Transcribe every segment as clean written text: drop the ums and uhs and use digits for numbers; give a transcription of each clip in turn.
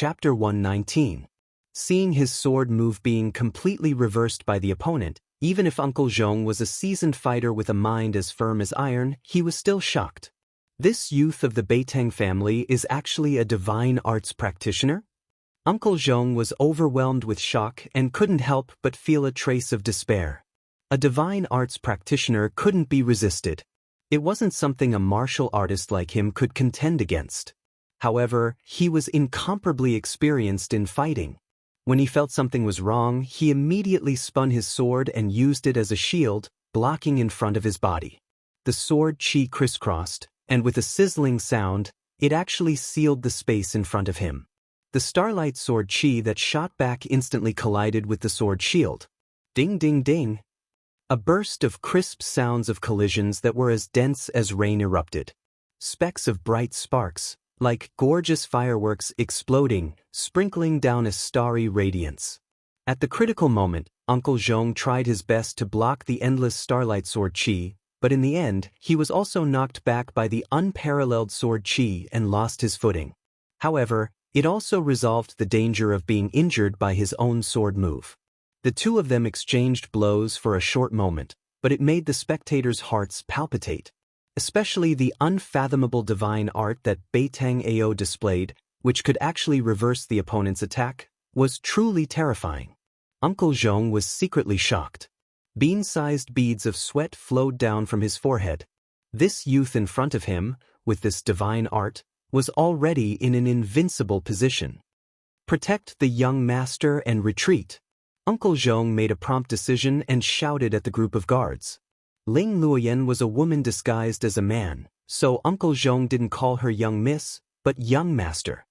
Chapter 119. Seeing his sword move being completely reversed by the opponent, even if Uncle Zhong was a seasoned fighter with a mind as firm as iron, he was still shocked. This youth of the Beiteng family is actually a divine arts practitioner? Uncle Zhong was overwhelmed with shock and couldn't help but feel a trace of despair. A divine arts practitioner couldn't be resisted. It wasn't something a martial artist like him could contend against. However, he was incomparably experienced in fighting. When he felt something was wrong, he immediately spun his sword and used it as a shield, blocking in front of his body. The sword chi crisscrossed, and with a sizzling sound, it actually sealed the space in front of him. The starlight sword chi that shot back instantly collided with the sword shield. Ding ding ding! A burst of crisp sounds of collisions that were as dense as rain erupted. Specks of bright sparks, like gorgeous fireworks exploding, sprinkling down a starry radiance. At the critical moment, Uncle Zhong tried his best to block the endless starlight sword chi, but in the end, he was also knocked back by the unparalleled sword chi and lost his footing. However, it also resolved the danger of being injured by his own sword move. The two of them exchanged blows for a short moment, but it made the spectators' hearts palpitate. Especially the unfathomable divine art that Beiteng Ao displayed, which could actually reverse the opponent's attack, was truly terrifying. Uncle Zhong was secretly shocked. Bean-sized beads of sweat flowed down from his forehead. This youth in front of him, with this divine art, was already in an invincible position. Protect the young master and retreat. Uncle Zhong made a prompt decision and shouted at the group of guards. Ling Luoyan was a woman disguised as a man, so Uncle Zhong didn't call her young miss, but young master.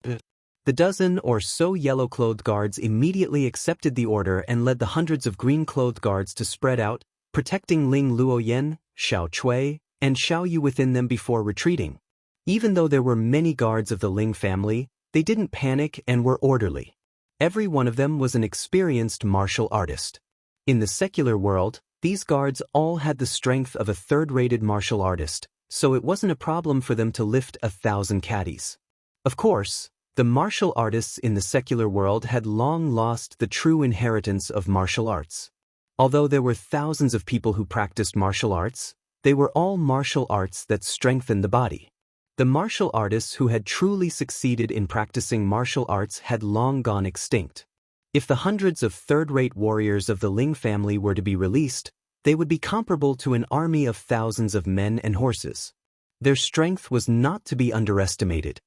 The dozen or so yellow-clothed guards immediately accepted the order and led the hundreds of green-clothed guards to spread out, protecting Ling Luoyan, Xiao Cui, and Xiao Yu within them before retreating. Even though there were many guards of the Ling family, they didn't panic and were orderly. Every one of them was an experienced martial artist. In the secular world, these guards all had the strength of a third-rated martial artist, so it wasn't a problem for them to lift 1,000 caddies. Of course, the martial artists in the secular world had long lost the true inheritance of martial arts. Although there were thousands of people who practiced martial arts, they were all martial arts that strengthened the body. The martial artists who had truly succeeded in practicing martial arts had long gone extinct. If the hundreds of third-rate warriors of the Ling family were to be released, they would be comparable to an army of thousands of men and horses. Their strength was not to be underestimated.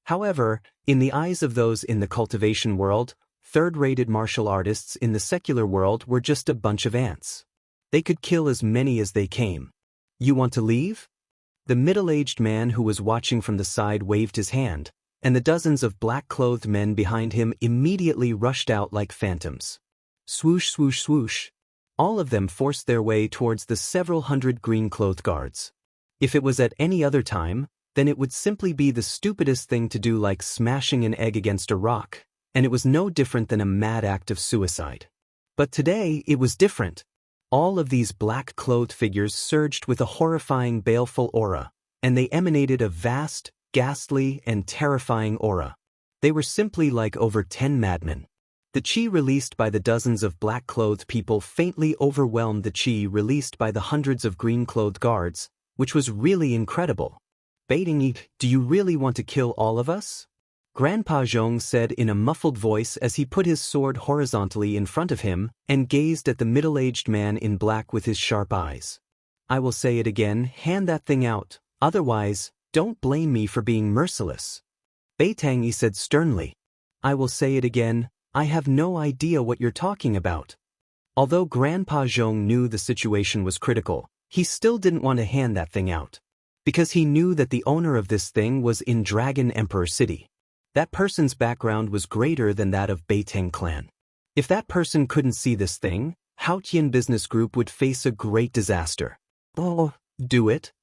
However, in the eyes of those in the cultivation world, third-rated martial artists in the secular world were just a bunch of ants. They could kill as many as they came. You want to leave? The middle-aged man who was watching from the side waved his hand, and the dozens of black-clothed men behind him immediately rushed out like phantoms. Swoosh, swoosh, swoosh. All of them forced their way towards the several hundred green-clothed guards. If it was at any other time, then it would simply be the stupidest thing to do, like smashing an egg against a rock, and it was no different than a mad act of suicide. But today, it was different. All of these black-clothed figures surged with a horrifying, baleful aura, and they emanated a vast, ghastly, and terrifying aura. They were simply like over 10 madmen. The chi released by the dozens of black-clothed people faintly overwhelmed the chi released by the hundreds of green-clothed guards, which was really incredible. Beiteng, do you really want to kill all of us? Grandpa Zhong said in a muffled voice as he put his sword horizontally in front of him and gazed at the middle-aged man in black with his sharp eyes. I will say it again, hand that thing out, otherwise, don't blame me for being merciless. Beiteng said sternly. I will say it again, I have no idea what you're talking about. Although Grandpa Zhong knew the situation was critical, he still didn't want to hand that thing out. Because he knew that the owner of this thing was in Dragon Emperor City. That person's background was greater than that of Beiteng clan. If that person couldn't see this thing, Haotian Business Group would face a great disaster. Oh, do it?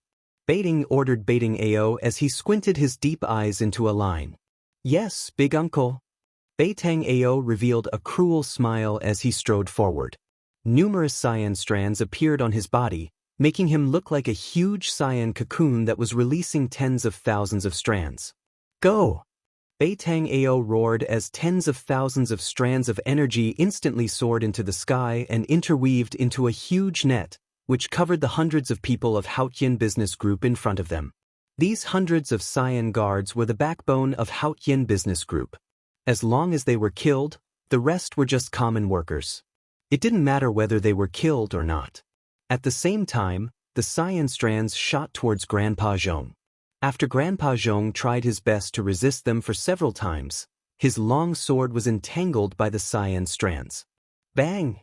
Beiteng ordered Beiteng Ao as he squinted his deep eyes into a line. Yes, big uncle. Beiteng Ao revealed a cruel smile as he strode forward. Numerous cyan strands appeared on his body, making him look like a huge cyan cocoon that was releasing tens of thousands of strands. Go! Bei Tang Ao roared as tens of thousands of strands of energy instantly soared into the sky and interweaved into a huge net, which covered the hundreds of people of Haotian Business Group in front of them. These hundreds of Cyan guards were the backbone of Haotian Business Group. As long as they were killed, the rest were just common workers. It didn't matter whether they were killed or not. At the same time, the Cyan strands shot towards Grandpa Zhong. After Grandpa Zhong tried his best to resist them for several times, his long sword was entangled by the Cyan strands. Bang!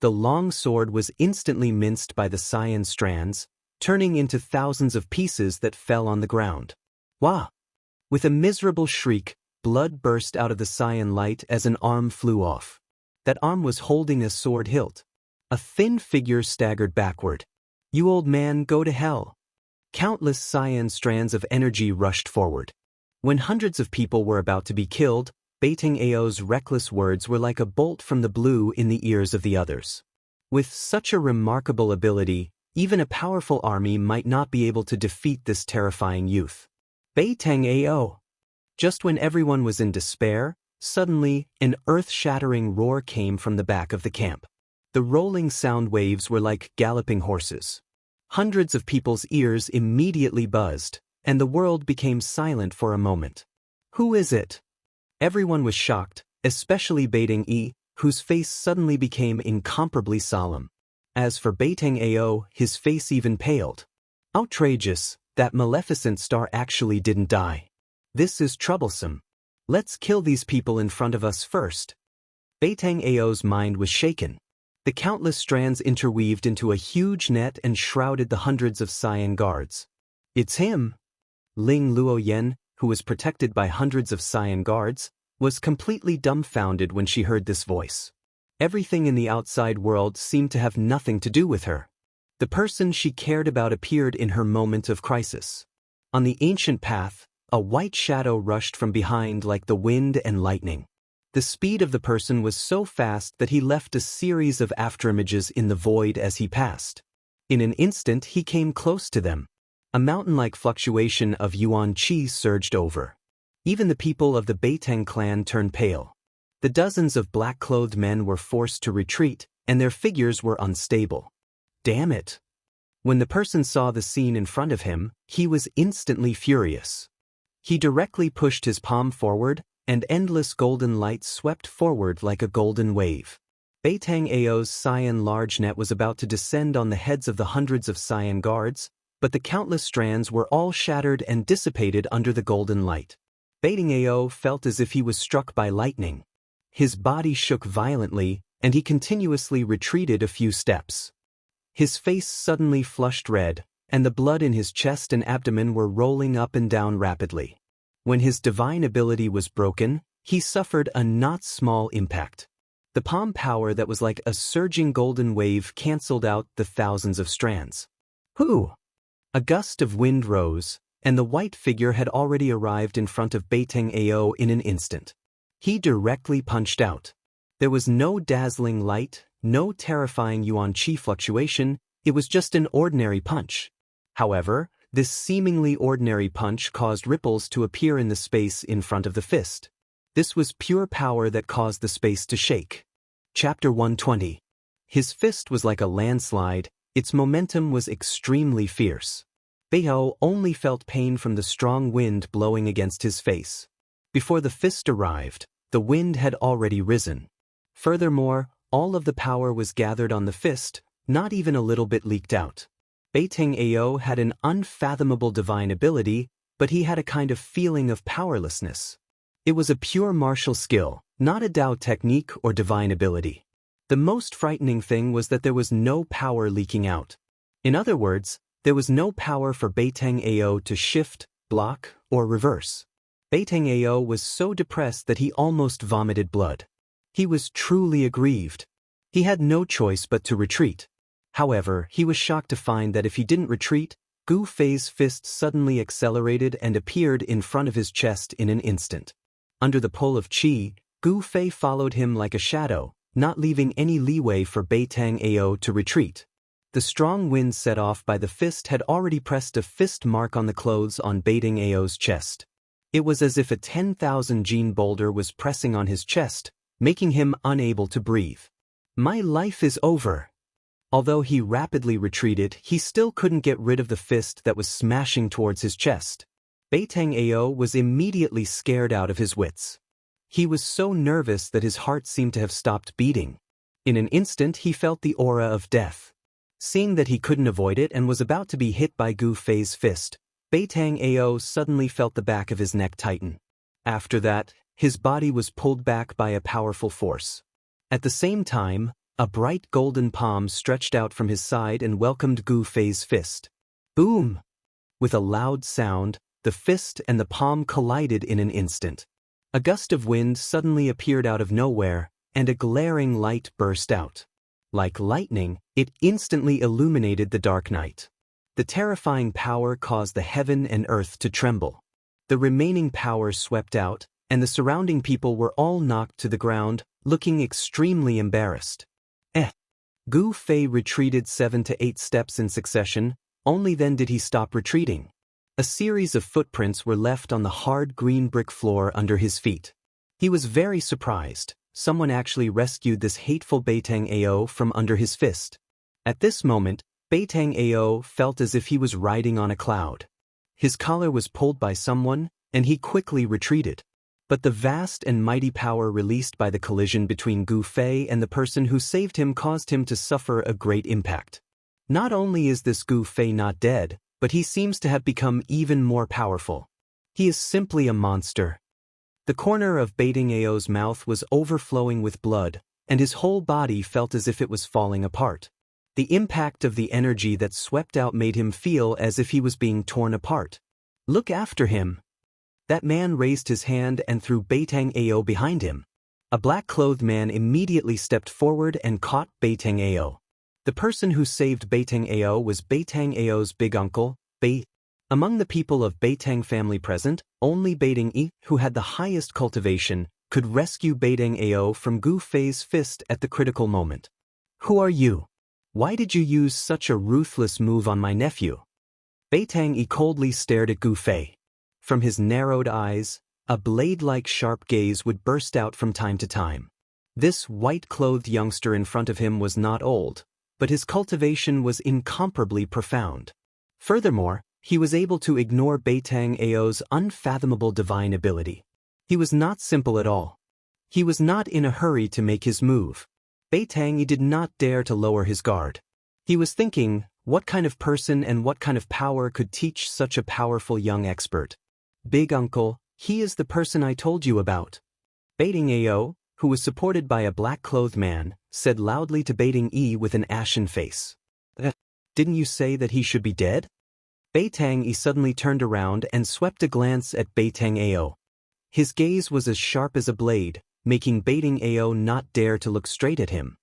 The long sword was instantly minced by the Cyan strands, turning into thousands of pieces that fell on the ground. Wah! With a miserable shriek, blood burst out of the Cyan light as an arm flew off. That arm was holding a sword hilt. A thin figure staggered backward. "You old man, go to hell." Countless Cyan strands of energy rushed forward. When hundreds of people were about to be killed, Bei Tang Ao's reckless words were like a bolt from the blue in the ears of the others. With such a remarkable ability, even a powerful army might not be able to defeat this terrifying youth. Bei Tang Ao. Just when everyone was in despair, suddenly, an earth-shattering roar came from the back of the camp. The rolling sound waves were like galloping horses. Hundreds of people's ears immediately buzzed, and the world became silent for a moment. "Who is it?" Everyone was shocked, especially Bei Tang E, whose face suddenly became incomparably solemn. As for Bei Tang Ao, his face even paled. "Outrageous, that maleficent star actually didn't die. This is troublesome. Let's kill these people in front of us first." Bei Tang Ao's mind was shaken. The countless strands interweaved into a huge net and shrouded the hundreds of Cyan guards. "It's him!" Ling Luoyen, who was protected by hundreds of Cyan guards, was completely dumbfounded when she heard this voice. Everything in the outside world seemed to have nothing to do with her. The person she cared about appeared in her moment of crisis. On the ancient path, a white shadow rushed from behind like the wind and lightning. The speed of the person was so fast that he left a series of afterimages in the void as he passed. In an instant he came close to them. A mountain-like fluctuation of yuan qi surged over. Even the people of the Bei Tang clan turned pale. The dozens of black-clothed men were forced to retreat, and their figures were unstable. Damn it! When the person saw the scene in front of him, he was instantly furious. He directly pushed his palm forward, and endless golden light swept forward like a golden wave. Bei Tang Ao's Cyan large net was about to descend on the heads of the hundreds of Cyan guards, but the countless strands were all shattered and dissipated under the golden light. Bei Tang Ao felt as if he was struck by lightning. His body shook violently, and he continuously retreated a few steps. His face suddenly flushed red, and the blood in his chest and abdomen were rolling up and down rapidly. When his divine ability was broken, he suffered a not small impact. The palm power that was like a surging golden wave canceled out the thousands of strands. "Who?" A gust of wind rose, and the white figure had already arrived in front of Bei Tang Ao in an instant. He directly punched out. There was no dazzling light, no terrifying yuan qi fluctuation, it was just an ordinary punch. However, this seemingly ordinary punch caused ripples to appear in the space in front of the fist. This was pure power that caused the space to shake. Chapter 120. His fist was like a landslide, its momentum was extremely fierce. Bei Tang only felt pain from the strong wind blowing against his face. Before the fist arrived, the wind had already risen. Furthermore, all of the power was gathered on the fist, not even a little bit leaked out. Bei Tang Ao had an unfathomable divine ability, but he had a kind of feeling of powerlessness. It was a pure martial skill, not a Dao technique or divine ability. The most frightening thing was that there was no power leaking out. In other words, there was no power for Bei Tang Ao to shift, block, or reverse. Bei Tang Ao was so depressed that he almost vomited blood. He was truly aggrieved. He had no choice but to retreat. However, he was shocked to find that if he didn't retreat, Gu Fei's fist suddenly accelerated and appeared in front of his chest in an instant. Under the pull of qi, Gu Fei followed him like a shadow, not leaving any leeway for Bei Tang Ao to retreat. The strong wind set off by the fist had already pressed a fist mark on the clothes on Bei Tang Ao's chest. It was as if a 10,000 gene boulder was pressing on his chest, making him unable to breathe. My life is over. Although he rapidly retreated, he still couldn't get rid of the fist that was smashing towards his chest. Beitang Ao was immediately scared out of his wits. He was so nervous that his heart seemed to have stopped beating. In an instant he felt the aura of death. Seeing that he couldn't avoid it and was about to be hit by Gu Fei's fist, Beitang Ao suddenly felt the back of his neck tighten. After that, his body was pulled back by a powerful force. At the same time, a bright golden palm stretched out from his side and welcomed Gu Fei's fist. Boom! With a loud sound, the fist and the palm collided in an instant. A gust of wind suddenly appeared out of nowhere, and a glaring light burst out. Like lightning, it instantly illuminated the dark night. The terrifying power caused the heaven and earth to tremble. The remaining power swept out, and the surrounding people were all knocked to the ground, looking extremely embarrassed. Gu Fei retreated 7 to 8 steps in succession, only then did he stop retreating. A series of footprints were left on the hard green brick floor under his feet. He was very surprised. Someone actually rescued this hateful Beitang Ao from under his fist. At this moment, Beitang Ao felt as if he was riding on a cloud. His collar was pulled by someone, and he quickly retreated. But the vast and mighty power released by the collision between Gu Fei and the person who saved him caused him to suffer a great impact. Not only is this Gu Fei not dead, but he seems to have become even more powerful. He is simply a monster. The corner of Beitang Ao's mouth was overflowing with blood, and his whole body felt as if it was falling apart. The impact of the energy that swept out made him feel as if he was being torn apart. Look after him. That man raised his hand and threw Beitang Ao behind him. A black-clothed man immediately stepped forward and caught Beitang Ao. The person who saved Beitang Ao was Beitang Ao's big uncle, Bei. Among the people of Beitang family present, only Beitang Yi, who had the highest cultivation, could rescue Beitang Ao from Gu Fei's fist at the critical moment. Who are you? Why did you use such a ruthless move on my nephew? Beitang Yi coldly stared at Gu Fei. From his narrowed eyes, a blade-like sharp gaze would burst out from time to time. This white-clothed youngster in front of him was not old, but his cultivation was incomparably profound. Furthermore, he was able to ignore Beitang Ao's unfathomable divine ability. He was not simple at all. He was not in a hurry to make his move. Beitang did not dare to lower his guard. He was thinking, what kind of person and what kind of power could teach such a powerful young expert? Big uncle, he is the person I told you about. Beitang Ao, who was supported by a black-clothed man, said loudly to Beitang Yi with an ashen face. Didn't you say that he should be dead? Beitang Yi suddenly turned around and swept a glance at Beitang Ao. His gaze was as sharp as a blade, making Beitang Ao not dare to look straight at him.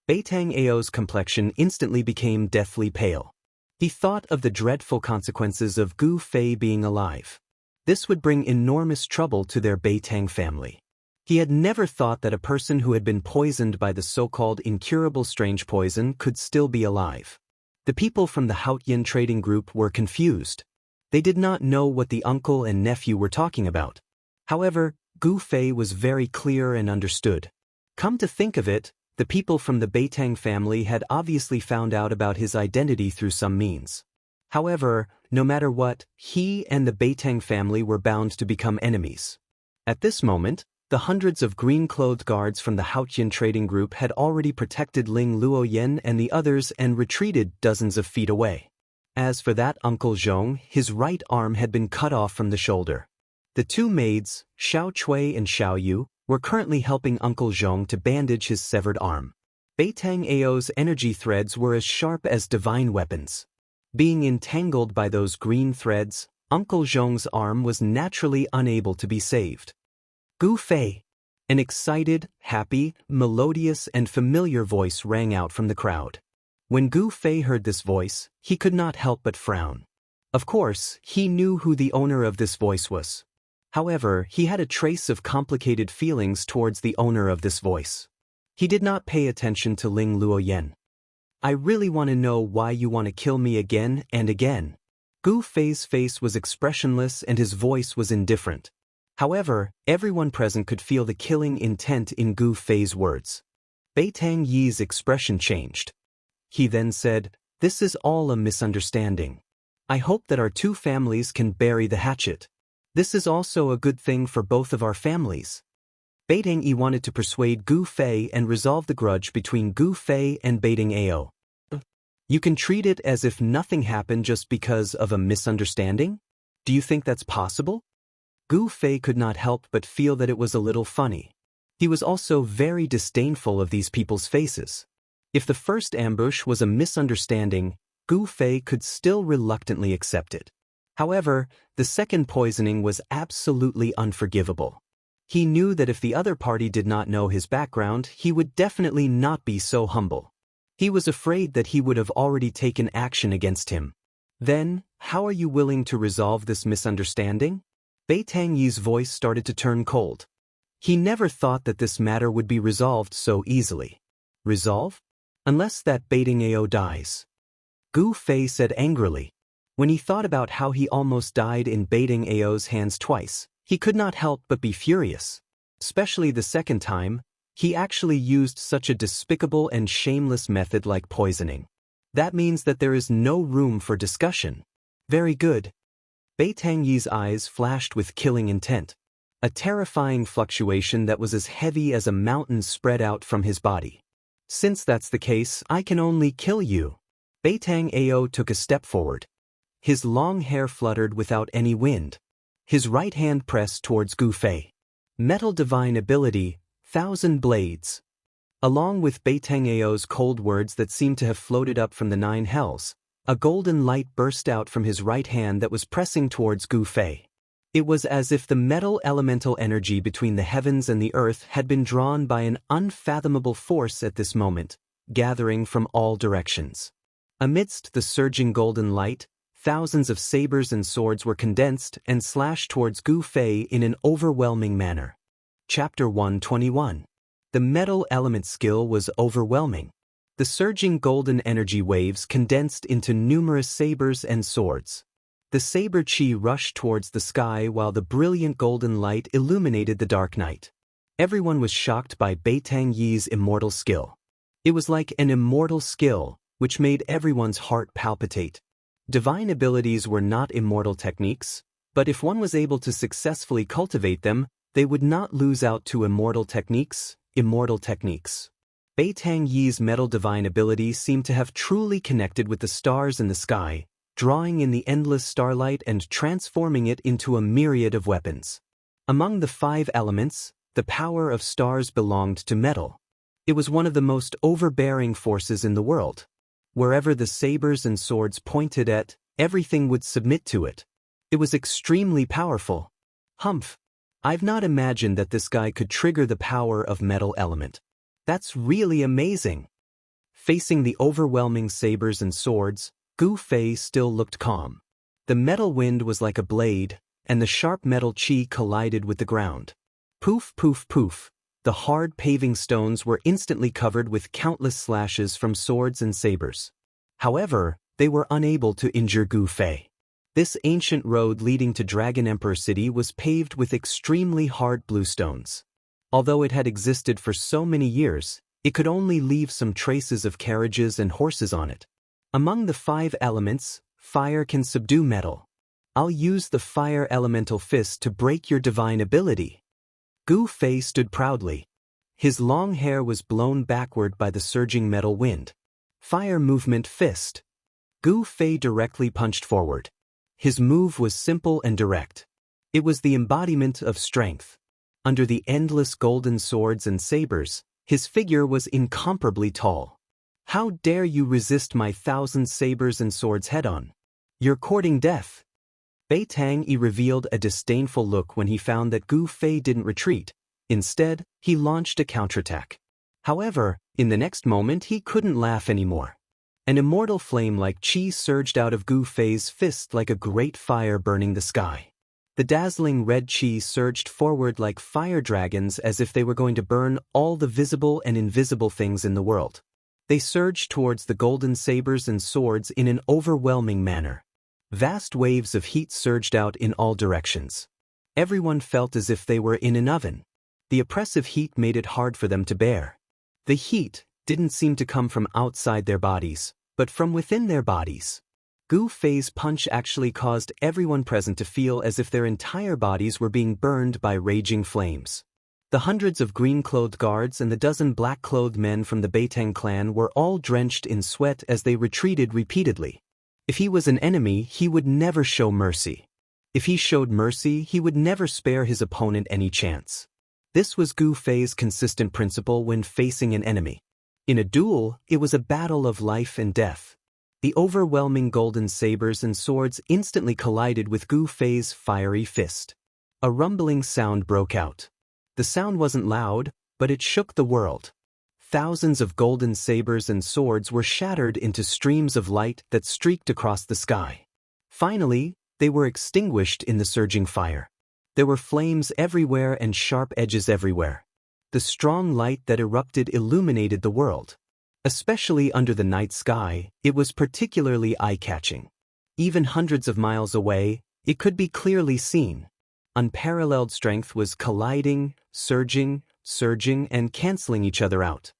Beitang Ao's complexion instantly became deathly pale. He thought of the dreadful consequences of Gu Fei being alive. This would bring enormous trouble to their Beitang family. He had never thought that a person who had been poisoned by the so-called incurable strange poison could still be alive. The people from the Haotian trading group were confused. They did not know what the uncle and nephew were talking about. However, Gu Fei was very clear and understood. Come to think of it, the people from the Beitang family had obviously found out about his identity through some means. However, no matter what, he and the Beitang family were bound to become enemies. At this moment, the hundreds of green-clothed guards from the Haotian trading group had already protected Ling Luoyen and the others and retreated dozens of feet away. As for that Uncle Zhong, his right arm had been cut off from the shoulder. The two maids, Xiao Chui and Xiao Yu, were currently helping Uncle Zhong to bandage his severed arm. Beitang Ao's energy threads were as sharp as divine weapons. Being entangled by those green threads, Uncle Zhong's arm was naturally unable to be saved. Gu Fei! An excited, happy, melodious and familiar voice rang out from the crowd. When Gu Fei heard this voice, he could not help but frown. Of course, he knew who the owner of this voice was. However, he had a trace of complicated feelings towards the owner of this voice. He did not pay attention to Ling Luoyen. I really want to know why you want to kill me again and again. Gu Fei's face was expressionless and his voice was indifferent. However, everyone present could feel the killing intent in Gu Fei's words. Beitang Yi's expression changed. He then said, "This is all a misunderstanding. I hope that our two families can bury the hatchet. This is also a good thing for both of our families." Beitang Yi wanted to persuade Gu Fei and resolve the grudge between Gu Fei and Beitang Ao. You can treat it as if nothing happened just because of a misunderstanding? Do you think that's possible? Gu Fei could not help but feel that it was a little funny. He was also very disdainful of these people's faces. If the first ambush was a misunderstanding, Gu Fei could still reluctantly accept it. However, the second poisoning was absolutely unforgivable. He knew that if the other party did not know his background, he would definitely not be so humble. He was afraid that he would have already taken action against him. Then, how are you willing to resolve this misunderstanding? Beitang Yi's voice started to turn cold. He never thought that this matter would be resolved so easily. Resolve? Unless that Beitang Ao dies. Gu Fei said angrily. When he thought about how he almost died in Beitang Ao's hands twice, he could not help but be furious. Especially the second time, he actually used such a despicable and shameless method like poisoning. That means that there is no room for discussion. Very good. Beitang Yi's eyes flashed with killing intent. A terrifying fluctuation that was as heavy as a mountain spread out from his body. Since that's the case, I can only kill you. Beitang Ao took a step forward. His long hair fluttered without any wind. His right hand pressed towards Gu Fei. Metal divine ability, 1,000 blades. Along with Beitang Ao's cold words that seemed to have floated up from the 9 hells, a golden light burst out from his right hand that was pressing towards Gu Fei. It was as if the metal elemental energy between the heavens and the earth had been drawn by an unfathomable force at this moment, gathering from all directions. Amidst the surging golden light, thousands of sabers and swords were condensed and slashed towards Gu Fei in an overwhelming manner. Chapter 121. The metal element skill was overwhelming. The surging golden energy waves condensed into numerous sabers and swords. The saber chi rushed towards the sky while the brilliant golden light illuminated the dark night. Everyone was shocked by Beitang Yi's immortal skill. It was like an immortal skill, which made everyone's heart palpitate. Divine abilities were not immortal techniques, but if one was able to successfully cultivate them, they would not lose out to immortal techniques. Beitang Yi's metal divine ability seemed to have truly connected with the stars in the sky, drawing in the endless starlight and transforming it into a myriad of weapons. Among the 5 elements, the power of stars belonged to metal. It was one of the most overbearing forces in the world. Wherever the sabers and swords pointed at, everything would submit to it. It was extremely powerful. Humph. I've not imagined that this guy could trigger the power of metal element. That's really amazing. Facing the overwhelming sabers and swords, Gu Fei still looked calm. The metal wind was like a blade, and the sharp metal chi collided with the ground. Poof, poof, poof. The hard paving stones were instantly covered with countless slashes from swords and sabers. However, they were unable to injure Gu Fei. This ancient road leading to Dragon Emperor City was paved with extremely hard blue stones. Although it had existed for so many years, it could only leave some traces of carriages and horses on it. Among the 5 elements, fire can subdue metal. I'll use the fire elemental fist to break your divine ability. Gu Fei stood proudly. His long hair was blown backward by the surging metal wind. Fire movement fist. Gu Fei directly punched forward. His move was simple and direct. It was the embodiment of strength. Under the endless golden swords and sabers, his figure was incomparably tall. How dare you resist my 1,000 sabers and swords head-on? You're courting death. Beitang Yi revealed a disdainful look when he found that Gu Fei didn't retreat. Instead, he launched a counterattack. However, in the next moment he couldn't laugh anymore. An immortal flame like chi surged out of Gu Fei's fist like a great fire burning the sky. The dazzling red chi surged forward like fire dragons as if they were going to burn all the visible and invisible things in the world. They surged towards the golden sabers and swords in an overwhelming manner. Vast waves of heat surged out in all directions. Everyone felt as if they were in an oven. The oppressive heat made it hard for them to bear. The heat didn't seem to come from outside their bodies, but from within their bodies. Gu Fei's punch actually caused everyone present to feel as if their entire bodies were being burned by raging flames. The hundreds of green-clothed guards and the dozen black-clothed men from the Beiteng clan were all drenched in sweat as they retreated repeatedly. If he was an enemy, he would never show mercy. If he showed mercy, he would never spare his opponent any chance. This was Gu Fei's consistent principle when facing an enemy. In a duel, it was a battle of life and death. The overwhelming golden sabers and swords instantly collided with Gu Fei's fiery fist. A rumbling sound broke out. The sound wasn't loud, but it shook the world. Thousands of golden sabers and swords were shattered into streams of light that streaked across the sky. Finally, they were extinguished in the surging fire. There were flames everywhere and sharp edges everywhere. The strong light that erupted illuminated the world. Especially under the night sky, it was particularly eye-catching. Even hundreds of miles away, it could be clearly seen. Unparalleled strength was colliding, surging, and canceling each other out.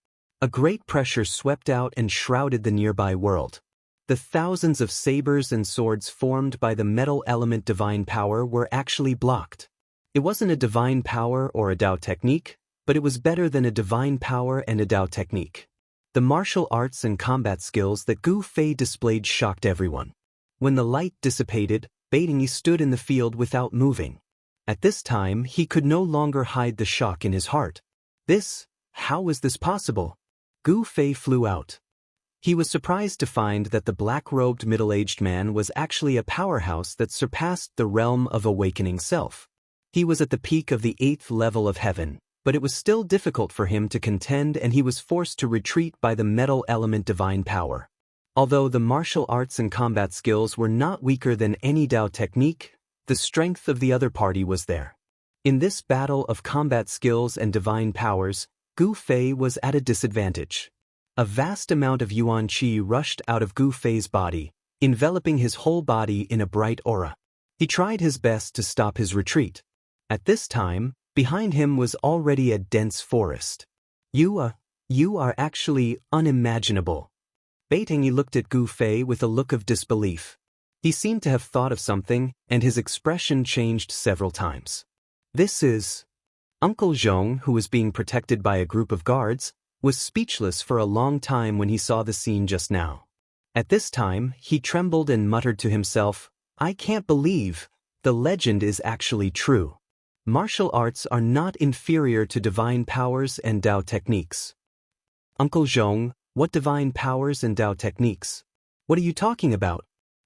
A great pressure swept out and shrouded the nearby world. The thousands of sabers and swords formed by the metal element divine power were actually blocked. It wasn't a divine power or a Dao technique, but it was better than a divine power and a Dao technique. The martial arts and combat skills that Gu Fei displayed shocked everyone. When the light dissipated, Beiting stood in the field without moving. At this time, he could no longer hide the shock in his heart. How was this possible? Gu Fei flew out. He was surprised to find that the black-robed middle-aged man was actually a powerhouse that surpassed the realm of awakening self. He was at the peak of the 8th level of heaven, but it was still difficult for him to contend and he was forced to retreat by the metal element divine power. Although the martial arts and combat skills were not weaker than any Dao technique, the strength of the other party was there. In this battle of combat skills and divine powers, Gu Fei was at a disadvantage. A vast amount of yuan qi rushed out of Gu Fei's body, enveloping his whole body in a bright aura. He tried his best to stop his retreat. At this time, behind him was already a dense forest. You are actually unimaginable. Beiting looked at Gu Fei with a look of disbelief. He seemed to have thought of something, and his expression changed several times. This is... Uncle Zhong, who was being protected by a group of guards, was speechless for a long time when he saw the scene just now. At this time, he trembled and muttered to himself, "I can't believe, the legend is actually true. Martial arts are not inferior to divine powers and Dao techniques." "Uncle Zhong, what divine powers and Dao techniques? What are you talking about?"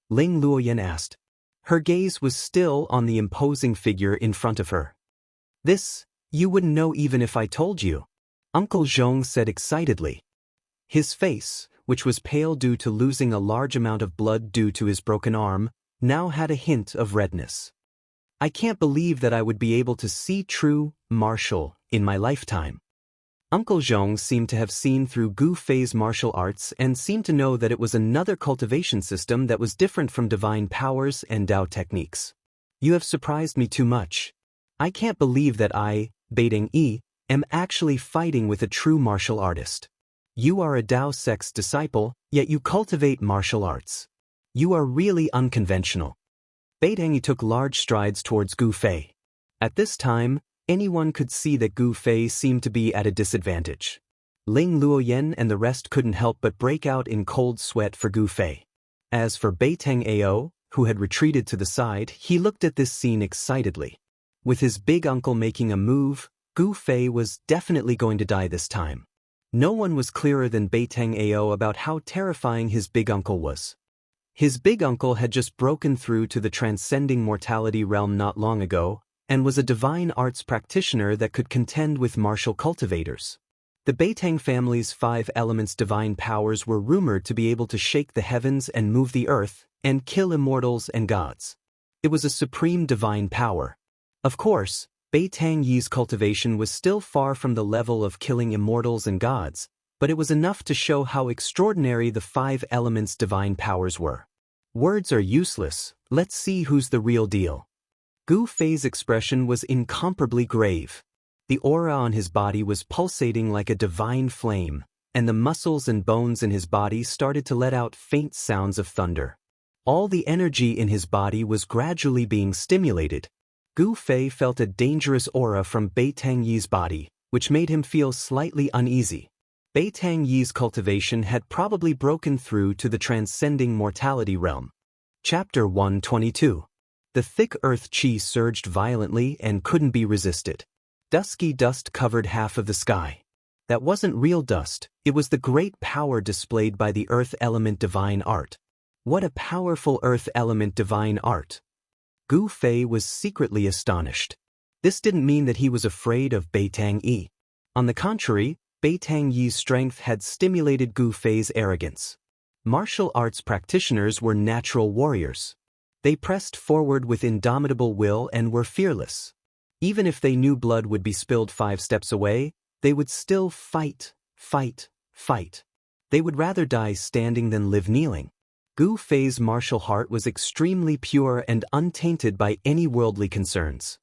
Ling Luoyan asked. Her gaze was still on the imposing figure in front of her. "This, you wouldn't know even if I told you," Uncle Zhong said excitedly. His face, which was pale due to losing a large amount of blood due to his broken arm, now had a hint of redness. "I can't believe that I would be able to see true, martial, in my lifetime." Uncle Zhong seemed to have seen through Gu Fei's martial arts and seemed to know that it was another cultivation system that was different from divine powers and Dao techniques. "You have surprised me too much. I can't believe that I, Beiting am actually fighting with a true martial artist. You are a Dao sect's disciple, yet you cultivate martial arts. You are really unconventional." Beiting took large strides towards Gu Fei. At this time, anyone could see that Gu Fei seemed to be at a disadvantage. Ling Luoyan and the rest couldn't help but break out in cold sweat for Gu Fei. As for Beiteng Ao, who had retreated to the side, he looked at this scene excitedly. With his big uncle making a move, Gu Fei was definitely going to die this time. No one was clearer than Beiteng Ao about how terrifying his big uncle was. His big uncle had just broken through to the transcending mortality realm not long ago, and was a divine arts practitioner that could contend with martial cultivators. The Beiteng family's 5 elements divine powers were rumored to be able to shake the heavens and move the earth, and kill immortals and gods. It was a supreme divine power. Of course, Beiteng Yi's cultivation was still far from the level of killing immortals and gods, but it was enough to show how extraordinary the 5 elements divine powers were. Words are useless, let's see who's the real deal. Gu Fei's expression was incomparably grave. The aura on his body was pulsating like a divine flame, and the muscles and bones in his body started to let out faint sounds of thunder. All the energy in his body was gradually being stimulated. Gu Fei felt a dangerous aura from Bei Tangyi's body, which made him feel slightly uneasy. Bei Tangyi's cultivation had probably broken through to the transcending mortality realm. Chapter 122. The thick earth chi surged violently and couldn't be resisted. Dusky dust covered half of the sky. That wasn't real dust, it was the great power displayed by the earth element divine art. What a powerful earth element divine art! Gu Fei was secretly astonished. This didn't mean that he was afraid of Bei Tangyi. On the contrary, Bei Tangyi's strength had stimulated Gu Fei's arrogance. Martial arts practitioners were natural warriors. They pressed forward with indomitable will and were fearless. Even if they knew blood would be spilled 5 steps away, they would still fight, fight, fight. They would rather die standing than live kneeling. Gu Fei's martial heart was extremely pure and untainted by any worldly concerns.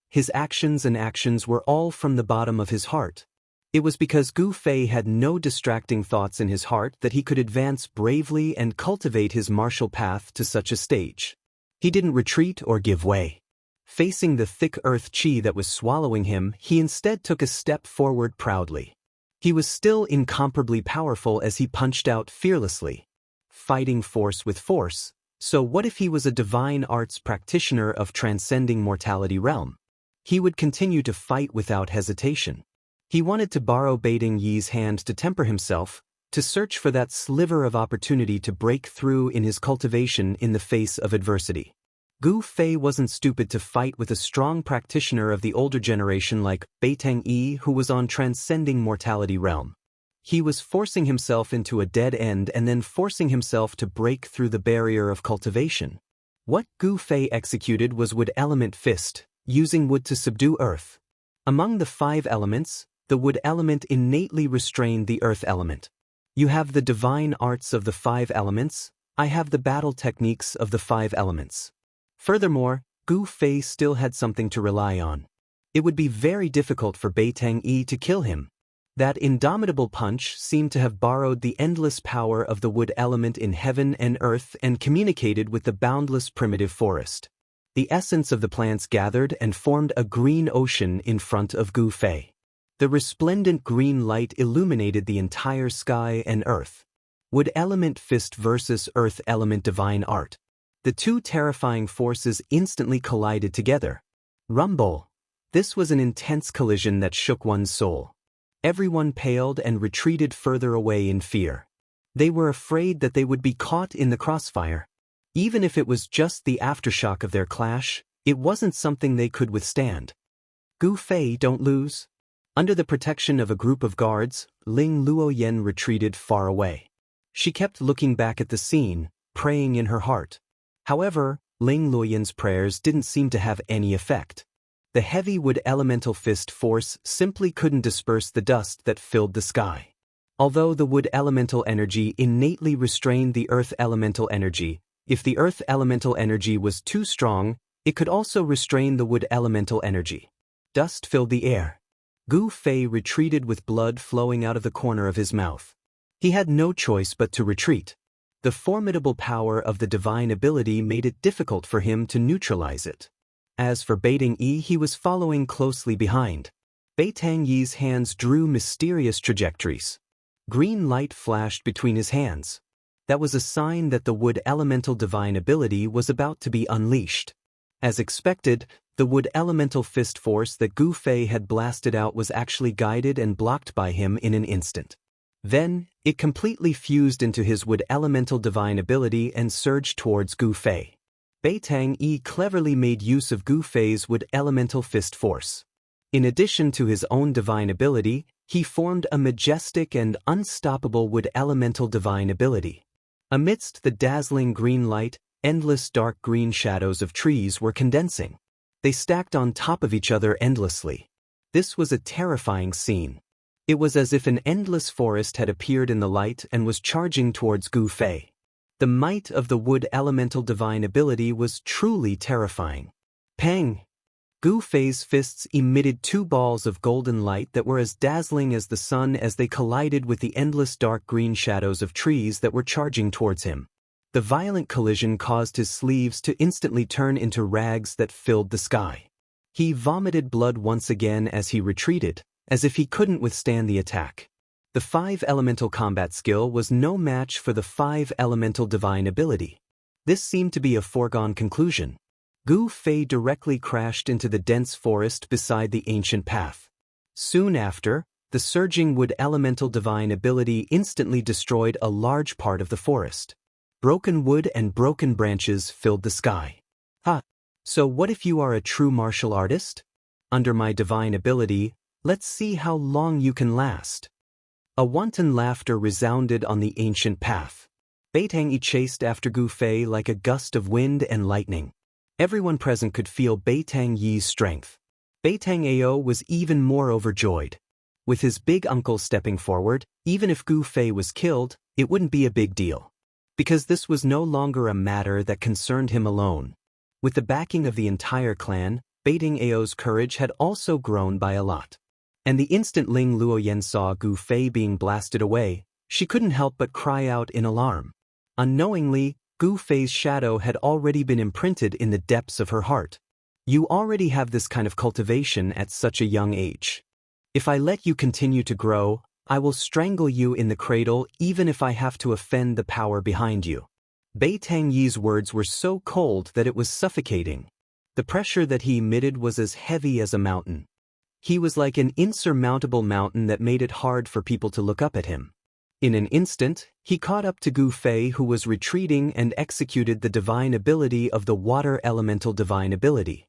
His actions were all from the bottom of his heart. It was because Gu Fei had no distracting thoughts in his heart that he could advance bravely and cultivate his martial path to such a stage. He didn't retreat or give way. Facing the thick earth chi that was swallowing him, he instead took a step forward proudly. He was still incomparably powerful as he punched out fearlessly. Fighting force with force, so what if he was a divine arts practitioner of transcending mortality realm? He would continue to fight without hesitation. He wanted to borrow Bei Tangyi's hand to temper himself, to search for that sliver of opportunity to break through in his cultivation in the face of adversity. Gu Fei wasn't stupid to fight with a strong practitioner of the older generation like Bei Tangyi, who was on transcending mortality realm. He was forcing himself into a dead end and then forcing himself to break through the barrier of cultivation. What Gu Fei executed was Wood Element Fist, using wood to subdue earth. Among the 5 elements, the wood element innately restrained the earth element. You have the divine arts of the 5 elements, I have the battle techniques of the 5 elements. Furthermore, Gu Fei still had something to rely on. It would be very difficult for Bei Tangyi to kill him. That indomitable punch seemed to have borrowed the endless power of the wood element in heaven and earth and communicated with the boundless primitive forest. The essence of the plants gathered and formed a green ocean in front of Gu Fei. The resplendent green light illuminated the entire sky and earth. Wood element fist versus earth element divine art. The 2 terrifying forces instantly collided together. Rumble! This was an intense collision that shook one's soul. Everyone paled and retreated further away in fear. They were afraid that they would be caught in the crossfire. Even if it was just the aftershock of their clash, it wasn't something they could withstand. Gu Fei, don't lose. Under the protection of a group of guards, Ling Luoyen retreated far away. She kept looking back at the scene, praying in her heart. However, Ling Luoyen's prayers didn't seem to have any effect. The heavy wood elemental fist force simply couldn't disperse the dust that filled the sky. Although the wood elemental energy innately restrained the earth elemental energy, if the earth elemental energy was too strong, it could also restrain the wood elemental energy. Dust filled the air. Gu Fei retreated with blood flowing out of the corner of his mouth. He had no choice but to retreat. The formidable power of the divine ability made it difficult for him to neutralize it. As for Bei Tangyi, he was following closely behind. Bei Tangyi's hands drew mysterious trajectories. Green light flashed between his hands. That was a sign that the wood elemental divine ability was about to be unleashed. As expected, the wood elemental fist force that Gu Fei had blasted out was actually guided and blocked by him in an instant. Then, it completely fused into his wood elemental divine ability and surged towards Gu Fei. Bei Tangyi cleverly made use of Gu Fei's wood elemental fist force. In addition to his own divine ability, he formed a majestic and unstoppable wood elemental divine ability. Amidst the dazzling green light, endless dark green shadows of trees were condensing. They stacked on top of each other endlessly. This was a terrifying scene. It was as if an endless forest had appeared in the light and was charging towards Gu Fei. The might of the wood elemental divine ability was truly terrifying. Pang! Gu Fei's fists emitted two balls of golden light that were as dazzling as the sun as they collided with the endless dark green shadows of trees that were charging towards him. The violent collision caused his sleeves to instantly turn into rags that filled the sky. He vomited blood once again as he retreated, as if he couldn't withstand the attack. The 5 elemental combat skill was no match for the 5 elemental divine ability. This seemed to be a foregone conclusion. Gu Fei directly crashed into the dense forest beside the ancient path. Soon after, the surging wood elemental divine ability instantly destroyed a large part of the forest. Broken wood and broken branches filled the sky. So what if you are a true martial artist? Under my divine ability, let's see how long you can last. A wanton laughter resounded on the ancient path. Beitang chased after Gu Fei like a gust of wind and lightning. Everyone present could feel Beitang Yi's strength. Beitang Ao was even more overjoyed. With his big uncle stepping forward, even if Gu Fei was killed, it wouldn't be a big deal. Because this was no longer a matter that concerned him alone. With the backing of the entire clan, Beitang Ao's courage had also grown by a lot. And the instant Ling Luoyan saw Gu Fei being blasted away, she couldn't help but cry out in alarm. Unknowingly, Gu Fei's shadow had already been imprinted in the depths of her heart. You already have this kind of cultivation at such a young age. If I let you continue to grow, I will strangle you in the cradle even if I have to offend the power behind you. Beitang Yi's words were so cold that it was suffocating. The pressure that he emitted was as heavy as a mountain. He was like an insurmountable mountain that made it hard for people to look up at him. In an instant, he caught up to Gu Fei, who was retreating, and executed the divine ability of the water elemental divine ability.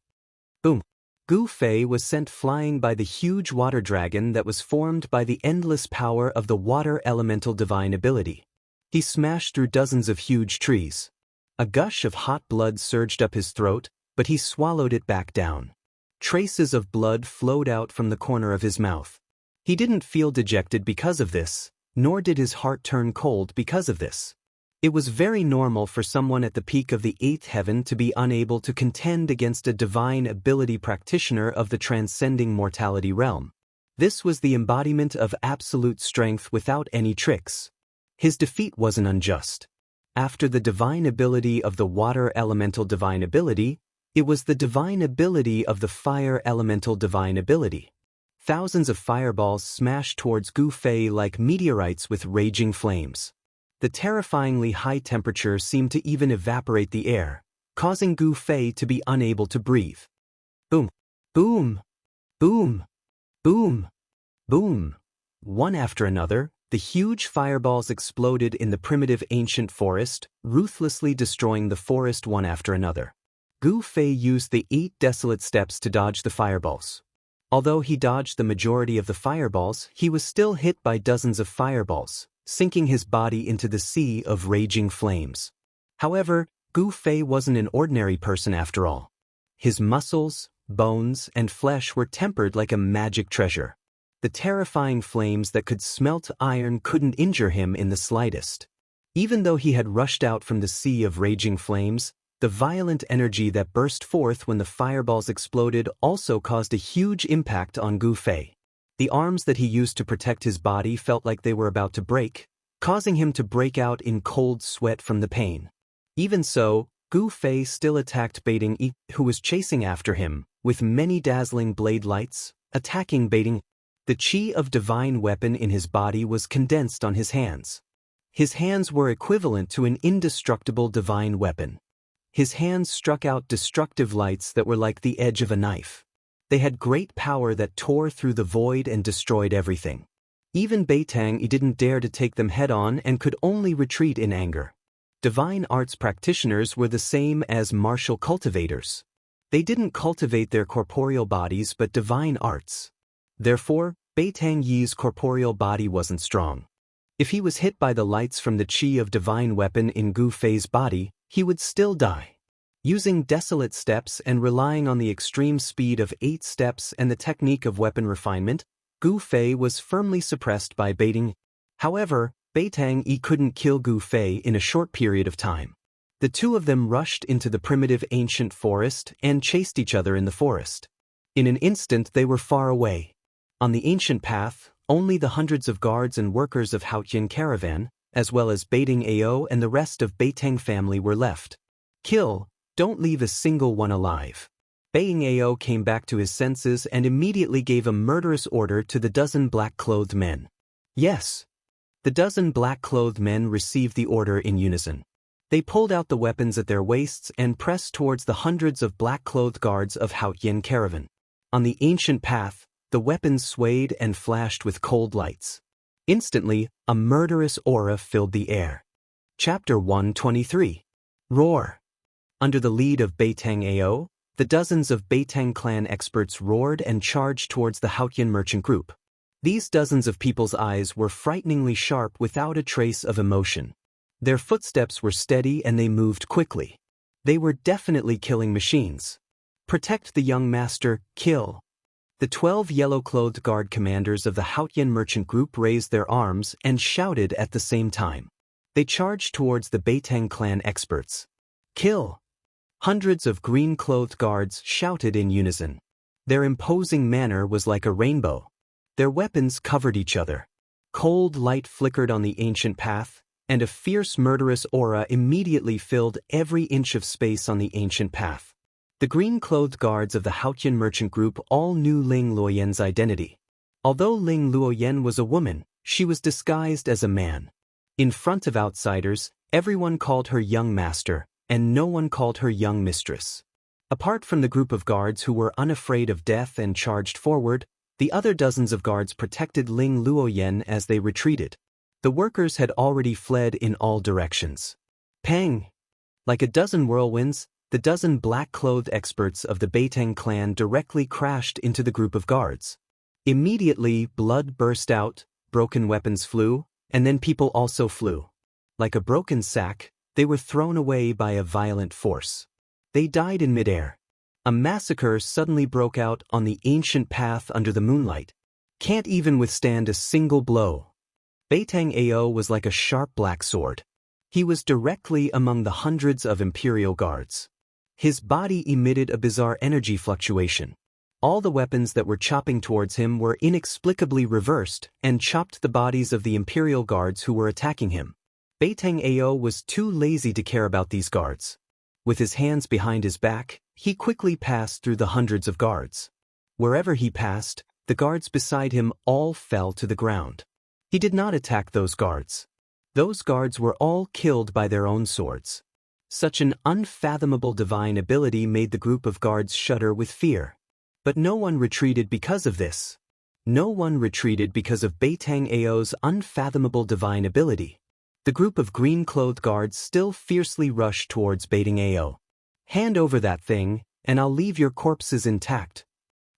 Boom! Gu Fei was sent flying by the huge water dragon that was formed by the endless power of the water elemental divine ability. He smashed through dozens of huge trees. A gush of hot blood surged up his throat, but he swallowed it back down. Traces of blood flowed out from the corner of his mouth. He didn't feel dejected because of this, nor did his heart turn cold because of this. It was very normal for someone at the peak of the 8th heaven to be unable to contend against a divine ability practitioner of the transcending mortality realm. This was the embodiment of absolute strength without any tricks. His defeat wasn't unjust. After the divine ability of the water elemental divine ability, it was the divine ability of the fire elemental divine ability. Thousands of fireballs smashed towards Gu Fei like meteorites with raging flames. The terrifyingly high temperature seemed to even evaporate the air, causing Gu Fei to be unable to breathe. Boom! Boom! Boom! Boom! Boom! One after another, the huge fireballs exploded in the primitive ancient forest, ruthlessly destroying the forest one after another. Gu Fei used the 8 desolate steps to dodge the fireballs. Although he dodged the majority of the fireballs, he was still hit by dozens of fireballs, sinking his body into the sea of raging flames. However, Gu Fei wasn't an ordinary person after all. His muscles, bones, and flesh were tempered like a magic treasure. The terrifying flames that could smelt iron couldn't injure him in the slightest. Even though he had rushed out from the sea of raging flames, the violent energy that burst forth when the fireballs exploded also caused a huge impact on Gu Fei. The arms that he used to protect his body felt like they were about to break, causing him to break out in cold sweat from the pain. Even so, Gu Fei still attacked Beitang Yi, who was chasing after him, with many dazzling blade lights, attacking Beitang. The chi of divine weapon in his body was condensed on his hands. His hands were equivalent to an indestructible divine weapon. His hands struck out destructive lights that were like the edge of a knife. They had great power that tore through the void and destroyed everything. Even Beitang Yi didn't dare to take them head-on and could only retreat in anger. Divine arts practitioners were the same as martial cultivators. They didn't cultivate their corporeal bodies but divine arts. Therefore, Beitang Yi's corporeal body wasn't strong. If he was hit by the lights from the chi of divine weapon in Gu Fei's body, he would still die. Using desolate steps and relying on the extreme speed of 8 steps and the technique of weapon refinement, Gu Fei was firmly suppressed by Beitang. However, Beitang Yi couldn't kill Gu Fei in a short period of time. The two of them rushed into the primitive ancient forest and chased each other in the forest. In an instant they were far away. On the ancient path, only the hundreds of guards and workers of Haotian caravan, as well as Baiting Ao and the rest of Beitang family were left. Kill, don't leave a single one alive. Baiting Ao came back to his senses and immediately gave a murderous order to the dozen black-clothed men. Yes. The dozen black-clothed men received the order in unison. They pulled out the weapons at their waists and pressed towards the hundreds of black-clothed guards of Haotian caravan. On the ancient path, the weapons swayed and flashed with cold lights. Instantly, a murderous aura filled the air. Chapter 123. Roar. Under the lead of Beitang Ao, the dozens of Beitang clan experts roared and charged towards the Haotian merchant group. These dozens of people's eyes were frighteningly sharp without a trace of emotion. Their footsteps were steady and they moved quickly. They were definitely killing machines. Protect the young master, kill. The 12 yellow-clothed guard commanders of the Haotian merchant group raised their arms and shouted at the same time. They charged towards the Beitang clan experts. Kill! Hundreds of green-clothed guards shouted in unison. Their imposing manner was like a rainbow. Their weapons covered each other. Cold light flickered on the ancient path, and a fierce murderous aura immediately filled every inch of space on the ancient path. The green-clothed guards of the Haotian merchant group all knew Ling Luoyan's identity. Although Ling Luoyan was a woman, she was disguised as a man. In front of outsiders, everyone called her young master, and no one called her young mistress. Apart from the group of guards who were unafraid of death and charged forward, the other dozens of guards protected Ling Luoyan as they retreated. The workers had already fled in all directions. Pang! Like a dozen whirlwinds, the dozen black-clothed experts of the Beitang clan directly crashed into the group of guards. Immediately, blood burst out, broken weapons flew, and then people also flew. Like a broken sack, they were thrown away by a violent force. They died in midair. A massacre suddenly broke out on the ancient path under the moonlight. Can't even withstand a single blow. Beitang Ao was like a sharp black sword. He was directly among the hundreds of imperial guards. His body emitted a bizarre energy fluctuation. All the weapons that were chopping towards him were inexplicably reversed and chopped the bodies of the imperial guards who were attacking him. Beitang Ao was too lazy to care about these guards. With his hands behind his back, he quickly passed through the hundreds of guards. Wherever he passed, the guards beside him all fell to the ground. He did not attack those guards. Those guards were all killed by their own swords. Such an unfathomable divine ability made the group of guards shudder with fear. But no one retreated because of this. No one retreated because of Beitang Ao's unfathomable divine ability. The group of green-clothed guards still fiercely rushed towards Baiting Ao. Hand over that thing, and I'll leave your corpses intact.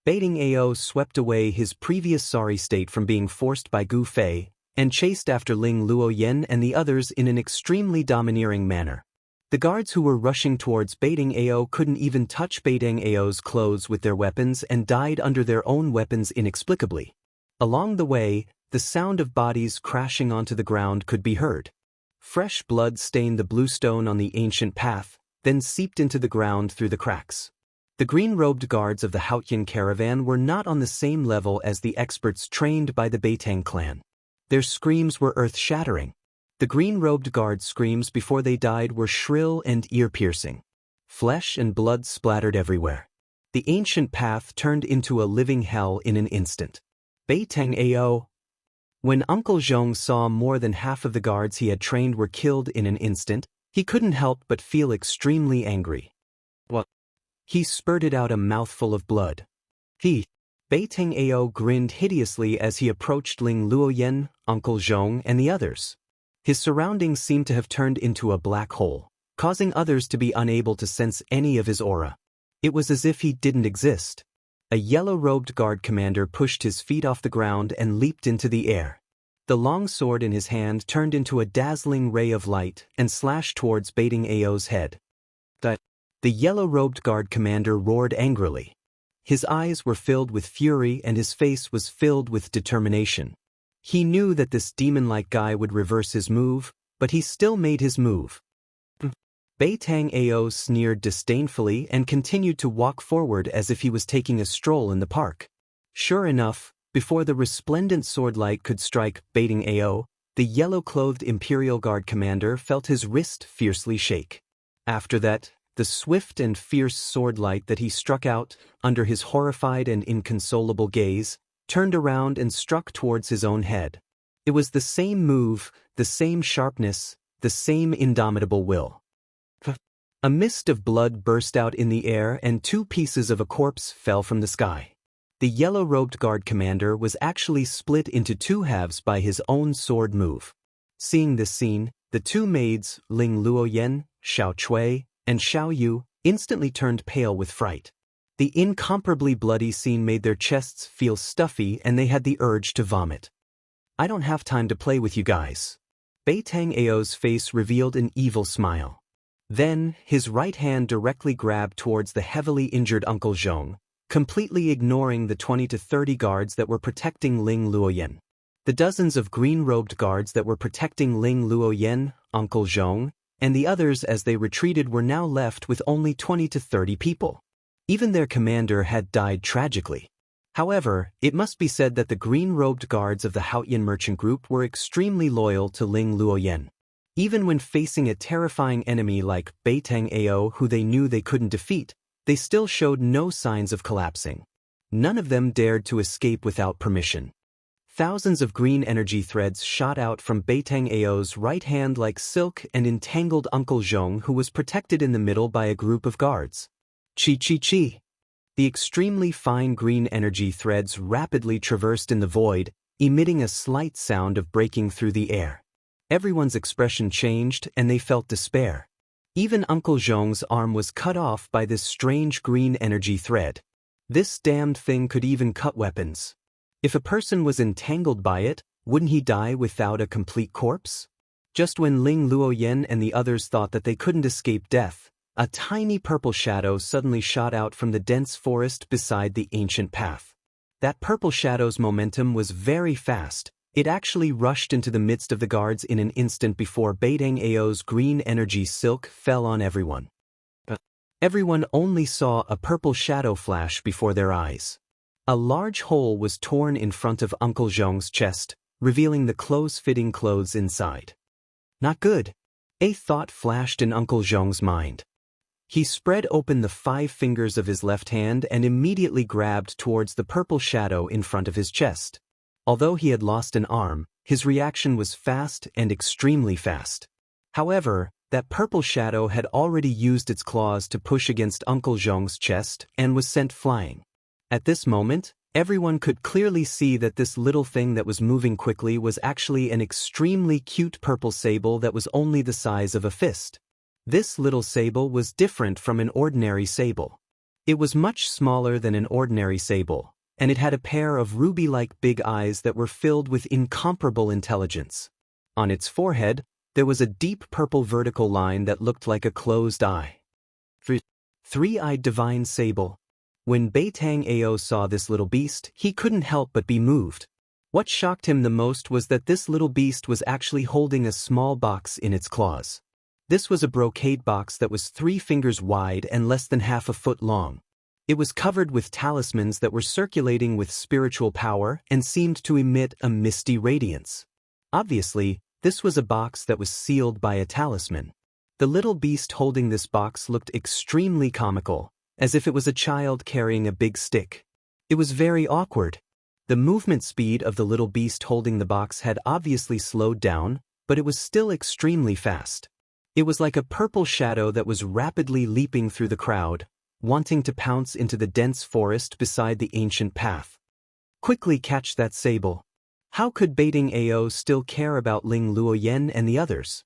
Baiting Ao swept away his previous sorry state from being forced by Gu Fei, and chased after Ling Luoyan and the others in an extremely domineering manner. The guards who were rushing towards Baiting Ao couldn't even touch Baiting Ao's clothes with their weapons and died under their own weapons inexplicably. Along the way, the sound of bodies crashing onto the ground could be heard. Fresh blood stained the blue stone on the ancient path, then seeped into the ground through the cracks. The green-robed guards of the Haotian caravan were not on the same level as the experts trained by the Beitang clan. Their screams were earth-shattering. The green-robed guards' screams before they died were shrill and ear-piercing. Flesh and blood splattered everywhere. The ancient path turned into a living hell in an instant. Beitang Ao. When Uncle Zhong saw more than half of the guards he had trained were killed in an instant, he couldn't help but feel extremely angry. What? He spurted out a mouthful of blood. Beitang Ao grinned hideously as he approached Ling Luoyan, Uncle Zhong, and the others. His surroundings seemed to have turned into a black hole, causing others to be unable to sense any of his aura. It was as if he didn't exist. A yellow-robed guard commander pushed his feet off the ground and leaped into the air. The long sword in his hand turned into a dazzling ray of light and slashed towards Baiting Ao's head. The yellow-robed guard commander roared angrily. His eyes were filled with fury and his face was filled with determination. He knew that this demon-like guy would reverse his move, but he still made his move. Beitang Ao sneered disdainfully and continued to walk forward as if he was taking a stroll in the park. Sure enough, before the resplendent sword light could strike Beitang Ao, the yellow-clothed Imperial Guard commander felt his wrist fiercely shake. After that, the swift and fierce sword light that he struck out, under his horrified and inconsolable gaze, turned around and struck towards his own head. It was the same move, the same sharpness, the same indomitable will. A mist of blood burst out in the air and 2 pieces of a corpse fell from the sky. The yellow-robed guard commander was actually split into 2 halves by his own sword move. Seeing this scene, the 2 maids, Ling Luoyen, Xiao Chui, and Xiao Yu, instantly turned pale with fright. The incomparably bloody scene made their chests feel stuffy and they had the urge to vomit. "I don't have time to play with you guys." Beitang Ao's face revealed an evil smile. Then, his right hand directly grabbed towards the heavily injured Uncle Zhong, completely ignoring the 20 to 30 guards that were protecting Ling Luoyen. The dozens of green-robed guards that were protecting Ling Luoyen, Uncle Zhong, and the others as they retreated were now left with only 20 to 30 people. Even their commander had died tragically. However, it must be said that the green-robed guards of the Haotian merchant group were extremely loyal to Ling Luoyen. Even when facing a terrifying enemy like Beitang Ao who they knew they couldn't defeat, they still showed no signs of collapsing. None of them dared to escape without permission. Thousands of green energy threads shot out from Beitang Ao's right hand like silk and entangled Uncle Zhong, who was protected in the middle by a group of guards. Chi. The extremely fine green energy threads rapidly traversed in the void, emitting a slight sound of breaking through the air. Everyone's expression changed and they felt despair. Even Uncle Zhong's arm was cut off by this strange green energy thread. This damned thing could even cut weapons. If a person was entangled by it, wouldn't he die without a complete corpse? Just when Ling Luoyen and the others thought that they couldn't escape death, a tiny purple shadow suddenly shot out from the dense forest beside the ancient path. That purple shadow's momentum was very fast. It actually rushed into the midst of the guards in an instant before Beitang Ao's green energy silk fell on everyone. Everyone only saw a purple shadow flash before their eyes. A large hole was torn in front of Uncle Zhong's chest, revealing the close-fitting clothes inside. Not good. A thought flashed in Uncle Zhong's mind. He spread open the 5 fingers of his left hand and immediately grabbed towards the purple shadow in front of his chest. Although he had lost an arm, his reaction was fast and extremely fast. However, that purple shadow had already used its claws to push against Uncle Zhong's chest and was sent flying. At this moment, everyone could clearly see that this little thing that was moving quickly was actually an extremely cute purple sable that was only the size of a fist. This little sable was different from an ordinary sable. It was much smaller than an ordinary sable, and it had a pair of ruby-like big eyes that were filled with incomparable intelligence. On its forehead, there was a deep purple vertical line that looked like a closed eye. Three-eyed divine sable. When Beitang Ao saw this little beast, he couldn't help but be moved. What shocked him the most was that this little beast was actually holding a small box in its claws. This was a brocade box that was 3 fingers wide and less than half a foot long. It was covered with talismans that were circulating with spiritual power and seemed to emit a misty radiance. Obviously, this was a box that was sealed by a talisman. The little beast holding this box looked extremely comical, as if it was a child carrying a big stick. It was very awkward. The movement speed of the little beast holding the box had obviously slowed down, but it was still extremely fast. It was like a purple shadow that was rapidly leaping through the crowd, wanting to pounce into the dense forest beside the ancient path. Quickly catch that sable. How could Beitang Ao still care about Ling Luoyen and the others?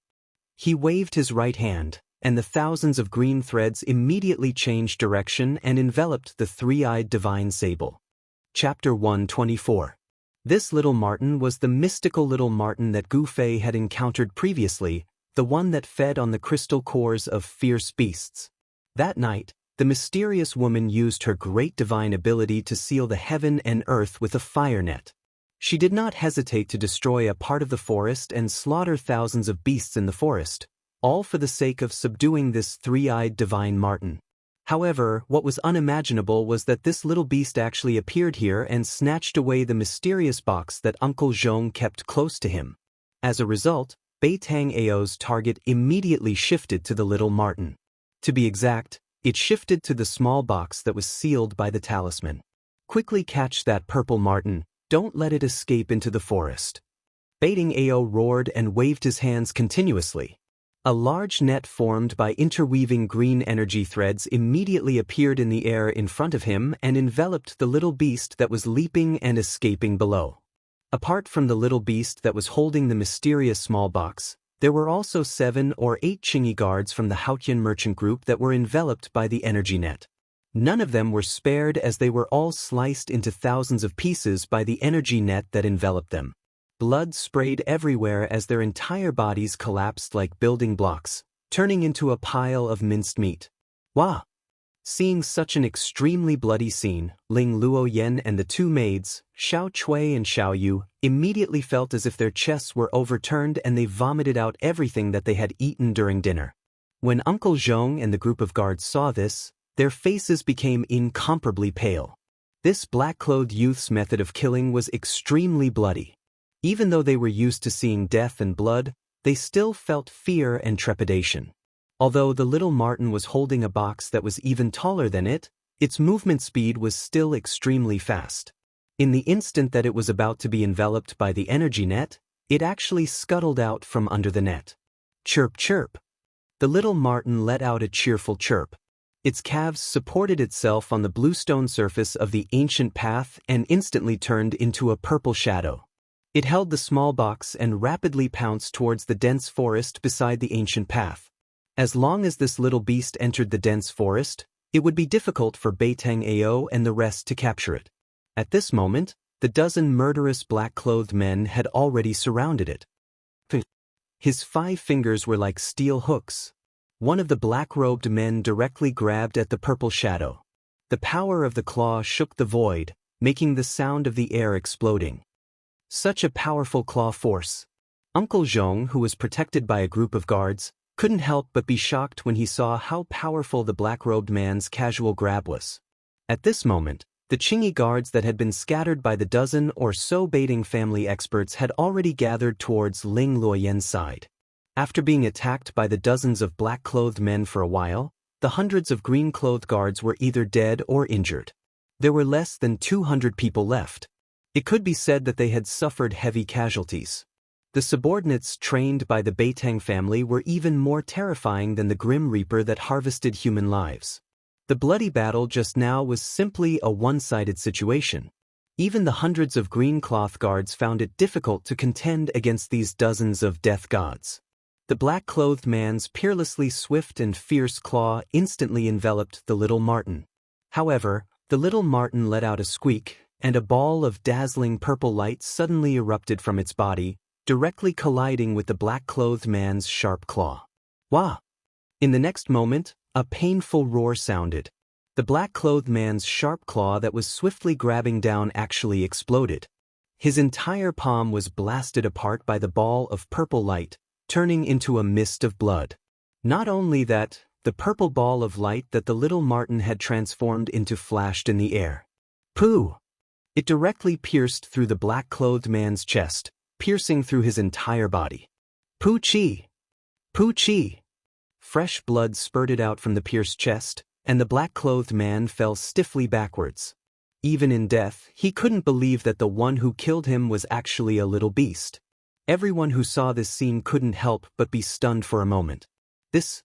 He waved his right hand, and the thousands of green threads immediately changed direction and enveloped the 3-eyed divine sable. Chapter 124. This little marten was the mystical little marten that Gu Fei had encountered previously, the one that fed on the crystal cores of fierce beasts. That night, the mysterious woman used her great divine ability to seal the heaven and earth with a fire net. She did not hesitate to destroy a part of the forest and slaughter thousands of beasts in the forest, all for the sake of subduing this three-eyed divine marten. However, what was unimaginable was that this little beast actually appeared here and snatched away the mysterious box that Uncle Zhong kept close to him. As a result, Bei Tang Ao's target immediately shifted to the little marten. To be exact, it shifted to the small box that was sealed by the talisman. Quickly catch that purple marten, don't let it escape into the forest. Bei Tang Ao roared and waved his hands continuously. A large net formed by interweaving green energy threads immediately appeared in the air in front of him and enveloped the little beast that was leaping and escaping below. Apart from the little beast that was holding the mysterious small box, there were also 7 or 8 Qingyi guards from the Haotian merchant group that were enveloped by the energy net. None of them were spared as they were all sliced into thousands of pieces by the energy net that enveloped them. Blood sprayed everywhere as their entire bodies collapsed like building blocks, turning into a pile of minced meat. Wah! Seeing such an extremely bloody scene, Ling Luoyen and the 2 maids, Xiao Chui and Xiao Yu, immediately felt as if their chests were overturned and they vomited out everything that they had eaten during dinner. When Uncle Zhong and the group of guards saw this, their faces became incomparably pale. This black-clothed youth's method of killing was extremely bloody. Even though they were used to seeing death and blood, they still felt fear and trepidation. Although the little marten was holding a box that was even taller than it, its movement speed was still extremely fast. In the instant that it was about to be enveloped by the energy net, it actually scuttled out from under the net. Chirp chirp. The little marten let out a cheerful chirp. Its calves supported itself on the bluestone surface of the ancient path and instantly turned into a purple shadow. It held the small box and rapidly pounced towards the dense forest beside the ancient path. As long as this little beast entered the dense forest, it would be difficult for Bei Tang Ao and the rest to capture it. At this moment, the dozen murderous black-clothed men had already surrounded it. His 5 fingers were like steel hooks. One of the black-robed men directly grabbed at the purple shadow. The power of the claw shook the void, making the sound of the air exploding. Such a powerful claw force. Uncle Zhong, who was protected by a group of guards, couldn't help but be shocked when he saw how powerful the black-robed man's casual grab was. At this moment, the Qingyi guards that had been scattered by the dozen or so baiting family experts had already gathered towards Ling Luoyen's side. After being attacked by the dozens of black-clothed men for a while, the hundreds of green-clothed guards were either dead or injured. There were less than 200 people left. It could be said that they had suffered heavy casualties. The subordinates trained by the Bei Tang family were even more terrifying than the Grim Reaper that harvested human lives. The bloody battle just now was simply a one-sided situation. Even the hundreds of green cloth guards found it difficult to contend against these dozens of death gods. The black-clothed man's peerlessly swift and fierce claw instantly enveloped the little marten. However, the little marten let out a squeak, and a ball of dazzling purple light suddenly erupted from its body, directly colliding with the black-clothed man's sharp claw. Wah! In the next moment, a painful roar sounded. The black-clothed man's sharp claw that was swiftly grabbing down actually exploded. His entire palm was blasted apart by the ball of purple light, turning into a mist of blood. Not only that, the purple ball of light that the little marten had transformed into flashed in the air. Pooh! It directly pierced through the black-clothed man's chest, piercing through his entire body. Pooh Chi! Pooh Chi! Fresh blood spurted out from the pierced chest, and the black-clothed man fell stiffly backwards. Even in death, he couldn't believe that the one who killed him was actually a little beast. Everyone who saw this scene couldn't help but be stunned for a moment. This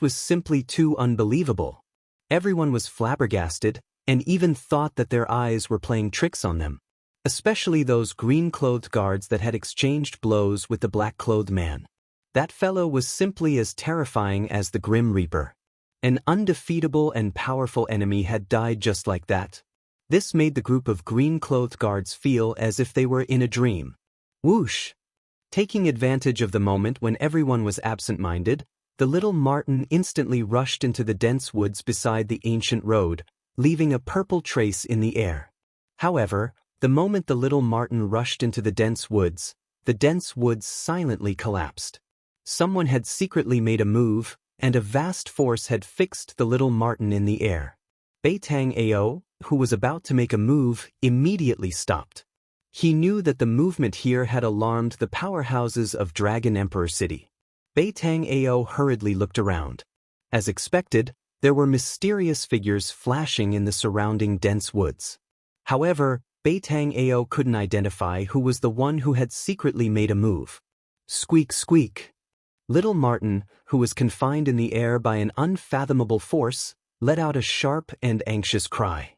was simply too unbelievable. Everyone was flabbergasted, and even thought that their eyes were playing tricks on them. Especially those green-clothed guards that had exchanged blows with the black-clothed man. That fellow was simply as terrifying as the Grim Reaper. An undefeatable and powerful enemy had died just like that. This made the group of green-clothed guards feel as if they were in a dream. Whoosh! Taking advantage of the moment when everyone was absent-minded, the little marten instantly rushed into the dense woods beside the ancient road, leaving a purple trace in the air. However, The moment the little marten rushed into the dense woods silently collapsed. Someone had secretly made a move, and a vast force had fixed the little marten in the air. Beitang Ao, who was about to make a move, immediately stopped. He knew that the movement here had alarmed the powerhouses of Dragon Emperor City. Beitang Ao hurriedly looked around. As expected, there were mysterious figures flashing in the surrounding dense woods. However, Beitang Ao couldn't identify who was the one who had secretly made a move. Squeak squeak. Little Marten, who was confined in the air by an unfathomable force, let out a sharp and anxious cry.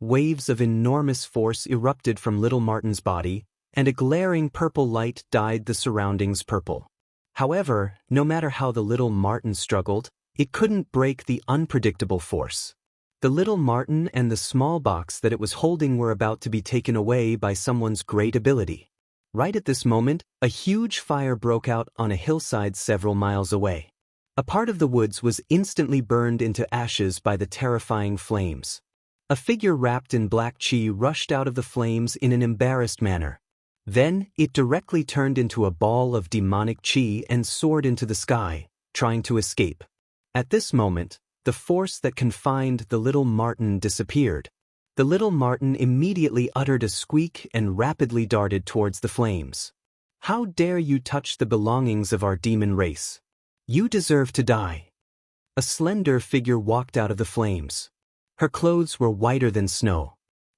Waves of enormous force erupted from Little Marten's body, and a glaring purple light dyed the surroundings purple. However, no matter how the Little Marten struggled, it couldn't break the unpredictable force. The Little Marten and the small box that it was holding were about to be taken away by someone's great ability. Right at this moment, a huge fire broke out on a hillside several miles away. A part of the woods was instantly burned into ashes by the terrifying flames. A figure wrapped in black chi rushed out of the flames in an embarrassed manner. Then, it directly turned into a ball of demonic chi and soared into the sky, trying to escape. At this moment, the force that confined the Little Marten disappeared. The Little Marten immediately uttered a squeak and rapidly darted towards the flames. "How dare you touch the belongings of our demon race? You deserve to die." A slender figure walked out of the flames. Her clothes were whiter than snow.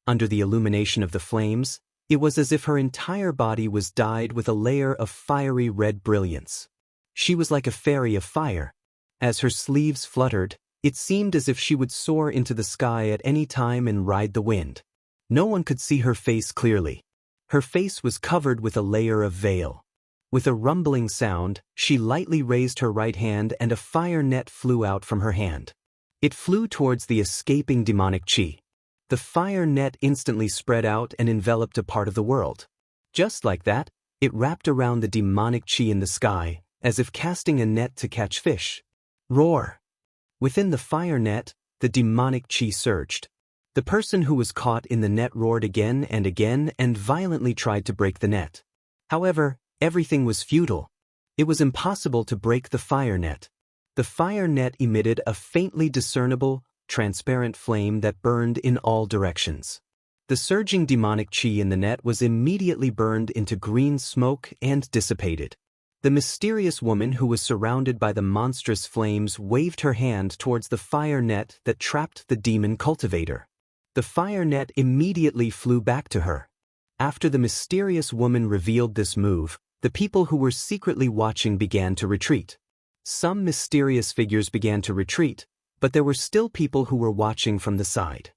Under the illumination of the flames, it was as if her entire body was dyed with a layer of fiery red brilliance. She was like a fairy of fire. As her sleeves fluttered, it seemed as if she would soar into the sky at any time and ride the wind. No one could see her face clearly. Her face was covered with a layer of veil. With a rumbling sound, she lightly raised her right hand and a fire net flew out from her hand. It flew towards the escaping demonic chi. The fire net instantly spread out and enveloped a part of the world. Just like that, it wrapped around the demonic chi in the sky, as if casting a net to catch fish. Roar! Within the fire net, the demonic chi surged. The person who was caught in the net roared again and violently tried to break the net. However, everything was futile. It was impossible to break the fire net. The fire net emitted a faintly discernible, transparent flame that burned in all directions. The surging demonic chi in the net was immediately burned into green smoke and dissipated. The mysterious woman who was surrounded by the monstrous flames waved her hand towards the fire net that trapped the demon cultivator. The fire net immediately flew back to her. After the mysterious woman revealed this move, the people who were secretly watching began to retreat. Some mysterious figures began to retreat, but there were still people who were watching from the side.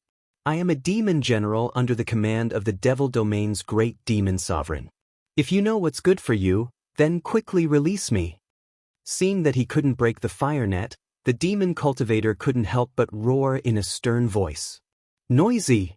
"I am a demon general under the command of the Devil Domain's great demon sovereign. If you know what's good for you, then quickly release me." Seeing that he couldn't break the fire net, the demon cultivator couldn't help but roar in a stern voice. "Noisy!"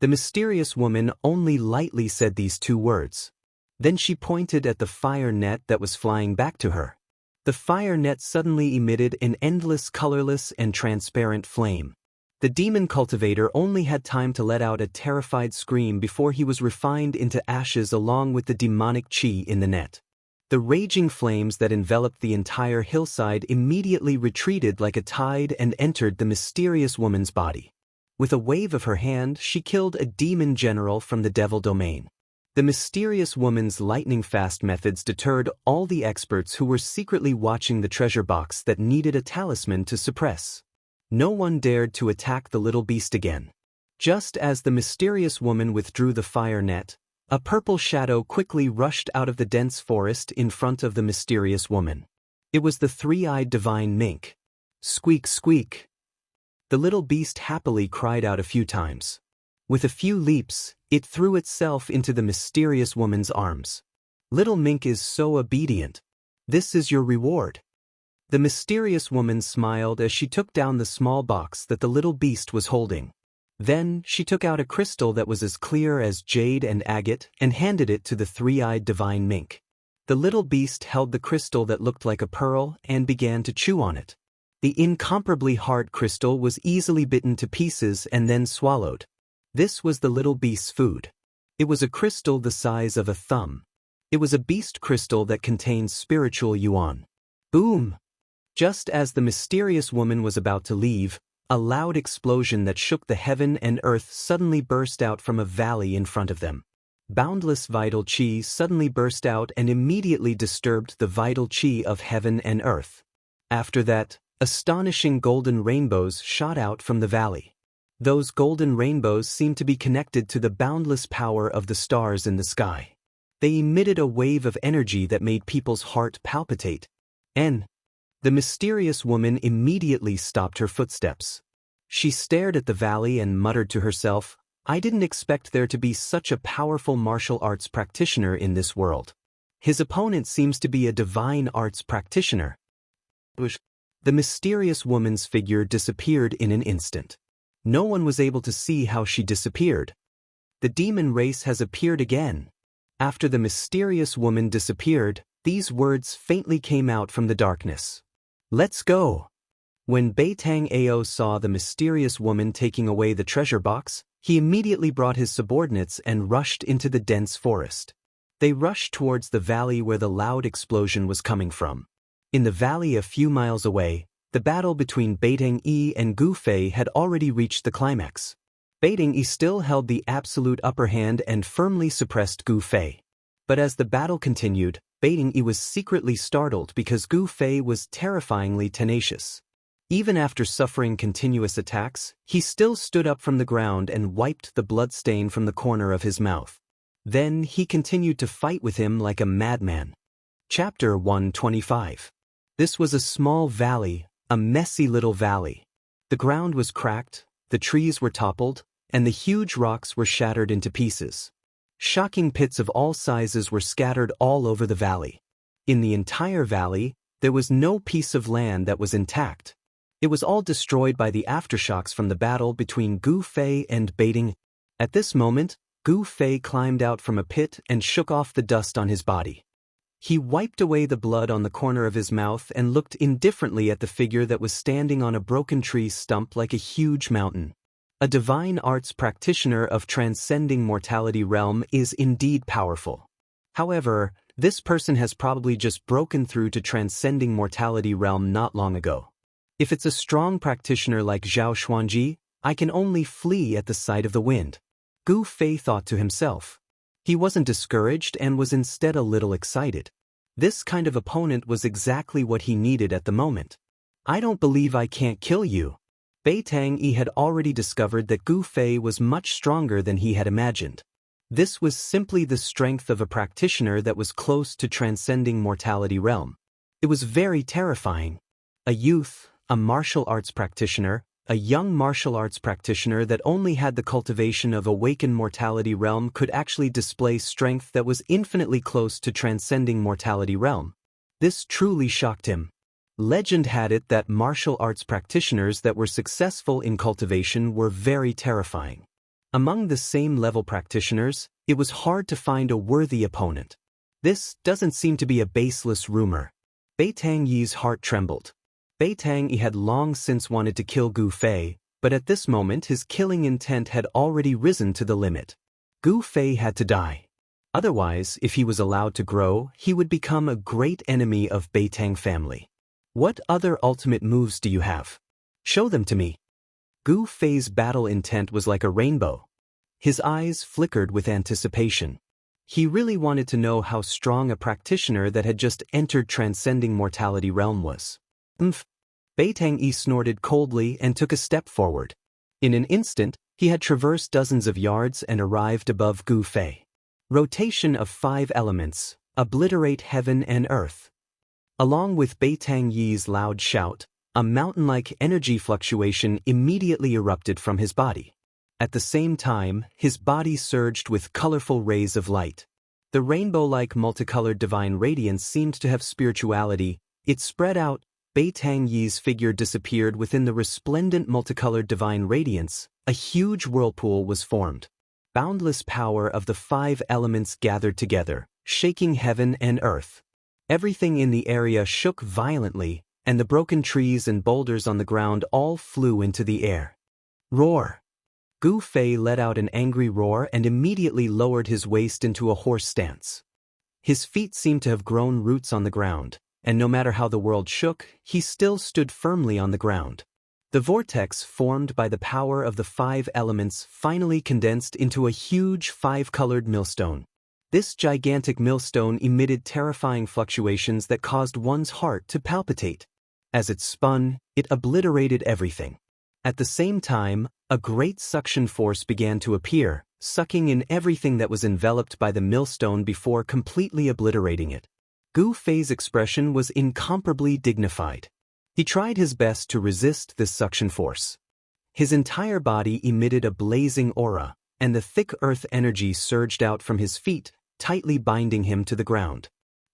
The mysterious woman only lightly said these two words. Then she pointed at the fire net that was flying back to her. The fire net suddenly emitted an endless colorless and transparent flame. The demon cultivator only had time to let out a terrified scream before he was refined into ashes along with the demonic chi in the net. The raging flames that enveloped the entire hillside immediately retreated like a tide and entered the mysterious woman's body. With a wave of her hand, she killed a demon general from the Devil Domain. The mysterious woman's lightning-fast methods deterred all the experts who were secretly watching the treasure box that needed a talisman to suppress. No one dared to attack the little beast again. Just as the mysterious woman withdrew the fire net, a purple shadow quickly rushed out of the dense forest in front of the mysterious woman. It was the three-eyed divine mink. Squeak squeak. The little beast happily cried out a few times. With a few leaps, it threw itself into the mysterious woman's arms. "Little mink is so obedient. This is your reward." The mysterious woman smiled as she took down the small box that the little beast was holding. Then, she took out a crystal that was as clear as jade and agate and handed it to the three-eyed divine mink. The little beast held the crystal that looked like a pearl and began to chew on it. The incomparably hard crystal was easily bitten to pieces and then swallowed. This was the little beast's food. It was a crystal the size of a thumb. It was a beast crystal that contained spiritual yuan. Boom! Just as the mysterious woman was about to leave, a loud explosion that shook the heaven and earth suddenly burst out from a valley in front of them. Boundless vital chi suddenly burst out and immediately disturbed the vital chi of heaven and earth. After that, astonishing golden rainbows shot out from the valley. Those golden rainbows seemed to be connected to the boundless power of the stars in the sky. They emitted a wave of energy that made people's heart palpitate. The mysterious woman immediately stopped her footsteps. She stared at the valley and muttered to herself, "I didn't expect there to be such a powerful martial arts practitioner in this world. His opponent seems to be a divine arts practitioner." The mysterious woman's figure disappeared in an instant. No one was able to see how she disappeared. The demon race has appeared again. After the mysterious woman disappeared, these words faintly came out from the darkness. "Let's go." When Beitang Ao saw the mysterious woman taking away the treasure box, he immediately brought his subordinates and rushed into the dense forest. They rushed towards the valley where the loud explosion was coming from. In the valley a few miles away, the battle between Beitang Yi and Gu Fei had already reached the climax. Beitang Yi still held the absolute upper hand and firmly suppressed Gu Fei. But as the battle continued, Beitang Yi was secretly startled because Gu Fei was terrifyingly tenacious. Even after suffering continuous attacks, he still stood up from the ground and wiped the blood stain from the corner of his mouth. Then he continued to fight with him like a madman. Chapter 125. This was a small valley, a messy little valley. The ground was cracked, the trees were toppled, and the huge rocks were shattered into pieces. Shocking pits of all sizes were scattered all over the valley. In the entire valley, there was no piece of land that was intact. It was all destroyed by the aftershocks from the battle between Gu Fei and Beitang. At this moment, Gu Fei climbed out from a pit and shook off the dust on his body. He wiped away the blood on the corner of his mouth and looked indifferently at the figure that was standing on a broken tree stump like a huge mountain. A divine arts practitioner of transcending mortality realm is indeed powerful. However, this person has probably just broken through to transcending mortality realm not long ago. If it's a strong practitioner like Zhao Xuanji, I can only flee at the sight of the wind. Gu Fei thought to himself. He wasn't discouraged and was instead a little excited. This kind of opponent was exactly what he needed at the moment. "I don't believe I can't kill you." Beitang Yi had already discovered that Gu Fei was much stronger than he had imagined. This was simply the strength of a practitioner that was close to transcending mortality realm. It was very terrifying. A youth, a martial arts practitioner, a young martial arts practitioner that only had the cultivation of awakened mortality realm could actually display strength that was infinitely close to transcending mortality realm. This truly shocked him. Legend had it that martial arts practitioners that were successful in cultivation were very terrifying. Among the same level practitioners, it was hard to find a worthy opponent. This doesn't seem to be a baseless rumor. Beitang Yi's heart trembled. Beitang Yi had long since wanted to kill Gu Fei, but at this moment his killing intent had already risen to the limit. Gu Fei had to die. Otherwise, if he was allowed to grow, he would become a great enemy of Beitang family. "What other ultimate moves do you have? Show them to me." Gu Fei's battle intent was like a rainbow. His eyes flickered with anticipation. He really wanted to know how strong a practitioner that had just entered transcending mortality realm was. Beitang Yi snorted coldly and took a step forward. In an instant, he had traversed dozens of yards and arrived above Gu Fei. Rotation of 5 elements, obliterate heaven and earth. Along with Beitang Yi's loud shout, a mountain-like energy fluctuation immediately erupted from his body. At the same time, his body surged with colorful rays of light. The rainbow-like multicolored divine radiance seemed to have spirituality. It spread out. Beitang Yi's figure disappeared within the resplendent multicolored divine radiance. A huge whirlpool was formed. Boundless power of the 5 elements gathered together, shaking heaven and earth. Everything in the area shook violently, and the broken trees and boulders on the ground all flew into the air. Roar! Gu Fei let out an angry roar and immediately lowered his waist into a horse stance. His feet seemed to have grown roots on the ground, and no matter how the world shook, he still stood firmly on the ground. The vortex formed by the power of the 5 elements finally condensed into a huge 5-colored millstone. This gigantic millstone emitted terrifying fluctuations that caused one's heart to palpitate. As it spun, it obliterated everything. At the same time, a great suction force began to appear, sucking in everything that was enveloped by the millstone before completely obliterating it. Gu Fei's expression was incomparably dignified. He tried his best to resist this suction force. His entire body emitted a blazing aura, and the thick earth energy surged out from his feet, tightly binding him to the ground.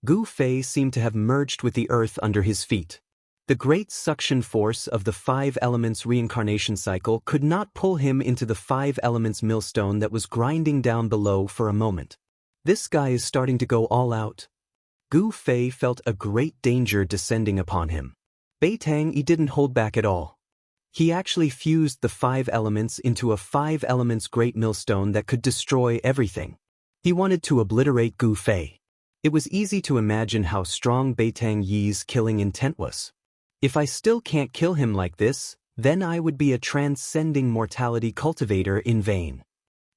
Gu Fei seemed to have merged with the earth under his feet. The great suction force of the 5 elements reincarnation cycle could not pull him into the 5 elements millstone that was grinding down below for a moment. This guy is starting to go all out. Gu Fei felt a great danger descending upon him. Beitang Yi didn't hold back at all. He actually fused the 5 elements into a 5 elements great millstone that could destroy everything. He wanted to obliterate Gu Fei. It was easy to imagine how strong Beitang Yi's killing intent was. If I still can't kill him like this, then I would be a transcending mortality cultivator in vain.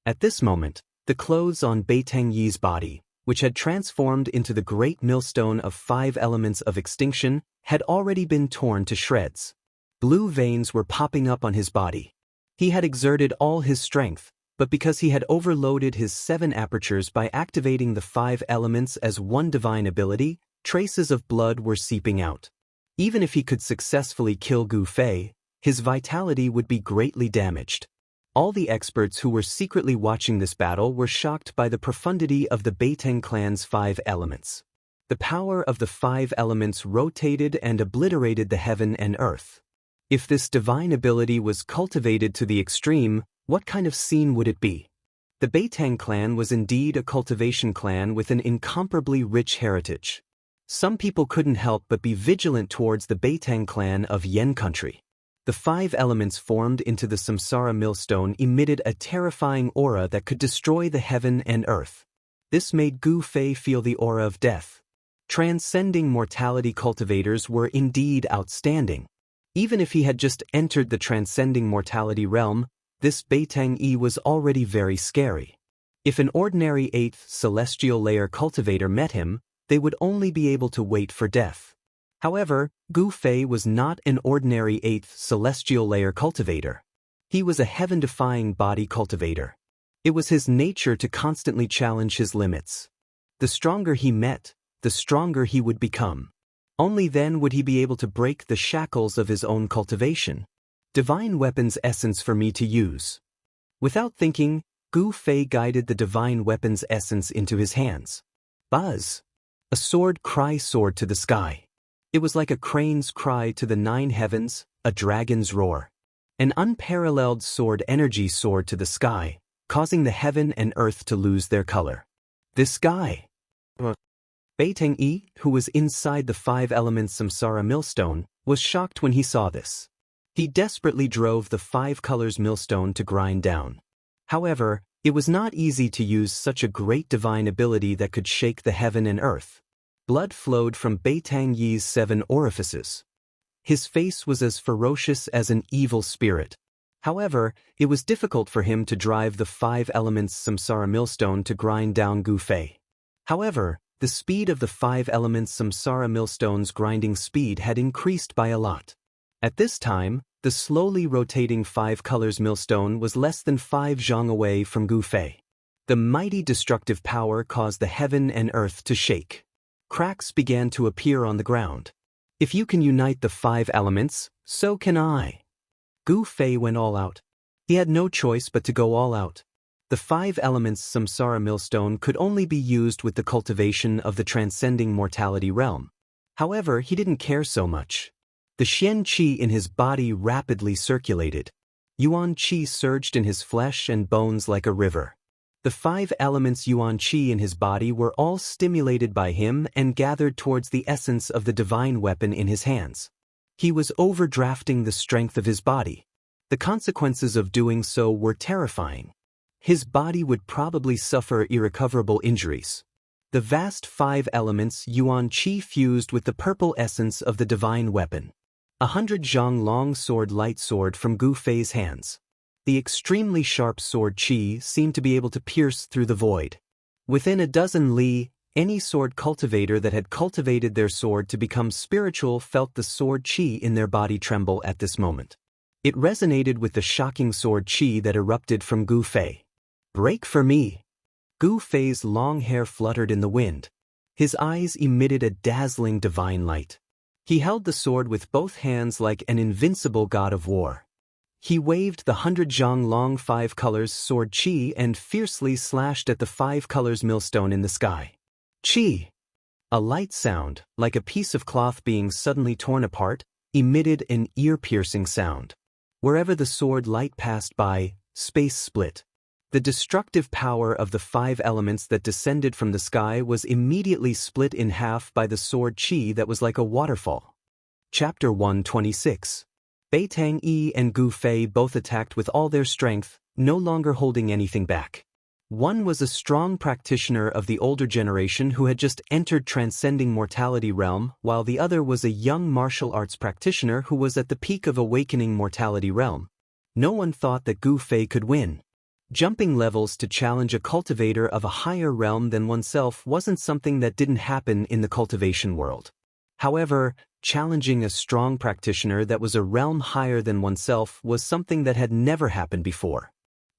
At this moment, the clothes on Beitang Yi's body, which had transformed into the great millstone of 5 elements of extinction, had already been torn to shreds. Blue veins were popping up on his body. He had exerted all his strength, but because he had overloaded his 7 apertures by activating the 5 elements as one divine ability, traces of blood were seeping out. Even if he could successfully kill Gu Fei, his vitality would be greatly damaged. All the experts who were secretly watching this battle were shocked by the profundity of the Beitang clan's 5 elements. The power of the 5 elements rotated and obliterated the heaven and earth. If this divine ability was cultivated to the extreme, what kind of scene would it be? The Beitang clan was indeed a cultivation clan with an incomparably rich heritage. Some people couldn't help but be vigilant towards the Beitang clan of Yen country. The 5 elements formed into the samsara millstone emitted a terrifying aura that could destroy the heaven and earth. This made Gu Fei feel the aura of death. Transcending mortality cultivators were indeed outstanding. Even if he had just entered the transcending mortality realm, this Beitang Yi was already very scary. If an ordinary 8th celestial layer cultivator met him, they would only be able to wait for death. However, Gu Fei was not an ordinary 8th celestial layer cultivator. He was a heaven-defying body cultivator. It was his nature to constantly challenge his limits. The stronger he met, the stronger he would become. Only then would he be able to break the shackles of his own cultivation. Divine weapon's essence for me to use. Without thinking, Gu Fei guided the divine weapon's essence into his hands. Buzz! A sword cry soared to the sky. It was like a crane's cry to the 9 heavens, a dragon's roar. An unparalleled sword energy soared to the sky, causing the heaven and earth to lose their color. This guy! Beitang Yi, who was inside the 5 elements samsara millstone, was shocked when he saw this. He desperately drove the 5 colors millstone to grind down. However, it was not easy to use such a great divine ability that could shake the heaven and earth. Blood flowed from Beitang Yi's 7 orifices. His face was as ferocious as an evil spirit. However, it was difficult for him to drive the 5 elements samsara millstone to grind down Gu Fei. However, the speed of the 5 elements samsara millstone's grinding speed had increased by a lot. At this time, the slowly rotating 5 colors millstone was less than 5 zhang away from Gu Fei. The mighty destructive power caused the heaven and earth to shake. Cracks began to appear on the ground. If you can unite the 5 elements, so can I. Gu Fei went all out. He had no choice but to go all out. The 5 elements samsara millstone could only be used with the cultivation of the transcending mortality realm. However, he didn't care so much. The Xian Qi in his body rapidly circulated. Yuan Qi surged in his flesh and bones like a river. The 5 elements Yuan Qi in his body were all stimulated by him and gathered towards the essence of the divine weapon in his hands. He was overdrafting the strength of his body. The consequences of doing so were terrifying. His body would probably suffer irrecoverable injuries. The vast 5 elements Yuan Qi fused with the purple essence of the divine weapon. 100 zhang long sword light sword from Gu Fei's hands. The extremely sharp sword Qi seemed to be able to pierce through the void. Within a dozen li, any sword cultivator that had cultivated their sword to become spiritual felt the sword Qi in their body tremble at this moment. It resonated with the shocking sword Qi that erupted from Gu Fei. "Break for me!" Gu Fei's long hair fluttered in the wind. His eyes emitted a dazzling divine light. He held the sword with both hands like an invincible god of war. He waved the 100 zhang long 5 colors sword Qi and fiercely slashed at the 5 colors millstone in the sky. Qi! A light sound, like a piece of cloth being suddenly torn apart, emitted an ear-piercing sound. Wherever the sword light passed by, space split. The destructive power of the 5 elements that descended from the sky was immediately split in half by the sword Qi that was like a waterfall. Chapter 126. Beitang Yi and Gu Fei both attacked with all their strength, no longer holding anything back. One was a strong practitioner of the older generation who had just entered transcending mortality realm, while the other was a young martial arts practitioner who was at the peak of awakening mortality realm. No one thought that Gu Fei could win. Jumping levels to challenge a cultivator of a higher realm than oneself wasn't something that didn't happen in the cultivation world. However, challenging a strong practitioner that was a realm higher than oneself was something that had never happened before.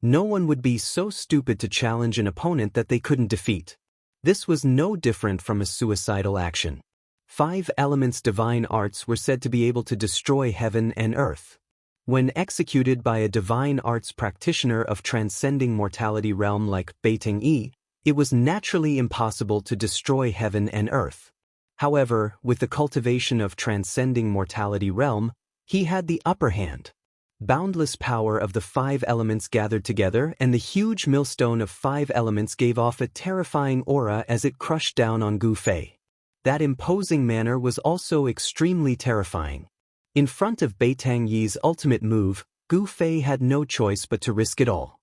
No one would be so stupid to challenge an opponent that they couldn't defeat. This was no different from a suicidal action. 5 elements divine arts were said to be able to destroy heaven and earth. When executed by a divine arts practitioner of transcending mortality realm like Beitang Yi, it was naturally impossible to destroy heaven and earth. However, with the cultivation of transcending mortality realm, he had the upper hand. Boundless power of the 5 elements gathered together, and the huge millstone of 5 elements gave off a terrifying aura as it crushed down on Gu Fei. That imposing manner was also extremely terrifying. In front of Beitang Yi's ultimate move, Gu Fei had no choice but to risk it all.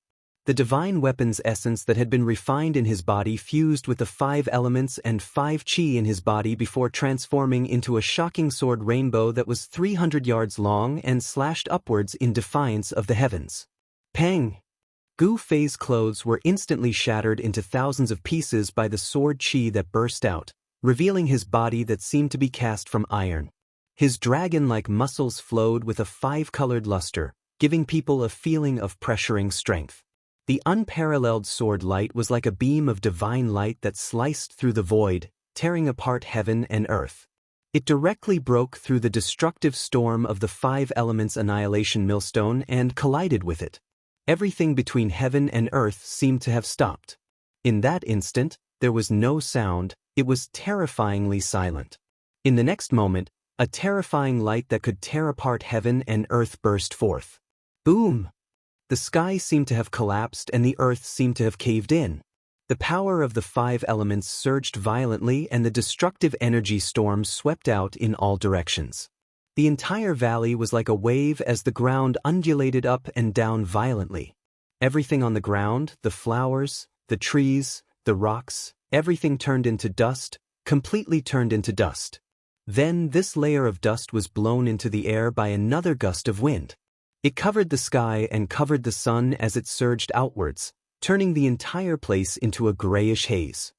The divine weapon's essence that had been refined in his body fused with the 5 elements and 5 Qi in his body before transforming into a shocking sword rainbow that was 300 yards long and slashed upwards in defiance of the heavens. Pang! Gu Fei's clothes were instantly shattered into thousands of pieces by the sword Qi that burst out, revealing his body that seemed to be cast from iron. His dragon-like muscles flowed with a 5-colored luster, giving people a feeling of pressuring strength. The unparalleled sword light was like a beam of divine light that sliced through the void, tearing apart heaven and earth. It directly broke through the destructive storm of the 5 elements annihilation millstone and collided with it. Everything between heaven and earth seemed to have stopped. In that instant, there was no sound, it was terrifyingly silent. In the next moment, a terrifying light that could tear apart heaven and earth burst forth. Boom! The sky seemed to have collapsed and the earth seemed to have caved in. The power of the 5 elements surged violently and the destructive energy storm swept out in all directions. The entire valley was like a wave as the ground undulated up and down violently. Everything on the ground, the flowers, the trees, the rocks, everything turned into dust, completely turned into dust. Then this layer of dust was blown into the air by another gust of wind. It covered the sky and covered the sun as it surged outwards, turning the entire place into a grayish haze.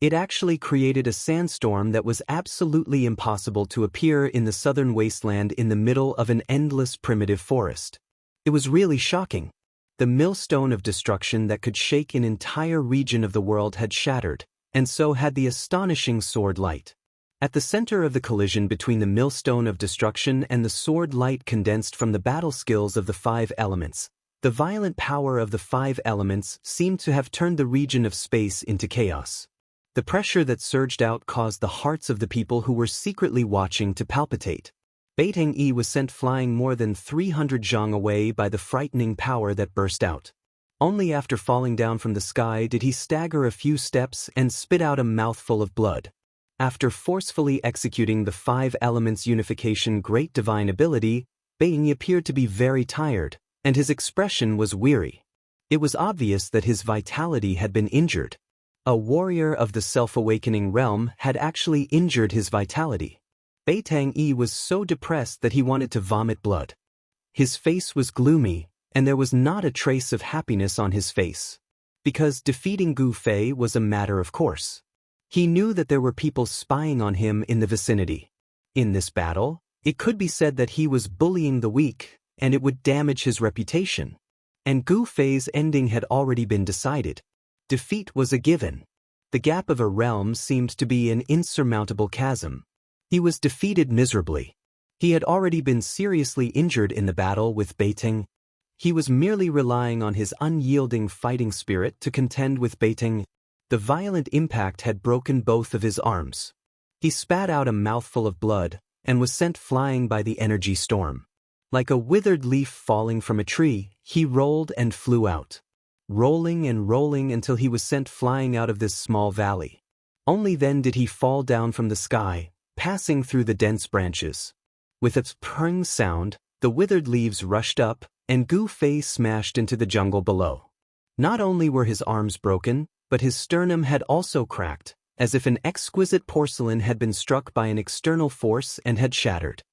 It actually created a sandstorm that was absolutely impossible to appear in the southern wasteland in the middle of an endless primitive forest. It was really shocking. The millstone of destruction that could shake an entire region of the world had shattered, and so had the astonishing sword light. At the center of the collision between the millstone of destruction and the sword light condensed from the battle skills of the 5 elements, the violent power of the 5 elements seemed to have turned the region of space into chaos. The pressure that surged out caused the hearts of the people who were secretly watching to palpitate. Beitang Yi was sent flying more than 300 zhang away by the frightening power that burst out. Only after falling down from the sky did he stagger a few steps and spit out a mouthful of blood. After forcefully executing the 5 elements unification great divine ability, Beitang Yi appeared to be very tired, and his expression was weary. It was obvious that his vitality had been injured. A warrior of the self-awakening realm had actually injured his vitality. Beitang Yi was so depressed that he wanted to vomit blood. His face was gloomy, and there was not a trace of happiness on his face. Because defeating Gu Fei was a matter of course. He knew that there were people spying on him in the vicinity. In this battle, it could be said that he was bullying the weak, and it would damage his reputation. And Gu Fei's ending had already been decided. Defeat was a given. The gap of a realm seemed to be an insurmountable chasm. He was defeated miserably. He had already been seriously injured in the battle with Beitang. He was merely relying on his unyielding fighting spirit to contend with Beitang. The violent impact had broken both of his arms. He spat out a mouthful of blood and was sent flying by the energy storm. Like a withered leaf falling from a tree, he rolled and flew out. Rolling and rolling until he was sent flying out of this small valley. Only then did he fall down from the sky, passing through the dense branches. With its purring sound, the withered leaves rushed up, and Gu Fei smashed into the jungle below. Not only were his arms broken, but his sternum had also cracked, as if an exquisite porcelain had been struck by an external force and had shattered.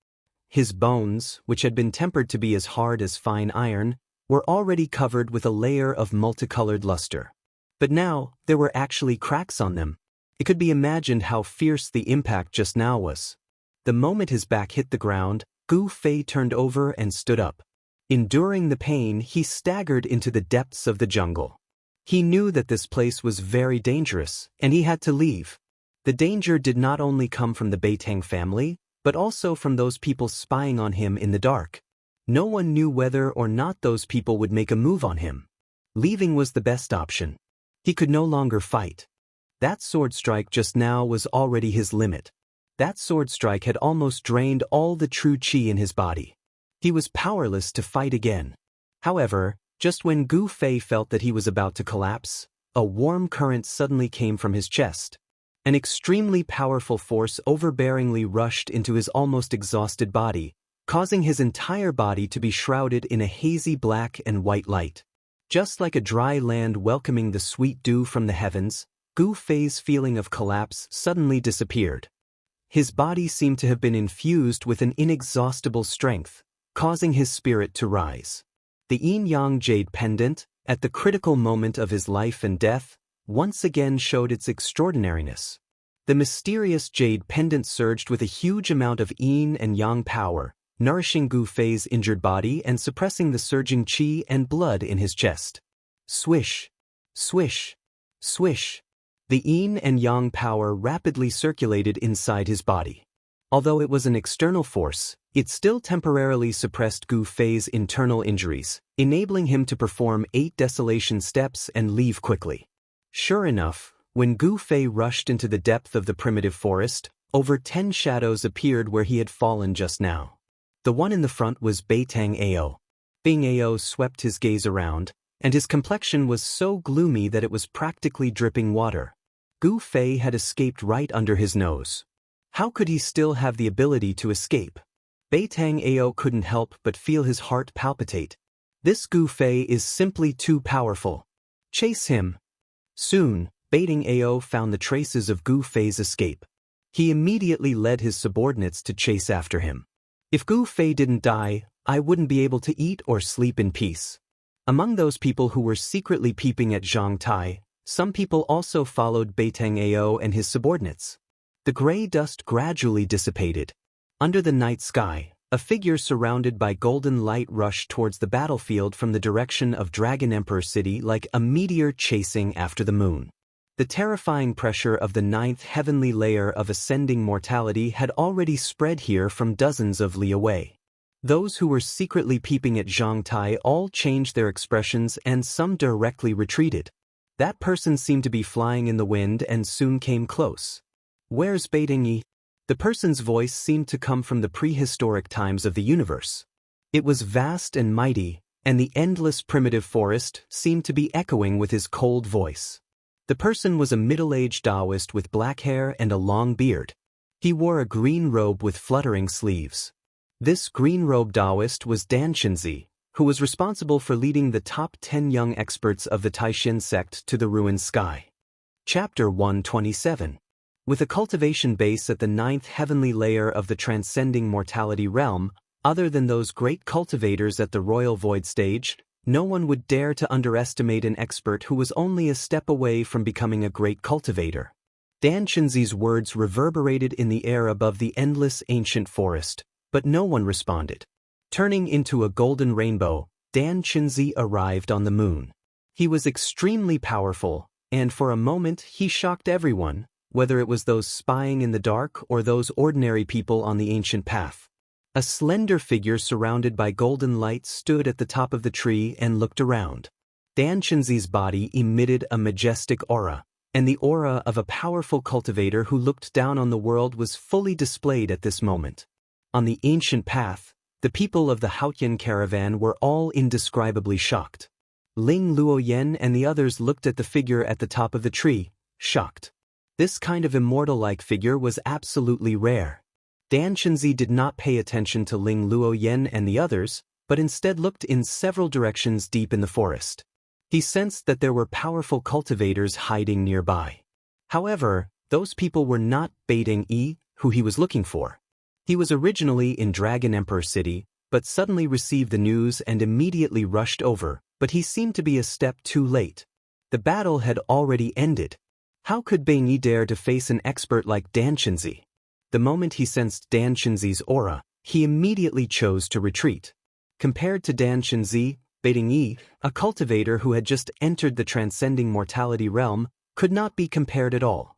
His bones, which had been tempered to be as hard as fine iron, were already covered with a layer of multicolored luster. But now, there were actually cracks on them. It could be imagined how fierce the impact just now was. The moment his back hit the ground, Gu Fei turned over and stood up. Enduring the pain, he staggered into the depths of the jungle. He knew that this place was very dangerous, and he had to leave. The danger did not only come from the Beitang family, but also from those people spying on him in the dark. No one knew whether or not those people would make a move on him. Leaving was the best option. He could no longer fight. That sword strike just now was already his limit. That sword strike had almost drained all the true qi in his body. He was powerless to fight again. However, just when Gu Fei felt that he was about to collapse, a warm current suddenly came from his chest. An extremely powerful force overbearingly rushed into his almost exhausted body, causing his entire body to be shrouded in a hazy black and white light. Just like a dry land welcoming the sweet dew from the heavens, Gu Fei's feeling of collapse suddenly disappeared. His body seemed to have been infused with an inexhaustible strength, causing his spirit to rise. The yin-yang jade pendant, at the critical moment of his life and death, once again showed its extraordinariness. The mysterious jade pendant surged with a huge amount of yin and yang power, nourishing Gu Fei's injured body and suppressing the surging qi and blood in his chest. Swish, swish, swish. The yin and yang power rapidly circulated inside his body. Although it was an external force, it still temporarily suppressed Gu Fei's internal injuries, enabling him to perform 8 desolation steps and leave quickly. Sure enough, when Gu Fei rushed into the depth of the primitive forest, over 10 shadows appeared where he had fallen just now. The one in the front was Beitang Ao. Bing Ao swept his gaze around, and his complexion was so gloomy that it was practically dripping water. Gu Fei had escaped right under his nose. How could he still have the ability to escape? Beitang Ao couldn't help but feel his heart palpitate. This Gu Fei is simply too powerful. Chase him. Soon, Beitang Ao found the traces of Gu Fei's escape. He immediately led his subordinates to chase after him. If Gu Fei didn't die, I wouldn't be able to eat or sleep in peace. Among those people who were secretly peeping at Zhang Tai, some people also followed Beitang Ao and his subordinates. The gray dust gradually dissipated. Under the night sky, a figure surrounded by golden light rushed towards the battlefield from the direction of Dragon Emperor City like a meteor chasing after the moon. The terrifying pressure of the 9th heavenly layer of ascending mortality had already spread here from dozens of li away. Those who were secretly peeping at Zhang Tai all changed their expressions and some directly retreated. That person seemed to be flying in the wind and soon came close. Where's Beitang Yi? The person's voice seemed to come from the prehistoric times of the universe. It was vast and mighty, and the endless primitive forest seemed to be echoing with his cold voice. The person was a middle-aged Taoist with black hair and a long beard. He wore a green robe with fluttering sleeves. This green-robed Taoist was Dan Chenzi, who was responsible for leading the top 10 young experts of the Taishin sect to the ruined sky. Chapter 127. With a cultivation base at the 9th heavenly layer of the transcending mortality realm, other than those great cultivators at the royal void stage, no one would dare to underestimate an expert who was only a step away from becoming a great cultivator. Dan Chenzi's words reverberated in the air above the endless ancient forest, but no one responded. Turning into a golden rainbow, Dan Chenzi arrived on the moon. He was extremely powerful, and for a moment he shocked everyone, whether it was those spying in the dark or those ordinary people on the ancient path. A slender figure surrounded by golden light stood at the top of the tree and looked around. Dan Chenzi's body emitted a majestic aura, and the aura of a powerful cultivator who looked down on the world was fully displayed at this moment. On the ancient path, the people of the Haotian caravan were all indescribably shocked. Ling Luoyen and the others looked at the figure at the top of the tree, shocked. This kind of immortal-like figure was absolutely rare. Dan Chenzi did not pay attention to Ling Luoyen and the others, but instead looked in several directions deep in the forest. He sensed that there were powerful cultivators hiding nearby. However, those people were not Beiding Yi, who he was looking for. He was originally in Dragon Emperor City, but suddenly received the news and immediately rushed over, but he seemed to be a step too late. The battle had already ended. How could Beiding Yi dare to face an expert like Dan Chenzi? The moment he sensed Dan Chenzi's aura, he immediately chose to retreat. Compared to Dan Chenzi, Beiding Yi, a cultivator who had just entered the transcending mortality realm, could not be compared at all.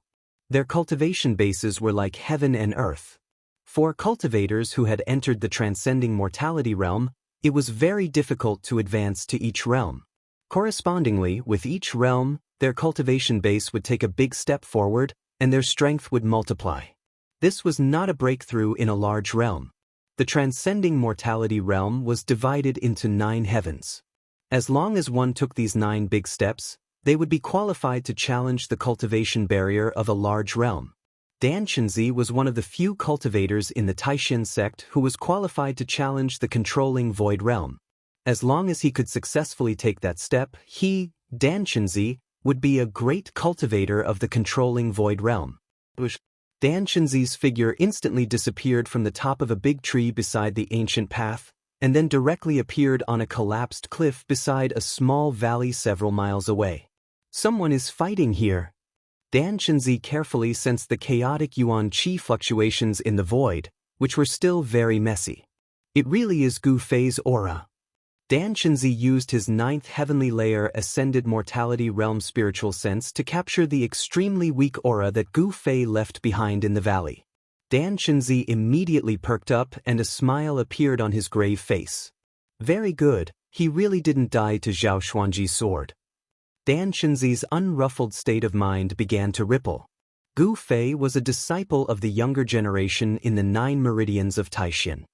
Their cultivation bases were like heaven and earth. For cultivators who had entered the transcending mortality realm, it was very difficult to advance to each realm. Correspondingly, with each realm, their cultivation base would take a big step forward, and their strength would multiply. This was not a breakthrough in a large realm. The transcending mortality realm was divided into 9 heavens. As long as one took these 9 big steps, they would be qualified to challenge the cultivation barrier of a large realm. Dan Chenzi was one of the few cultivators in the Taishin sect who was qualified to challenge the controlling void realm. As long as he could successfully take that step, he, Dan Chenzi, would be a great cultivator of the controlling void realm. Dan Chenzi's figure instantly disappeared from the top of a big tree beside the ancient path, and then directly appeared on a collapsed cliff beside a small valley several miles away. Someone is fighting here. Dan Chenzi carefully sensed the chaotic yuan qi fluctuations in the void, which were still very messy. It really is Gu Fei's aura. Dan Chenzi used his 9th heavenly layer ascended mortality realm spiritual sense to capture the extremely weak aura that Gu Fei left behind in the valley. Dan Chenzi immediately perked up and a smile appeared on his grave face. Very good, he really didn't die to Zhao Xuanji's sword. Dan Chenzi's unruffled state of mind began to ripple. Gu Fei was a disciple of the younger generation in the 9 meridians of Taishin.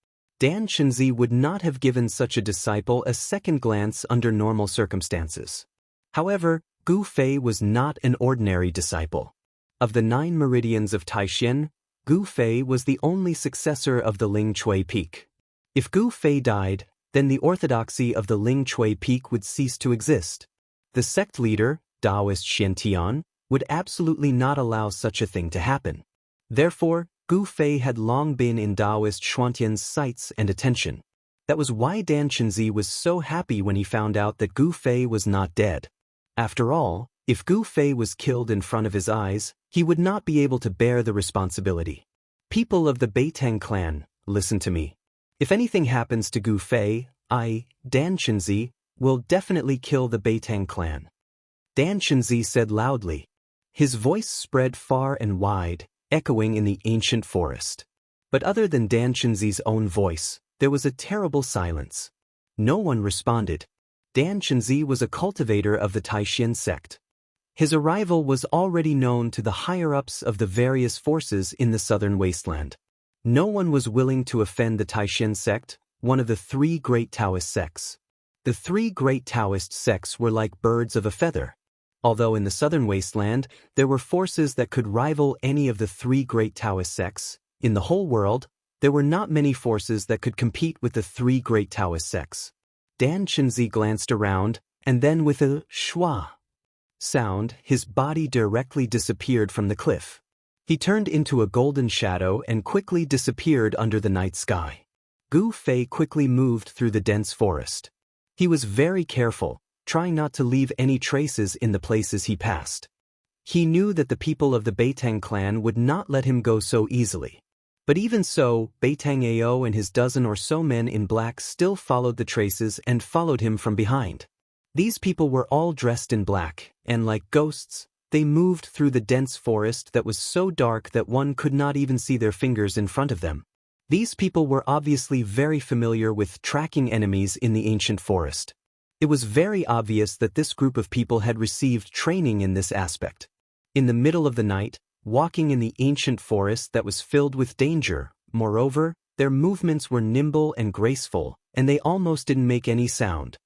Dan Chenzi would not have given such a disciple a second glance under normal circumstances. However, Gu Fei was not an ordinary disciple. Of the 9 meridians of Taishin, Gu Fei was the only successor of the Ling Chui Peak. If Gu Fei died, then the orthodoxy of the Ling Chui Peak would cease to exist. The sect leader, Taoist Xiantian, would absolutely not allow such a thing to happen. Therefore, Gu Fei had long been in Taoist Xuantian's sights and attention. That was why Dan Chenzi was so happy when he found out that Gu Fei was not dead. After all, if Gu Fei was killed in front of his eyes, he would not be able to bear the responsibility. People of the Beiteng clan, listen to me. If anything happens to Gu Fei, I, Dan Chenzi, will definitely kill the Beiteng clan. Dan Chenzi said loudly. His voice spread far and wide, echoing in the ancient forest. But other than Dan Chenzi's own voice, there was a terrible silence. No one responded. Dan Chenzi was a cultivator of the Taishin sect. His arrival was already known to the higher-ups of the various forces in the southern wasteland. No one was willing to offend the Taishin sect, one of the 3 great Taoist sects. The 3 great Taoist sects were like birds of a feather. Although in the southern wasteland, there were forces that could rival any of the 3 great Taoist sects, in the whole world, there were not many forces that could compete with the 3 great Taoist sects. Dan Chenzi glanced around, and then with a schwa sound, his body directly disappeared from the cliff. He turned into a golden shadow and quickly disappeared under the night sky. Gu Fei quickly moved through the dense forest. He was very careful, trying not to leave any traces in the places he passed. He knew that the people of the Beitang clan would not let him go so easily. But even so, Beitang Ao and his dozen or so men in black still followed the traces and followed him from behind. These people were all dressed in black, and like ghosts, they moved through the dense forest that was so dark that one could not even see their fingers in front of them. These people were obviously very familiar with tracking enemies in the ancient forest. It was very obvious that this group of people had received training in this aspect. In the middle of the night, walking in the ancient forest that was filled with danger, moreover, their movements were nimble and graceful, and they almost didn't make any sound.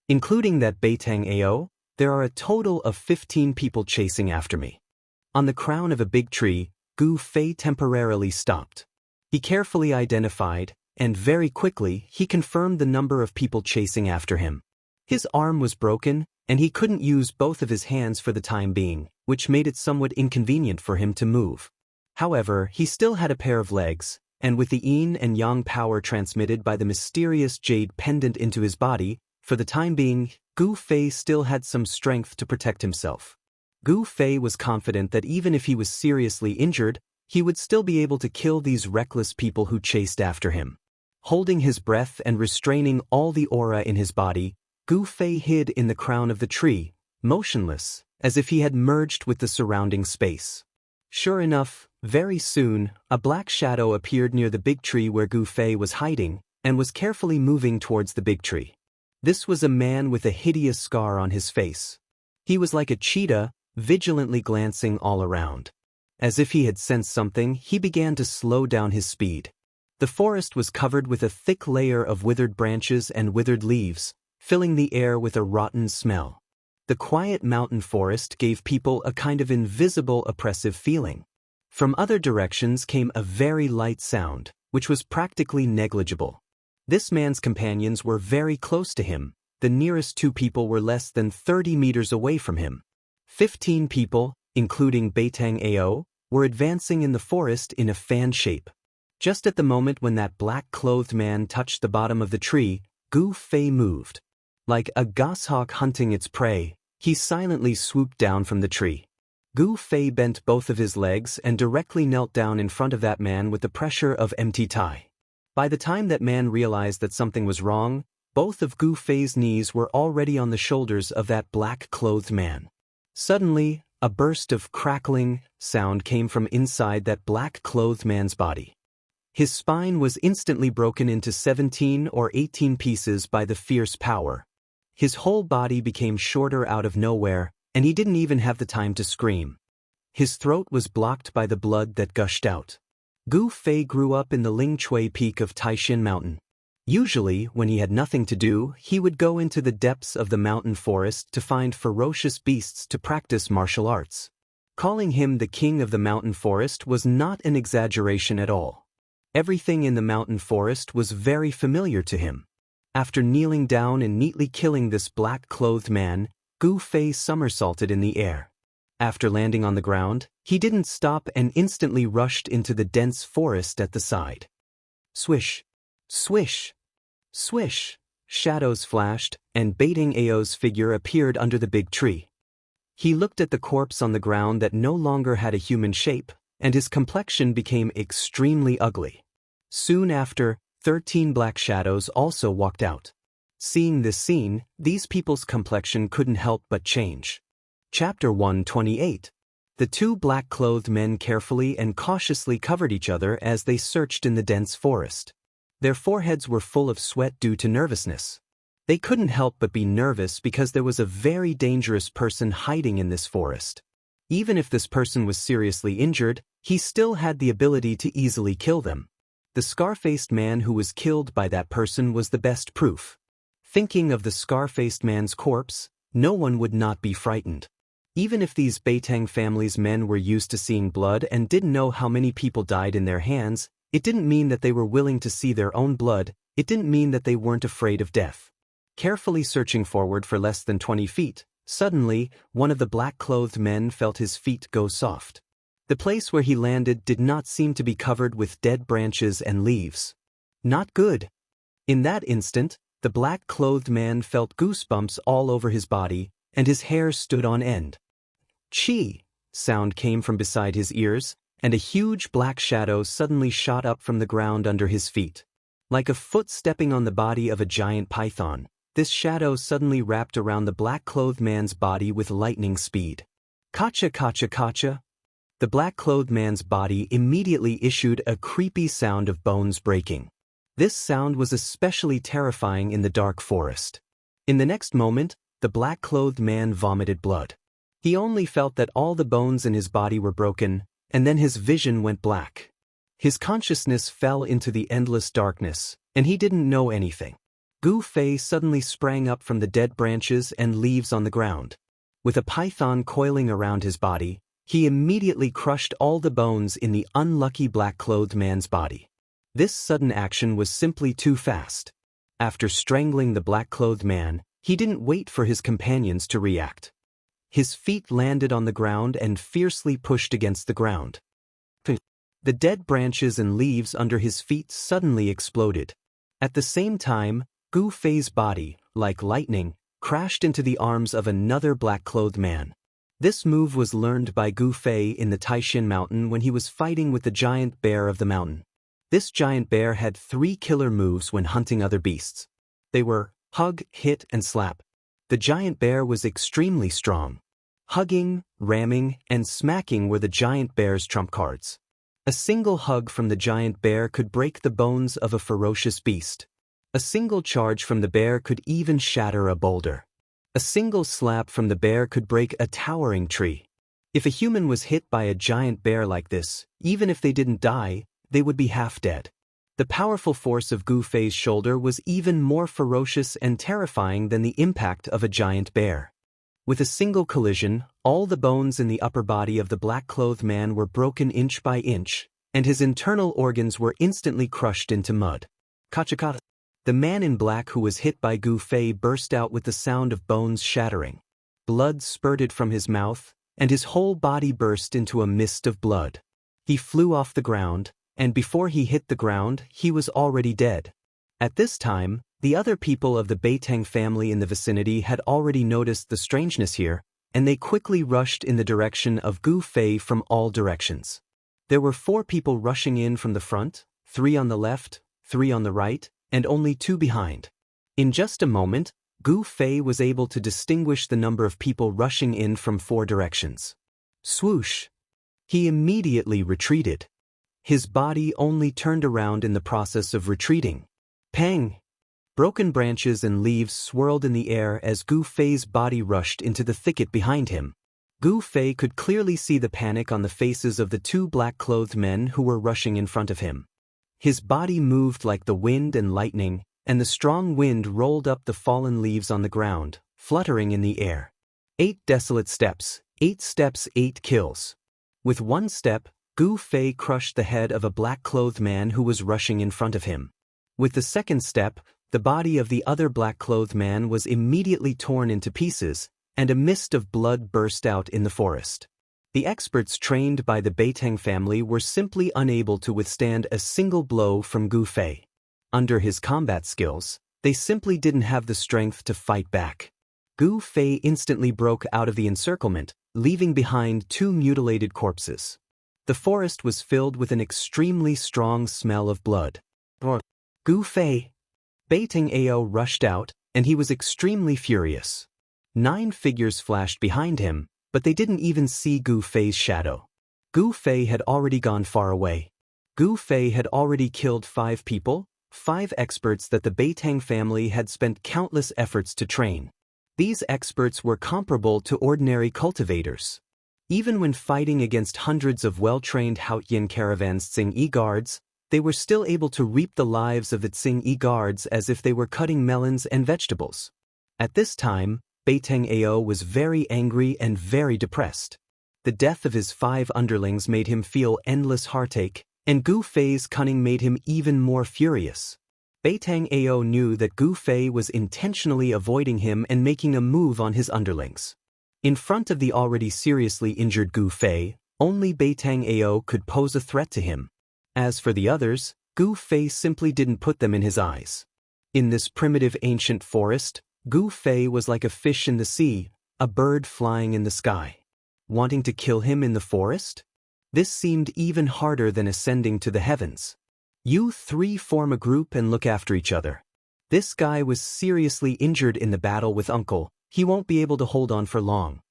Including that Beitang Ao, there are a total of 15 people chasing after me. On the crown of a big tree, Gu Fei temporarily stopped. He carefully identified, and very quickly he confirmed the number of people chasing after him. His arm was broken, and he couldn't use both of his hands for the time being, which made it somewhat inconvenient for him to move. However, he still had a pair of legs, and with the yin and yang power transmitted by the mysterious jade pendant into his body, for the time being, Gu Fei still had some strength to protect himself. Gu Fei was confident that even if he was seriously injured, he would still be able to kill these reckless people who chased after him. Holding his breath and restraining all the aura in his body, Gu Fei hid in the crown of the tree, motionless, as if he had merged with the surrounding space. Sure enough, very soon, a black shadow appeared near the big tree where Gu Fei was hiding, and was carefully moving towards the big tree. This was a man with a hideous scar on his face. He was like a cheetah, vigilantly glancing all around. As if he had sensed something, he began to slow down his speed. The forest was covered with a thick layer of withered branches and withered leaves, filling the air with a rotten smell. The quiet mountain forest gave people a kind of invisible oppressive feeling. From other directions came a very light sound, which was practically negligible. This man's companions were very close to him. The nearest two people were less than 30 meters away from him. 15 people, including Beitang Ao, were advancing in the forest in a fan shape. Just at the moment when that black-clothed man touched the bottom of the tree, Gu Fei moved. Like a goshawk hunting its prey, he silently swooped down from the tree. Gu Fei bent both of his legs and directly knelt down in front of that man with the pressure of empty thigh. By the time that man realized that something was wrong, both of Gu Fei's knees were already on the shoulders of that black-clothed man. Suddenly, a burst of crackling sound came from inside that black-clothed man's body. His spine was instantly broken into 17 or 18 pieces by the fierce power. His whole body became shorter out of nowhere, and he didn't even have the time to scream. His throat was blocked by the blood that gushed out. Gu Fei grew up in the Lingchui peak of Taishan Mountain. Usually, when he had nothing to do, he would go into the depths of the mountain forest to find ferocious beasts to practice martial arts. Calling him the king of the mountain forest was not an exaggeration at all. Everything in the mountain forest was very familiar to him. After kneeling down and neatly killing this black-clothed man, Gu Fei somersaulted in the air. After landing on the ground, he didn't stop and instantly rushed into the dense forest at the side. Swish, swish, swish, shadows flashed, and Beitang Ao's figure appeared under the big tree. He looked at the corpse on the ground that no longer had a human shape, and his complexion became extremely ugly. Soon after, 13 black shadows also walked out. Seeing this scene, these people's complexion couldn't help but change. Chapter 128. The two black-clothed men carefully and cautiously covered each other as they searched in the dense forest. Their foreheads were full of sweat due to nervousness. They couldn't help but be nervous because there was a very dangerous person hiding in this forest. Even if this person was seriously injured, he still had the ability to easily kill them. The scar-faced man who was killed by that person was the best proof. Thinking of the scar-faced man's corpse, no one would not be frightened. Even if these Beitang family's men were used to seeing blood and didn't know how many people died in their hands, it didn't mean that they were willing to see their own blood, it didn't mean that they weren't afraid of death. carefully searching forward for less than 20 feet. Suddenly, one of the black-clothed men felt his feet go soft. The place where he landed did not seem to be covered with dead branches and leaves. Not good. In that instant, the black-clothed man felt goosebumps all over his body, and his hair stood on end. "Chi!" sound came from beside his ears, and a huge black shadow suddenly shot up from the ground under his feet. Like a foot stepping on the body of a giant python, this shadow suddenly wrapped around the black-clothed man's body with lightning speed. Kacha kacha kacha! The black-clothed man's body immediately issued a creepy sound of bones breaking. This sound was especially terrifying in the dark forest. In the next moment, the black-clothed man vomited blood. He only felt that all the bones in his body were broken, and then his vision went black. His consciousness fell into the endless darkness, and he didn't know anything. Gu Fei suddenly sprang up from the dead branches and leaves on the ground. With a python coiling around his body, he immediately crushed all the bones in the unlucky black-clothed man's body. This sudden action was simply too fast. After strangling the black-clothed man, he didn't wait for his companions to react. His feet landed on the ground and fiercely pushed against the ground. The dead branches and leaves under his feet suddenly exploded. At the same time, Gu Fei's body, like lightning, crashed into the arms of another black-clothed man. This move was learned by Gu Fei in the Taishin Mountain when he was fighting with the giant bear of the mountain. This giant bear had 3 killer moves when hunting other beasts. They were hug, hit, and slap. The giant bear was extremely strong. Hugging, ramming, and smacking were the giant bear's trump cards. A single hug from the giant bear could break the bones of a ferocious beast. A single charge from the bear could even shatter a boulder. A single slap from the bear could break a towering tree. If a human was hit by a giant bear like this, even if they didn't die, they would be half dead. The powerful force of Gu Fei's shoulder was even more ferocious and terrifying than the impact of a giant bear. With a single collision, all the bones in the upper body of the black-clothed man were broken inch by inch, and his internal organs were instantly crushed into mud. Kachakata. The man in black who was hit by Gu Fei burst out with the sound of bones shattering. Blood spurted from his mouth, and his whole body burst into a mist of blood. He flew off the ground, and before he hit the ground, he was already dead. At this time, the other people of the Beiteng family in the vicinity had already noticed the strangeness here, and they quickly rushed in the direction of Gu Fei from all directions. There were 4 people rushing in from the front, 3 on the left, 3 on the right, and only 2 behind. In just a moment, Gu Fei was able to distinguish the number of people rushing in from 4 directions. Swoosh! He immediately retreated. His body only turned around in the process of retreating. Pang! Broken branches and leaves swirled in the air as Gu Fei's body rushed into the thicket behind him. Gu Fei could clearly see the panic on the faces of the 2 black-clothed men who were rushing in front of him. His body moved like the wind and lightning, and the strong wind rolled up the fallen leaves on the ground, fluttering in the air. 8 desolate steps, 8 steps, 8 kills. With 1 step, Gu Fei crushed the head of a black-clothed man who was rushing in front of him. With the second step, the body of the other black-clothed man was immediately torn into pieces, and a mist of blood burst out in the forest. The experts trained by the Beiteng family were simply unable to withstand a single blow from Gu Fei. Under his combat skills, they simply didn't have the strength to fight back. Gu Fei instantly broke out of the encirclement, leaving behind 2 mutilated corpses. The forest was filled with an extremely strong smell of blood. Gu Fei! Beiteng Ao rushed out, and he was extremely furious. 9 figures flashed behind him, but they didn't even see Gu Fei's shadow. Gu Fei had already gone far away. Gu Fei had already killed 5 people, 5 experts that the Beiteng family had spent countless efforts to train. These experts were comparable to ordinary cultivators. Even when fighting against hundreds of well-trained Haotian caravans Tsing-Yi guards, they were still able to reap the lives of the Tsing-Yi guards as if they were cutting melons and vegetables. At this time, Beiteng Ao was very angry and very depressed. The death of his 5 underlings made him feel endless heartache, and Gu Fei's cunning made him even more furious. Beitang Ao knew that Gu Fei was intentionally avoiding him and making a move on his underlings. In front of the already seriously injured Gu Fei, only Beitang Ao could pose a threat to him. As for the others, Gu Fei simply didn't put them in his eyes. In this primitive ancient forest, Gu Fei was like a fish in the sea, a bird flying in the sky. Wanting to kill him in the forest? This seemed even harder than ascending to the heavens. You three form a group and look after each other. This guy was seriously injured in the battle with Uncle. He won't be able to hold on for long.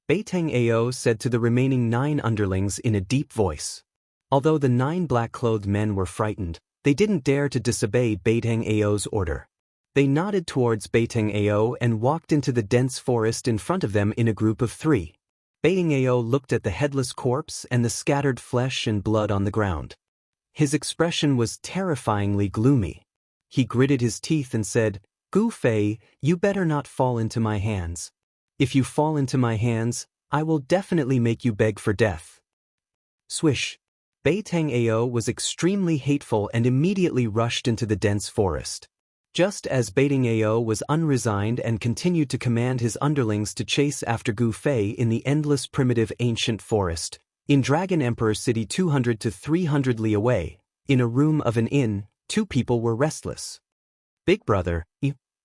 Beitang Ao said to the remaining 9 underlings in a deep voice. Although the 9 black-clothed men were frightened, they didn't dare to disobey Beitang Ao's order. They nodded towards Beitang Ao and walked into the dense forest in front of them in a group of 3. Beitang Ao looked at the headless corpse and the scattered flesh and blood on the ground. His expression was terrifyingly gloomy. He gritted his teeth and said, "Gu Fei, you better not fall into my hands. If you fall into my hands, I will definitely make you beg for death." Swish! Beitang Ao was extremely hateful and immediately rushed into the dense forest. Just as Beitang Ao was unresigned and continued to command his underlings to chase after Gu Fei in the endless primitive ancient forest, in Dragon Emperor City 200 to 300 li away, in a room of an inn, 2 people were restless. "Big brother,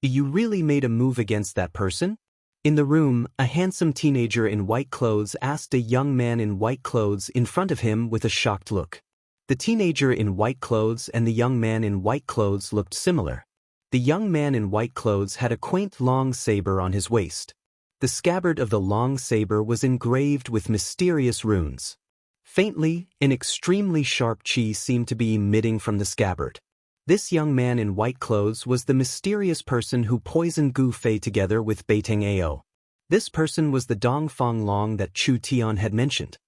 you really made a move against that person?" In the room, a handsome teenager in white clothes asked a young man in white clothes in front of him with a shocked look. The teenager in white clothes and the young man in white clothes looked similar. The young man in white clothes had a quaint long saber on his waist. The scabbard of the long saber was engraved with mysterious runes. Faintly, an extremely sharp chi seemed to be emitting from the scabbard. This young man in white clothes was the mysterious person who poisoned Gu Fei together with Beitang Ao. This person was the Dongfang Long that Chu Tian had mentioned.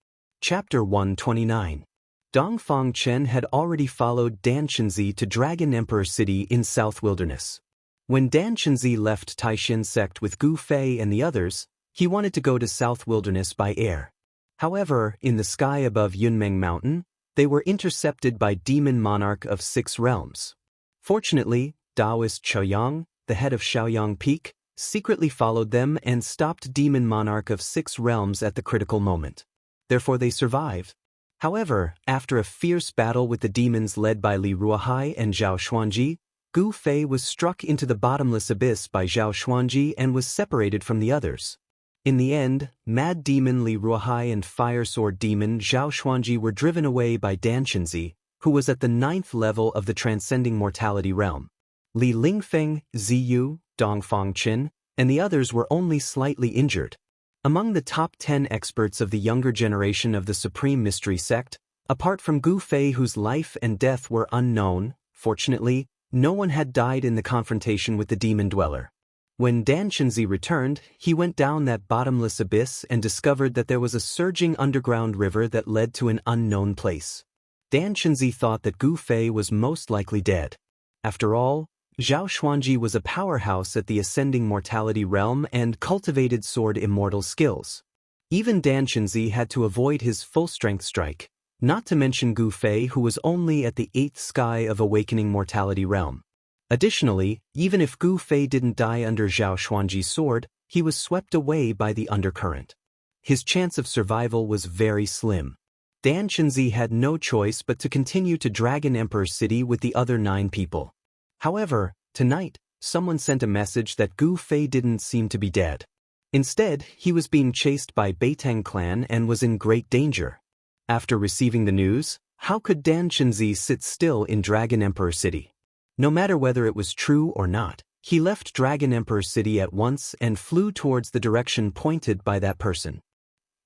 Chapter 129. Dongfang Chen had already followed Dan Chenzi to Dragon Emperor City in South Wilderness. When Dan Chenzi left Taishin sect with Gu Fei and the others, he wanted to go to South Wilderness by air. However, in the sky above Yunmeng Mountain, they were intercepted by Demon Monarch of 6 realms. Fortunately, Taoist Chaoyang, the head of Shaoyang Peak, secretly followed them and stopped Demon Monarch of 6 realms at the critical moment. Therefore they survived. However, after a fierce battle with the demons led by Li Ruohai and Zhao Xuanji, Gu Fei was struck into the bottomless abyss by Zhao Xuanji and was separated from the others. In the end, Mad Demon Li Ruohai and Fire Sword Demon Zhao Xuanji were driven away by Dan Chenzi, who was at the 9th level of the Transcending Mortality Realm. Li Lingfeng, Ziyu, Dongfang Qin, and the others were only slightly injured. Among the top 10 experts of the younger generation of the Supreme Mystery Sect, apart from Gu Fei whose life and death were unknown, fortunately, no one had died in the confrontation with the demon dweller. When Dan Chenzi returned, he went down that bottomless abyss and discovered that there was a surging underground river that led to an unknown place. Dan Chenzi thought that Gu Fei was most likely dead. After all, Zhao Xuanji was a powerhouse at the Ascending Mortality Realm and cultivated sword immortal skills. Even Dan Chenzi had to avoid his full-strength strike, not to mention Gu Fei who was only at the 8th sky of Awakening Mortality Realm. Additionally, even if Gu Fei didn't die under Zhao Xuanji's sword, he was swept away by the undercurrent. His chance of survival was very slim. Dan Chenzi had no choice but to continue to Dragon Emperor City with the other 9 people. However, tonight, someone sent a message that Gu Fei didn't seem to be dead. Instead, he was being chased by Beitang clan and was in great danger. After receiving the news, how could Dan Chenzi sit still in Dragon Emperor City? No matter whether it was true or not, he left Dragon Emperor City at once and flew towards the direction pointed by that person.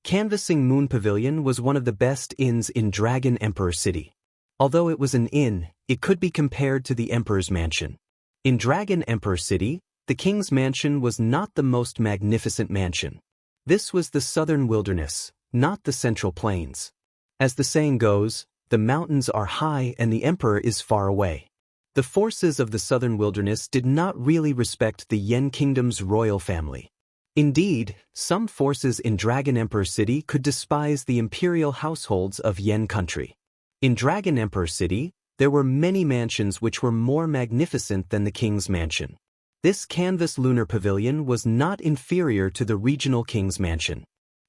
Canvassing Moon Pavilion was one of the best inns in Dragon Emperor City. Although it was an inn, it could be compared to the Emperor's mansion. In Dragon Emperor City, the king's mansion was not the most magnificent mansion. This was the southern wilderness, not the central plains. As the saying goes, the mountains are high and the emperor is far away. The forces of the southern wilderness did not really respect the Yen Kingdom's royal family. Indeed, some forces in Dragon Emperor City could despise the imperial households of Yen country. In Dragon Emperor City, there were many mansions which were more magnificent than the king's mansion. This canvas lunar pavilion was not inferior to the regional king's mansion.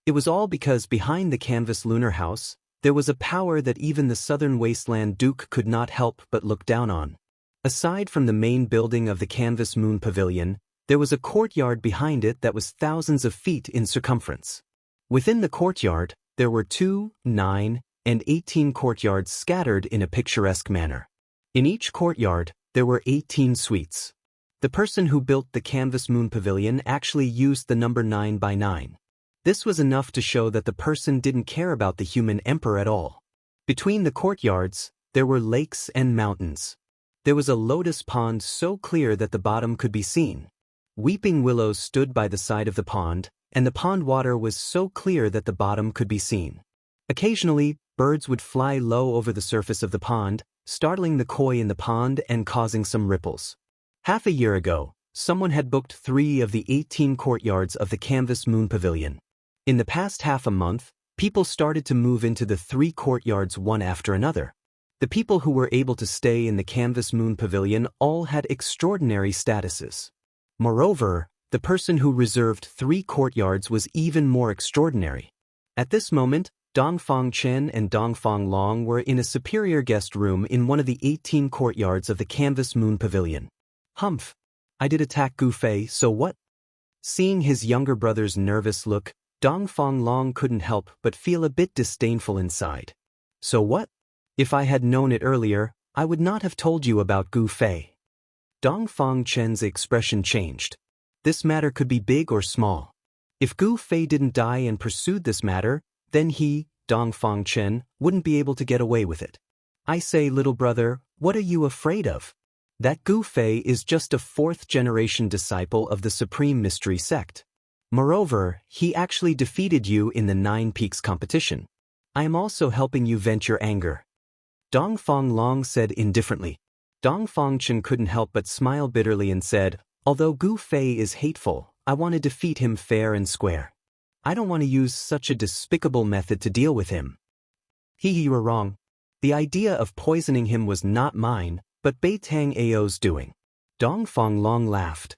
It was all because behind the canvas lunar house, there was a power that even the southern wasteland duke could not help but look down on. Aside from the main building of the canvas moon pavilion, there was a courtyard behind it that was thousands of feet in circumference. Within the courtyard, there were 2, 9, and 18 courtyards scattered in a picturesque manner. In each courtyard, there were 18 suites. The person who built the canvas moon pavilion actually used the number 9 by 9. This was enough to show that the person didn't care about the human emperor at all. Between the courtyards, there were lakes and mountains. There was a lotus pond so clear that the bottom could be seen. Weeping willows stood by the side of the pond, and the pond water was so clear that the bottom could be seen. Occasionally, birds would fly low over the surface of the pond, startling the koi in the pond and causing some ripples. Half a year ago, someone had booked 3 of the 18 courtyards of the canvas moon pavilion. In the past half a month, people started to move into the 3 courtyards one after another. The people who were able to stay in the canvas moon pavilion all had extraordinary statuses. Moreover, the person who reserved 3 courtyards was even more extraordinary. At this moment, Dongfang Chen and Dongfang Long were in a superior guest room in one of the 18 courtyards of the canvas moon pavilion. Humph! I did attack Gu Fei, so what? Seeing his younger brother's nervous look, Dongfang Long couldn't help but feel a bit disdainful inside. So what? If I had known it earlier, I would not have told you about Gu Fei. Dongfang Chen's expression changed. This matter could be big or small. If Gu Fei didn't die and pursued this matter, then he, Dongfang Chen, wouldn't be able to get away with it. I say, little brother, what are you afraid of? That Gu Fei is just a 4th-generation disciple of the Supreme Mystery Sect. Moreover, he actually defeated you in the 9 Peaks competition. I am also helping you vent your anger. Dongfang Long said indifferently. Dongfang Chen couldn't help but smile bitterly and said, although Gu Fei is hateful, I want to defeat him fair and square. I don't want to use such a despicable method to deal with him. You were wrong. The idea of poisoning him was not mine, but Beitang Ao's doing. Dongfang Long laughed.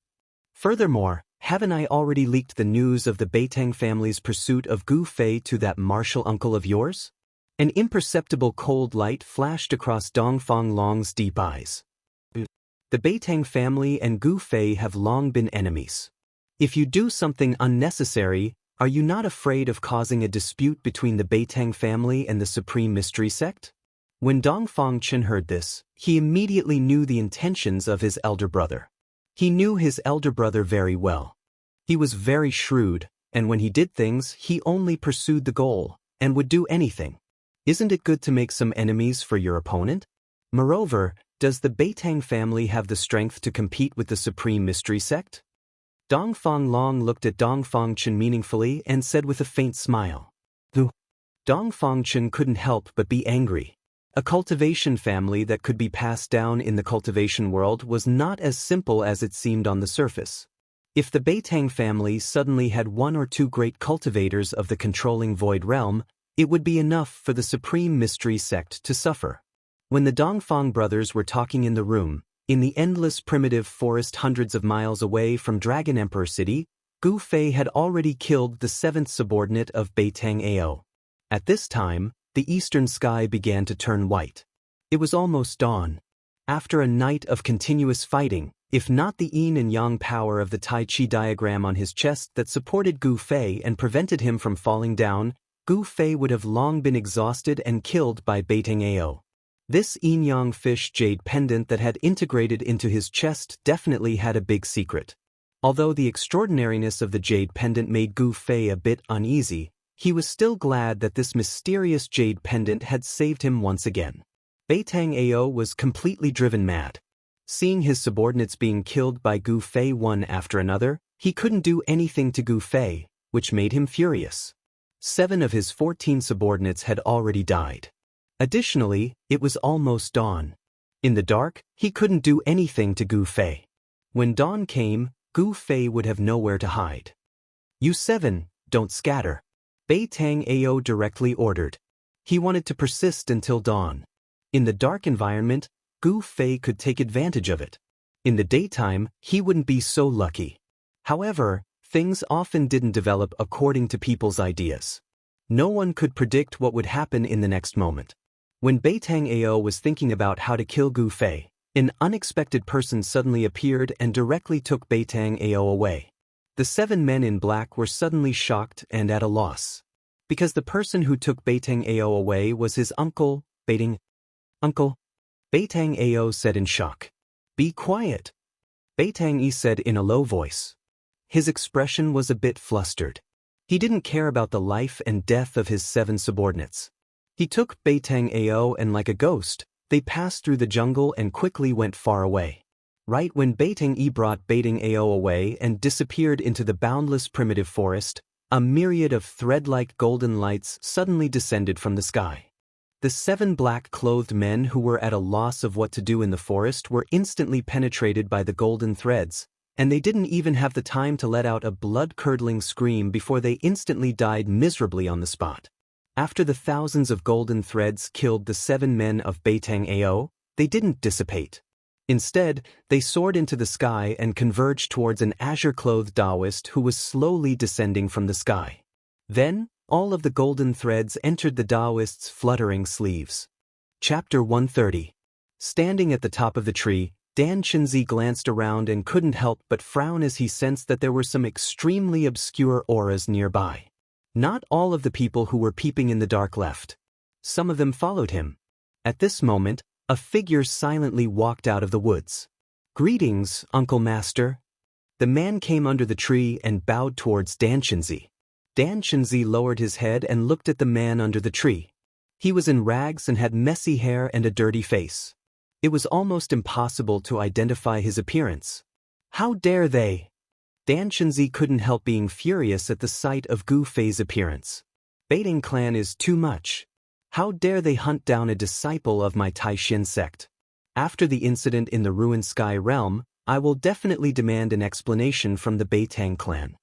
Furthermore, haven't I already leaked the news of the Beitang family's pursuit of Gu Fei to that martial uncle of yours? An imperceptible cold light flashed across Dongfang Long's deep eyes. The Beitang family and Gu Fei have long been enemies. If you do something unnecessary, are you not afraid of causing a dispute between the Beitang family and the Supreme Mystery Sect? When Dongfang Chen heard this, he immediately knew the intentions of his elder brother. He knew his elder brother very well. He was very shrewd, and when he did things, he only pursued the goal, and would do anything. Isn't it good to make some enemies for your opponent? Moreover, does the Beitang family have the strength to compete with the Supreme Mystery Sect? Dongfang Long looked at Dongfang Chen meaningfully and said with a faint smile. Dongfang Chen couldn't help but be angry. A cultivation family that could be passed down in the cultivation world was not as simple as it seemed on the surface. If the Beitang family suddenly had 1 or 2 great cultivators of the controlling void realm, it would be enough for the Supreme Mystery Sect to suffer. When the Dongfang brothers were talking in the room, in the endless primitive forest hundreds of miles away from Dragon Emperor City, Gu Fei had already killed the 7th subordinate of Beitang Ao. At this time, the eastern sky began to turn white. It was almost dawn. After a night of continuous fighting, if not the yin and yang power of the Tai Chi diagram on his chest that supported Gu Fei and prevented him from falling down, Gu Fei would have long been exhausted and killed by Beitang Ao. This yin-yang fish jade pendant that had integrated into his chest definitely had a big secret. Although the extraordinariness of the jade pendant made Gu Fei a bit uneasy, he was still glad that this mysterious jade pendant had saved him once again. Beitang Ao was completely driven mad. Seeing his subordinates being killed by Gu Fei one after another, he couldn't do anything to Gu Fei, which made him furious. 7 of his 14 subordinates had already died. Additionally, it was almost dawn. In the dark, he couldn't do anything to Gu Fei. When dawn came, Gu Fei would have nowhere to hide. You 7, don't scatter. Beitang Ao directly ordered. He wanted to persist until dawn. In the dark environment, Gu Fei could take advantage of it. In the daytime, he wouldn't be so lucky. However, things often didn't develop according to people's ideas. No one could predict what would happen in the next moment. When Beitang Ao was thinking about how to kill Gu Fei, an unexpected person suddenly appeared and directly took Beitang Ao away. The 7 men in black were suddenly shocked and at a loss. Because the person who took Beitang Ao away was his uncle, Uncle? Beitang Ao said in shock. Be quiet. Beitang Yi said in a low voice. His expression was a bit flustered. He didn't care about the life and death of his 7 subordinates. He took Beitang Ao and like a ghost, they passed through the jungle and quickly went far away. Right when Beitang Yi brought Beitang Ao away and disappeared into the boundless primitive forest, a myriad of thread-like golden lights suddenly descended from the sky. The 7 black-clothed men who were at a loss of what to do in the forest were instantly penetrated by the golden threads, and they didn't even have the time to let out a blood-curdling scream before they instantly died miserably on the spot. After the thousands of golden threads killed the 7 men of Beitang Ao, they didn't dissipate. Instead, they soared into the sky and converged towards an azure-clothed Taoist who was slowly descending from the sky. Then, all of the golden threads entered the Taoist's fluttering sleeves. Chapter 130. Standing at the top of the tree, Dan Chenzi glanced around and couldn't help but frown as he sensed that there were some extremely obscure auras nearby. Not all of the people who were peeping in the dark left. Some of them followed him. At this moment, a figure silently walked out of the woods. Greetings, Uncle Master. The man came under the tree and bowed towards Dan Chenzi. Dan Chenzi lowered his head and looked at the man under the tree. He was in rags and had messy hair and a dirty face. It was almost impossible to identify his appearance. How dare they? Dan Chenzi couldn't help being furious at the sight of Gu Fei's appearance. Baiting clan is too much. How dare they hunt down a disciple of my Taishin sect? After the incident in the ruined sky realm, I will definitely demand an explanation from the Beitang clan.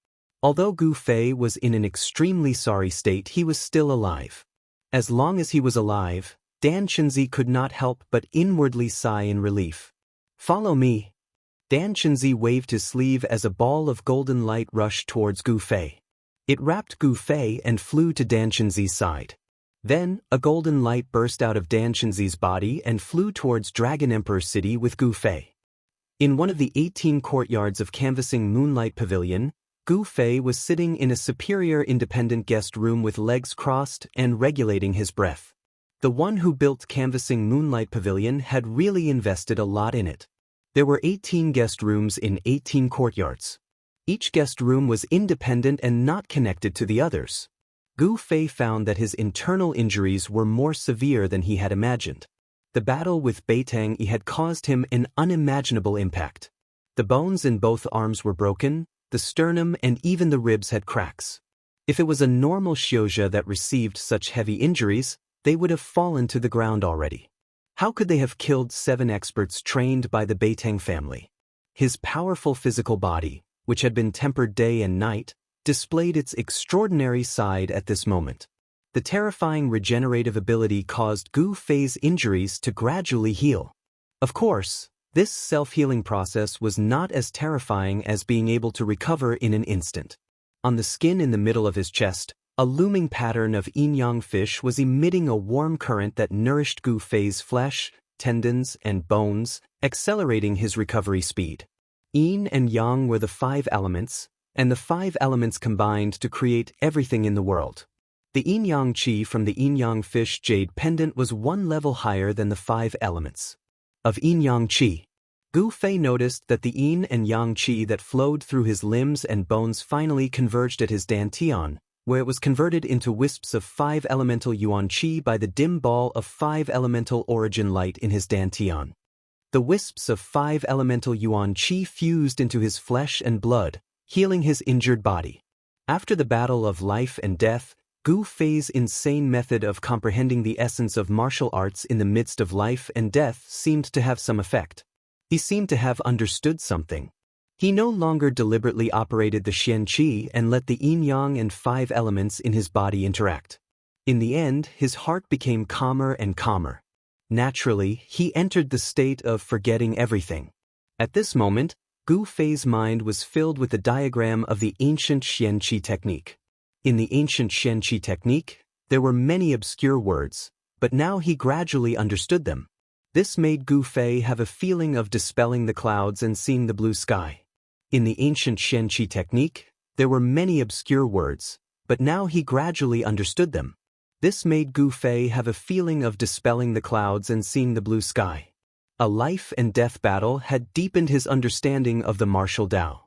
Although Gu Fei was in an extremely sorry state, he was still alive. As long as he was alive, Dan Chenzi could not help but inwardly sigh in relief. Follow me. Dan Chenzi waved his sleeve as a ball of golden light rushed towards Gu Fei. It wrapped Gu Fei and flew to Dan Chenzi's side. Then, a golden light burst out of Dan Chenzi's body and flew towards Dragon Emperor City with Gu Fei. In one of the 18 courtyards of Canvassing Moonlight Pavilion, Gu Fei was sitting in a superior independent guest room with legs crossed and regulating his breath. The one who built Canvassing Moonlight Pavilion had really invested a lot in it. There were 18 guest rooms in 18 courtyards. Each guest room was independent and not connected to the others. Gu Fei found that his internal injuries were more severe than he had imagined. The battle with Beitang Yi had caused him an unimaginable impact. The bones in both arms were broken, the sternum and even the ribs had cracks. If it was a normal Xiozha that received such heavy injuries, they would have fallen to the ground already. How could they have killed 7 experts trained by the Beitang family? His powerful physical body, which had been tempered day and night, displayed its extraordinary side at this moment. The terrifying regenerative ability caused Gu Fei's injuries to gradually heal. Of course, this self-healing process was not as terrifying as being able to recover in an instant. On the skin in the middle of his chest, a looming pattern of yin-yang fish was emitting a warm current that nourished Gu Fei's flesh, tendons, and bones, accelerating his recovery speed. Yin and yang were the 5 elements, and the 5 elements combined to create everything in the world. The yin-yang qi from the yin-yang fish jade pendant was 1 level higher than the 5 elements of yin-yang qi. Gu Fei noticed that the yin and yang qi that flowed through his limbs and bones finally converged at his dantian, where it was converted into wisps of 5 elemental yuan qi by the dim ball of 5 elemental origin light in his dantian. The wisps of 5 elemental yuan qi fused into his flesh and blood, healing his injured body. After the battle of life and death, Gu Fei's insane method of comprehending the essence of martial arts in the midst of life and death seemed to have some effect. He seemed to have understood something. He no longer deliberately operated the Xian Qi and let the yin-yang and 5 elements in his body interact. In the end, his heart became calmer and calmer. Naturally, he entered the state of forgetting everything. At this moment, Gu Fei's mind was filled with the diagram of the ancient Xianqi technique. In the ancient Xianqi technique, there were many obscure words, but now he gradually understood them. This made Gu Fei have a feeling of dispelling the clouds and seeing the blue sky. In the ancient Xianqi technique, there were many obscure words, but now he gradually understood them. This made Gu Fei have a feeling of dispelling the clouds and seeing the blue sky. A life and death battle had deepened his understanding of the martial Tao.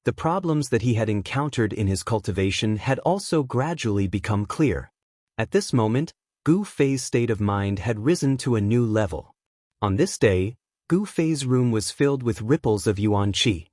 The problems that he had encountered in his cultivation had also gradually become clear. At this moment, Gu Fei's state of mind had risen to a new level. On this day, Gu Fei's room was filled with ripples of yuan qi.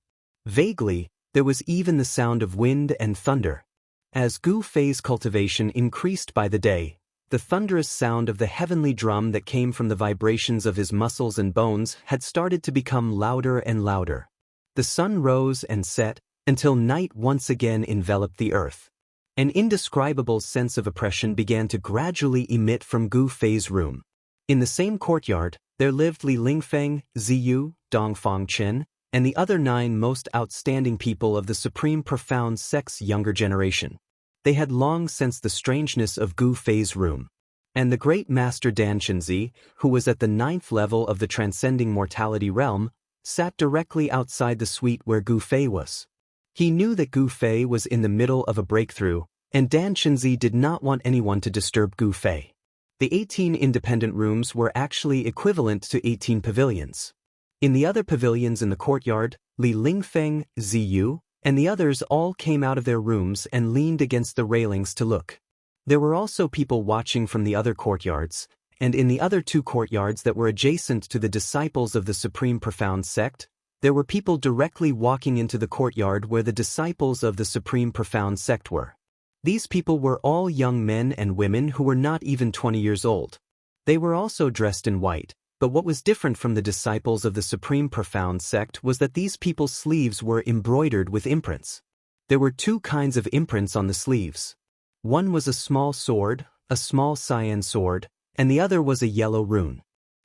Vaguely, there was even the sound of wind and thunder. As Gu Fei's cultivation increased by the day, the thunderous sound of the heavenly drum that came from the vibrations of his muscles and bones had started to become louder and louder. The sun rose and set, until night once again enveloped the earth. An indescribable sense of oppression began to gradually emit from Gu Fei's room. In the same courtyard, there lived Li Lingfeng, Ziyu, Dongfang Chen, and the other 9 most outstanding people of the Supreme Profound Sect's younger generation. They had long sensed the strangeness of Gu Fei's room. And the great master Dan Chenzi, who was at the 9th level of the transcending mortality realm, sat directly outside the suite where Gu Fei was. He knew that Gu Fei was in the middle of a breakthrough, and Dan Chenzi did not want anyone to disturb Gu Fei. The 18 independent rooms were actually equivalent to 18 pavilions. In the other pavilions in the courtyard, Li Lingfeng, Ziyu, and the others all came out of their rooms and leaned against the railings to look. There were also people watching from the other courtyards, and in the other 2 courtyards that were adjacent to the disciples of the Supreme Profound Sect, there were people directly walking into the courtyard where the disciples of the Supreme Profound Sect were. These people were all young men and women who were not even 20 years old. They were also dressed in white, but what was different from the disciples of the Supreme Profound Sect was that these people's sleeves were embroidered with imprints. There were 2 kinds of imprints on the sleeves. One was a small sword, a small cyan sword, and the other was a yellow rune.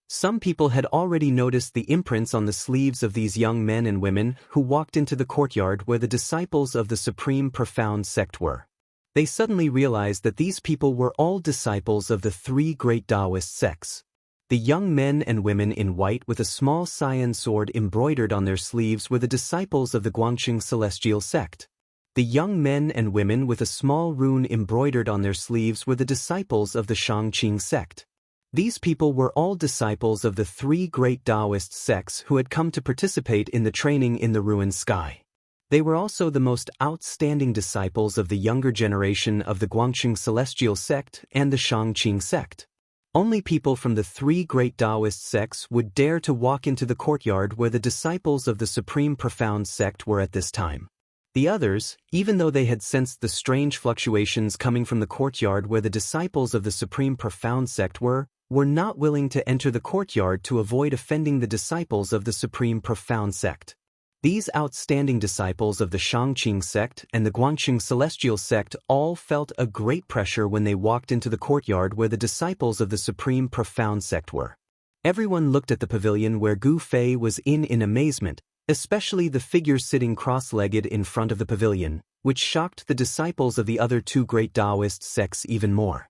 Some people had already noticed the imprints on the sleeves of these young men and women who walked into the courtyard where the disciples of the Supreme Profound Sect were. They suddenly realized that these people were all disciples of the 3 great Taoist sects. The young men and women in white with a small cyan sword embroidered on their sleeves were the disciples of the Guangqing Celestial Sect. The young men and women with a small rune embroidered on their sleeves were the disciples of the Shangqing Sect. These people were all disciples of the 3 great Taoist sects who had come to participate in the training in the ruined sky. They were also the most outstanding disciples of the younger generation of the Guangqing Celestial Sect and the Shangqing Sect. Only people from the 3 great Taoist sects would dare to walk into the courtyard where the disciples of the Supreme Profound Sect were at this time. The others, even though they had sensed the strange fluctuations coming from the courtyard where the disciples of the Supreme Profound Sect were not willing to enter the courtyard to avoid offending the disciples of the Supreme Profound Sect. These outstanding disciples of the Shangqing Sect and the Guangqing Celestial Sect all felt a great pressure when they walked into the courtyard where the disciples of the Supreme Profound Sect were. Everyone looked at the pavilion where Gu Fei was in amazement, especially the figure sitting cross-legged in front of the pavilion, which shocked the disciples of the other 2 great Taoist sects even more.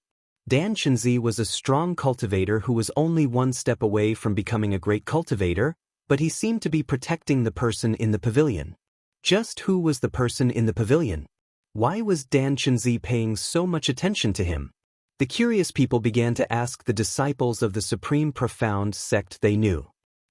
Dan Chenzi was a strong cultivator who was only 1 step away from becoming a great cultivator, but he seemed to be protecting the person in the pavilion. Just who was the person in the pavilion? Why was Dan Chenzi paying so much attention to him? The curious people began to ask the disciples of the Supreme Profound Sect they knew.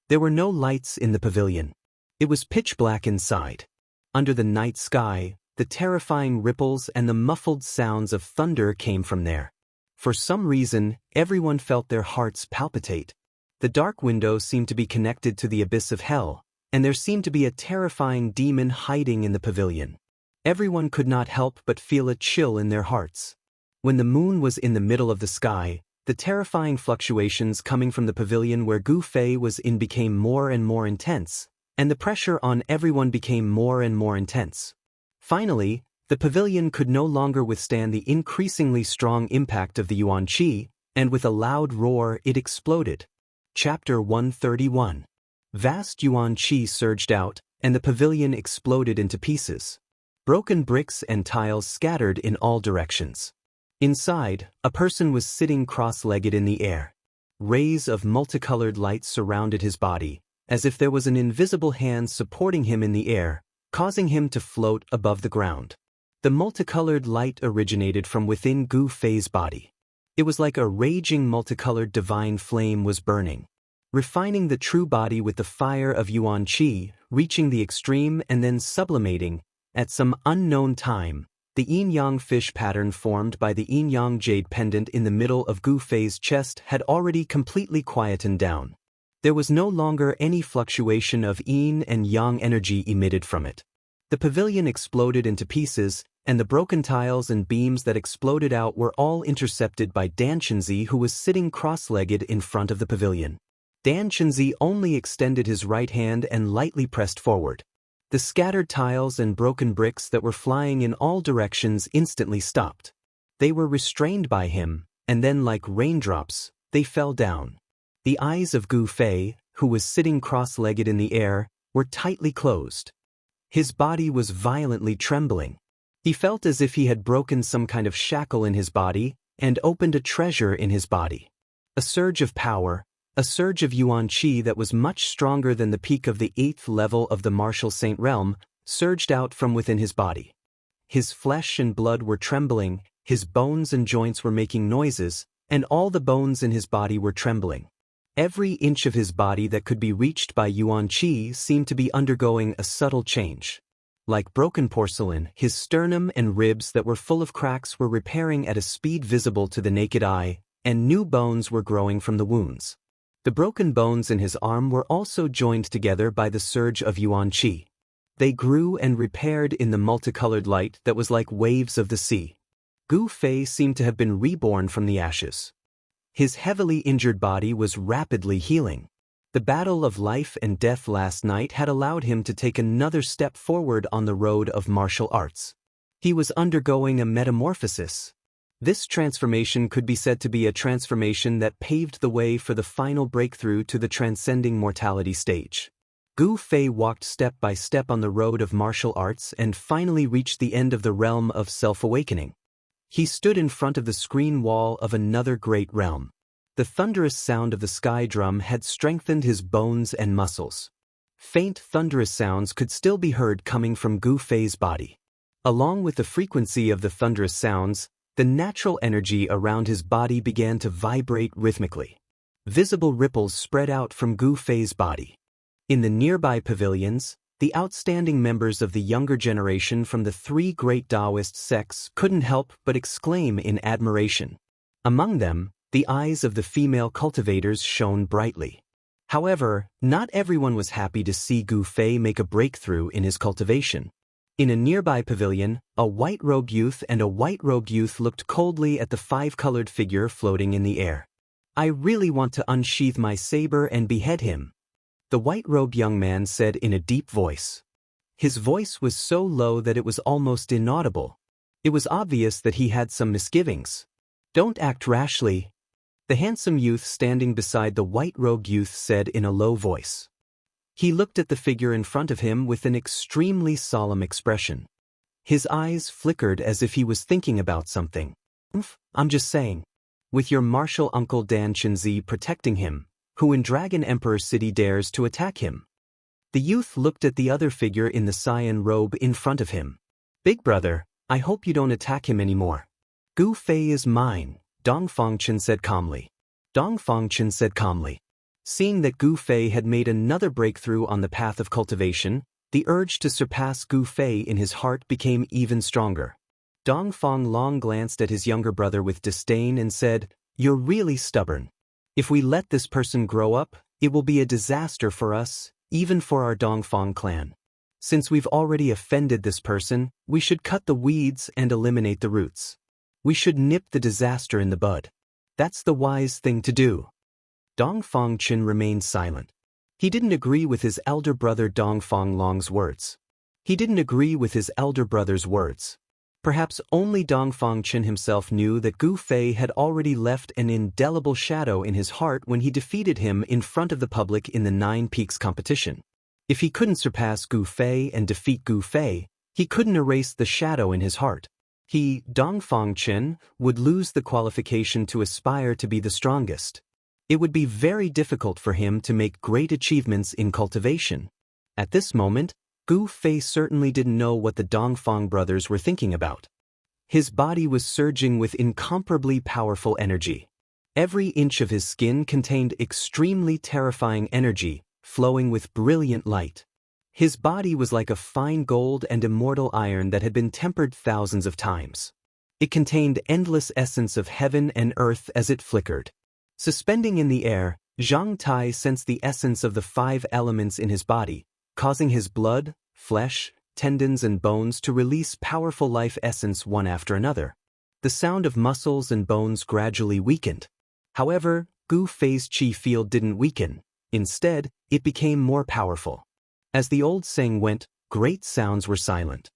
There were no lights in the pavilion. It was pitch black inside. Under the night sky, the terrifying ripples and the muffled sounds of thunder came from there. For some reason, everyone felt their hearts palpitate. The dark window seemed to be connected to the abyss of hell, and there seemed to be a terrifying demon hiding in the pavilion. Everyone could not help but feel a chill in their hearts. When the moon was in the middle of the sky, the terrifying fluctuations coming from the pavilion where Gu Fei was in became more and more intense, and the pressure on everyone became more and more intense. Finally, the pavilion could no longer withstand the increasingly strong impact of the yuan qi, and with a loud roar it exploded. Chapter 131. Vast yuan qi surged out, and the pavilion exploded into pieces. Broken bricks and tiles scattered in all directions. Inside, a person was sitting cross-legged in the air. Rays of multicolored light surrounded his body, as if there was an invisible hand supporting him in the air, causing him to float above the ground. The multicolored light originated from within Gu Fei's body. It was like a raging multicolored divine flame was burning, refining the true body with the fire of yuan qi, reaching the extreme and then sublimating. At some unknown time, the yin-yang fish pattern formed by the yin-yang jade pendant in the middle of Gu Fei's chest had already completely quietened down. There was no longer any fluctuation of yin and yang energy emitted from it. The pavilion exploded into pieces, and the broken tiles and beams that exploded out were all intercepted by Dan Chenzi, who was sitting cross-legged in front of the pavilion. Dan Chenzi only extended his right hand and lightly pressed forward. The scattered tiles and broken bricks that were flying in all directions instantly stopped. They were restrained by him, and then like raindrops, they fell down. The eyes of Gu Fei, who was sitting cross-legged in the air, were tightly closed. His body was violently trembling. He felt as if he had broken some kind of shackle in his body and opened a treasure in his body. A surge of power, a surge of yuan qi that was much stronger than the peak of the 8th level of the martial saint realm, surged out from within his body. His flesh and blood were trembling, his bones and joints were making noises, and all the bones in his body were trembling. Every inch of his body that could be reached by yuan qi seemed to be undergoing a subtle change. Like broken porcelain, his sternum and ribs that were full of cracks were repairing at a speed visible to the naked eye, and new bones were growing from the wounds. The broken bones in his arm were also joined together by the surge of yuan qi. They grew and repaired in the multicolored light that was like waves of the sea. Gu Fei seemed to have been reborn from the ashes. His heavily injured body was rapidly healing. The battle of life and death last night had allowed him to take another step forward on the road of martial arts. He was undergoing a metamorphosis. This transformation could be said to be a transformation that paved the way for the final breakthrough to the transcending mortality stage. Gu Fei walked step by step on the road of martial arts and finally reached the end of the realm of self-awakening. He stood in front of the screen wall of another great realm. The thunderous sound of the sky drum had strengthened his bones and muscles. Faint thunderous sounds could still be heard coming from Gu Fei's body. Along with the frequency of the thunderous sounds, the natural energy around his body began to vibrate rhythmically. Visible ripples spread out from Gu Fei's body. In the nearby pavilions, the outstanding members of the younger generation from the 3 great Taoist sects couldn't help but exclaim in admiration. Among them, the eyes of the female cultivators shone brightly. However, not everyone was happy to see Gu Fei make a breakthrough in his cultivation. In a nearby pavilion, a white-robed youth and a white-robed youth looked coldly at the 5-colored figure floating in the air. "I really want to unsheath my saber and behead him," the white-robed young man said in a deep voice. His voice was so low that it was almost inaudible. It was obvious that he had some misgivings. "Don't act rashly," the handsome youth standing beside the white-robed youth said in a low voice. He looked at the figure in front of him with an extremely solemn expression. His eyes flickered as if he was thinking about something. "I'm just saying. With your martial uncle Dan Chenzi protecting him, who in Dragon Emperor City dares to attack him?" The youth looked at the other figure in the cyan robe in front of him. "Big brother, I hope you don't attack him anymore." "Gu Fei is mine," Dongfangchen said calmly. Dongfangchen said calmly. Seeing that Gu Fei had made another breakthrough on the path of cultivation, the urge to surpass Gu Fei in his heart became even stronger. Dongfang Long glanced at his younger brother with disdain and said, "You're really stubborn. If we let this person grow up, it will be a disaster for us, even for our Dongfang clan. Since we've already offended this person, we should cut the weeds and eliminate the roots. We should nip the disaster in the bud. That's the wise thing to do." Dongfang Qin remained silent. He didn't agree with his elder brother Dongfang Long's words. He didn't agree with his elder brother's words. Perhaps only Dongfang Chen himself knew that Gu Fei had already left an indelible shadow in his heart when he defeated him in front of the public in the Nine Peaks competition. If he couldn't surpass Gu Fei and defeat Gu Fei, he couldn't erase the shadow in his heart. He, Dongfang Chen, would lose the qualification to aspire to be the strongest. It would be very difficult for him to make great achievements in cultivation. At this moment, Gu Fei certainly didn't know what the Dongfang brothers were thinking about. His body was surging with incomparably powerful energy. Every inch of his skin contained extremely terrifying energy, flowing with brilliant light. His body was like a fine gold and immortal iron that had been tempered thousands of times. It contained endless essence of heaven and earth as it flickered. Suspending in the air, Zhang Tai sensed the essence of the 5 elements in his body, causing his blood, flesh, tendons and bones to release powerful life essence one after another. The sound of muscles and bones gradually weakened. However, Gu Fei's chi field didn't weaken. Instead, it became more powerful. As the old saying went, great sounds were silent.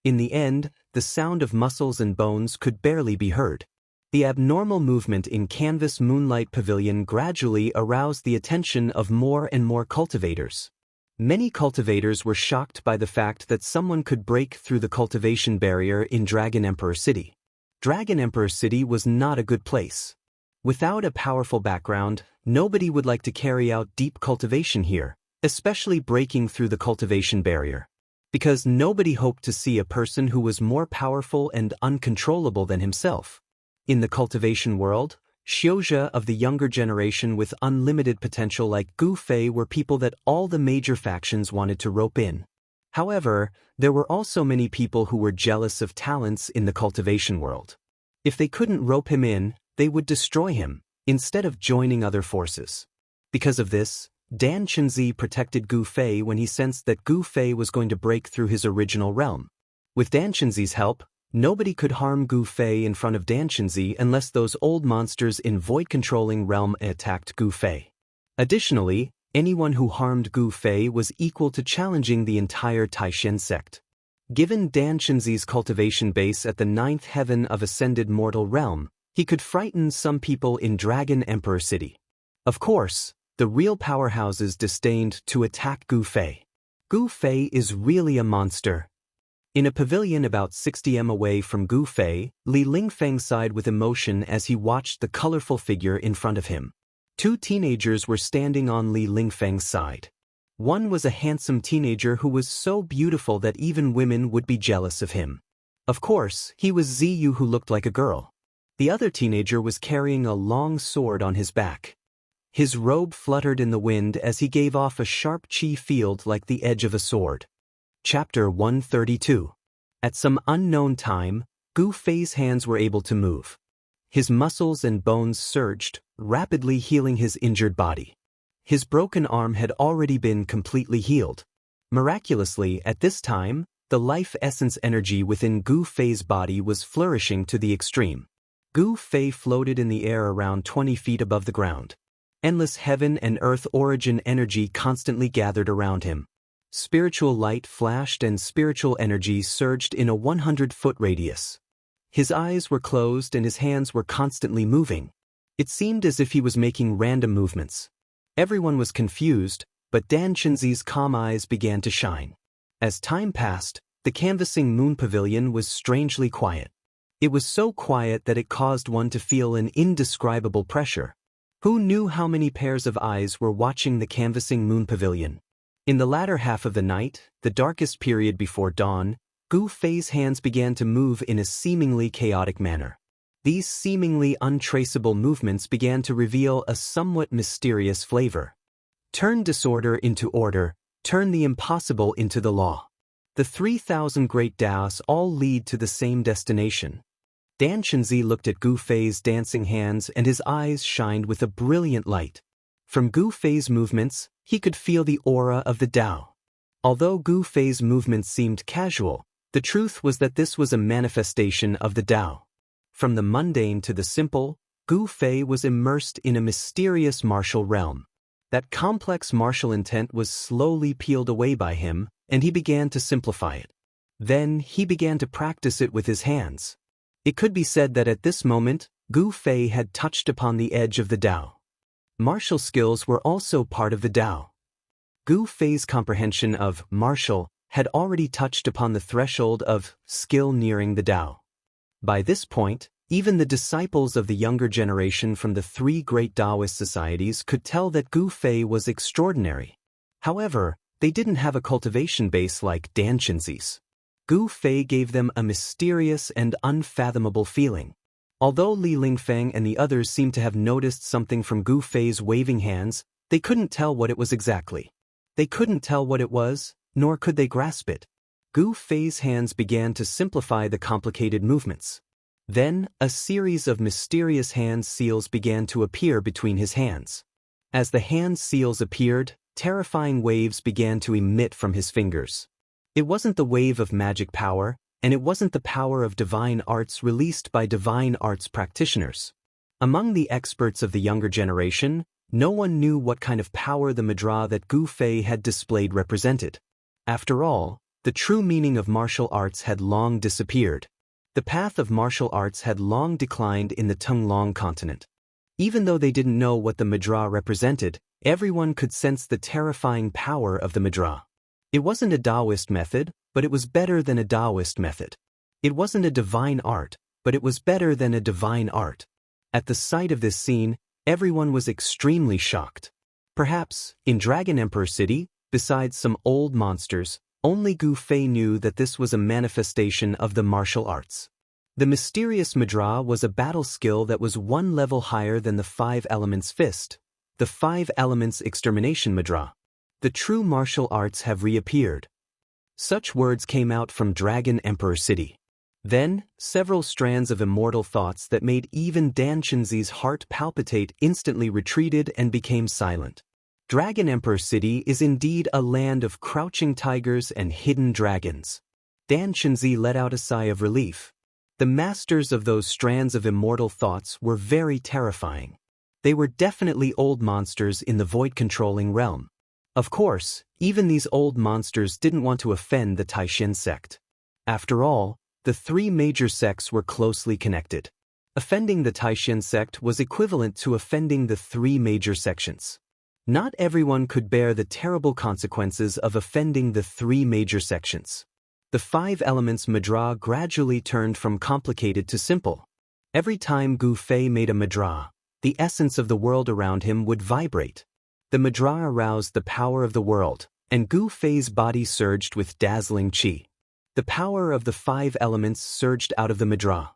In the end, the sound of muscles and bones could barely be heard. The abnormal movement in Canvas Moonlight Pavilion gradually aroused the attention of more and more cultivators. Many cultivators were shocked by the fact that someone could break through the cultivation barrier in Dragon Emperor City. Dragon Emperor City was not a good place. Without a powerful background, nobody would like to carry out deep cultivation here, especially breaking through the cultivation barrier. Because nobody hoped to see a person who was more powerful and uncontrollable than himself. In the cultivation world, Xiuzhe of the younger generation with unlimited potential like Gu Fei were people that all the major factions wanted to rope in. However, there were also many people who were jealous of talents in the cultivation world. If they couldn't rope him in, they would destroy him, instead of joining other forces. Because of this, Dan Chenzi protected Gu Fei when he sensed that Gu Fei was going to break through his original realm. With Dan Chenzi's help, nobody could harm Gu Fei in front of Dan Chenzi unless those old monsters in void-controlling realm attacked Gu Fei. Additionally, anyone who harmed Gu Fei was equal to challenging the entire Taishen sect. Given Dan Chenzi's cultivation base at the 9th heaven of ascended mortal realm, he could frighten some people in Dragon Emperor City. Of course, the real powerhouses disdained to attack Gu Fei. Gu Fei is really a monster. In a pavilion about 60 m away from Gu Fei, Li Lingfeng sighed with emotion as he watched the colorful figure in front of him. 2 teenagers were standing on Li Lingfeng's side. One was a handsome teenager who was so beautiful that even women would be jealous of him. Of course, he was Ziyu who looked like a girl. The other teenager was carrying a long sword on his back. His robe fluttered in the wind as he gave off a sharp chi field like the edge of a sword. Chapter 132. At some unknown time, Gu Fei's hands were able to move. His muscles and bones surged, rapidly healing his injured body. His broken arm had already been completely healed. Miraculously, at this time, the life essence energy within Gu Fei's body was flourishing to the extreme. Gu Fei floated in the air around 20 feet above the ground. Endless heaven and earth origin energy constantly gathered around him. Spiritual light flashed and spiritual energy surged in a 100-foot radius. His eyes were closed and his hands were constantly moving. It seemed as if he was making random movements. Everyone was confused, but Dan Chenzi's calm eyes began to shine. As time passed, the canvassing moon pavilion was strangely quiet. It was so quiet that it caused one to feel an indescribable pressure. Who knew how many pairs of eyes were watching the canvassing moon pavilion? In the latter half of the night, the darkest period before dawn, Gu Fei's hands began to move in a seemingly chaotic manner. These seemingly untraceable movements began to reveal a somewhat mysterious flavor. Turn disorder into order, turn the impossible into the law. The 3,000 great Taoists all lead to the same destination. Dan Chenzi looked at Gu Fei's dancing hands and his eyes shined with a brilliant light. From Gu Fei's movements, he could feel the aura of the Tao. Although Gu Fei's movements seemed casual, the truth was that this was a manifestation of the Tao. From the mundane to the simple, Gu Fei was immersed in a mysterious martial realm. That complex martial intent was slowly peeled away by him, and he began to simplify it. Then he began to practice it with his hands. It could be said that at this moment, Gu Fei had touched upon the edge of the Tao. Martial skills were also part of the Tao. Gu Fei's comprehension of martial had already touched upon the threshold of skill nearing the Tao. By this point, even the disciples of the younger generation from the three great Taoist societies could tell that Gu Fei was extraordinary. However, they didn't have a cultivation base like Danshinzi's. Gu Fei gave them a mysterious and unfathomable feeling. Although Li Lingfeng and the others seemed to have noticed something from Gu Fei's waving hands, they couldn't tell what it was exactly. They couldn't tell what it was, nor could they grasp it. Gu Fei's hands began to simplify the complicated movements. Then, a series of mysterious hand seals began to appear between his hands. As the hand seals appeared, terrifying waves began to emit from his fingers. It wasn't the wave of magic power, and it wasn't the power of divine arts released by divine arts practitioners. Among the experts of the younger generation, no one knew what kind of power the Madra that Gu Fei had displayed represented. After all, the true meaning of martial arts had long disappeared. The path of martial arts had long declined in the Tunglong continent. Even though they didn't know what the Madra represented, everyone could sense the terrifying power of the Madra. It wasn't a Taoist method, but it was better than a Taoist method. It wasn't a divine art, but it was better than a divine art. At the sight of this scene, everyone was extremely shocked. Perhaps, in Dragon Emperor City, besides some old monsters, only Gu Fei knew that this was a manifestation of the martial arts. The mysterious Madra was a battle skill that was one level higher than the Five Elements Fist, the Five Elements Extermination Madra. The true martial arts have reappeared. Such words came out from Dragon Emperor City. Then, several strands of immortal thoughts that made even Danshinzi's heart palpitate instantly retreated and became silent. Dragon Emperor City is indeed a land of crouching tigers and hidden dragons. Danshinzi let out a sigh of relief. The masters of those strands of immortal thoughts were very terrifying. They were definitely old monsters in the void-controlling realm. Of course, even these old monsters didn't want to offend the Taishin sect. After all, the three major sects were closely connected. Offending the Taishin sect was equivalent to offending the three major sections. Not everyone could bear the terrible consequences of offending the three major sections. The Five Elements Madra gradually turned from complicated to simple. Every time Gu Fei made a Madra, the essence of the world around him would vibrate. The Madra aroused the power of the world, and Gu Fei's body surged with dazzling qi. The power of the five elements surged out of the Madra.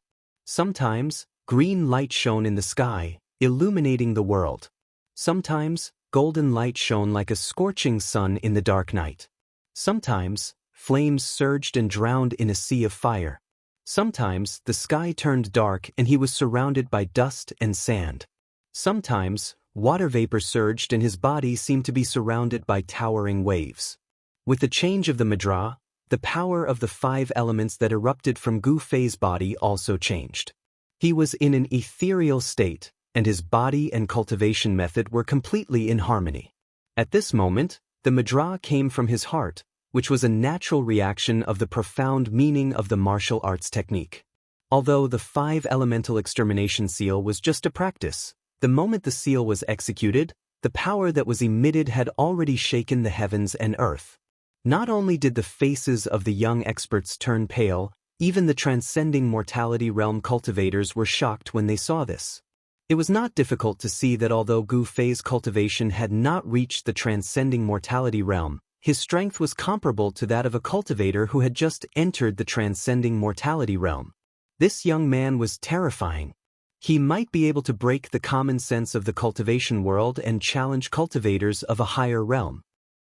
Sometimes, green light shone in the sky, illuminating the world. Sometimes, golden light shone like a scorching sun in the dark night. Sometimes, flames surged and drowned in a sea of fire. Sometimes, the sky turned dark and he was surrounded by dust and sand. Sometimes, water vapor surged and his body seemed to be surrounded by towering waves. With the change of the Madra, the power of the five elements that erupted from Gu Fei's body also changed. He was in an ethereal state, and his body and cultivation method were completely in harmony. At this moment, the Madra came from his heart, which was a natural reaction of the profound meaning of the martial arts technique. Although the five elemental extermination seal was just a practice, the moment the seal was executed, the power that was emitted had already shaken the heavens and earth. Not only did the faces of the young experts turn pale, even the transcending mortality realm cultivators were shocked when they saw this. It was not difficult to see that although Gu Fei's cultivation had not reached the transcending mortality realm, his strength was comparable to that of a cultivator who had just entered the transcending mortality realm. This young man was terrifying. He might be able to break the common sense of the cultivation world and challenge cultivators of a higher realm.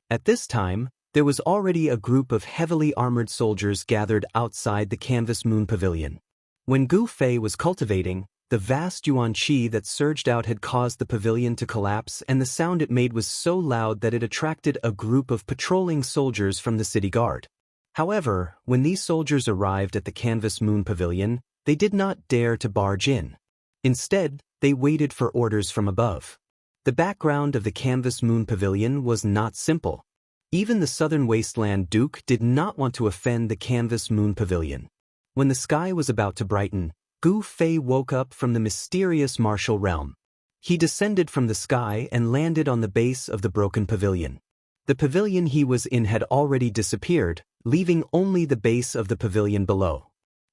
At this time, there was already a group of heavily armored soldiers gathered outside the Canvas Moon Pavilion. When Gu Fei was cultivating, the vast yuan qi that surged out had caused the pavilion to collapse, and the sound it made was so loud that it attracted a group of patrolling soldiers from the city guard. However, when these soldiers arrived at the Canvas Moon Pavilion, they did not dare to barge in. Instead, they waited for orders from above. The background of the Canvas Moon Pavilion was not simple. Even the southern wasteland duke did not want to offend the canvas moon pavilion. When the sky was about to brighten, Gu Fei woke up from the mysterious martial realm. He descended from the sky and landed on the base of the broken pavilion. The pavilion he was in had already disappeared, leaving only the base of the pavilion below.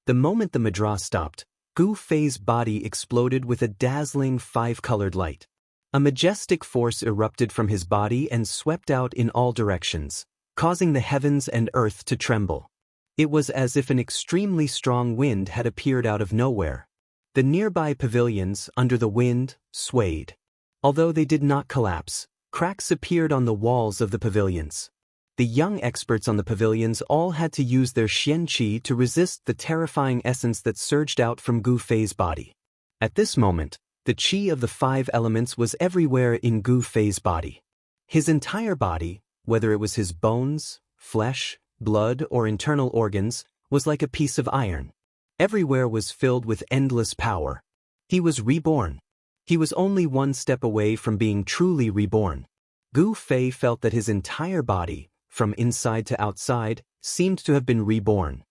The moment the madras stopped, Gu Fei's body exploded with a dazzling five-colored light. A majestic force erupted from his body and swept out in all directions, causing the heavens and earth to tremble. It was as if an extremely strong wind had appeared out of nowhere. The nearby pavilions, under the wind, swayed. Although they did not collapse, cracks appeared on the walls of the pavilions. The young experts on the pavilions all had to use their Xian Qi to resist the terrifying essence that surged out from Gu Fei's body. At this moment, the Qi of the five elements was everywhere in Gu Fei's body. His entire body, whether it was his bones, flesh, blood, or internal organs, was like a piece of iron. Everywhere was filled with endless power. He was reborn. He was only one step away from being truly reborn. Gu Fei felt that his entire body, from inside to outside, seemed to have been reborn.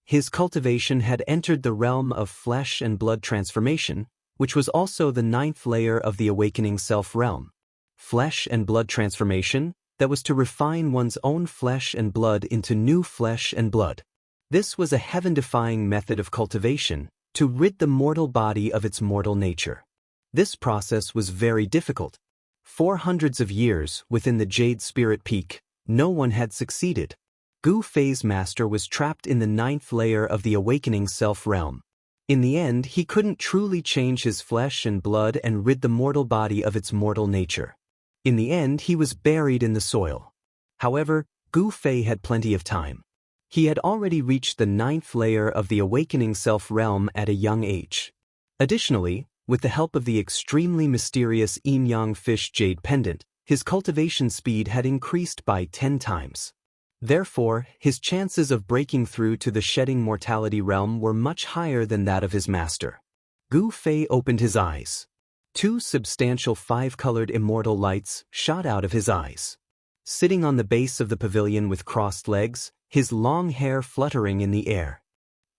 His cultivation had entered the realm of flesh and blood transformation, which was also the ninth layer of the awakening self realm. Flesh and blood transformation, that was to refine one's own flesh and blood into new flesh and blood. This was a heaven-defying method of cultivation, to rid the mortal body of its mortal nature. This process was very difficult. For hundreds of years, within the Jade Spirit Peak, no one had succeeded. Gu Fei's master was trapped in the ninth layer of the awakening self-realm. In the end, he couldn't truly change his flesh and blood and rid the mortal body of its mortal nature. In the end, he was buried in the soil. However, Gu Fei had plenty of time. He had already reached the ninth layer of the awakening self-realm at a young age. Additionally, with the help of the extremely mysterious yin-yang fish jade pendant, his cultivation speed had increased by 10 times. Therefore, his chances of breaking through to the shedding mortality realm were much higher than that of his master. Gu Fei opened his eyes. 2 substantial five-colored immortal lights shot out of his eyes. Sitting on the base of the pavilion with crossed legs, his long hair fluttering in the air.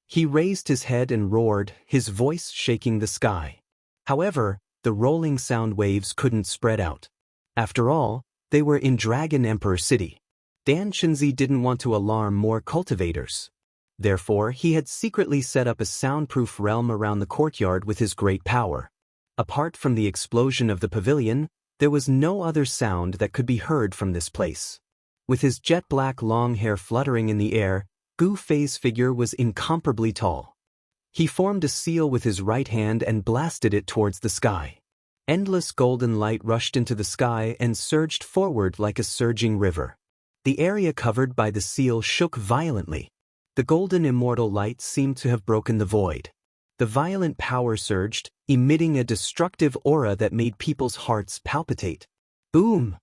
He raised his head and roared, his voice shaking the sky. However, the rolling sound waves couldn't spread out. After all, they were in Dragon Emperor City. Dan Chenzi didn't want to alarm more cultivators. Therefore, he had secretly set up a soundproof realm around the courtyard with his great power. Apart from the explosion of the pavilion, there was no other sound that could be heard from this place. With his jet-black long hair fluttering in the air, Gu Fei's figure was incomparably tall. He formed a seal with his right hand and blasted it towards the sky. Endless golden light rushed into the sky and surged forward like a surging river. The area covered by the seal shook violently. The golden immortal light seemed to have broken the void. The violent power surged, emitting a destructive aura that made people's hearts palpitate. Boom!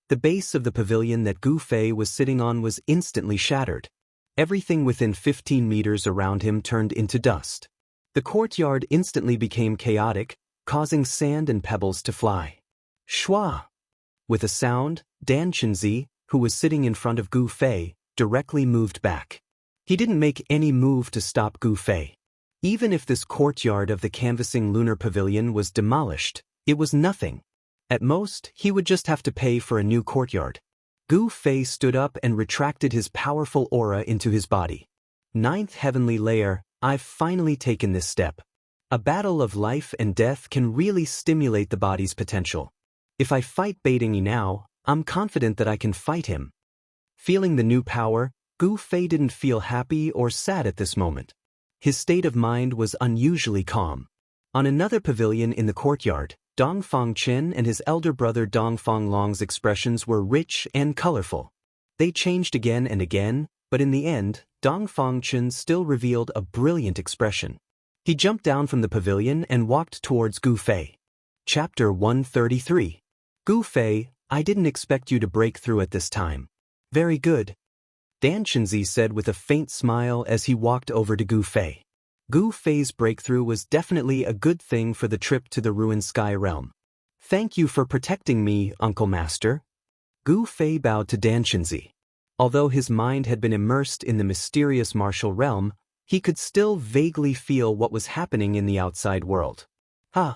The base of the pavilion that Gu Fei was sitting on was instantly shattered. Everything within 15 meters around him turned into dust. The courtyard instantly became chaotic, causing sand and pebbles to fly. Shwa! With a sound, Dan Chenzi, who was sitting in front of Gu Fei, directly moved back. He didn't make any move to stop Gu Fei. Even if this courtyard of the canvassing lunar pavilion was demolished, it was nothing. At most, he would just have to pay for a new courtyard. Gu Fei stood up and retracted his powerful aura into his body. Ninth heavenly layer, I've finally taken this step. A battle of life and death can really stimulate the body's potential. If I fight Baitingi now, I'm confident that I can fight him. Feeling the new power, Gu Fei didn't feel happy or sad at this moment. His state of mind was unusually calm. On another pavilion in the courtyard, Dongfang Chen and his elder brother Dongfang Long's expressions were rich and colorful. They changed again and again, but in the end, Dongfang Chen still revealed a brilliant expression. He jumped down from the pavilion and walked towards Gu Fei. Chapter 133. Gu Fei, I didn't expect you to break through at this time. Very good. Dan Chenzi said with a faint smile as he walked over to Gu Fei. Gu Fei's breakthrough was definitely a good thing for the trip to the ruined sky realm. Thank you for protecting me, Uncle Master. Gu Fei bowed to Danchunzi. Although his mind had been immersed in the mysterious martial realm, he could still vaguely feel what was happening in the outside world. Ha!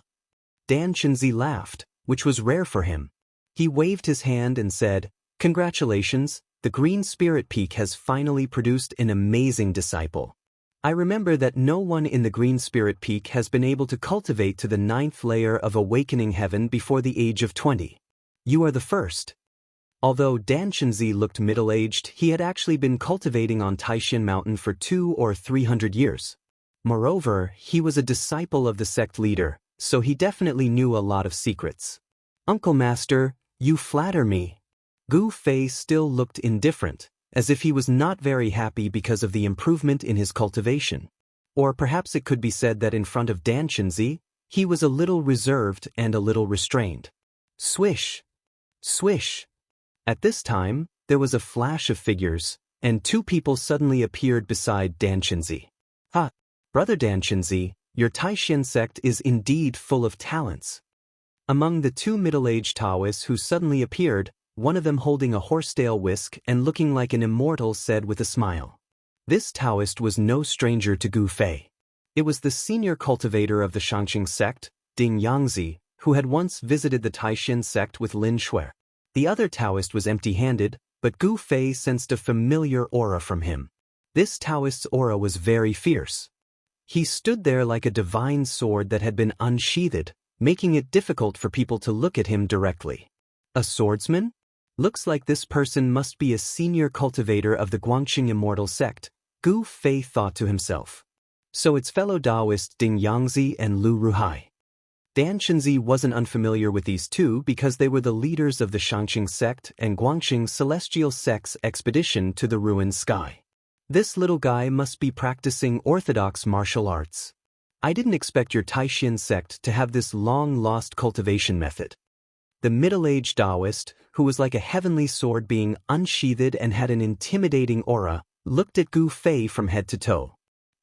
Danchunzi laughed, which was rare for him. He waved his hand and said, "Congratulations, the Green Spirit Peak has finally produced an amazing disciple. I remember that no one in the Green Spirit Peak has been able to cultivate to the 9th layer of awakening heaven before the age of 20. You are the first." Although Danchunzi looked middle-aged, he had actually been cultivating on Taishan Mountain for 200 or 300 years. Moreover, he was a disciple of the sect leader, so he definitely knew a lot of secrets. "Uncle Master, you flatter me." Gu Fei still looked indifferent, as if he was not very happy because of the improvement in his cultivation. Or perhaps it could be said that in front of Danchunzi, he was a little reserved and a little restrained. Swish! Swish! At this time, there was a flash of figures, and 2 people suddenly appeared beside Danchunzi. "Ha! Brother Danchunzi, your Taishan sect is indeed full of talents." Among the 2 middle-aged Taoists who suddenly appeared, one of them holding a horsetail whisk and looking like an immortal said with a smile. This Taoist was no stranger to Gu Fei. It was the senior cultivator of the Shangqing sect, Ding Yangzi, who had once visited the Taishan sect with Lin Shui. The other Taoist was empty-handed, but Gu Fei sensed a familiar aura from him. This Taoist's aura was very fierce. He stood there like a divine sword that had been unsheathed, making it difficult for people to look at him directly. A swordsman? Looks like this person must be a senior cultivator of the Guangxing Immortal sect, Gu Fei thought to himself. So it's fellow Taoists Ding Yangzi and Lu Ruhai. Danchunzi wasn't unfamiliar with these 2 because they were the leaders of the Shangqing sect and Guangxing Celestial Sect's expedition to the ruined sky. This little guy must be practicing orthodox martial arts. I didn't expect your Taishan sect to have this long-lost cultivation method. The middle-aged Taoist, who was like a heavenly sword being unsheathed and had an intimidating aura, looked at Gu Fei from head to toe.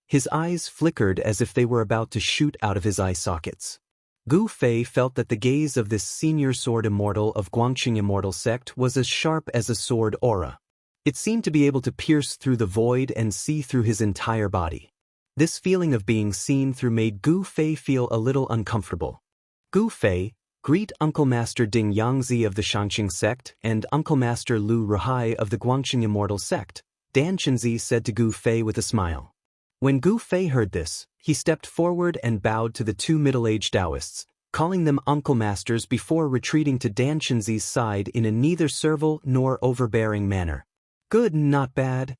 His eyes flickered as if they were about to shoot out of his eye sockets. Gu Fei felt that the gaze of this senior sword immortal of Guangxing Immortal sect was as sharp as a sword aura. It seemed to be able to pierce through the void and see through his entire body. This feeling of being seen through made Gu Fei feel a little uncomfortable. "Gu Fei, greet Uncle Master Ding Yangzi of the Shangqing sect and Uncle Master Lu Ruhai of the Guangxing Immortal sect," Danchunzi said to Gu Fei with a smile. When Gu Fei heard this, he stepped forward and bowed to the 2 middle-aged Taoists, calling them Uncle Masters before retreating to Danchunzi's side in a neither servile nor overbearing manner. "Good, not bad."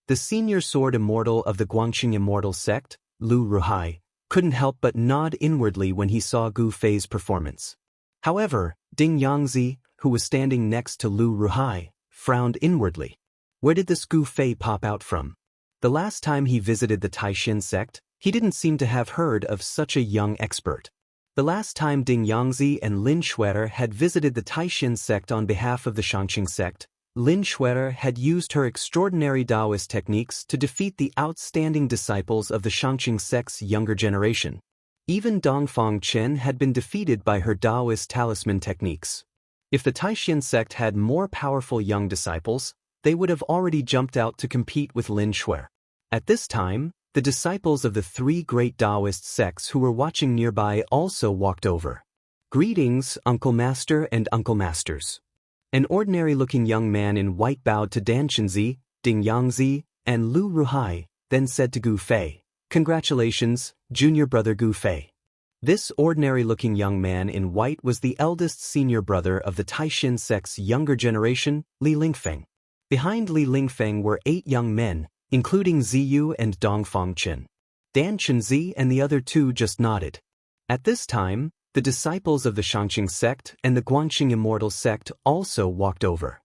The senior sword immortal of the Guangxing Immortal sect, Lu Ruhai, couldn't help but nod inwardly when he saw Gu Fei's performance. However, Ding Yangzi, who was standing next to Lu Ruhai, frowned inwardly. Where did this Gu Fei pop out from? The last time he visited the Taishan sect, he didn't seem to have heard of such a young expert. The last time Ding Yangzi and Lin Shui had visited the Taishan sect on behalf of the Shangqing sect, Lin Shui had used her extraordinary Taoist techniques to defeat the outstanding disciples of the Shangqing sect's younger generation. Even Dongfang Chen had been defeated by her Taoist talisman techniques. If the Taishan sect had more powerful young disciples, they would have already jumped out to compete with Lin Shui. At this time, the disciples of the 3 great Taoist sects who were watching nearby also walked over. "Greetings, Uncle Master and Uncle Masters." An ordinary-looking young man in white bowed to Danchunzi, Ding Yangzi, and Lu Ruhai, then said to Gu Fei, "Congratulations, junior brother Gu Fei." This ordinary-looking young man in white was the eldest senior brother of the Taishan sect's younger generation, Li Lingfeng. Behind Li Lingfeng were 8 young men, including Ziyu and Dongfang Chen. Danchunzi and the other 2 just nodded. At this time, the disciples of the Shangqing sect and the Guangxing Immortal sect also walked over.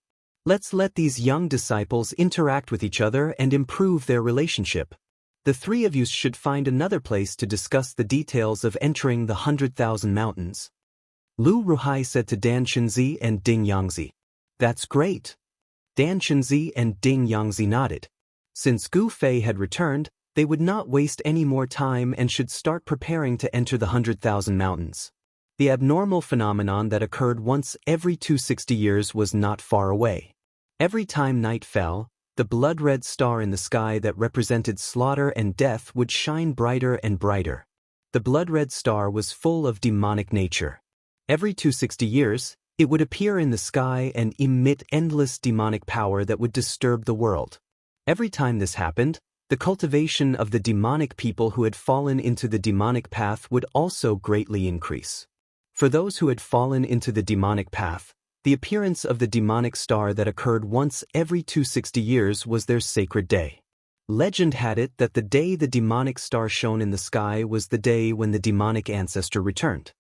Let's let these young disciples interact with each other and improve their relationship. The 3 of you should find another place to discuss the details of entering the 100,000 mountains. Lu Ruhai said to Danchunzi and Ding Yangzi. "That's great." Danchunzi and Ding Yangzi nodded. Since Gu Fei had returned, they would not waste any more time and should start preparing to enter the 100,000 mountains. The abnormal phenomenon that occurred once every 260 years was not far away. Every time night fell, the blood-red star in the sky that represented slaughter and death would shine brighter and brighter. The blood-red star was full of demonic nature. Every 260 years, it would appear in the sky and emit endless demonic power that would disturb the world. Every time this happened, the cultivation of the demonic people who had fallen into the demonic path would also greatly increase. For those who had fallen into the demonic path, the appearance of the demonic star that occurred once every 260 years was their sacred day. Legend had it that the day the demonic star shone in the sky was the day when the demonic ancestor returned.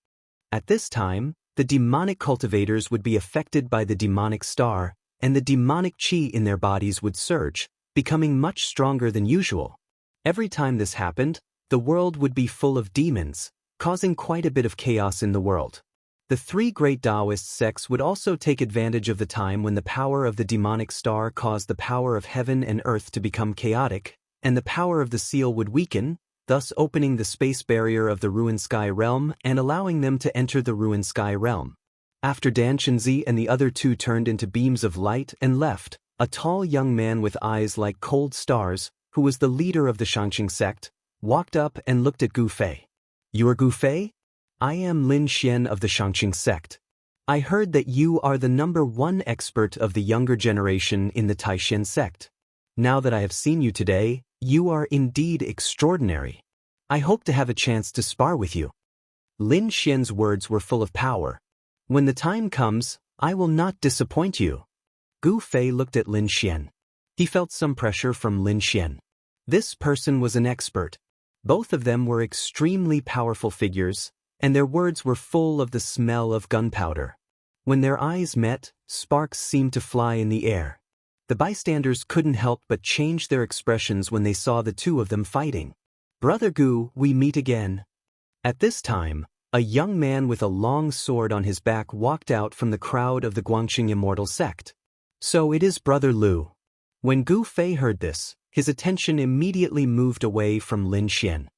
At this time, the demonic cultivators would be affected by the demonic star, and the demonic chi in their bodies would surge, becoming much stronger than usual. Every time this happened, the world would be full of demons, causing quite a bit of chaos in the world. The three great Taoist sects would also take advantage of the time when the power of the demonic star caused the power of heaven and earth to become chaotic, and the power of the seal would weaken, thus opening the space barrier of the ruined sky realm and allowing them to enter the ruined sky realm. After Dan Chenzi and the other two turned into beams of light and left, a tall young man with eyes like cold stars, who was the leader of the Shangqing sect, walked up and looked at Gu Fei. "You are Gu Fei? I am Lin Xian of the Shangqing sect. I heard that you are the #1 expert of the younger generation in the Taishan sect. Now that I have seen you today, you are indeed extraordinary. I hope to have a chance to spar with you." Lin Xian's words were full of power. "When the time comes, I will not disappoint you." Gu Fei looked at Lin Xian. He felt some pressure from Lin Xian. This person was an expert. Both of them were extremely powerful figures, and their words were full of the smell of gunpowder. When their eyes met, sparks seemed to fly in the air. The bystanders couldn't help but change their expressions when they saw the two of them fighting. "Brother Gu, we meet again." At this time, a young man with a long sword on his back walked out from the crowd of the Guangqing Immortal sect. "So it is Brother Lu." When Gu Fei heard this, his attention immediately moved away from Lin Xian.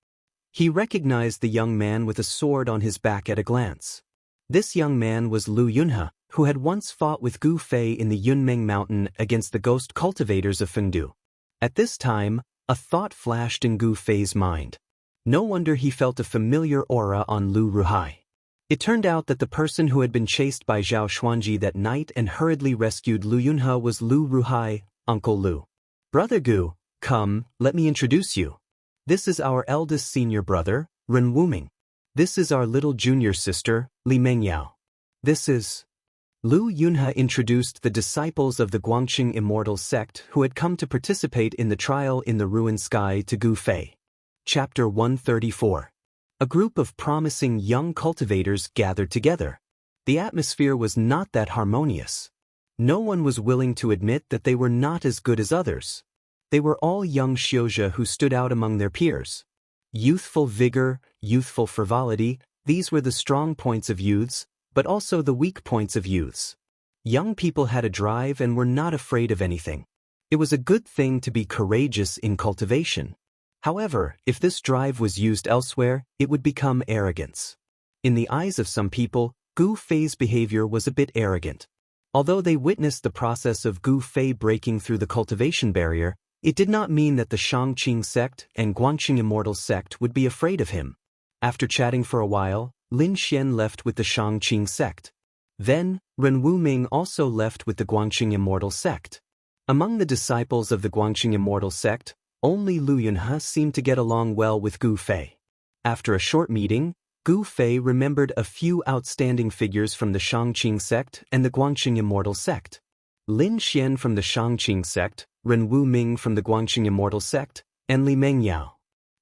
He recognized the young man with a sword on his back at a glance. This young man was Lu Yunhe, who had once fought with Gu Fei in the Yunmeng Mountain against the ghost cultivators of Fengdu. At this time, a thought flashed in Gu Fei's mind. No wonder he felt a familiar aura on Lu Ruhai. It turned out that the person who had been chased by Zhao Xuanji that night and hurriedly rescued Lu Yunhe was Lu Ruhai, Uncle Lu. "Brother Gu, come, let me introduce you. This is our eldest senior brother, Ren Wuming. This is our little junior sister, Li Mengyao. This is..." Lu Yunhe introduced the disciples of the Guangqing Immortal sect who had come to participate in the trial in the ruined sky to Gu Fei. Chapter 134. A group of promising young cultivators gathered together. The atmosphere was not that harmonious. No one was willing to admit that they were not as good as others. They were all young Xiozhe who stood out among their peers. Youthful vigor, youthful frivolity, these were the strong points of youths, but also the weak points of youths. Young people had a drive and were not afraid of anything. It was a good thing to be courageous in cultivation. However, if this drive was used elsewhere, it would become arrogance. In the eyes of some people, Gu Fei's behavior was a bit arrogant. Although they witnessed the process of Gu Fei breaking through the cultivation barrier, it did not mean that the Shangqing sect and Guangqing Immortal sect would be afraid of him. After chatting for a while, Lin Xian left with the Shangqing sect. Then, Ren Wuming also left with the Guangqing Immortal sect. Among the disciples of the Guangqing Immortal sect, only Lu Yunhe seemed to get along well with Gu Fei. After a short meeting, Gu Fei remembered a few outstanding figures from the Shangqing sect and the Guangqing Immortal sect. Lin Xian from the Shangqing sect, Ren Wuming from the Guangqing Immortal sect, and Li Mengyao.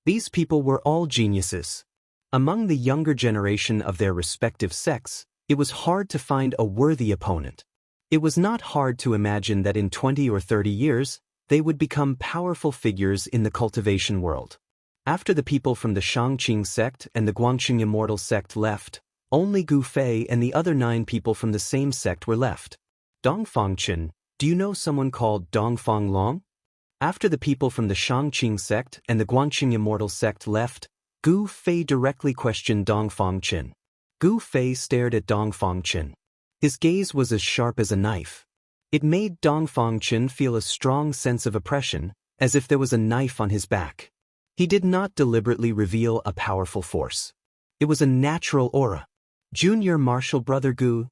These people were all geniuses. Among the younger generation of their respective sects, it was hard to find a worthy opponent. It was not hard to imagine that in 20 or 30 years, they would become powerful figures in the cultivation world. After the people from the Shangqing sect and the Guangqing Immortal sect left, only Gu Fei and the other 9 people from the same sect were left. Dongfang Chen, do you know someone called Dongfang Long? After the people from the Shangqing sect and the Guangqing Immortal sect left, Gu Fei directly questioned Dongfang Chen. Gu Fei stared at Dong Fangchen. His gaze was as sharp as a knife. It made Dong Fangchen feel a strong sense of oppression, as if there was a knife on his back. He did not deliberately reveal a powerful force. It was a natural aura. Junior Marshal Brother Gu.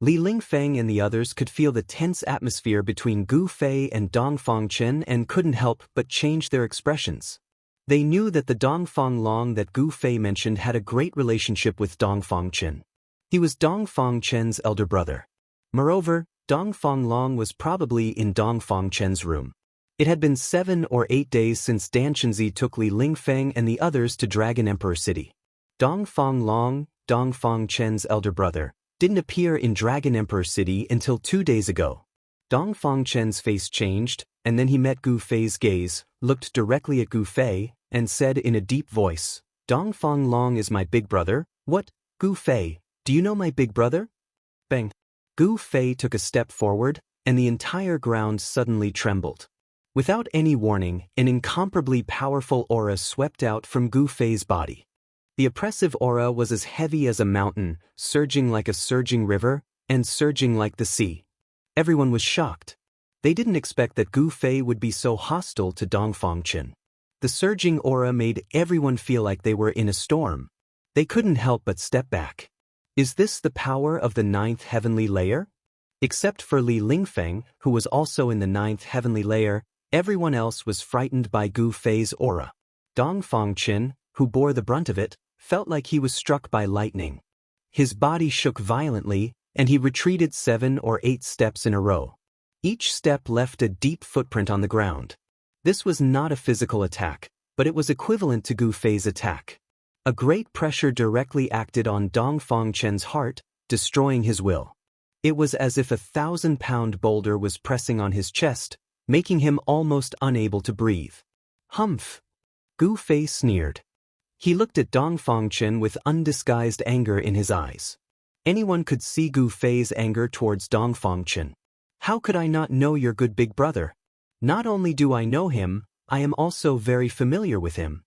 Li Lingfeng and the others could feel the tense atmosphere between Gu Fei and Dong Fangchen and couldn't help but change their expressions. They knew that the Dong Fanglong that Gu Fei mentioned had a great relationship with Dong Fangchen. He was Dong Fangchen's elder brother. Moreover, Dong Fanglong was probably in Dong Fangchen's room. It had been 7 or 8 days since Dan Chenzi took Li Lingfeng and the others to Dragon Emperor City. Dong Fanglong, Dong Fangchen's elder brother, didn't appear in Dragon Emperor City until 2 days ago. Dong Fangchen's face changed, and then he met Gu Fei's gaze, looked directly at Gu Fei, and said in a deep voice, "Dong Fanglong is my big brother? What? Gu Fei, do you know my big brother?" Bang! Gu Fei took a step forward, and the entire ground suddenly trembled. Without any warning, an incomparably powerful aura swept out from Gu Fei's body. The oppressive aura was as heavy as a mountain, surging like a surging river, and surging like the sea. Everyone was shocked. They didn't expect that Gu Fei would be so hostile to Dong Fangchen. The surging aura made everyone feel like they were in a storm. They couldn't help but step back. Is this the power of the 9th heavenly layer? Except for Li Lingfeng, who was also in the 9th heavenly layer, everyone else was frightened by Gu Fei's aura. Dong Fangchen, who bore the brunt of it, felt like he was struck by lightning. His body shook violently, and he retreated 7 or 8 steps in a row. Each step left a deep footprint on the ground. This was not a physical attack, but it was equivalent to Gu Fei's attack. A great pressure directly acted on Dong Fangchen's heart, destroying his will. It was as if a 1,000-pound boulder was pressing on his chest, making him almost unable to breathe. Humph! Gu Fei sneered. He looked at Dong Fangchen with undisguised anger in his eyes. Anyone could see Gu Fei's anger towards Dong Fangchen. How could I not know your good big brother? Not only do I know him, I am also very familiar with him.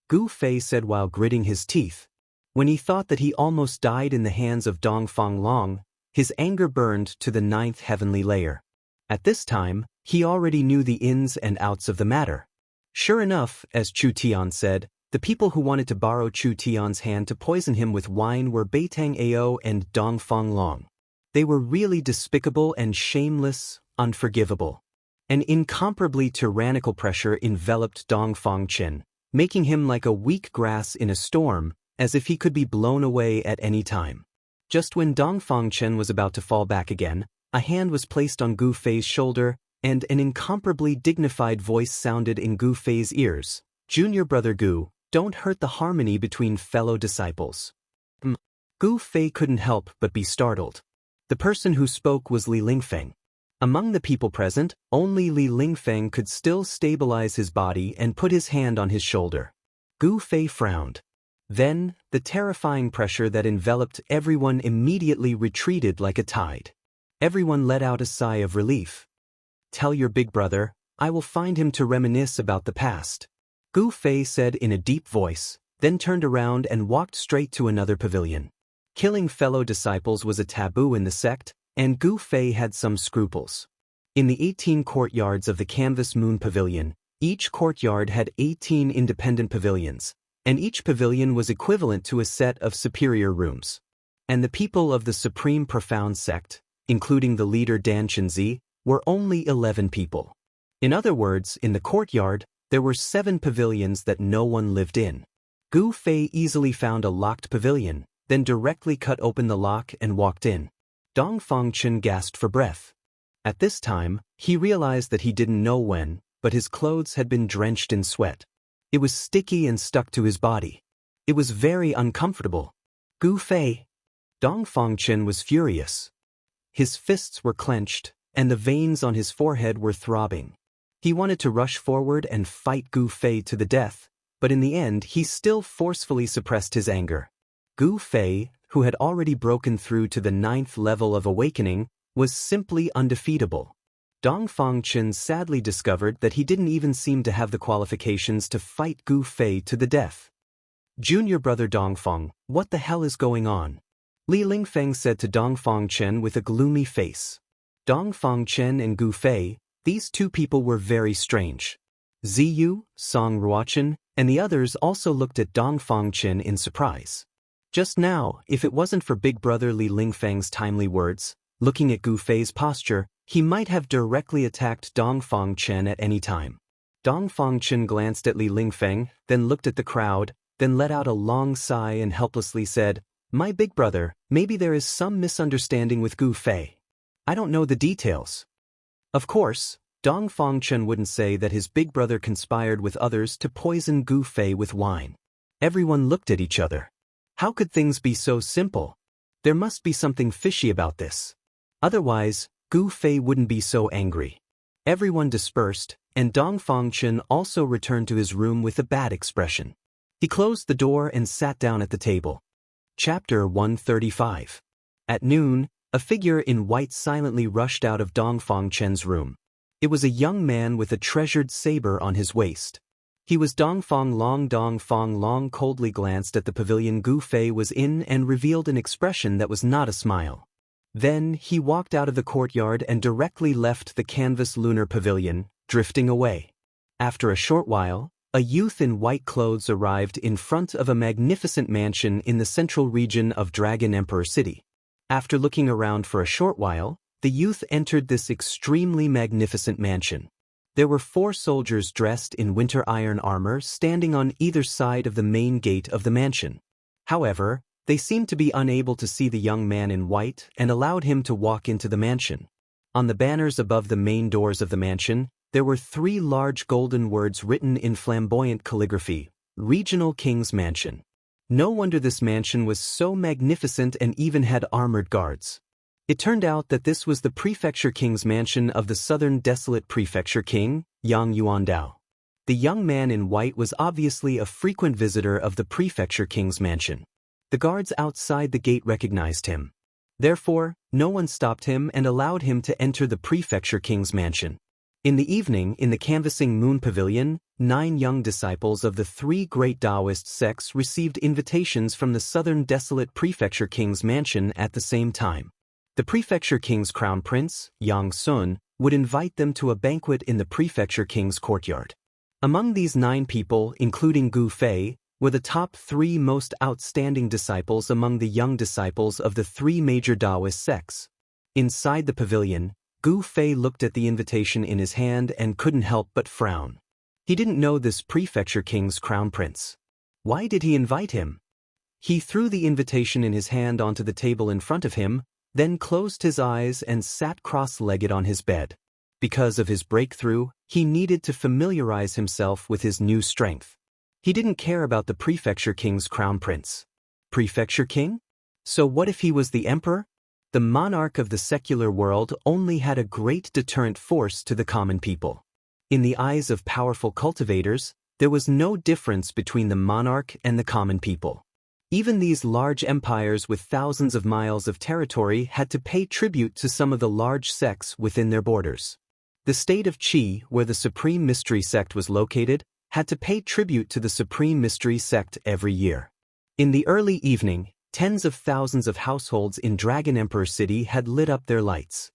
Gu Fei said while gritting his teeth. When he thought that he almost died in the hands of Dong Fanglong, his anger burned to the 9th heavenly layer. At this time, he already knew the ins and outs of the matter. Sure enough, as Chu Tian said, the people who wanted to borrow Chu Tian's hand to poison him with wine were Beitang Ao and Dong Fanglong. They were really despicable and shameless, unforgivable. An incomparably tyrannical pressure enveloped Dong Fangchen, making him like a weak grass in a storm, as if he could be blown away at any time. Just when Dong Fangchen was about to fall back again, a hand was placed on Gu Fei's shoulder, and an incomparably dignified voice sounded in Gu Fei's ears. "Junior brother Gu, don't hurt the harmony between fellow disciples." Gu Fei couldn't help but be startled. The person who spoke was Li Lingfeng. Among the people present, only Li Lingfeng could still stabilize his body and put his hand on his shoulder. Gu Fei frowned. Then, the terrifying pressure that enveloped everyone immediately retreated like a tide. Everyone let out a sigh of relief. "Tell your big brother, I will find him to reminisce about the past," Gu Fei said in a deep voice, then turned around and walked straight to another pavilion. Killing fellow disciples was a taboo in the sect, and Gu Fei had some scruples. In the 18 courtyards of the Canvas Moon Pavilion, each courtyard had 18 independent pavilions, and each pavilion was equivalent to a set of superior rooms. And the people of the Supreme Profound sect, including the leader Dan Chenzi, were only 11 people. In other words, in the courtyard, there were 7 pavilions that no one lived in. Gu Fei easily found a locked pavilion, then directly cut open the lock and walked in. Dong Fangchen gasped for breath. At this time, he realized that he didn't know when, but his clothes had been drenched in sweat. It was sticky and stuck to his body. It was very uncomfortable. "Gu Fei!" Dong Fangchen was furious. His fists were clenched, and the veins on his forehead were throbbing. He wanted to rush forward and fight Gu Fei to the death, but in the end he still forcefully suppressed his anger. Gu Fei, who had already broken through to the 9th level of awakening, was simply undefeatable. Dong Fangchen sadly discovered that he didn't even seem to have the qualifications to fight Gu Fei to the death. Junior brother Dongfeng, what the hell is going on? Li Lingfeng said to Dongfeng Chen with a gloomy face. Dongfeng Chen and Gu Fei, these two people were very strange. Ziyu, Song Ruochen, and the others also looked at Dongfeng Chen in surprise. Just now, if it wasn't for big brother Li Lingfeng's timely words, looking at Gu Fei's posture, he might have directly attacked Dongfeng Chen at any time. Dongfeng Chen glanced at Li Lingfeng, then looked at the crowd, then let out a long sigh and helplessly said, "My big brother, maybe there is some misunderstanding with Gu Fei. I don't know the details." Of course, Dongfeng Chen wouldn't say that his big brother conspired with others to poison Gu Fei with wine. Everyone looked at each other. How could things be so simple? There must be something fishy about this. Otherwise, Gu Fei wouldn't be so angry. Everyone dispersed, and Dongfeng Chen also returned to his room with a bad expression. He closed the door and sat down at the table. Chapter 135. At noon, a figure in white silently rushed out of Dongfeng Chen's room. It was a young man with a treasured saber on his waist. He was Dongfeng Long. Dongfeng Long coldly glanced at the pavilion Gu Fei was in and revealed an expression that was not a smile. Then he walked out of the courtyard and directly left the canvas lunar pavilion, drifting away. After a short while, a youth in white clothes arrived in front of a magnificent mansion in the central region of Dragon Emperor City. After looking around for a short while, the youth entered this extremely magnificent mansion. There were 4 soldiers dressed in winter iron armor standing on either side of the main gate of the mansion. However, they seemed to be unable to see the young man in white and allowed him to walk into the mansion. On the banners above the main doors of the mansion, there were 3 large golden words written in flamboyant calligraphy: Regional King's Mansion. No wonder this mansion was so magnificent and even had armored guards. It turned out that this was the Prefecture King's mansion of the Southern Desolate Prefecture King, Yang Yuandao. The young man in white was obviously a frequent visitor of the Prefecture King's mansion. The guards outside the gate recognized him. Therefore, no one stopped him and allowed him to enter the Prefecture King's mansion. In the evening, in the canvassing moon pavilion, 9 young disciples of the 3 great Taoist sects received invitations from the Southern Desolate Prefecture King's mansion at the same time. The Prefecture King's crown prince, Yang Sun, would invite them to a banquet in the Prefecture King's courtyard. Among these 9 people, including Gu Fei, were the top 3 most outstanding disciples among the young disciples of the 3 major Taoist sects. Inside the pavilion, Gu Fei looked at the invitation in his hand and couldn't help but frown. He didn't know this Prefecture King's crown prince. Why did he invite him? He threw the invitation in his hand onto the table in front of him, then closed his eyes and sat cross-legged on his bed. Because of his breakthrough, he needed to familiarize himself with his new strength. He didn't care about the Prefecture King's crown prince. Prefecture King? So what if he was the emperor? The monarch of the secular world only had a great deterrent force to the common people. In the eyes of powerful cultivators, there was no difference between the monarch and the common people. Even these large empires with thousands of miles of territory had to pay tribute to some of the large sects within their borders. The state of Qi, where the Supreme Mystery Sect was located, had to pay tribute to the Supreme Mystery Sect every year. In the early evening, tens of thousands of households in Dragon Emperor City had lit up their lights.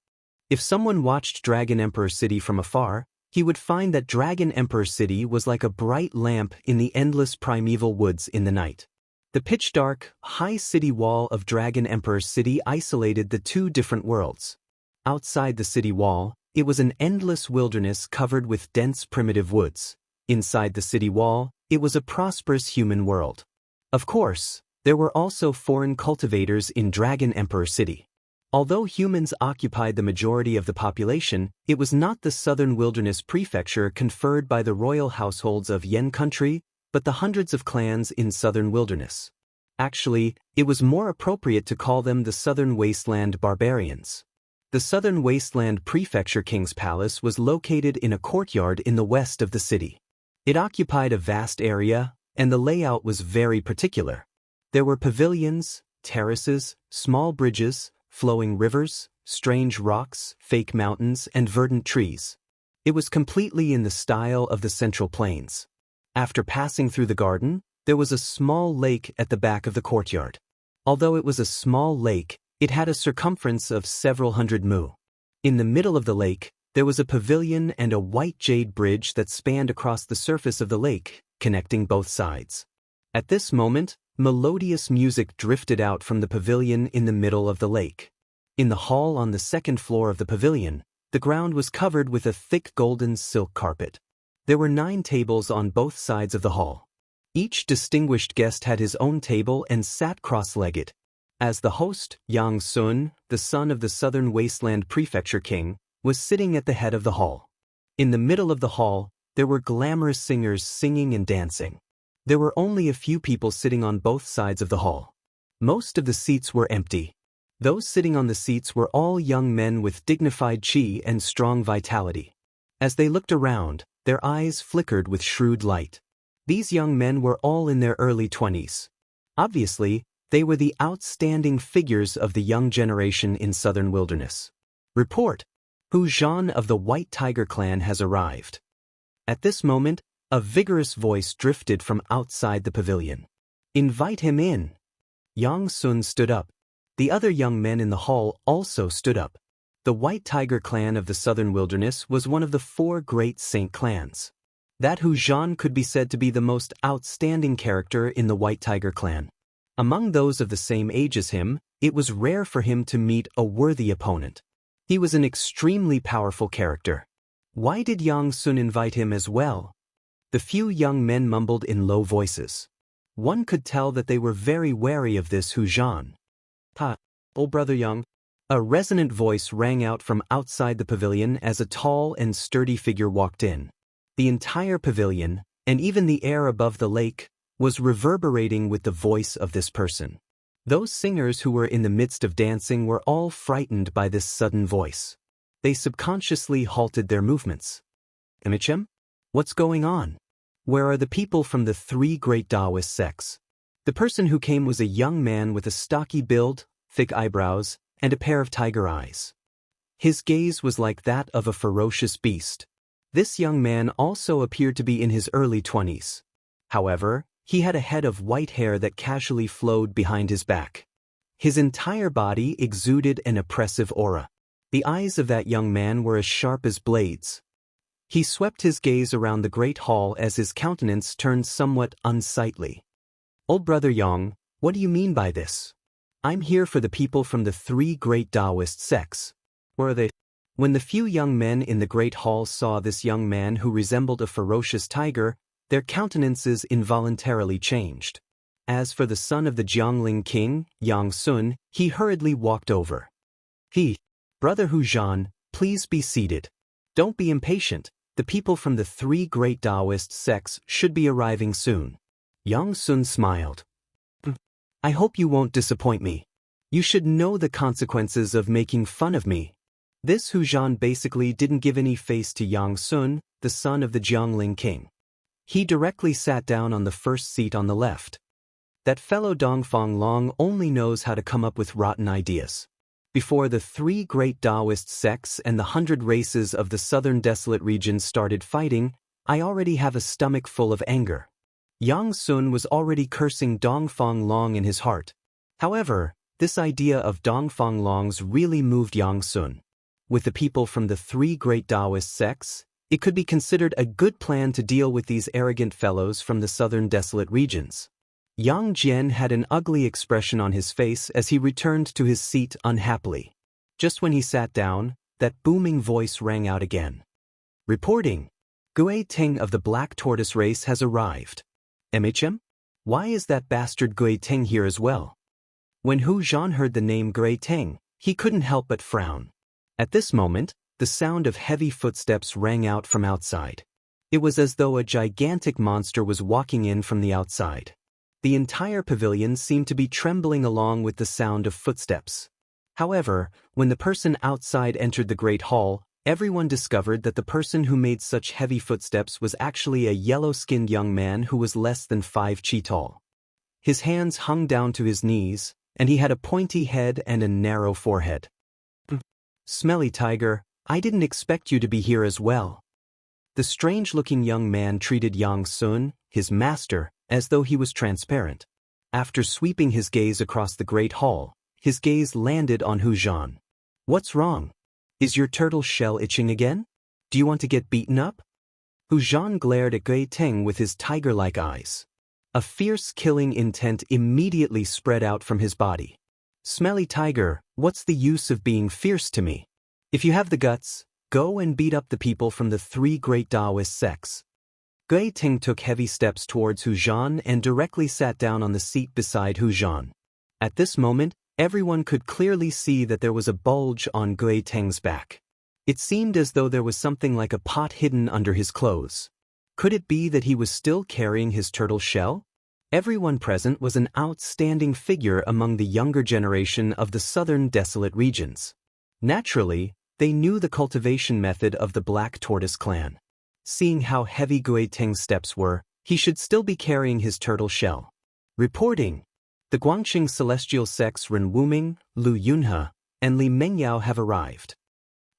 If someone watched Dragon Emperor City from afar, he would find that Dragon Emperor City was like a bright lamp in the endless primeval woods in the night. The pitch-dark, high city wall of Dragon Emperor City isolated the 2 different worlds. Outside the city wall, it was an endless wilderness covered with dense primitive woods. Inside the city wall, it was a prosperous human world. Of course, there were also foreign cultivators in Dragon Emperor City. Although humans occupied the majority of the population, it was not the Southern Wilderness Prefecture conferred by the royal households of Yen Country, but the hundreds of clans in Southern Wilderness. Actually, it was more appropriate to call them the Southern Wasteland Barbarians. The Southern Wasteland Prefecture King's Palace was located in a courtyard in the west of the city. It occupied a vast area, and the layout was very particular. There were pavilions, terraces, small bridges, flowing rivers, strange rocks, fake mountains, and verdant trees. It was completely in the style of the Central Plains. After passing through the garden, There was a small lake at the back of the courtyard. Although it was a small lake, it had a circumference of several hundred mu. In the middle of the lake, there was a pavilion and a white jade bridge that spanned across the surface of the lake, connecting both sides. At this moment, melodious music drifted out from the pavilion in the middle of the lake. In the hall on the second floor of the pavilion, the ground was covered with a thick golden silk carpet. There were 9 tables on both sides of the hall. Each distinguished guest had his own table and sat cross-legged. As the host, Yang Sun, the son of the Southern Wasteland Prefecture King, was sitting at the head of the hall. In the middle of the hall, there were glamorous singers singing and dancing. There were only a few people sitting on both sides of the hall. Most of the seats were empty. Those sitting on the seats were all young men with dignified chi and strong vitality. As they looked around, their eyes flickered with shrewd light. These young men were all in their early 20s. Obviously, they were the outstanding figures of the young generation in Southern Wilderness. Report: Hu Zhan of the White Tiger clan has arrived. At this moment, a vigorous voice drifted from outside the pavilion. Invite him in. Yang Sun stood up. The other young men in the hall also stood up. The White Tiger clan of the Southern Wilderness was one of the 4 great Saint clans. That Hu Zhan could be said to be the most outstanding character in the White Tiger clan. Among those of the same age as him, it was rare for him to meet a worthy opponent. He was an extremely powerful character. Why did Yang Sun invite him as well? The few young men mumbled in low voices. One could tell that they were very wary of this Hu Zhan. "Ha, old brother Yang." A resonant voice rang out from outside the pavilion as a tall and sturdy figure walked in. The entire pavilion, and even the air above the lake, was reverberating with the voice of this person. Those singers who were in the midst of dancing were all frightened by this sudden voice. They subconsciously halted their movements. "Emichem? What's going on? Where are the people from the 3 great Taoist sects?" The person who came was a young man with a stocky build, thick eyebrows, and a pair of tiger eyes. His gaze was like that of a ferocious beast. This young man also appeared to be in his early 20s. However, he had a head of white hair that casually flowed behind his back. His entire body exuded an oppressive aura. The eyes of that young man were as sharp as blades. He swept his gaze around the great hall as his countenance turned somewhat unsightly. "Old brother Yang, what do you mean by this? I'm here for the people from the 3 great Taoist sects. Where are they?" When the few young men in the great hall saw this young man who resembled a ferocious tiger, their countenances involuntarily changed. As for the son of the Jiangling king, Yang Sun, he hurriedly walked over. "Brother Hu Zhan, please be seated. Don't be impatient. The people from the 3 great Taoist sects should be arriving soon." Yang Sun smiled. "I hope you won't disappoint me. You should know the consequences of making fun of me." This Hu Zhan basically didn't give any face to Yang Sun, the son of the Jiangling king. He directly sat down on the first seat on the left. That fellow Dongfang Long only knows how to come up with rotten ideas. Before the 3 great Taoist sects and the 100 races of the southern desolate region started fighting, I already have a stomach full of anger. Yang Sun was already cursing Dongfang Long in his heart. However, this idea of Dongfang Long's really moved Yang Sun. With the people from the 3 great Taoist sects, it could be considered a good plan to deal with these arrogant fellows from the southern desolate regions. Yang Jian had an ugly expression on his face as he returned to his seat unhappily. Just when he sat down, that booming voice rang out again. "Reporting. Gui Ting of the Black Tortoise race has arrived." "MHM? Why is that bastard Gui Ting here as well?" When Hu Zhan heard the name Gui Ting, he couldn't help but frown. At this moment, the sound of heavy footsteps rang out from outside. It was as though a gigantic monster was walking in from the outside. The entire pavilion seemed to be trembling along with the sound of footsteps. However, when the person outside entered the great hall, everyone discovered that the person who made such heavy footsteps was actually a yellow-skinned young man who was less than 5 chi tall. His hands hung down to his knees, and he had a pointy head and a narrow forehead. "Smelly tiger, I didn't expect you to be here as well." The strange-looking young man treated Yang Sun, his master, as though he was transparent. After sweeping his gaze across the great hall, his gaze landed on Hu Zhan. "What's wrong? Is your turtle shell itching again? Do you want to get beaten up?" Hu Zhan glared at Gui Teng with his tiger-like eyes. A fierce killing intent immediately spread out from his body. "Smelly tiger, what's the use of being fierce to me? If you have the guts, go and beat up the people from the 3 great Taoist sects." Gui Teng took heavy steps towards Hu Zhan and directly sat down on the seat beside Hu Zhan. At this moment, everyone could clearly see that there was a bulge on Gui Teng's back. It seemed as though there was something like a pot hidden under his clothes. Could it be that he was still carrying his turtle shell? Everyone present was an outstanding figure among the younger generation of the southern desolate regions. Naturally, they knew the cultivation method of the Black Tortoise clan. Seeing how heavy Gui Teng's steps were, he should still be carrying his turtle shell. Reporting: the Guangxing celestial sects Ren Wuming, Lu Yunhe, and Li Mengyao have arrived.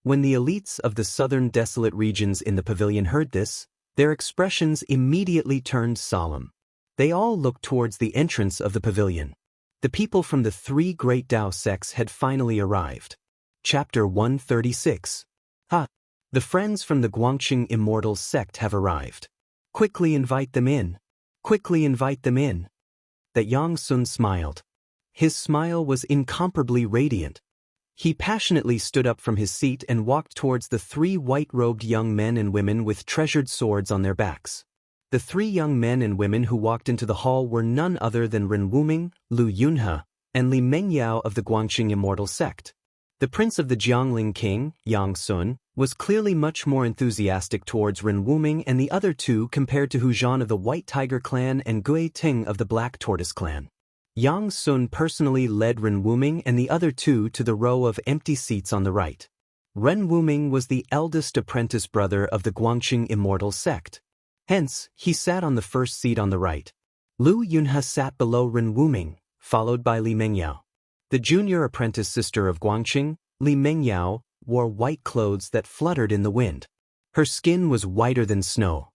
When the elites of the southern desolate regions in the pavilion heard this, their expressions immediately turned solemn. They all looked towards the entrance of the pavilion. The people from the 3 great Dao sects had finally arrived. Chapter 136. Ha! The friends from the Guangxing Immortal sect have arrived. Quickly invite them in. Quickly invite them in. That Yang Sun smiled. His smile was incomparably radiant. He passionately stood up from his seat and walked towards the 3 white-robed young men and women with treasured swords on their backs. The 3 young men and women who walked into the hall were none other than Ren Wuming, Lu Yunhe, and Li Mengyao of the Guangxing Immortal sect. The prince of the Jiangling king, Yang Sun, was clearly much more enthusiastic towards Ren Wuming and the other 2 compared to Hu Zhan of the White Tiger clan and Gui Teng of the Black Tortoise clan. Yang Sun personally led Ren Wuming and the other 2 to the row of empty seats on the right. Ren Wuming was the eldest apprentice brother of the Guangxing Immortal sect. Hence, he sat on the first seat on the right. Lu Yunhe sat below Ren Wuming, followed by Li Mengyao. The junior apprentice sister of Guangxing, Li Mengyao, wore white clothes that fluttered in the wind. Her skin was whiter than snow.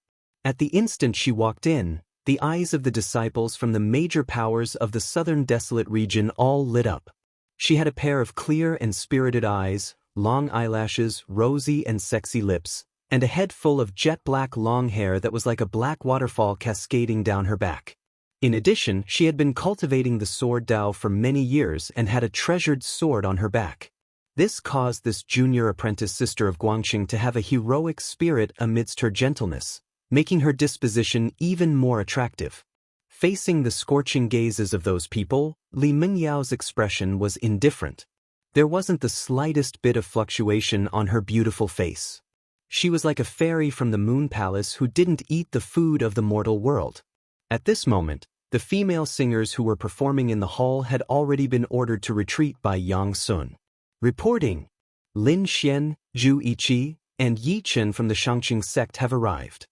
At the instant she walked in, the eyes of the disciples from the major powers of the southern desolate region all lit up. She had a pair of clear and spirited eyes, long eyelashes, rosy and sexy lips, and a head full of jet-black long hair that was like a black waterfall cascading down her back. In addition, she had been cultivating the sword Dao for many years and had a treasured sword on her back. This caused this junior apprentice sister of Guangxing to have a heroic spirit amidst her gentleness, making her disposition even more attractive. Facing the scorching gazes of those people, Li Mengyao's expression was indifferent. There wasn't the slightest bit of fluctuation on her beautiful face. She was like a fairy from the moon palace who didn't eat the food of the mortal world. At this moment, the female singers who were performing in the hall had already been ordered to retreat by Yang Sun. Reporting: Lin Xian, Zhu Yiqi, and Yi Chen from the Shangqing sect have arrived.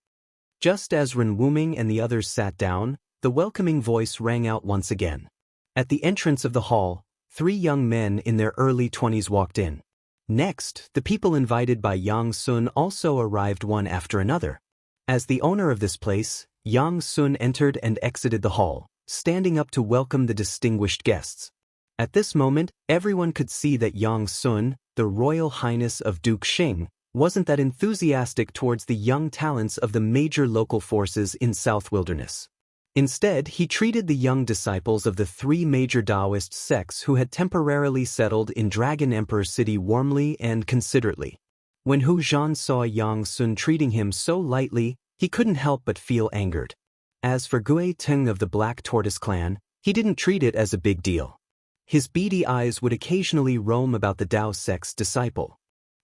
Just as Ren Wuming and the others sat down, the welcoming voice rang out once again. At the entrance of the hall, 3 young men in their early 20s walked in. Next, the people invited by Yang Sun also arrived one after another. As the owner of this place, Yang Sun entered and exited the hall, standing up to welcome the distinguished guests. At this moment, everyone could see that Yang Sun, the Royal Highness of Duke Xing, wasn't that enthusiastic towards the young talents of the major local forces in South Wilderness. Instead, he treated the young disciples of the 3 major Taoist sects who had temporarily settled in Dragon Emperor City warmly and considerately. When Hu Zhan saw Yang Sun treating him so lightly, he couldn't help but feel angered. As for Gui Teng of the Black Tortoise clan, he didn't treat it as a big deal. His beady eyes would occasionally roam about the Dao sect's disciple.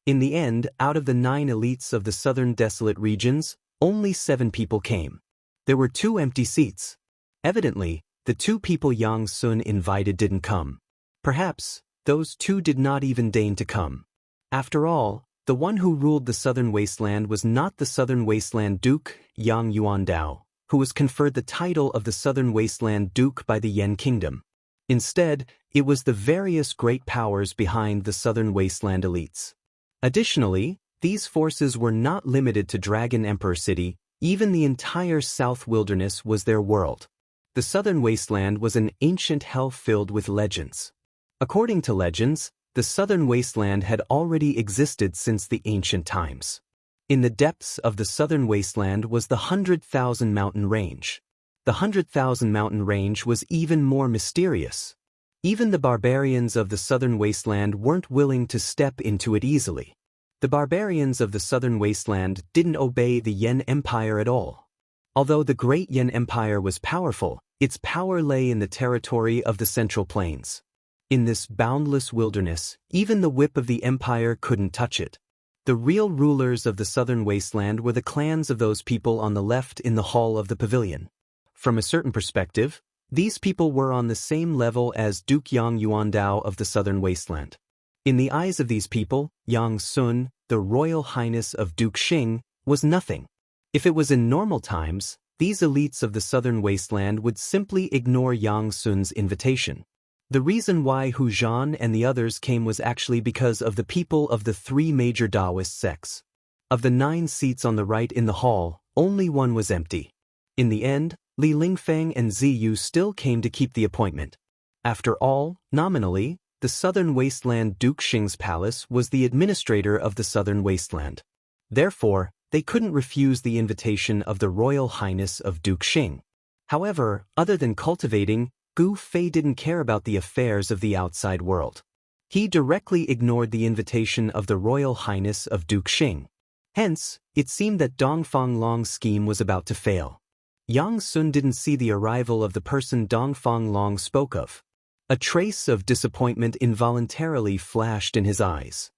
In the end, out of the 9 elites of the southern desolate regions, only 7 people came. There were 2 empty seats. Evidently, the 2 people Yang Sun invited didn't come. Perhaps, those 2 did not even deign to come. After all, the one who ruled the southern wasteland was not the southern wasteland Duke, Yang Yuandao, who was conferred the title of the southern wasteland Duke by the Yan Kingdom. Instead, it was the various great powers behind the southern wasteland elites. Additionally, these forces were not limited to Dragon Emperor City, Even the entire South Wilderness was their world. The Southern Wasteland was an ancient hell filled with legends. According to legends, the Southern Wasteland had already existed since the ancient times. In the depths of the Southern Wasteland was the 100,000 Mountain Range. The 100,000 Mountain Range was even more mysterious. Even the barbarians of the Southern Wasteland weren't willing to step into it easily. The barbarians of the Southern Wasteland didn't obey the Yen Empire at all. Although the Great Yen Empire was powerful, its power lay in the territory of the Central Plains. In this boundless wilderness, even the whip of the empire couldn't touch it. The real rulers of the Southern Wasteland were the clans of those people on the left in the hall of the pavilion. From a certain perspective, these people were on the same level as Duke Yang Yuandao of the Southern Wasteland. In the eyes of these people, Yang Sun, the Royal Highness of Duke Xing, was nothing. If it was in normal times, these elites of the Southern Wasteland would simply ignore Yang Sun's invitation. The reason why Hu Zhan and the others came was actually because of the people of the three major Taoist sects. Of the 9 seats on the right in the hall, only one was empty. In the end, Li Lingfeng and Ziyu still came to keep the appointment. After all, nominally, the Southern Wasteland Duke Xing's palace was the administrator of the Southern Wasteland. Therefore, they couldn't refuse the invitation of the Royal Highness of Duke Xing. However, other than cultivating, Gu Fei didn't care about the affairs of the outside world. He directly ignored the invitation of the Royal Highness of Duke Xing. Hence, it seemed that Dongfang Long's scheme was about to fail. Yang Sun didn't see the arrival of the person Dongfang Long spoke of. A trace of disappointment involuntarily flashed in his eyes.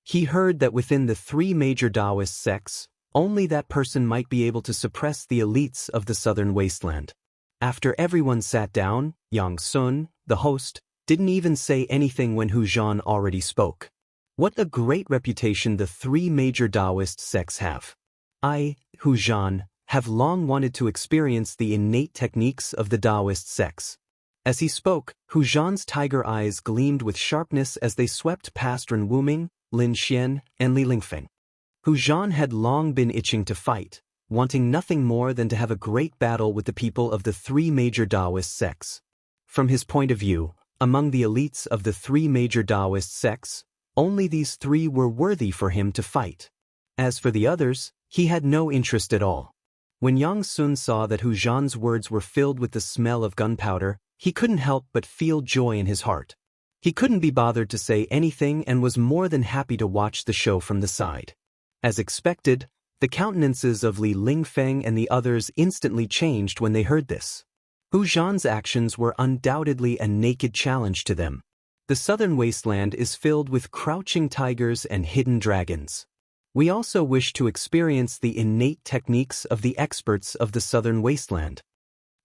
He heard that within the 3 major Taoist sects, only that person might be able to suppress the elites of the Southern Wasteland. After everyone sat down, Yang Sun, the host, didn't even say anything when Hu Zhan already spoke. What a great reputation the 3 major Taoist sects have. I, Hu Zhan, have long wanted to experience the innate techniques of the Taoist sects. As he spoke, Hu Zhan's tiger eyes gleamed with sharpness as they swept past Ren Wuming, Lin Xian, and Li Lingfeng. Hu Zhan had long been itching to fight, wanting nothing more than to have a great battle with the people of the 3 major Taoist sects. From his point of view, among the elites of the 3 major Taoist sects, only these 3 were worthy for him to fight. As for the others, he had no interest at all. When Yang Sun saw that Hu Zhan's words were filled with the smell of gunpowder, he couldn't help but feel joy in his heart. He couldn't be bothered to say anything and was more than happy to watch the show from the side. As expected, the countenances of Li Lingfeng and the others instantly changed when they heard this. Hu Zhan's actions were undoubtedly a naked challenge to them. The Southern Wasteland is filled with crouching tigers and hidden dragons. We also wish to experience the innate techniques of the experts of the Southern Wasteland.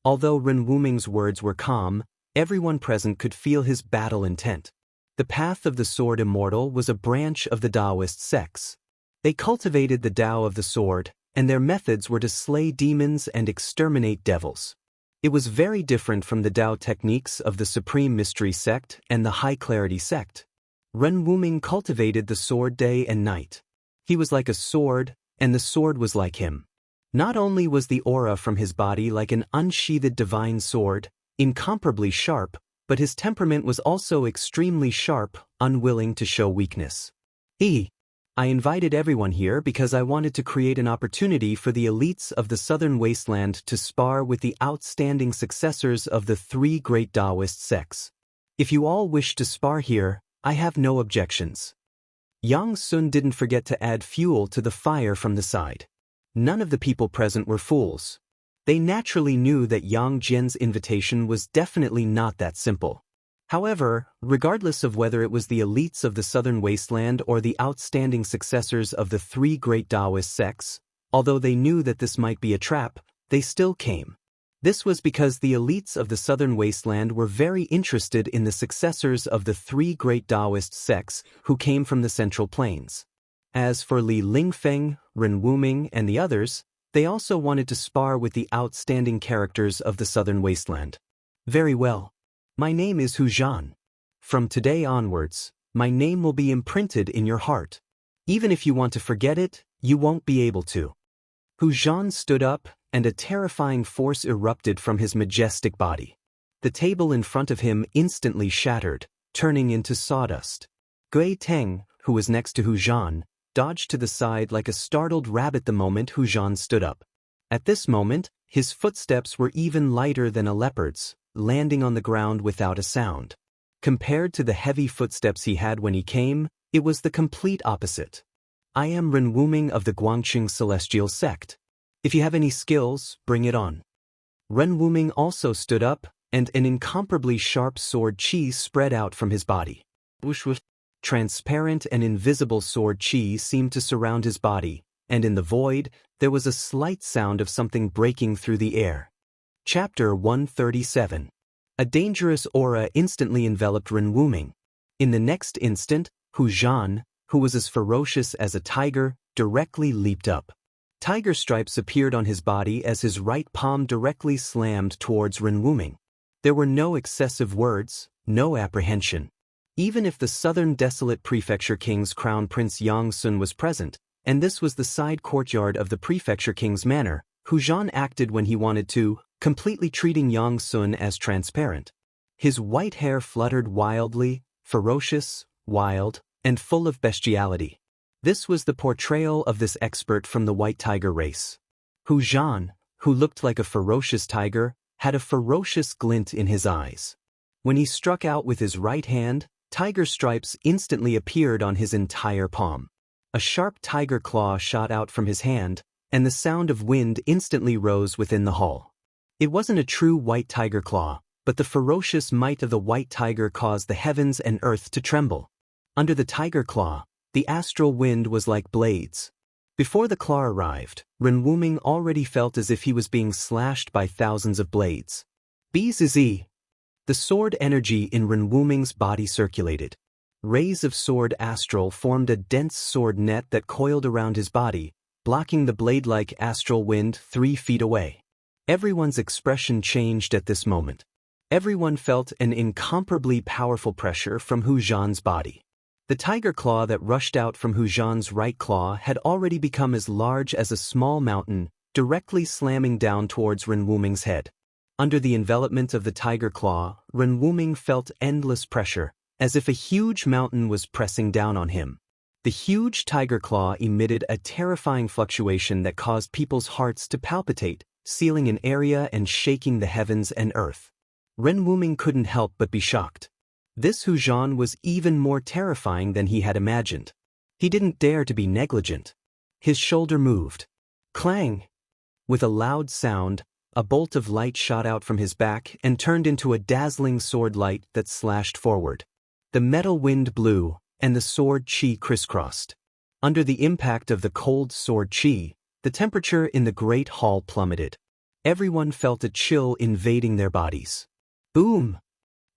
Although Ren Wuming's words were calm, everyone present could feel his battle intent. The path of the sword immortal was a branch of the Taoist sects. They cultivated the Tao of the sword, and their methods were to slay demons and exterminate devils. It was very different from the Tao techniques of the Supreme Mystery sect and the High Clarity sect. Ren Wuming cultivated the sword day and night. He was like a sword, and the sword was like him. Not only was the aura from his body like an unsheathed divine sword, incomparably sharp, but his temperament was also extremely sharp, unwilling to show weakness. I invited everyone here because I wanted to create an opportunity for the elites of the Southern Wasteland to spar with the outstanding successors of the 3 great Taoist sects. If you all wish to spar here, I have no objections. Yang Sun didn't forget to add fuel to the fire from the side. None of the people present were fools. They naturally knew that Yang Jian's invitation was definitely not that simple. However, regardless of whether it was the elites of the Southern Wasteland or the outstanding successors of the 3 great Taoist sects, although they knew that this might be a trap, they still came. This was because the elites of the Southern Wasteland were very interested in the successors of the 3 great Taoist sects who came from the Central Plains. As for Li Lingfeng, Ren Wuming, and the others, they also wanted to spar with the outstanding characters of the Southern Wasteland. Very well. My name is Hu Zhan. From today onwards, my name will be imprinted in your heart. Even if you want to forget it, you won't be able to. Hu Zhan stood up, and a terrifying force erupted from his majestic body. The table in front of him instantly shattered, turning into sawdust. Gui Teng, who was next to Hu Zhan, dodged to the side like a startled rabbit the moment Hu Zhan stood up. At this moment, his footsteps were even lighter than a leopard's, landing on the ground without a sound. Compared to the heavy footsteps he had when he came, it was the complete opposite. I am Ren Wuming of the Guangqing Celestial Sect. If you have any skills, bring it on. Ren Wuming also stood up, and an incomparably sharp sword qi spread out from his body. Whoosh whoosh. Transparent and invisible sword qi seemed to surround his body, and in the void, there was a slight sound of something breaking through the air. Chapter 137. A dangerous aura instantly enveloped Ren Wuming. In the next instant, Hu Zhan, who was as ferocious as a tiger, directly leaped up. Tiger stripes appeared on his body as his right palm directly slammed towards Ren Wuming. There were no excessive words, no apprehension. Even if the southern desolate prefecture king's crown prince Yang Sun was present, and this was the side courtyard of the prefecture king's manor, Hu Zhan acted when he wanted to, completely treating Yang Sun as transparent. His white hair fluttered wildly, ferocious, wild, and full of bestiality. This was the portrayal of this expert from the white tiger race. Hu Zhan, who looked like a ferocious tiger, had a ferocious glint in his eyes. When he struck out with his right hand, tiger stripes instantly appeared on his entire palm. A sharp tiger claw shot out from his hand, and the sound of wind instantly rose within the hall. It wasn't a true white tiger claw, but the ferocious might of the white tiger caused the heavens and earth to tremble. Under the tiger claw, the astral wind was like blades. Before the claw arrived, Ren Wuming already felt as if he was being slashed by thousands of blades. Bzz. The sword energy in Ren Wuming's body circulated. Rays of sword astral formed a dense sword net that coiled around his body, blocking the blade-like astral wind 3 feet away. Everyone's expression changed at this moment. Everyone felt an incomparably powerful pressure from Hu Zhan's body. The tiger claw that rushed out from Hu Zhan's right claw had already become as large as a small mountain, directly slamming down towards Ren Wuming's head. Under the envelopment of the tiger claw, Ren Wuming felt endless pressure, as if a huge mountain was pressing down on him. The huge tiger claw emitted a terrifying fluctuation that caused people's hearts to palpitate, sealing an area and shaking the heavens and earth. Ren Wuming couldn't help but be shocked. This Hu Zhan was even more terrifying than he had imagined. He didn't dare to be negligent. His shoulder moved. Clang! With a loud sound, a bolt of light shot out from his back and turned into a dazzling sword light that slashed forward. The metal wind blew, and the sword qi crisscrossed. Under the impact of the cold sword qi, the temperature in the great hall plummeted. Everyone felt a chill invading their bodies. Boom!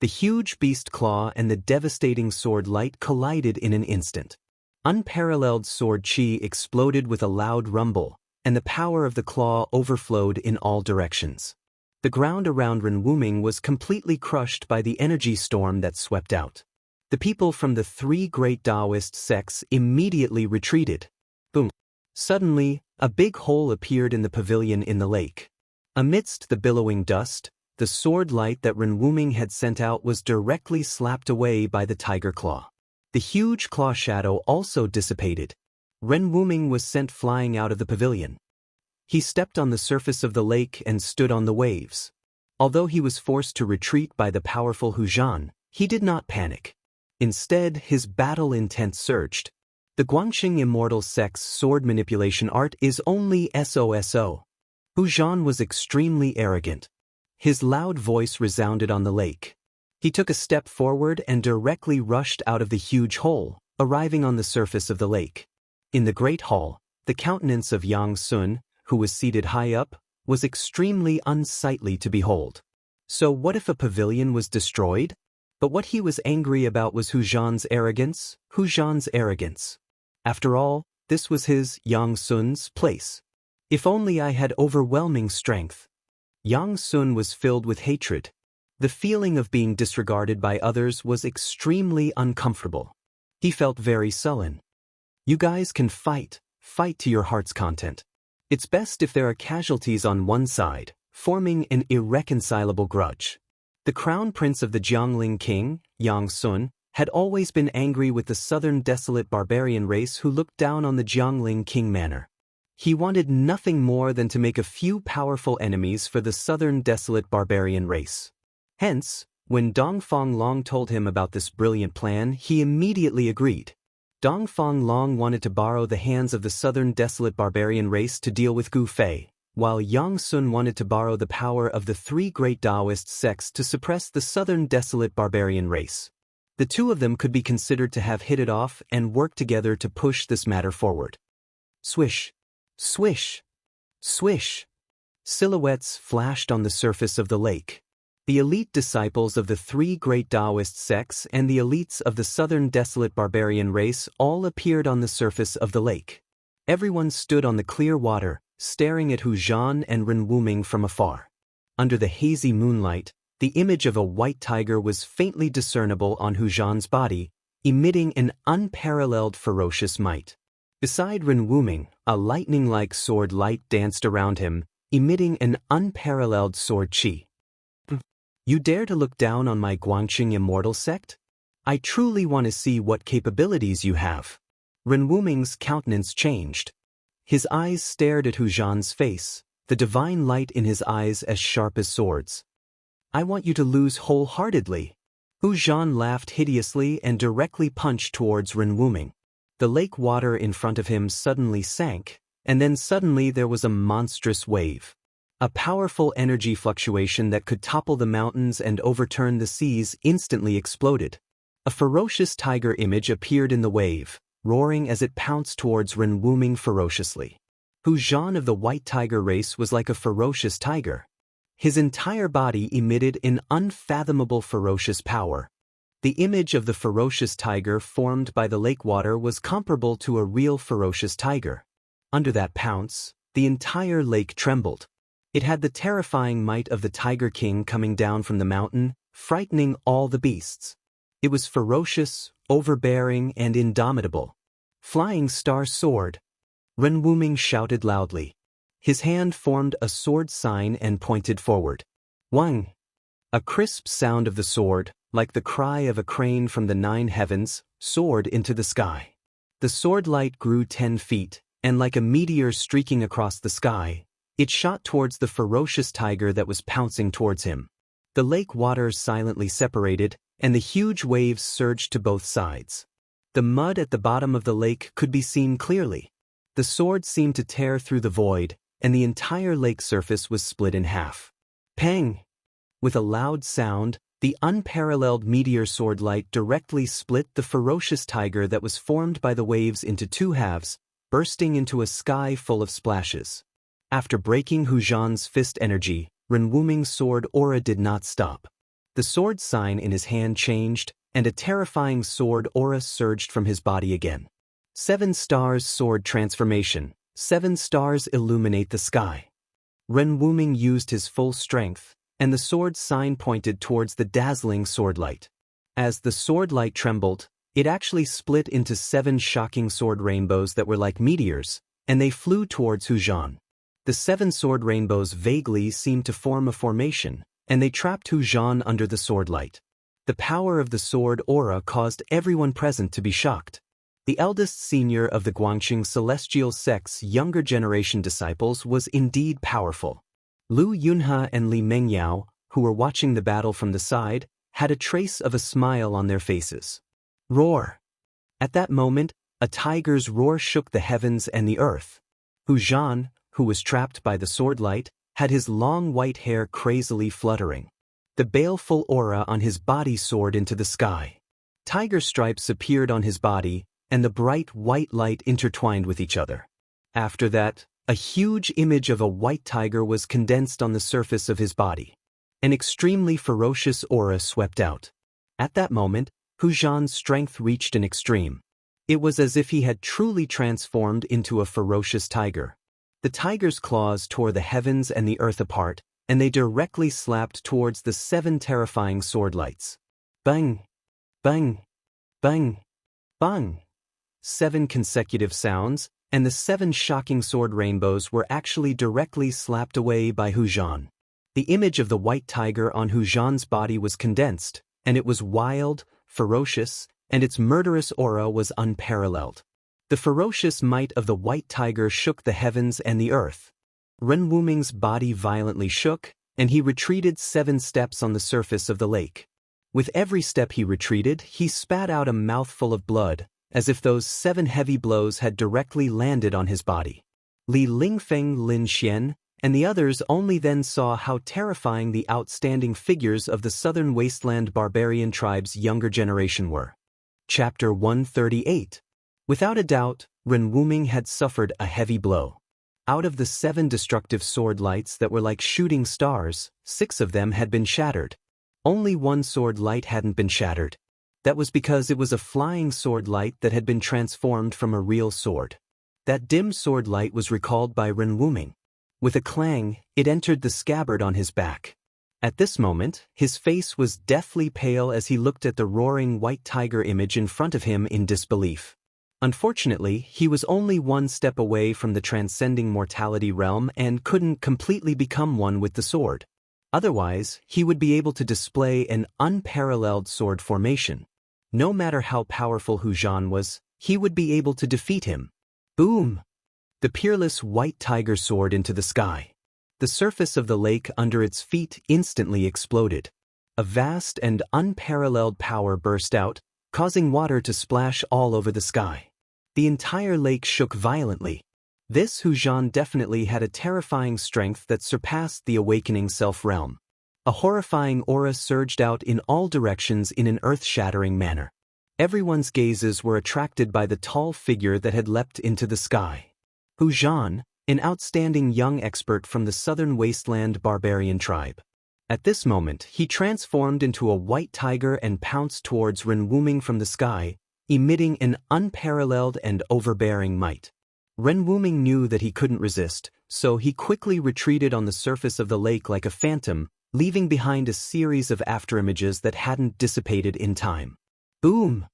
The huge beast claw and the devastating sword light collided in an instant. Unparalleled sword qi exploded with a loud rumble, and the power of the claw overflowed in all directions. The ground around Ren Wuming was completely crushed by the energy storm that swept out. The people from the 3 great Taoist sects immediately retreated. Boom! Suddenly, a big hole appeared in the pavilion in the lake. Amidst the billowing dust, the sword light that Ren Wuming had sent out was directly slapped away by the tiger claw. The huge claw shadow also dissipated. Ren Wuming was sent flying out of the pavilion. He stepped on the surface of the lake and stood on the waves. Although he was forced to retreat by the powerful Hu Zhan, he did not panic. Instead, his battle intent surged. The Guangqing Immortal Sect's sword manipulation art is only SOSO. Hu Zhan was extremely arrogant. His loud voice resounded on the lake. He took a step forward and directly rushed out of the huge hole, arriving on the surface of the lake. In the great hall, the countenance of Yang Sun, who was seated high up, was extremely unsightly to behold. So what if a pavilion was destroyed? But what he was angry about was Hu Zhan's arrogance, After all, this was his, Yang Sun's, place. If only I had overwhelming strength. Yang Sun was filled with hatred. The feeling of being disregarded by others was extremely uncomfortable. He felt very sullen. You guys can fight to your heart's content. It's best if there are casualties on one side, forming an irreconcilable grudge. The crown prince of the Jiangling king, Yang Sun, had always been angry with the southern desolate barbarian race who looked down on the Jiangling king manor. He wanted nothing more than to make a few powerful enemies for the southern desolate barbarian race. Hence, when Dongfang Long told him about this brilliant plan, he immediately agreed. Dongfang Long wanted to borrow the hands of the southern desolate barbarian race to deal with Gu Fei, while Yang Sun wanted to borrow the power of the three great Taoist sects to suppress the southern desolate barbarian race. The two of them could be considered to have hit it off and worked together to push this matter forward. Swish, swish, swish. Silhouettes flashed on the surface of the lake. The elite disciples of the three great Taoist sects and the elites of the southern desolate barbarian race all appeared on the surface of the lake. Everyone stood on the clear water, staring at Hu Zhan and Ren Wuming from afar. Under the hazy moonlight, the image of a white tiger was faintly discernible on Hu Zhan's body, emitting an unparalleled ferocious might. Beside Ren Wuming, a lightning-like sword light danced around him, emitting an unparalleled sword qi. You dare to look down on my Guangqing immortal sect? I truly want to see what capabilities you have. Ren Wuming's countenance changed. His eyes stared at Hu Zhan's face, the divine light in his eyes as sharp as swords. I want you to lose wholeheartedly. Hu Zhan laughed hideously and directly punched towards Ren Wuming. The lake water in front of him suddenly sank, and then suddenly there was a monstrous wave. A powerful energy fluctuation that could topple the mountains and overturn the seas instantly exploded. A ferocious tiger image appeared in the wave, roaring as it pounced towards Ren Wuming ferociously. Hu Zhan of the white tiger race was like a ferocious tiger. His entire body emitted an unfathomable ferocious power. The image of the ferocious tiger formed by the lake water was comparable to a real ferocious tiger. Under that pounce, the entire lake trembled. It had the terrifying might of the Tiger King coming down from the mountain, frightening all the beasts. It was ferocious, overbearing, and indomitable. Flying Star Sword! Ren Wuming shouted loudly. His hand formed a sword sign and pointed forward. Wang! A crisp sound of the sword, like the cry of a crane from the 9 heavens, soared into the sky. The sword light grew 10 feet, and like a meteor streaking across the sky, it shot towards the ferocious tiger that was pouncing towards him. The lake waters silently separated, and the huge waves surged to both sides. The mud at the bottom of the lake could be seen clearly. The sword seemed to tear through the void, and the entire lake surface was split in half. Pang! With a loud sound, the unparalleled meteor sword light directly split the ferocious tiger that was formed by the waves into 2 halves, bursting into a sky full of splashes. After breaking Hu Zhan's fist energy, Ren Wuming's sword aura did not stop. The sword sign in his hand changed, and a terrifying sword aura surged from his body again. 7 stars sword transformation. 7 stars illuminate the sky. Ren Wuming used his full strength, and the sword sign pointed towards the dazzling sword light. As the sword light trembled, it actually split into 7 shocking sword rainbows that were like meteors, and they flew towards Hu Zhan. The 7 sword rainbows vaguely seemed to form a formation, and they trapped Hu Zhan under the sword light. The power of the sword aura caused everyone present to be shocked. The eldest senior of the Guangqing celestial sect's younger generation disciples was indeed powerful. Lu Yunhe and Li Mengyao, who were watching the battle from the side, had a trace of a smile on their faces. Roar! At that moment, a tiger's roar shook the heavens and the earth. Hu Zhan, who was trapped by the sword light, had his long white hair crazily fluttering. The baleful aura on his body soared into the sky. Tiger stripes appeared on his body, and the bright white light intertwined with each other. After that, a huge image of a white tiger was condensed on the surface of his body. An extremely ferocious aura swept out. At that moment, Hu Zhan's strength reached an extreme. It was as if he had truly transformed into a ferocious tiger. The tiger's claws tore the heavens and the earth apart, and they directly slapped towards the 7 terrifying sword lights. Bang! Bang! Bang! Bang! 7 consecutive sounds, and the 7 shocking sword rainbows were actually directly slapped away by Hu Zhan. The image of the white tiger on Hu Zhan's body was condensed, and it was wild, ferocious, and its murderous aura was unparalleled. The ferocious might of the white tiger shook the heavens and the earth. Ren Wuming's body violently shook, and he retreated 7 steps on the surface of the lake. With every step he retreated, he spat out a mouthful of blood, as if those 7 heavy blows had directly landed on his body. Li Lingfeng, Lin Xian, and the others only then saw how terrifying the outstanding figures of the southern wasteland barbarian tribe's younger generation were. Chapter 138. Without a doubt, Ren Wuming had suffered a heavy blow. Out of the 7 destructive sword lights that were like shooting stars, 6 of them had been shattered. Only 1 sword light hadn't been shattered. That was because it was a flying sword light that had been transformed from a real sword. That dim sword light was recalled by Ren Wuming. With a clang, it entered the scabbard on his back. At this moment, his face was deathly pale as he looked at the roaring white tiger image in front of him in disbelief. Unfortunately, he was only 1 step away from the transcending mortality realm and couldn't completely become one with the sword. Otherwise, he would be able to display an unparalleled sword formation. No matter how powerful Hu Zhan was, he would be able to defeat him. Boom! The peerless white tiger soared into the sky. The surface of the lake under its feet instantly exploded. A vast and unparalleled power burst out, causing water to splash all over the sky. The entire lake shook violently. This Hu Zhan definitely had a terrifying strength that surpassed the awakening self-realm. A horrifying aura surged out in all directions in an earth-shattering manner. Everyone's gazes were attracted by the tall figure that had leapt into the sky. Hu Zhan, an outstanding young expert from the southern wasteland barbarian tribe. At this moment, he transformed into a white tiger and pounced towards Ren Wuming from the sky, emitting an unparalleled and overbearing might. Ren Wuming knew that he couldn't resist, so he quickly retreated on the surface of the lake like a phantom, leaving behind a series of afterimages that hadn't dissipated in time. Boom!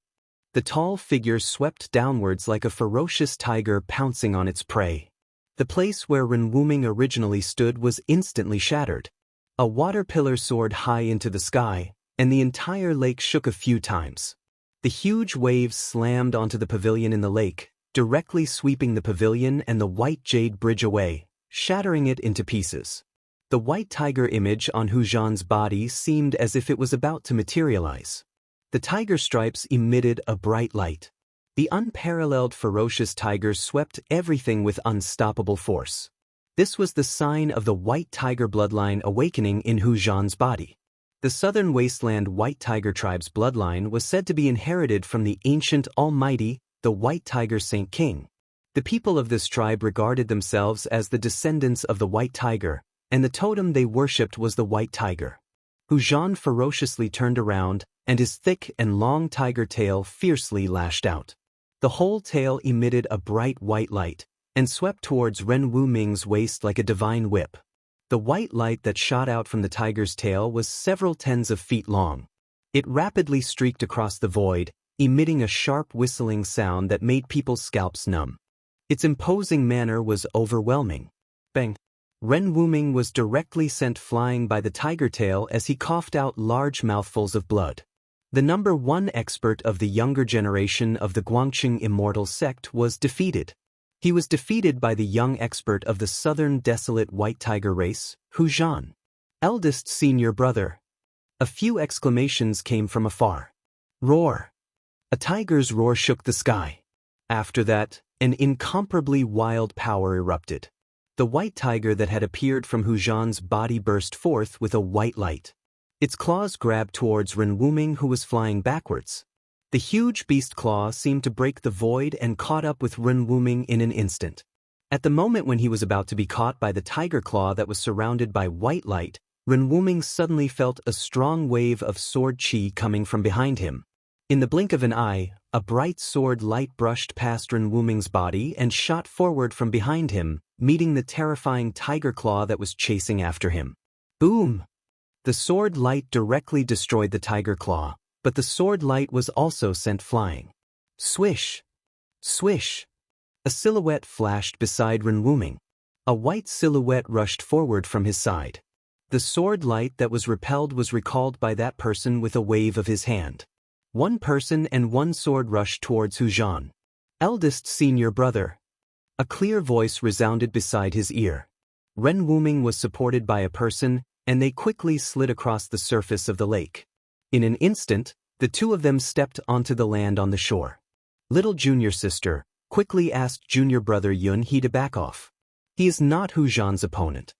The tall figure swept downwards like a ferocious tiger pouncing on its prey. The place where Ren Wuming originally stood was instantly shattered. A water pillar soared high into the sky, and the entire lake shook a few times. The huge waves slammed onto the pavilion in the lake, directly sweeping the pavilion and the white jade bridge away, shattering it into pieces. The white tiger image on Hu Zhan's body seemed as if it was about to materialize. The tiger stripes emitted a bright light. The unparalleled ferocious tiger swept everything with unstoppable force. This was the sign of the white tiger bloodline awakening in Hu Zhan's body. The southern wasteland white tiger tribe's bloodline was said to be inherited from the ancient almighty, the white tiger Saint King. The people of this tribe regarded themselves as the descendants of the white tiger, and the totem they worshipped was the white tiger. Hu Zhan ferociously turned around, and his thick and long tiger tail fiercely lashed out. The whole tail emitted a bright white light, and swept towards Ren Wuming's waist like a divine whip. The white light that shot out from the tiger's tail was several tens of feet long. It rapidly streaked across the void, emitting a sharp whistling sound that made people's scalps numb. Its imposing manner was overwhelming. Bang! Ren Wuming was directly sent flying by the tiger tail as he coughed out large mouthfuls of blood. The number 1 expert of the younger generation of the Guangqing immortal sect was defeated. He was defeated by the young expert of the southern desolate white tiger race, Hu Zhan. Eldest senior brother. A few exclamations came from afar. Roar! A tiger's roar shook the sky. After that, an incomparably wild power erupted. The white tiger that had appeared from Hu Zhan's body burst forth with a white light. Its claws grabbed towards Ren Wuming, who was flying backwards. The huge beast claw seemed to break the void and caught up with Ren Wuming in an instant. At the moment when he was about to be caught by the tiger claw that was surrounded by white light, Ren Wuming suddenly felt a strong wave of sword qi coming from behind him. In the blink of an eye, a bright sword light brushed past Ren Wuming's body and shot forward from behind him, meeting the terrifying tiger claw that was chasing after him. Boom! The sword light directly destroyed the tiger claw, but the sword light was also sent flying. Swish! Swish! A silhouette flashed beside Ren Wuming. A white silhouette rushed forward from his side. The sword light that was repelled was recalled by that person with a wave of his hand. One person and one sword rushed towards Hu Zhan. Eldest senior brother. A clear voice resounded beside his ear. Ren Wuming was supported by a person, and they quickly slid across the surface of the lake. In an instant, the two of them stepped onto the land on the shore. Little junior sister quickly asked junior brother Yun He to back off. He is not Hu Zhan's opponent.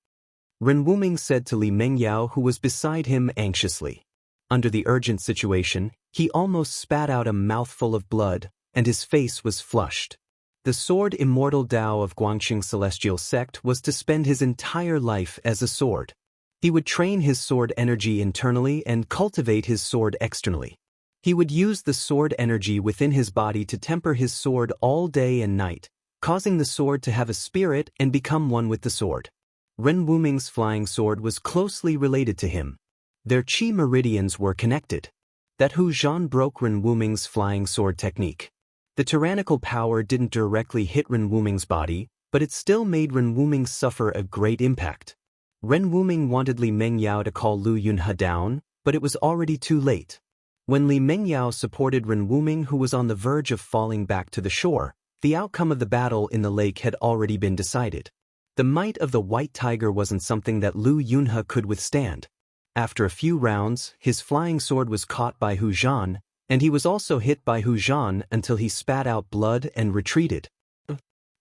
Ren Wuming said to Li Mengyao, who was beside him anxiously. Under the urgent situation, he almost spat out a mouthful of blood, and his face was flushed. The sword immortal Tao of Guangxing Celestial Sect was to spend his entire life as a sword. He would train his sword energy internally and cultivate his sword externally. He would use the sword energy within his body to temper his sword all day and night, causing the sword to have a spirit and become one with the sword. Ren Wuming's flying sword was closely related to him. Their chi meridians were connected. That Hu Zhan broke Ren Wuming's flying sword technique. The tyrannical power didn't directly hit Ren Wuming's body, but it still made Ren Wuming suffer a great impact. Ren Wuming wanted Li Mengyao to call Lu Yunhe down, but it was already too late. When Li Mengyao supported Ren Wuming, who was on the verge of falling back to the shore, the outcome of the battle in the lake had already been decided. The might of the white tiger wasn't something that Lu Yunhe could withstand. After a few rounds, his flying sword was caught by Hu Zhan, and he was also hit by Hu Zhan until he spat out blood and retreated.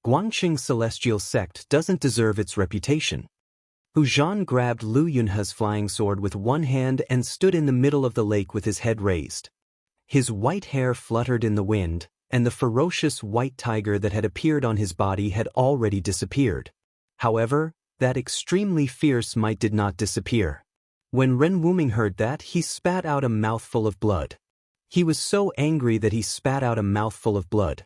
Guangxing Celestial Sect doesn't deserve its reputation. Hu Zhan grabbed Lu Yunhe's flying sword with one hand and stood in the middle of the lake with his head raised. His white hair fluttered in the wind, and the ferocious white tiger that had appeared on his body had already disappeared. However, that extremely fierce might did not disappear. When Ren Wuming heard that, he spat out a mouthful of blood. He was so angry that he spat out a mouthful of blood.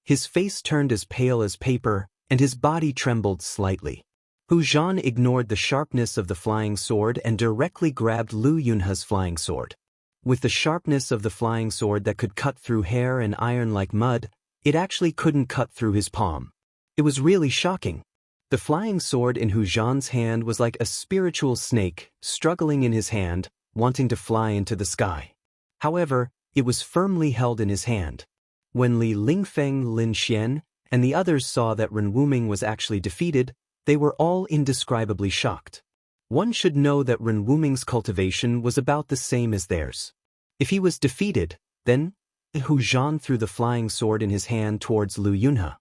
His face turned as pale as paper, and his body trembled slightly. Hu Zhan ignored the sharpness of the flying sword and directly grabbed Lu Yunhe's flying sword. With the sharpness of the flying sword that could cut through hair and iron like mud, it actually couldn't cut through his palm. It was really shocking. The flying sword in Hu Zhan's hand was like a spiritual snake, struggling in his hand, wanting to fly into the sky. However, it was firmly held in his hand. When Li Lingfeng, Lin Xian, and the others saw that Ren Wuming was actually defeated, they were all indescribably shocked. One should know that Ren Wuming's cultivation was about the same as theirs. If he was defeated, then Hu Zhan threw the flying sword in his hand towards Lu Yunhe.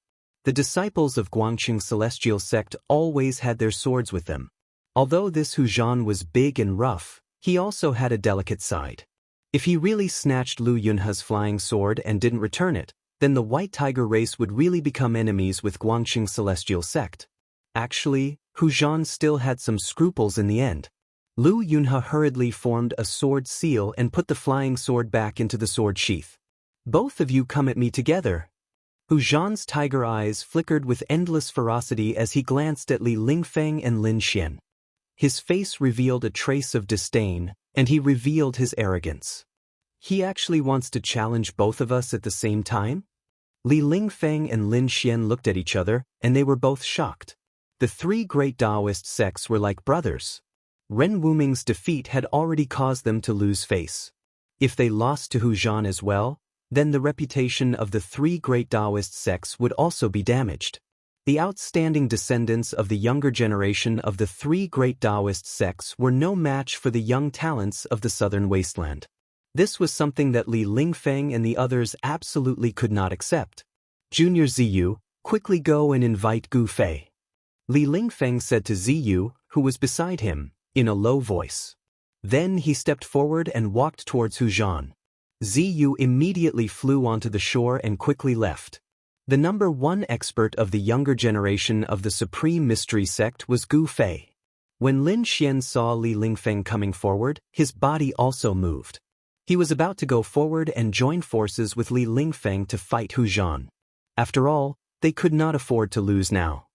The disciples of Guangxing Celestial Sect always had their swords with them. Although this Hu Zhan was big and rough, he also had a delicate side. If he really snatched Lu Yunhe's flying sword and didn't return it, then the White Tiger race would really become enemies with Guangxing Celestial Sect. Actually, Hu Zhan still had some scruples in the end. Lu Yunhe hurriedly formed a sword seal and put the flying sword back into the sword sheath. Both of you come at me together. Hu Zhan's tiger eyes flickered with endless ferocity as he glanced at Li Lingfeng and Lin Xian. His face revealed a trace of disdain, and he revealed his arrogance. He actually wants to challenge both of us at the same time? Li Lingfeng and Lin Xian looked at each other, and they were both shocked. The three great Taoist sects were like brothers. Ren Wuming's defeat had already caused them to lose face. If they lost to Hu Zhan as well, then the reputation of the three great Taoist sects would also be damaged. The outstanding descendants of the younger generation of the three great Taoist sects were no match for the young talents of the southern wasteland. This was something that Li Lingfeng and the others absolutely could not accept. Junior Ziyu, quickly go and invite Gu Fei. Li Lingfeng said to Ziyu, who was beside him, in a low voice. Then he stepped forward and walked towards Hu Zhan. Ziyu immediately flew onto the shore and quickly left. The number one expert of the younger generation of the Supreme Mystery Sect was Gu Fei. When Lin Xian saw Li Lingfeng coming forward, his body also moved. He was about to go forward and join forces with Li Lingfeng to fight Hu Zhan. After all, they could not afford to lose now.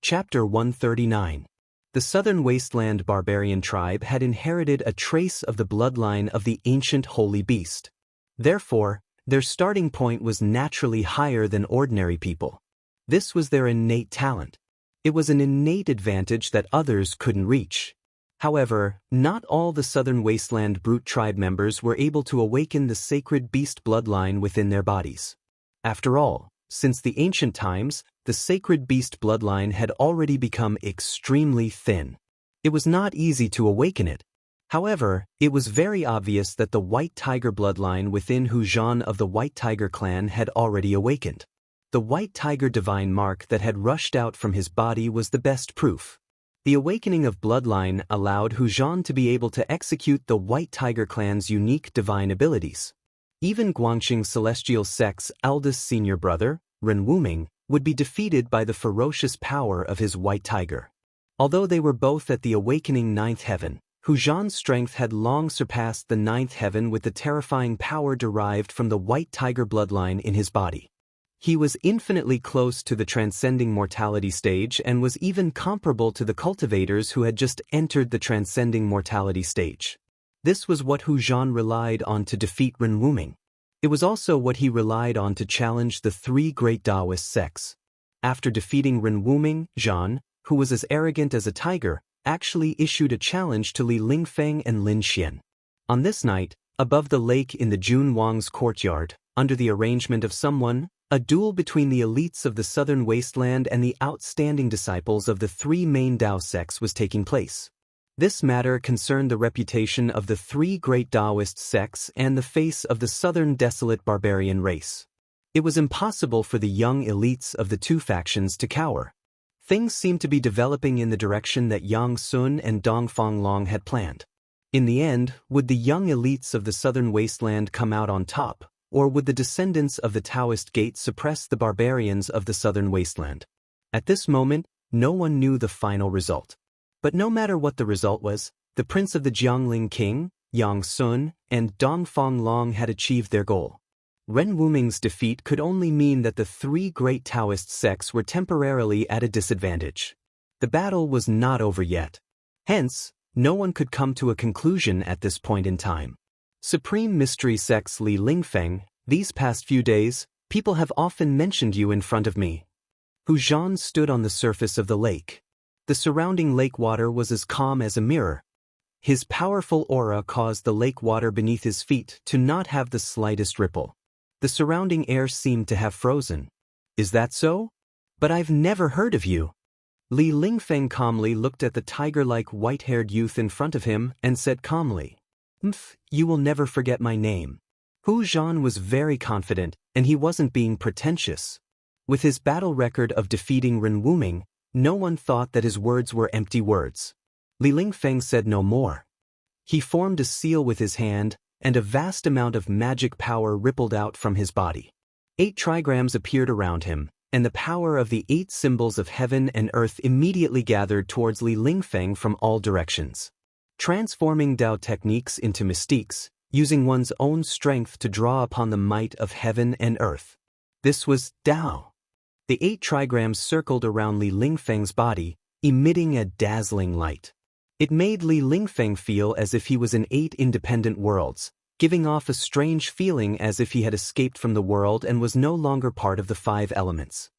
Chapter 139. The Southern Wasteland barbarian tribe had inherited a trace of the bloodline of the ancient holy beast. Therefore, their starting point was naturally higher than ordinary people. This was their innate talent. It was an innate advantage that others couldn't reach. However, not all the Southern Wasteland Brute tribe members were able to awaken the sacred beast bloodline within their bodies. After all, since the ancient times, the sacred beast bloodline had already become extremely thin. It was not easy to awaken it. However, it was very obvious that the White Tiger bloodline within Hujan of the White Tiger clan had already awakened. The White Tiger divine mark that had rushed out from his body was the best proof. The awakening of bloodline allowed Hujan to be able to execute the White Tiger clan's unique divine abilities. Even Guangxing Celestial Sect's eldest senior brother, Ren Wuming, would be defeated by the ferocious power of his White Tiger. Although they were both at the awakening ninth heaven, Hujan's strength had long surpassed the ninth heaven with the terrifying power derived from the White Tiger bloodline in his body. He was infinitely close to the transcending mortality stage and was even comparable to the cultivators who had just entered the transcending mortality stage. This was what Hujan relied on to defeat Ren Wuming. It was also what he relied on to challenge the three great Taoist sects. After defeating Ren Wuming, Zhan, who was as arrogant as a tiger, actually issued a challenge to Li Lingfeng and Lin Xian. On this night, above the lake in the Jun Wang's courtyard, under the arrangement of someone, a duel between the elites of the southern wasteland and the outstanding disciples of the three main Tao sects was taking place. This matter concerned the reputation of the three great Taoist sects and the face of the southern desolate barbarian race. It was impossible for the young elites of the two factions to cower. Things seemed to be developing in the direction that Yang Sun and Dong Fanglong had planned. In the end, would the young elites of the southern wasteland come out on top, or would the descendants of the Taoist gate suppress the barbarians of the southern wasteland? At this moment, no one knew the final result. But no matter what the result was, the prince of the Jiangling king, Yang Sun, and Dong Fanglong had achieved their goal. Ren Wuming's defeat could only mean that the three great Taoist sects were temporarily at a disadvantage. The battle was not over yet. Hence, no one could come to a conclusion at this point in time. Supreme Mystery Sect's Li Lingfeng, these past few days, people have often mentioned you in front of me. Hujan stood on the surface of the lake. The surrounding lake water was as calm as a mirror. His powerful aura caused the lake water beneath his feet to not have the slightest ripple. The surrounding air seemed to have frozen. Is that so? But I've never heard of you. Li Lingfeng calmly looked at the tiger-like white-haired youth in front of him and said calmly, You will never forget my name." Hujan was very confident, and he wasn't being pretentious. With his battle record of defeating Ren Wuming, no one thought that his words were empty words. Li Lingfeng said no more. He formed a seal with his hand, and a vast amount of magic power rippled out from his body. 8 trigrams appeared around him, and the power of the 8 symbols of heaven and earth immediately gathered towards Li Lingfeng from all directions. Transforming Tao techniques into mystiques, using one's own strength to draw upon the might of heaven and earth. This was Tao. The 8 trigrams circled around Li Lingfeng's body, emitting a dazzling light. It made Li Lingfeng feel as if he was in 8 independent worlds, giving off a strange feeling as if he had escaped from the world and was no longer part of the 5 elements.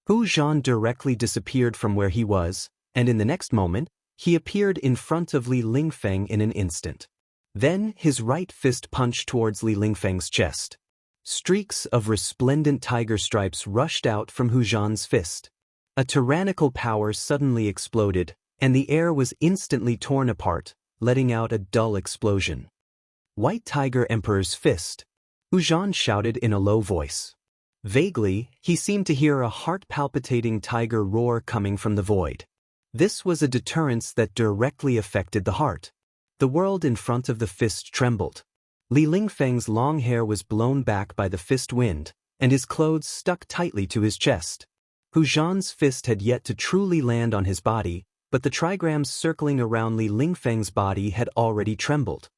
Hujan directly disappeared from where he was, and in the next moment, he appeared in front of Li Lingfeng in an instant. Then his right fist punched towards Li Lingfeng's chest. Streaks of resplendent tiger stripes rushed out from Hujan's fist. A tyrannical power suddenly exploded, and the air was instantly torn apart, letting out a dull explosion. "White Tiger Emperor's fist," Hujan shouted in a low voice. Vaguely, he seemed to hear a heart-palpitating tiger roar coming from the void. This was a deterrence that directly affected the heart. The world in front of the fist trembled. Li Lingfeng's long hair was blown back by the fist wind, and his clothes stuck tightly to his chest. Hujan's fist had yet to truly land on his body, but the trigrams circling around Li Lingfeng's body had already trembled.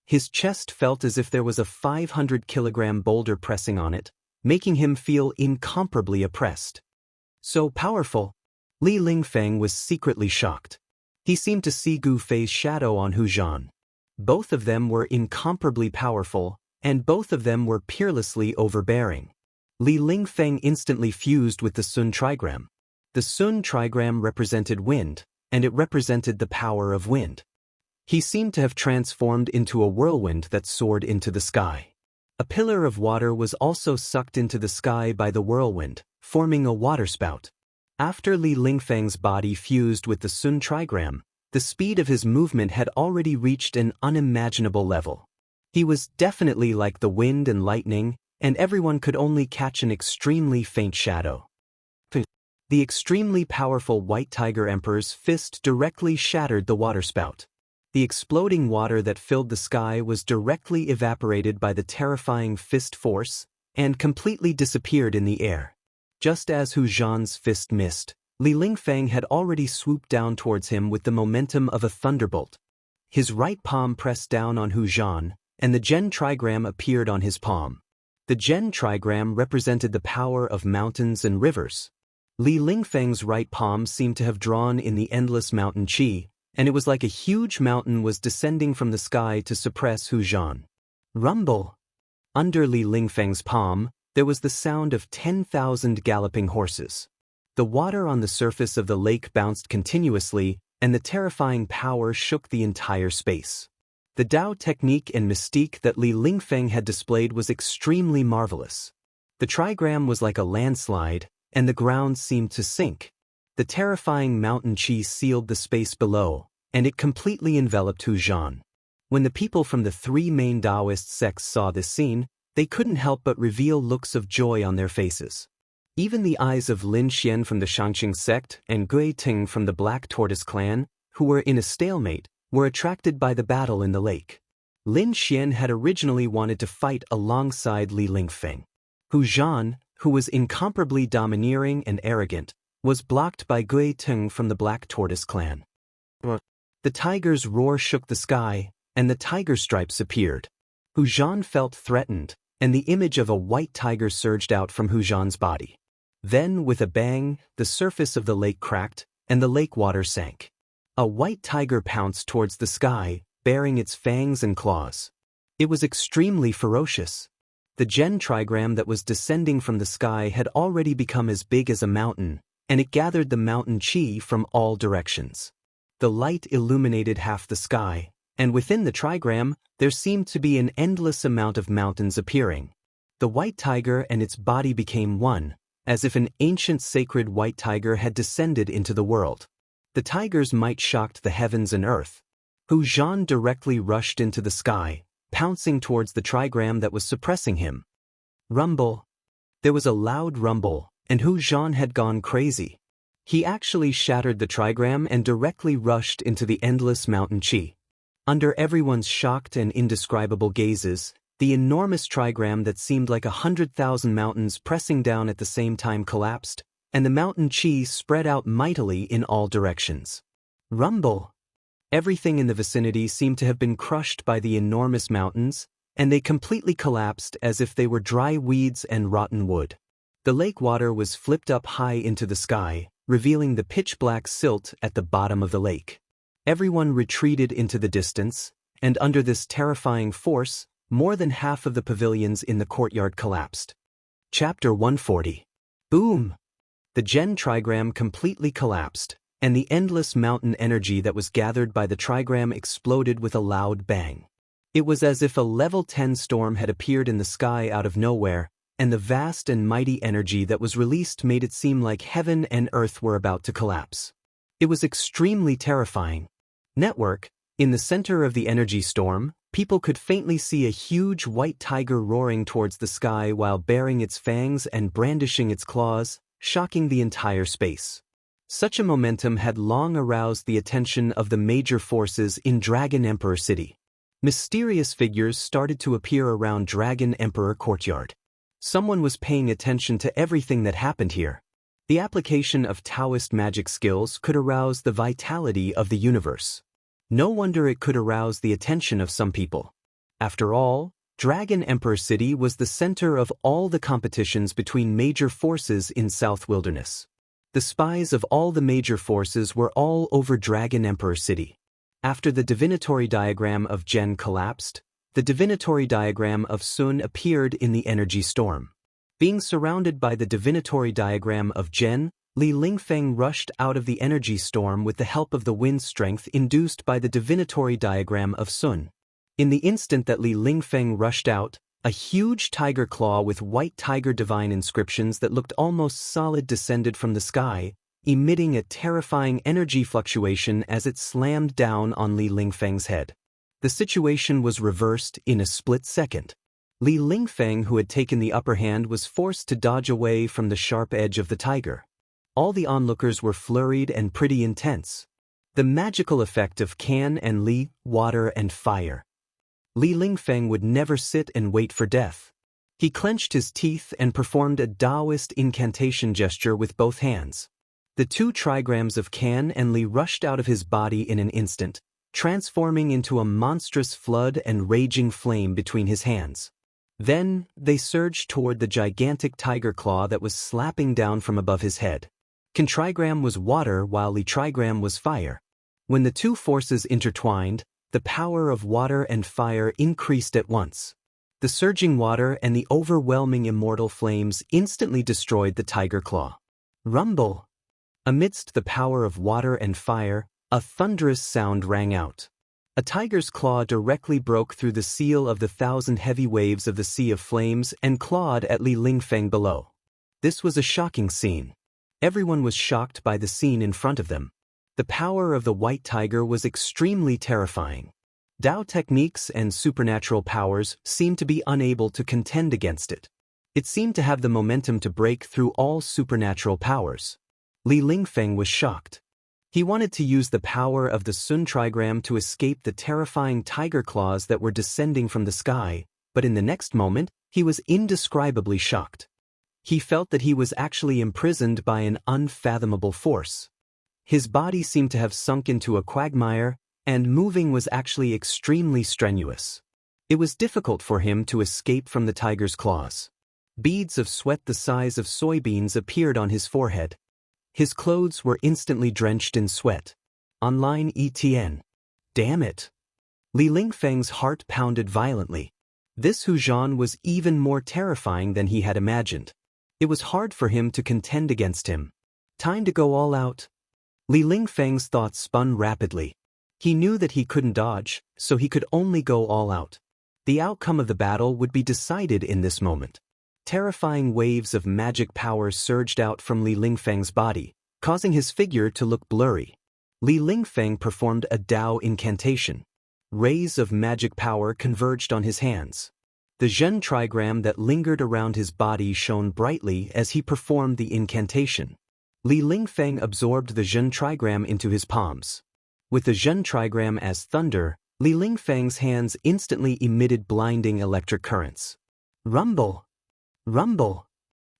His chest felt as if there was a 500-kilogram boulder pressing on it, making him feel incomparably oppressed. So powerful. Li Lingfeng was secretly shocked. He seemed to see Gu Fei's shadow on Hujan. Both of them were incomparably powerful, and both of them were peerlessly overbearing. Li Lingfeng instantly fused with the Sun trigram. The Sun trigram represented wind, and it represented the power of wind. He seemed to have transformed into a whirlwind that soared into the sky. A pillar of water was also sucked into the sky by the whirlwind, forming a waterspout. After Li Lingfeng's body fused with the Sun trigram, the speed of his movement had already reached an unimaginable level. He was definitely like the wind and lightning, and everyone could only catch an extremely faint shadow. The extremely powerful White Tiger Emperor's fist directly shattered the waterspout. The exploding water that filled the sky was directly evaporated by the terrifying fist force and completely disappeared in the air. Just as Hu Zhan's fist missed, Li Lingfeng had already swooped down towards him with the momentum of a thunderbolt. His right palm pressed down on Hu Zhan, and the Gen trigram appeared on his palm. The Gen trigram represented the power of mountains and rivers. Li Lingfeng's right palm seemed to have drawn in the endless mountain qi, and it was like a huge mountain was descending from the sky to suppress Hu Zhan. Rumble! Under Li Lingfeng's palm, there was the sound of 10,000 galloping horses. The water on the surface of the lake bounced continuously, and the terrifying power shook the entire space. The Dao technique and mystique that Li Lingfeng had displayed was extremely marvelous. The trigram was like a landslide, and the ground seemed to sink. The terrifying mountain qi sealed the space below, and it completely enveloped Hu Zhan. When the people from the three main Taoist sects saw this scene, they couldn't help but reveal looks of joy on their faces. Even the eyes of Lin Xian from the Shangqing sect and Gui Ting from the Black Tortoise clan, who were in a stalemate, were attracted by the battle in the lake. Lin Xian had originally wanted to fight alongside Li Lingfeng. Hu Zhan, who was incomparably domineering and arrogant, was blocked by Gui Ting from the Black Tortoise clan. The tiger's roar shook the sky, and the tiger stripes appeared. Hu Zhan felt threatened, and the image of a white tiger surged out from Hu Zhan's body. Then, with a bang, the surface of the lake cracked, and the lake water sank. A white tiger pounced towards the sky, baring its fangs and claws. It was extremely ferocious. The Gen trigram that was descending from the sky had already become as big as a mountain, and it gathered the mountain qi from all directions. The light illuminated half the sky, and within the trigram, there seemed to be an endless amount of mountains appearing. The white tiger and its body became one, as if an ancient sacred white tiger had descended into the world. The tiger's might shocked the heavens and earth. Hu Zhan directly rushed into the sky, pouncing towards the trigram that was suppressing him. Rumble! There was a loud rumble, and Hu Zhan had gone crazy. He actually shattered the trigram and directly rushed into the endless mountain qi. Under everyone's shocked and indescribable gazes, the enormous trigram that seemed like 100,000 mountains pressing down at the same time collapsed, and the mountain qi spread out mightily in all directions. Rumble! Everything in the vicinity seemed to have been crushed by the enormous mountains, and they completely collapsed as if they were dry weeds and rotten wood. The lake water was flipped up high into the sky, revealing the pitch-black silt at the bottom of the lake. Everyone retreated into the distance, and under this terrifying force, more than half of the pavilions in the courtyard collapsed. Chapter 140. Boom! The Gen trigram completely collapsed, and the endless mountain energy that was gathered by the trigram exploded with a loud bang. It was as if a level 10 storm had appeared in the sky out of nowhere, and the vast and mighty energy that was released made it seem like heaven and earth were about to collapse. It was extremely terrifying. Network, in the center of the energy storm, people could faintly see a huge white tiger roaring towards the sky while baring its fangs and brandishing its claws, shocking the entire space. Such a momentum had long aroused the attention of the major forces in Dragon Emperor City. Mysterious figures started to appear around Dragon Emperor Courtyard. Someone was paying attention to everything that happened here. The application of Taoist magic skills could arouse the vitality of the universe. No wonder it could arouse the attention of some people. After all, Dragon Emperor City was the center of all the competitions between major forces in South Wilderness. The spies of all the major forces were all over Dragon Emperor City. After the divinatory diagram of Gen collapsed, the divinatory diagram of Sun appeared in the energy storm. Being surrounded by the divinatory diagram of Zhen, Li Lingfeng rushed out of the energy storm with the help of the wind strength induced by the divinatory diagram of Sun. In the instant that Li Lingfeng rushed out, a huge tiger claw with white tiger divine inscriptions that looked almost solid descended from the sky, emitting a terrifying energy fluctuation as it slammed down on Li Lingfeng's head. The situation was reversed in a split second. Li Lingfeng, who had taken the upper hand, was forced to dodge away from the sharp edge of the tiger. All the onlookers were flurried and pretty intense. The magical effect of Can and Li, water and fire. Li Lingfeng would never sit and wait for death. He clenched his teeth and performed a Taoist incantation gesture with both hands. The 2 trigrams of Can and Li rushed out of his body in an instant, transforming into a monstrous flood and raging flame between his hands. Then, they surged toward the gigantic tiger claw that was slapping down from above his head. Can trigram was water while Li trigram was fire. When the 2 forces intertwined, the power of water and fire increased at once. The surging water and the overwhelming immortal flames instantly destroyed the tiger claw. Rumble! Amidst the power of water and fire, a thunderous sound rang out. A tiger's claw directly broke through the seal of the 1,000 heavy waves of the Sea of Flames and clawed at Li Lingfeng below. This was a shocking scene. Everyone was shocked by the scene in front of them. The power of the white tiger was extremely terrifying. Tao techniques and supernatural powers seemed to be unable to contend against it. It seemed to have the momentum to break through all supernatural powers. Li Lingfeng was shocked. He wanted to use the power of the Sun trigram to escape the terrifying tiger claws that were descending from the sky, but in the next moment, he was indescribably shocked. He felt that he was actually imprisoned by an unfathomable force. His body seemed to have sunk into a quagmire, and moving was actually extremely strenuous. It was difficult for him to escape from the tiger's claws. Beads of sweat the size of soybeans appeared on his forehead. His clothes were instantly drenched in sweat. Online ETN. Damn it! Li Lingfeng's heart pounded violently. This Hujan was even more terrifying than he had imagined. It was hard for him to contend against him. Time to go all out. Li Lingfeng's thoughts spun rapidly. He knew that he couldn't dodge, so he could only go all out. The outcome of the battle would be decided in this moment. Terrifying waves of magic power surged out from Li Lingfeng's body, causing his figure to look blurry. Li Lingfeng performed a Tao incantation. Rays of magic power converged on his hands. The Zhen trigram that lingered around his body shone brightly as he performed the incantation. Li Lingfeng absorbed the Zhen trigram into his palms. With the Zhen trigram as thunder, Li Lingfeng's hands instantly emitted blinding electric currents. Rumble! Rumble!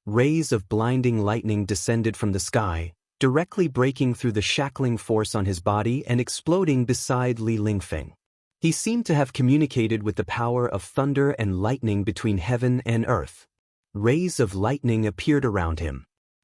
Rays of blinding lightning descended from the sky, directly breaking through the shackling force on his body and exploding beside Li Lingfeng. He seemed to have communicated with the power of thunder and lightning between heaven and earth. Rays of lightning appeared around him.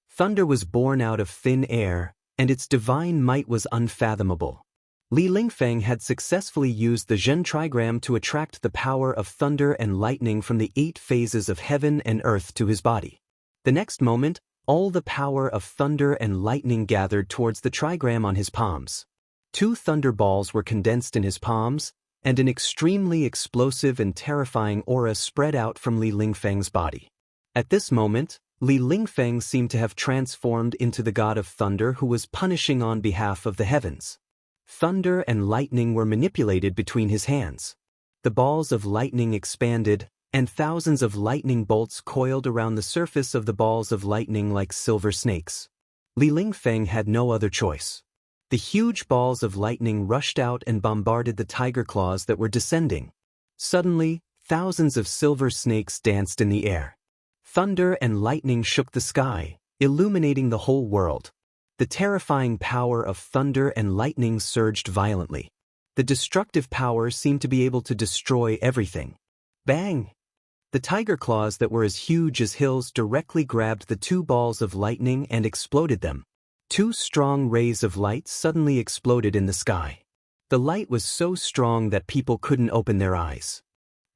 Thunder was born out of thin air, and its divine might was unfathomable. Li Lingfeng had successfully used the Zhen trigram to attract the power of thunder and lightning from the 8 phases of heaven and earth to his body. The next moment, all the power of thunder and lightning gathered towards the trigram on his palms. 2 thunder balls were condensed in his palms, and an extremely explosive and terrifying aura spread out from Li Lingfeng's body. At this moment, Li Lingfeng seemed to have transformed into the god of thunder who was punishing on behalf of the heavens. Thunder and lightning were manipulated between his hands. The balls of lightning expanded, and thousands of lightning bolts coiled around the surface of the balls of lightning like silver snakes. Li Lingfeng had no other choice. The huge balls of lightning rushed out and bombarded the tiger claws that were descending. Suddenly, thousands of silver snakes danced in the air. Thunder and lightning shook the sky, illuminating the whole world. The terrifying power of thunder and lightning surged violently. The destructive power seemed to be able to destroy everything. Bang! The tiger claws that were as huge as hills directly grabbed the 2 balls of lightning and exploded them. 2 strong rays of light suddenly exploded in the sky. The light was so strong that people couldn't open their eyes.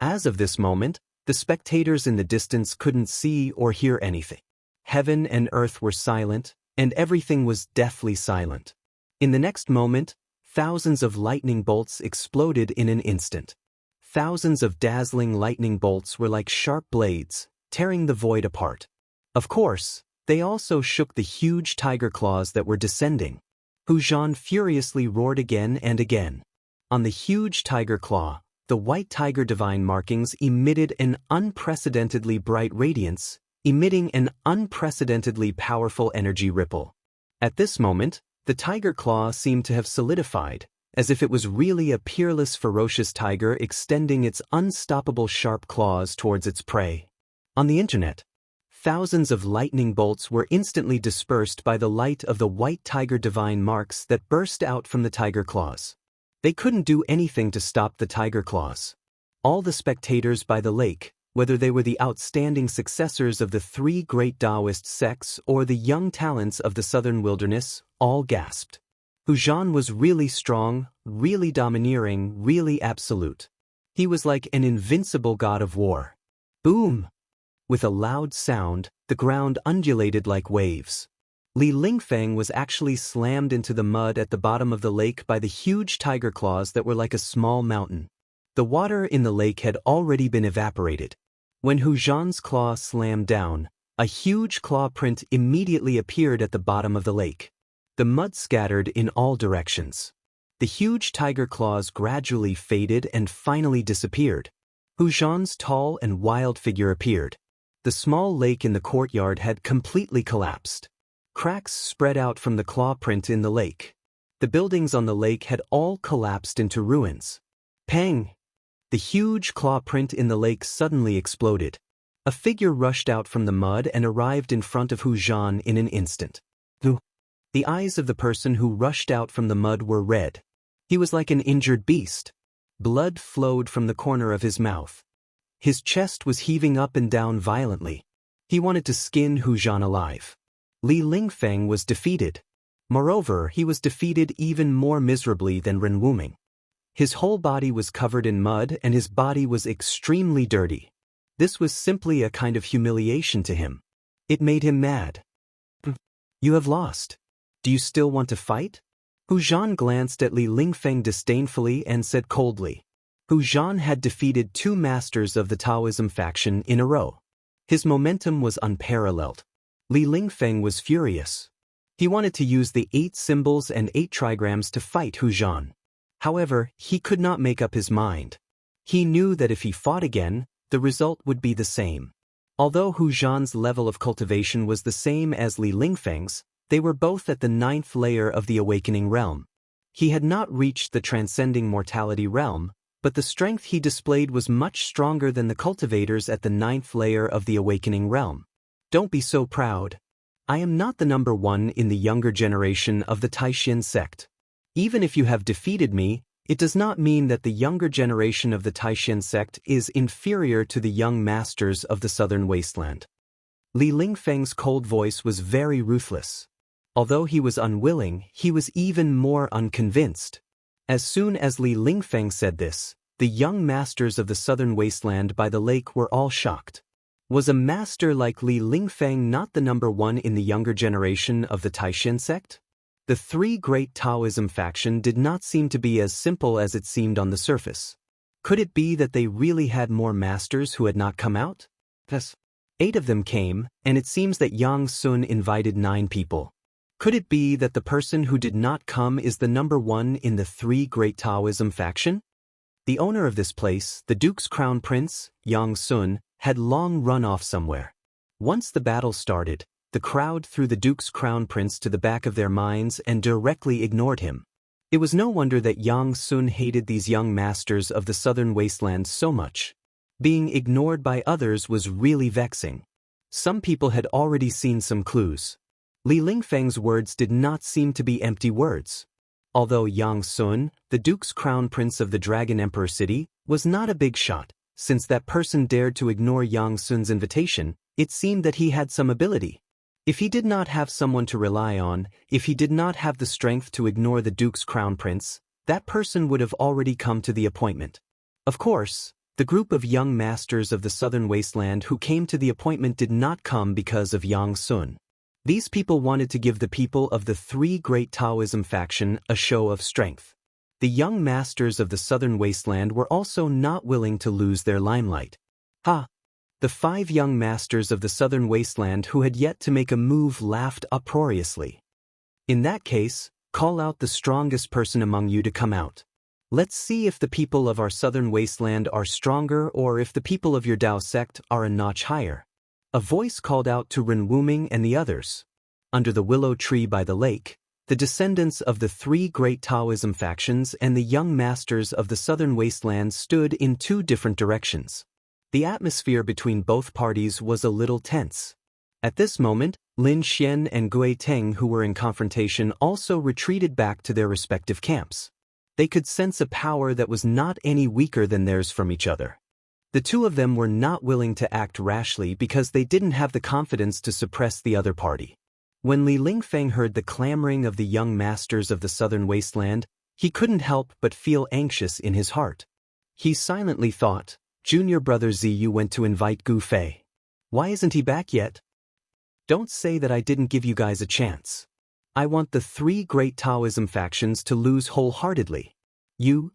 As of this moment, The spectators in the distance couldn't see or hear anything. Heaven and earth were silent, and everything was deathly silent. In the next moment, thousands of lightning bolts exploded in an instant. Thousands of dazzling lightning bolts were like sharp blades, tearing the void apart. Of course, they also shook the huge tiger claws that were descending. Hu Zhan furiously roared again and again. On the huge tiger claw, the white tiger divine markings emitted an unprecedentedly bright radiance, emitting an unprecedentedly powerful energy ripple. At this moment, the tiger claw seemed to have solidified, as if it was really a peerless ferocious tiger extending its unstoppable sharp claws towards its prey. On the internet, thousands of lightning bolts were instantly dispersed by the light of the white tiger divine marks that burst out from the tiger claws. They couldn't do anything to stop the tiger claws. All the spectators by the lake, whether they were the outstanding successors of the three great Taoist sects or the young talents of the southern wilderness, all gasped. Hu Zhan was really strong, really domineering, really absolute. He was like an invincible god of war. Boom! With a loud sound, the ground undulated like waves. Li Lingfeng was actually slammed into the mud at the bottom of the lake by the huge tiger claws that were like a small mountain. The water in the lake had already been evaporated. When Hu Zhan's claw slammed down, a huge claw print immediately appeared at the bottom of the lake. The mud scattered in all directions. The huge tiger claws gradually faded and finally disappeared. Hu Zhan's tall and wild figure appeared. The small lake in the courtyard had completely collapsed. Cracks spread out from the claw print in the lake. The buildings on the lake had all collapsed into ruins. Pang! The huge claw print in the lake suddenly exploded. A figure rushed out from the mud and arrived in front of Hu Zhan in an instant. The eyes of the person who rushed out from the mud were red. He was like an injured beast. Blood flowed from the corner of his mouth. His chest was heaving up and down violently. He wanted to skin Hu Zhan alive. Li Lingfeng was defeated. Moreover, he was defeated even more miserably than Ren Wuming. His whole body was covered in mud and his body was extremely dirty. This was simply a kind of humiliation to him. It made him mad. You have lost. Do you still want to fight? Hu Zhan glanced at Li Lingfeng disdainfully and said coldly. Hu Zhan had defeated two masters of the Taoism faction in a row. His momentum was unparalleled. Li Lingfeng was furious. He wanted to use the 8 symbols and 8 trigrams to fight Hu Zhan. However, he could not make up his mind. He knew that if he fought again, the result would be the same. Although Hu Zhan's level of cultivation was the same as Li Lingfeng's, they were both at the 9th layer of the awakening realm. He had not reached the transcending mortality realm, but the strength he displayed was much stronger than the cultivators at the 9th layer of the awakening realm. Don't be so proud. I am not the number 1 in the younger generation of the Taishan sect. Even if you have defeated me, it does not mean that the younger generation of the Taishan sect is inferior to the young masters of the southern wasteland. Li Lingfeng's cold voice was very ruthless. Although he was unwilling, he was even more unconvinced. As soon as Li Lingfeng said this, the young masters of the southern wasteland by the lake were all shocked. Was a master like Li Lingfeng not the number 1 in the younger generation of the Taishan sect? The 3 great Taoism faction did not seem to be as simple as it seemed on the surface. Could it be that they really had more masters who had not come out? Yes. 8 of them came, and it seems that Yang Sun invited 9 people. Could it be that the person who did not come is the number 1 in the 3 great Taoism faction? The owner of this place, the Duke's Crown Prince, Yang Sun, had long run off somewhere. Once the battle started, the crowd threw the Duke's Crown Prince to the back of their minds and directly ignored him. It was no wonder that Yang Sun hated these young masters of the southern wasteland so much. Being ignored by others was really vexing. Some people had already seen some clues. Li Lingfeng's words did not seem to be empty words. Although Yang Sun, the Duke's Crown Prince of the Dragon Emperor City, was not a big shot, since that person dared to ignore Yang Sun's invitation, it seemed that he had some ability. If he did not have someone to rely on, if he did not have the strength to ignore the Duke's Crown Prince, that person would have already come to the appointment. Of course, The group of young masters of the southern wasteland who came to the appointment did not come because of Yang Sun. These people wanted to give the people of the three great Taoism faction a show of strength. The young masters of the southern wasteland were also not willing to lose their limelight. The 5 young masters of the southern wasteland who had yet to make a move laughed uproariously. In that case, call out the strongest person among you to come out. Let's see if the people of our southern wasteland are stronger or if the people of your Dao sect are a notch higher. A voice called out to Ren Wuming and the others. Under the willow tree by the lake, the descendants of the 3 great Taoism factions and the young masters of the southern wasteland stood in 2 different directions. The atmosphere between both parties was a little tense. At this moment, Lin Xian and Gui Teng, who were in confrontation, also retreated back to their respective camps. They could sense a power that was not any weaker than theirs from each other. The 2 of them were not willing to act rashly because they didn't have the confidence to suppress the other party. When Li Lingfeng heard the clamoring of the young masters of the southern wasteland, he couldn't help but feel anxious in his heart. He silently thought, Junior brother Ziyu went to invite Gu Fei. Why isn't he back yet? Don't say that I didn't give you guys a chance. I want the 3 great Taoism factions to lose wholeheartedly. You,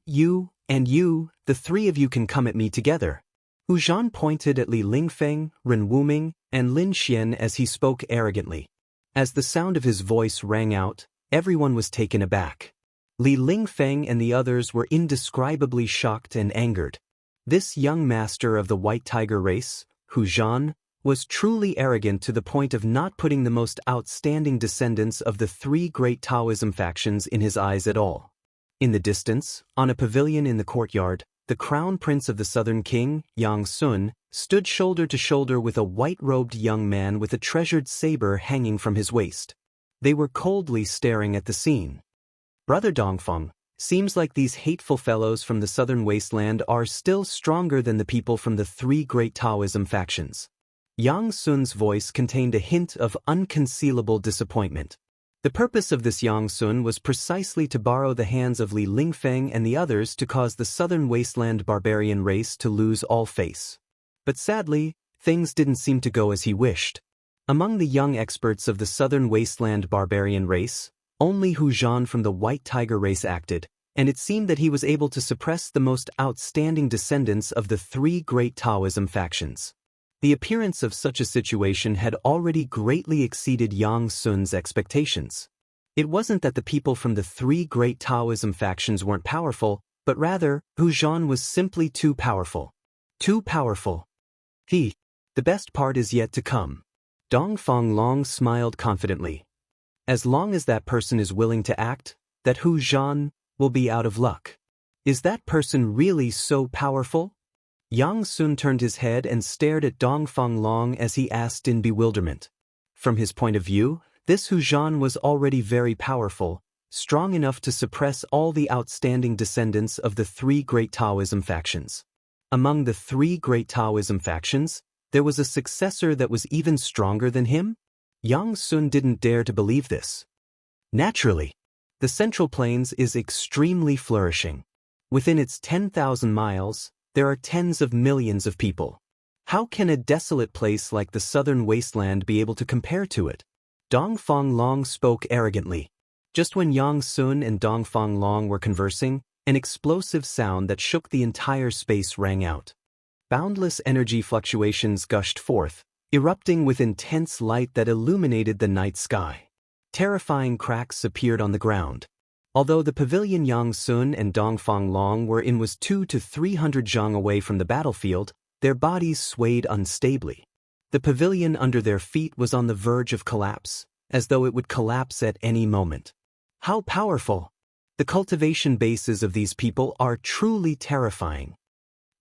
and you, the 3 of you can come at me together. Hu Zhan pointed at Li Lingfeng, Ren Wuming, and Lin Xian as he spoke arrogantly. As the sound of his voice rang out, everyone was taken aback. Li Lingfeng and the others were indescribably shocked and angered. This young master of the White Tiger race, Hu Zhan, was truly arrogant to the point of not putting the most outstanding descendants of the 3 great Taoism factions in his eyes at all. In the distance, on a pavilion in the courtyard, the crown prince of the southern king, Yang Sun, stood shoulder to shoulder with a white-robed young man with a treasured saber hanging from his waist. They were coldly staring at the scene. Brother Dongfeng, seems like these hateful fellows from the southern wasteland are still stronger than the people from the 3 great Taoism factions. Yang Sun's voice contained a hint of unconcealable disappointment. The purpose of this Yang Sun was precisely to borrow the hands of Li Lingfeng and the others to cause the southern wasteland barbarian race to lose all face. But sadly, things didn't seem to go as he wished. Among the young experts of the southern wasteland barbarian race, only Hu Zhan from the White Tiger race acted, and it seemed that he was able to suppress the most outstanding descendants of the 3 great Taoism factions. The appearance of such a situation had already greatly exceeded Yang Sun's expectations. It wasn't that the people from the 3 great Taoism factions weren't powerful, but rather, Hu Zhan was simply too powerful. Too powerful. The best part is yet to come. Dongfeng Long smiled confidently. As long as that person is willing to act, that Hu Zhan will be out of luck. Is that person really so powerful? Yang Sun turned his head and stared at Dongfeng Long as he asked in bewilderment. From his point of view, this Hu Zhan was already very powerful, strong enough to suppress all the outstanding descendants of the 3 great Taoism factions. Among the 3 great Taoism factions, there was a successor that was even stronger than him? Yang Sun didn't dare to believe this. Naturally, the Central Plains is extremely flourishing. Within its 10,000 miles, there are tens of millions of people. How can a desolate place like the southern wasteland be able to compare to it? Dongfeng Long spoke arrogantly. Just when Yang Sun and Dongfeng Long were conversing, an explosive sound that shook the entire space rang out. Boundless energy fluctuations gushed forth, erupting with intense light that illuminated the night sky. Terrifying cracks appeared on the ground. Although the pavilion Yang Sun and Dongfeng Long were in was 200 to 300 zhang away from the battlefield, their bodies swayed unstably. The pavilion under their feet was on the verge of collapse, as though it would collapse at any moment. How powerful! The cultivation bases of these people are truly terrifying.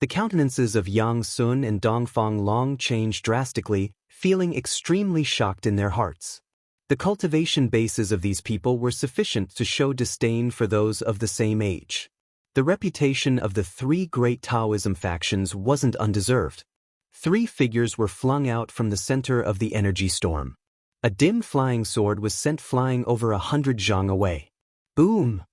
The countenances of Yang Sun and Dongfeng Long changed drastically, feeling extremely shocked in their hearts. The cultivation bases of these people were sufficient to show disdain for those of the same age. The reputation of the 3 great Taoism factions wasn't undeserved. 3 figures were flung out from the center of the energy storm. A dim flying sword was sent flying over 100 zhang away. Boom!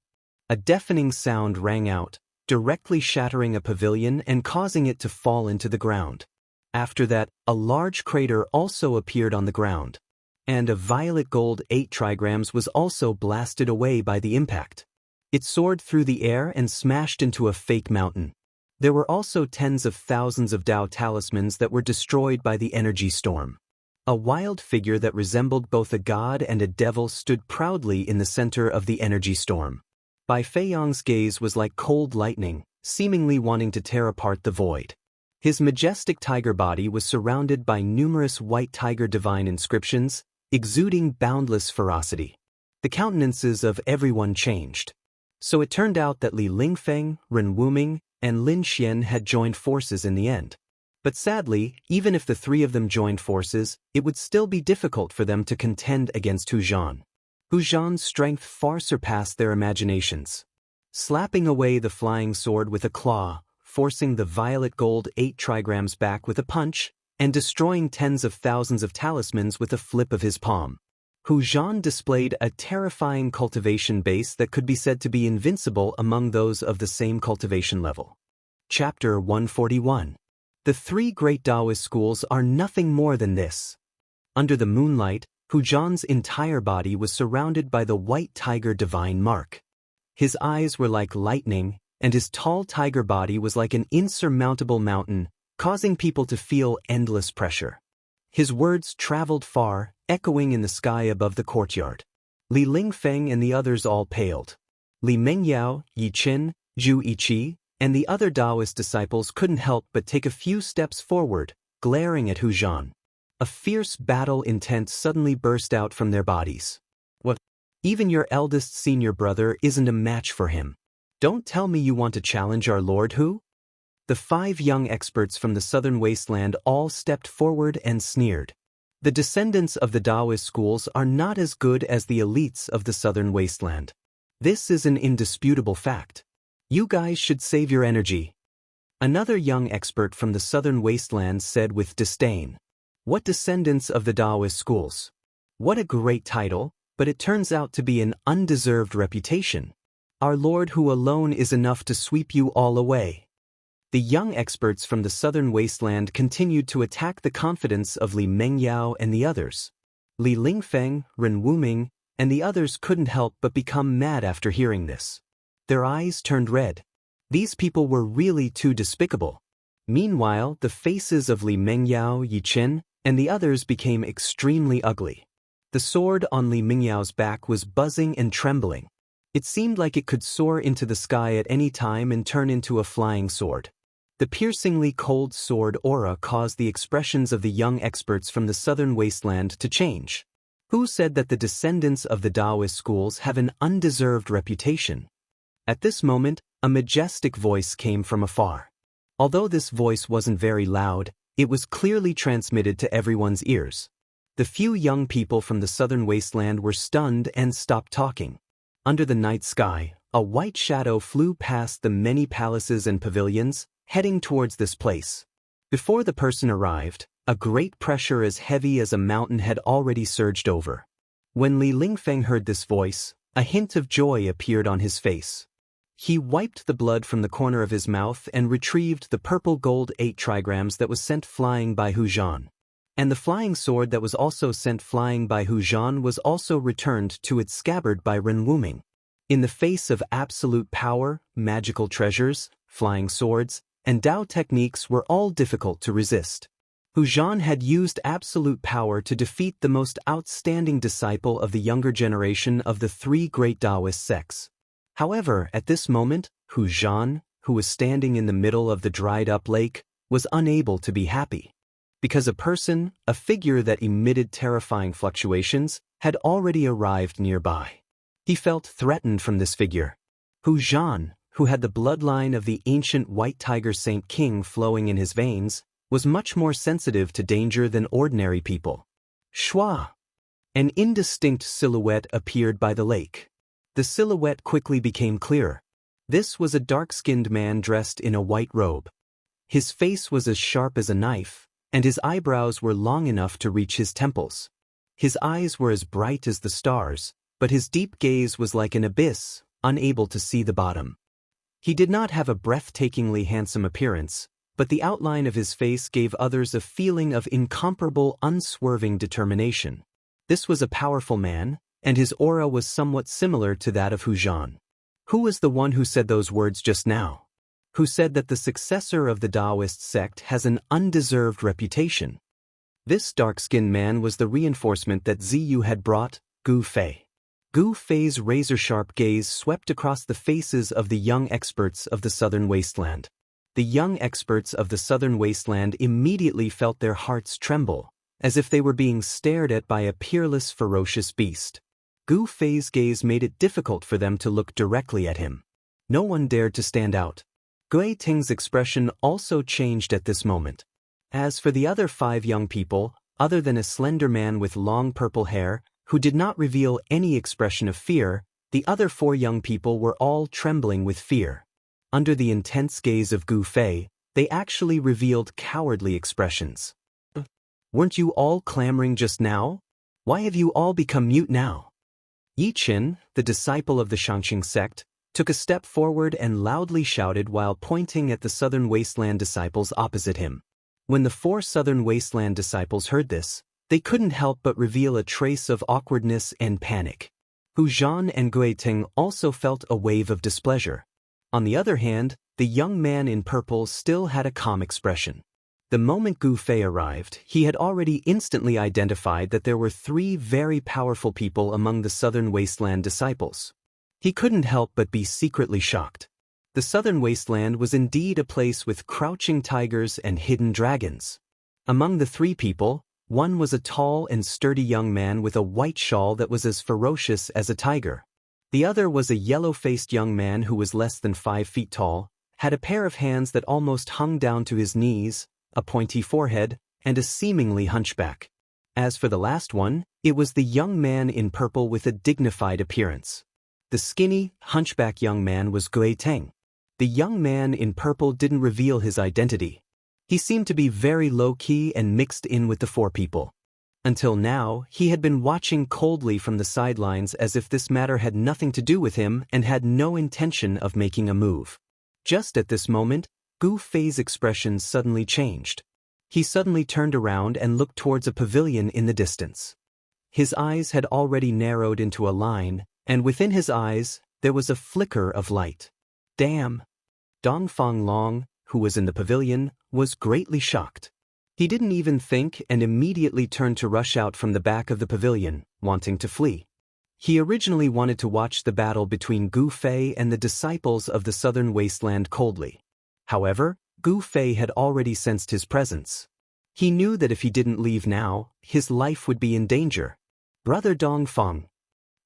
A deafening sound rang out, directly shattering a pavilion and causing it to fall into the ground. After that, a large crater also appeared on the ground, and a violet gold 8 trigrams was also blasted away by the impact. It soared through the air and smashed into a fake mountain. There were also tens of thousands of Tao talismans that were destroyed by the energy storm. A wild figure that resembled both a god and a devil stood proudly in the center of the energy storm. Bai Feiyang's gaze was like cold lightning, seemingly wanting to tear apart the void. His majestic tiger body was surrounded by numerous white tiger divine inscriptions, exuding boundless ferocity. The countenances of everyone changed. So it turned out that Li Lingfeng, Ren Wuming, and Lin Xian had joined forces in the end. But sadly, even if the three of them joined forces, it would still be difficult for them to contend against Hu Zhan. Hu Zhan's strength far surpassed their imaginations. Slapping away the flying sword with a claw, forcing the violet gold 8 trigrams back with a punch, and destroying tens of thousands of talismans with a flip of his palm. Hu Zhan displayed a terrifying cultivation base that could be said to be invincible among those of the same cultivation level. Chapter 141. The three great Taoist schools are nothing more than this. Under the moonlight, Hu Zhan's entire body was surrounded by the white tiger divine mark. His eyes were like lightning, and his tall tiger body was like an insurmountable mountain, causing people to feel endless pressure. His words traveled far, echoing in the sky above the courtyard. Li Lingfeng and the others all paled. Li Mengyao, Yi Qin, Zhu Yiqi, and the other Taoist disciples couldn't help but take a few steps forward, glaring at Hu Zhan. A fierce battle intent suddenly burst out from their bodies. What? Even your eldest senior brother isn't a match for him. Don't tell me you want to challenge our Lord Hu? The 5 young experts from the southern wasteland all stepped forward and sneered. The descendants of the Taoist schools are not as good as the elites of the southern wasteland. This is an indisputable fact. You guys should save your energy. Another young expert from the southern wasteland said with disdain. What descendants of the Taoist schools? What a great title, but it turns out to be an undeserved reputation. Our Lord Hu alone is enough to sweep you all away. The young experts from the southern wasteland continued to attack the confidence of Li Mengyao and the others. Li Lingfeng, Ren Wuming, and the others couldn't help but become mad after hearing this. Their eyes turned red. These people were really too despicable. Meanwhile, the faces of Li Mengyao, Yi Qin, and the others became extremely ugly. The sword on Li Mengyao's back was buzzing and trembling. It seemed like it could soar into the sky at any time and turn into a flying sword. The piercingly cold sword aura caused the expressions of the young experts from the southern wasteland to change. Who said that the descendants of the Taoist schools have an undeserved reputation? At this moment, a majestic voice came from afar. Although this voice wasn't very loud, it was clearly transmitted to everyone's ears. The few young people from the southern wasteland were stunned and stopped talking. Under the night sky, a white shadow flew past the many palaces and pavilions, heading towards this place. Before the person arrived, a great pressure as heavy as a mountain had already surged over. When Li Lingfeng heard this voice, a hint of joy appeared on his face. He wiped the blood from the corner of his mouth and retrieved the purple gold 8 trigrams that was sent flying by Hu Zhan. And the flying sword that was also sent flying by Hu Zhan was also returned to its scabbard by Ren Wuming. In the face of absolute power, magical treasures, flying swords, and Tao techniques were all difficult to resist. Hu Zhan had used absolute power to defeat the most outstanding disciple of the younger generation of the 3 great Taoist sects. However, at this moment, Hu Zhan, who was standing in the middle of the dried-up lake, was unable to be happy. Because a figure that emitted terrifying fluctuations, had already arrived nearby. He felt threatened from this figure. Hu Zhan, who had the bloodline of the ancient white tiger Saint King flowing in his veins, was much more sensitive to danger than ordinary people. Shua! An indistinct silhouette appeared by the lake. The silhouette quickly became clearer. This was a dark-skinned man dressed in a white robe. His face was as sharp as a knife, and his eyebrows were long enough to reach his temples. His eyes were as bright as the stars, but his deep gaze was like an abyss, unable to see the bottom. He did not have a breathtakingly handsome appearance, but the outline of his face gave others a feeling of incomparable, unswerving determination. This was a powerful man, and his aura was somewhat similar to that of Hu Zhan. Who was the one who said those words just now? Who said that the successor of the Taoist sect has an undeserved reputation? This dark-skinned man was the reinforcement that Ziyu had brought, Gu Fei. Gu Fei's razor-sharp gaze swept across the faces of the young experts of the Southern Wasteland. The young experts of the Southern Wasteland immediately felt their hearts tremble, as if they were being stared at by a peerless, ferocious beast. Gu Fei's gaze made it difficult for them to look directly at him. No one dared to stand out. Gui Ting's expression also changed at this moment. As for the other 5 young people, other than a slender man with long purple hair, who did not reveal any expression of fear, the other 4 young people were all trembling with fear. Under the intense gaze of Gu Fei, they actually revealed cowardly expressions. Weren't you all clamoring just now? Why have you all become mute now? Yi Qin, the disciple of the Shangqing sect, took a step forward and loudly shouted while pointing at the Southern Wasteland disciples opposite him. When the 4 Southern Wasteland disciples heard this, they couldn't help but reveal a trace of awkwardness and panic. Hu Zhan and Gui Ting also felt a wave of displeasure. On the other hand, the young man in purple still had a calm expression. The moment Gu Fei arrived, he had already instantly identified that there were 3 very powerful people among the Southern Wasteland disciples. He couldn't help but be secretly shocked. The Southern Wasteland was indeed a place with crouching tigers and hidden dragons. Among the 3 people, one was a tall and sturdy young man with a white shawl that was as ferocious as a tiger. The other was a yellow-faced young man who was less than 5 feet tall, had a pair of hands that almost hung down to his knees, a pointy forehead, and a seemingly hunchback. As for the last one, it was the young man in purple with a dignified appearance. The skinny, hunchback young man was Gui Ting. The young man in purple didn't reveal his identity. He seemed to be very low-key and mixed in with the 4 people. Until now, he had been watching coldly from the sidelines as if this matter had nothing to do with him and had no intention of making a move. Just at this moment, Gu Fei's expression suddenly changed. He suddenly turned around and looked towards a pavilion in the distance. His eyes had already narrowed into a line, and within his eyes, there was a flicker of light. Damn! Dongfang Long, who was in the pavilion, was greatly shocked. He didn't even think and immediately turned to rush out from the back of the pavilion, wanting to flee. He originally wanted to watch the battle between Gu Fei and the disciples of the Southern Wasteland coldly. However, Gu Fei had already sensed his presence. He knew that if he didn't leave now, his life would be in danger. Brother Dongfang.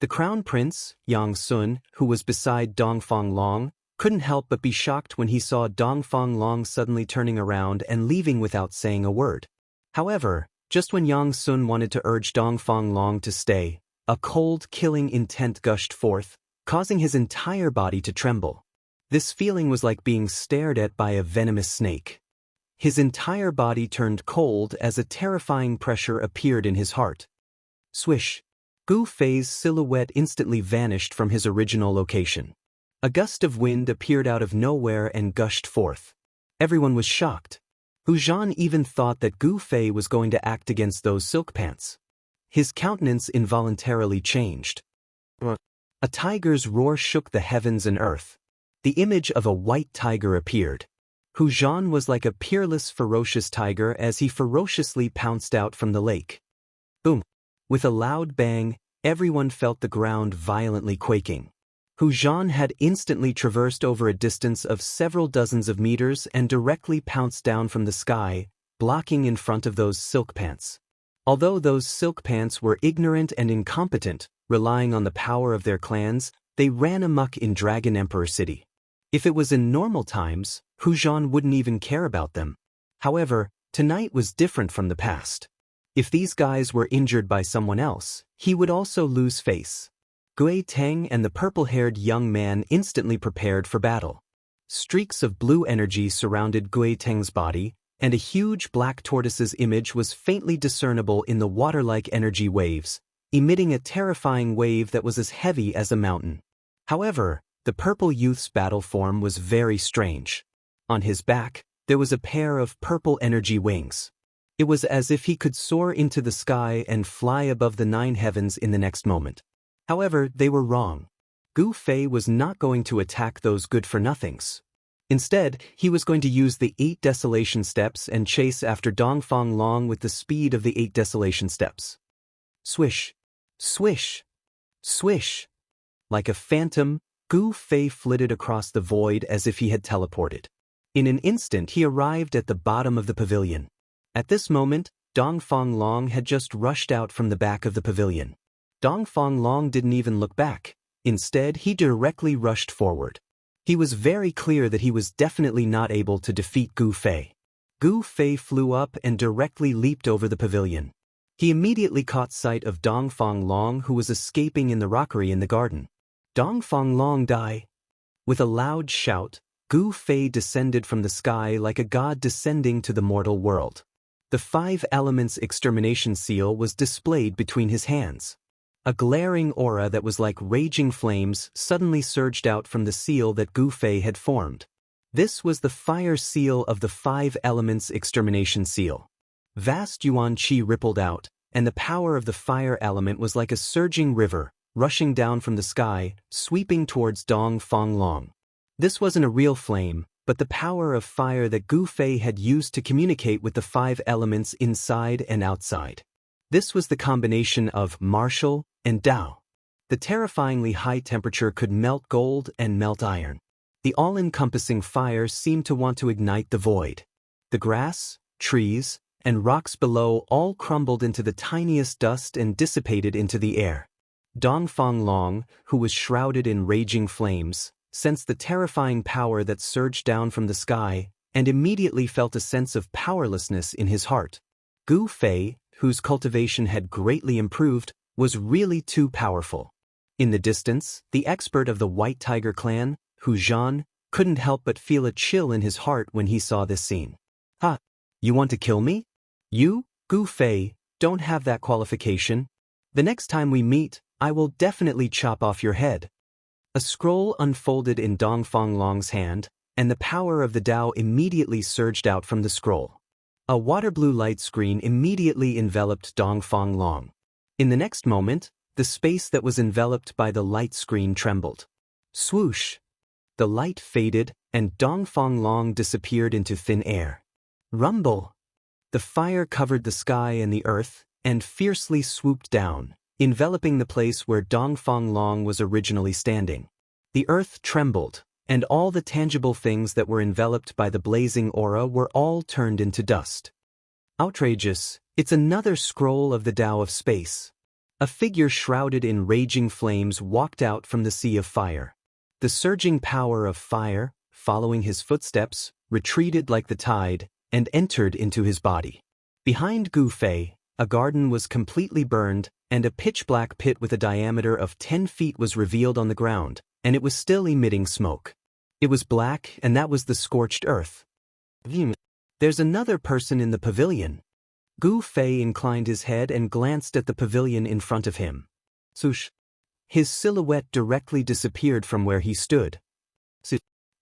The Crown Prince, Yang Sun, who was beside Dongfang Long, couldn't help but be shocked when he saw Dongfang Long suddenly turning around and leaving without saying a word. However, just when Yang Sun wanted to urge Dongfang Long to stay, a cold, killing intent gushed forth, causing his entire body to tremble. This feeling was like being stared at by a venomous snake. His entire body turned cold as a terrifying pressure appeared in his heart. Swish! Gu Fei's silhouette instantly vanished from his original location. A gust of wind appeared out of nowhere and gushed forth. Everyone was shocked. Hu Zhan even thought that Gu Fei was going to act against those silk pants. His countenance involuntarily changed. A tiger's roar shook the heavens and earth. The image of a white tiger appeared. Hu Zhan was like a peerless, ferocious tiger as he ferociously pounced out from the lake. Boom! With a loud bang, everyone felt the ground violently quaking. Hu Zhan had instantly traversed over a distance of several dozens of meters and directly pounced down from the sky, blocking in front of those silk pants. Although those silk pants were ignorant and incompetent, relying on the power of their clans, they ran amok in Dragon Emperor City. If it was in normal times, Hu Zhan wouldn't even care about them. However, tonight was different from the past. If these guys were injured by someone else, he would also lose face. Gui Teng and the purple-haired young man instantly prepared for battle. Streaks of blue energy surrounded Gui Teng's body, and a huge black tortoise's image was faintly discernible in the water-like energy waves, emitting a terrifying wave that was as heavy as a mountain. However, The purple youth's battle form was very strange. On his back, there was a pair of purple energy wings. It was as if he could soar into the sky and fly above the 9 heavens in the next moment. However, they were wrong. Gu Fei was not going to attack those good-for-nothings. Instead, he was going to use the 8 desolation steps and chase after Dongfang Long with the speed of the 8 desolation steps. Swish, swish, swish. Like a phantom, Gu Fei flitted across the void as if he had teleported. In an instant he arrived at the bottom of the pavilion. At this moment, Dongfang Long had just rushed out from the back of the pavilion. Dongfang Long didn't even look back. Instead, he directly rushed forward. He was very clear that he was definitely not able to defeat Gu Fei. Gu Fei flew up and directly leaped over the pavilion. He immediately caught sight of Dongfang Long, who was escaping in the rockery in the garden. Dongfang Long die. With a loud shout, Gu Fei descended from the sky like a god descending to the mortal world. The 5 elements extermination seal was displayed between his hands. A glaring aura that was like raging flames suddenly surged out from the seal that Gu Fei had formed. This was the fire seal of the 5 elements extermination seal. Vast yuan qi rippled out, and the power of the fire element was like a surging river, rushing down from the sky, sweeping towards Dongfang Long. This wasn't a real flame, but the power of fire that Gu Fei had used to communicate with the 5 elements inside and outside. This was the combination of martial and Tao. The terrifyingly high temperature could melt gold and melt iron. The all-encompassing fire seemed to want to ignite the void. The grass, trees, and rocks below all crumbled into the tiniest dust and dissipated into the air. Dongfang Long, who was shrouded in raging flames, sensed the terrifying power that surged down from the sky, and immediately felt a sense of powerlessness in his heart. Gu Fei, whose cultivation had greatly improved, was really too powerful. In the distance, the expert of the White Tiger clan, Hu Zhan, couldn't help but feel a chill in his heart when he saw this scene. "Ha! You want to kill me? You, Gu Fei, don't have that qualification. The next time we meet, I will definitely chop off your head." A scroll unfolded in Dongfang Long's hand, and the power of the Tao immediately surged out from the scroll. A water blue light screen immediately enveloped Dongfang Long. In the next moment, the space that was enveloped by the light screen trembled. Swoosh! The light faded, and Dongfang Long disappeared into thin air. Rumble! The fire covered the sky and the earth, and fiercely swooped down, enveloping the place where Dongfang Long was originally standing. The earth trembled, and all the tangible things that were enveloped by the blazing aura were all turned into dust. Outrageous, it's another scroll of the Tao of space. A figure shrouded in raging flames walked out from the sea of fire. The surging power of fire, following his footsteps, retreated like the tide, and entered into his body. Behind Gu Fei, a garden was completely burned, and a pitch-black pit with a diameter of 10 feet was revealed on the ground, and it was still emitting smoke. It was black, and that was the scorched earth. There's another person in the pavilion. Gu Fei inclined his head and glanced at the pavilion in front of him. Swoosh! His silhouette directly disappeared from where he stood.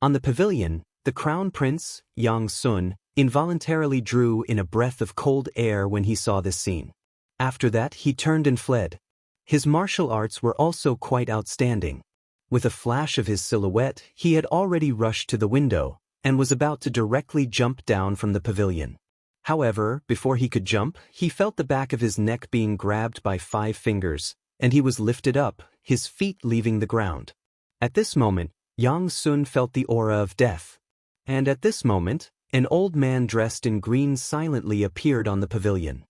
On the pavilion, the crown prince, Yang Sun, involuntarily drew in a breath of cold air when he saw this scene. After that, he turned and fled. His martial arts were also quite outstanding. With a flash of his silhouette, he had already rushed to the window, and was about to directly jump down from the pavilion. However, before he could jump, he felt the back of his neck being grabbed by 5 fingers, and he was lifted up, his feet leaving the ground. At this moment, Yang Sun felt the aura of death. And at this moment, an old man dressed in green silently appeared on the pavilion.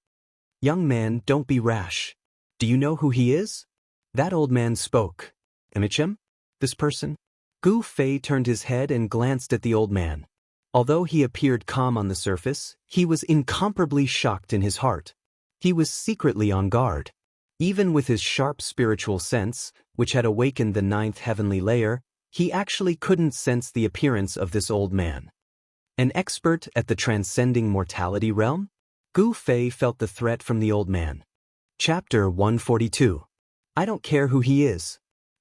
"Young man, don't be rash. Do you know who he is?" That old man spoke. "Amichem? This person?" Gu Fei turned his head and glanced at the old man. Although he appeared calm on the surface, he was incomparably shocked in his heart. He was secretly on guard. Even with his sharp spiritual sense, which had awakened the 9th heavenly layer, he actually couldn't sense the appearance of this old man. An expert at the transcending mortality realm? Gu Fei felt the threat from the old man. Chapter 142. I don't care who he is.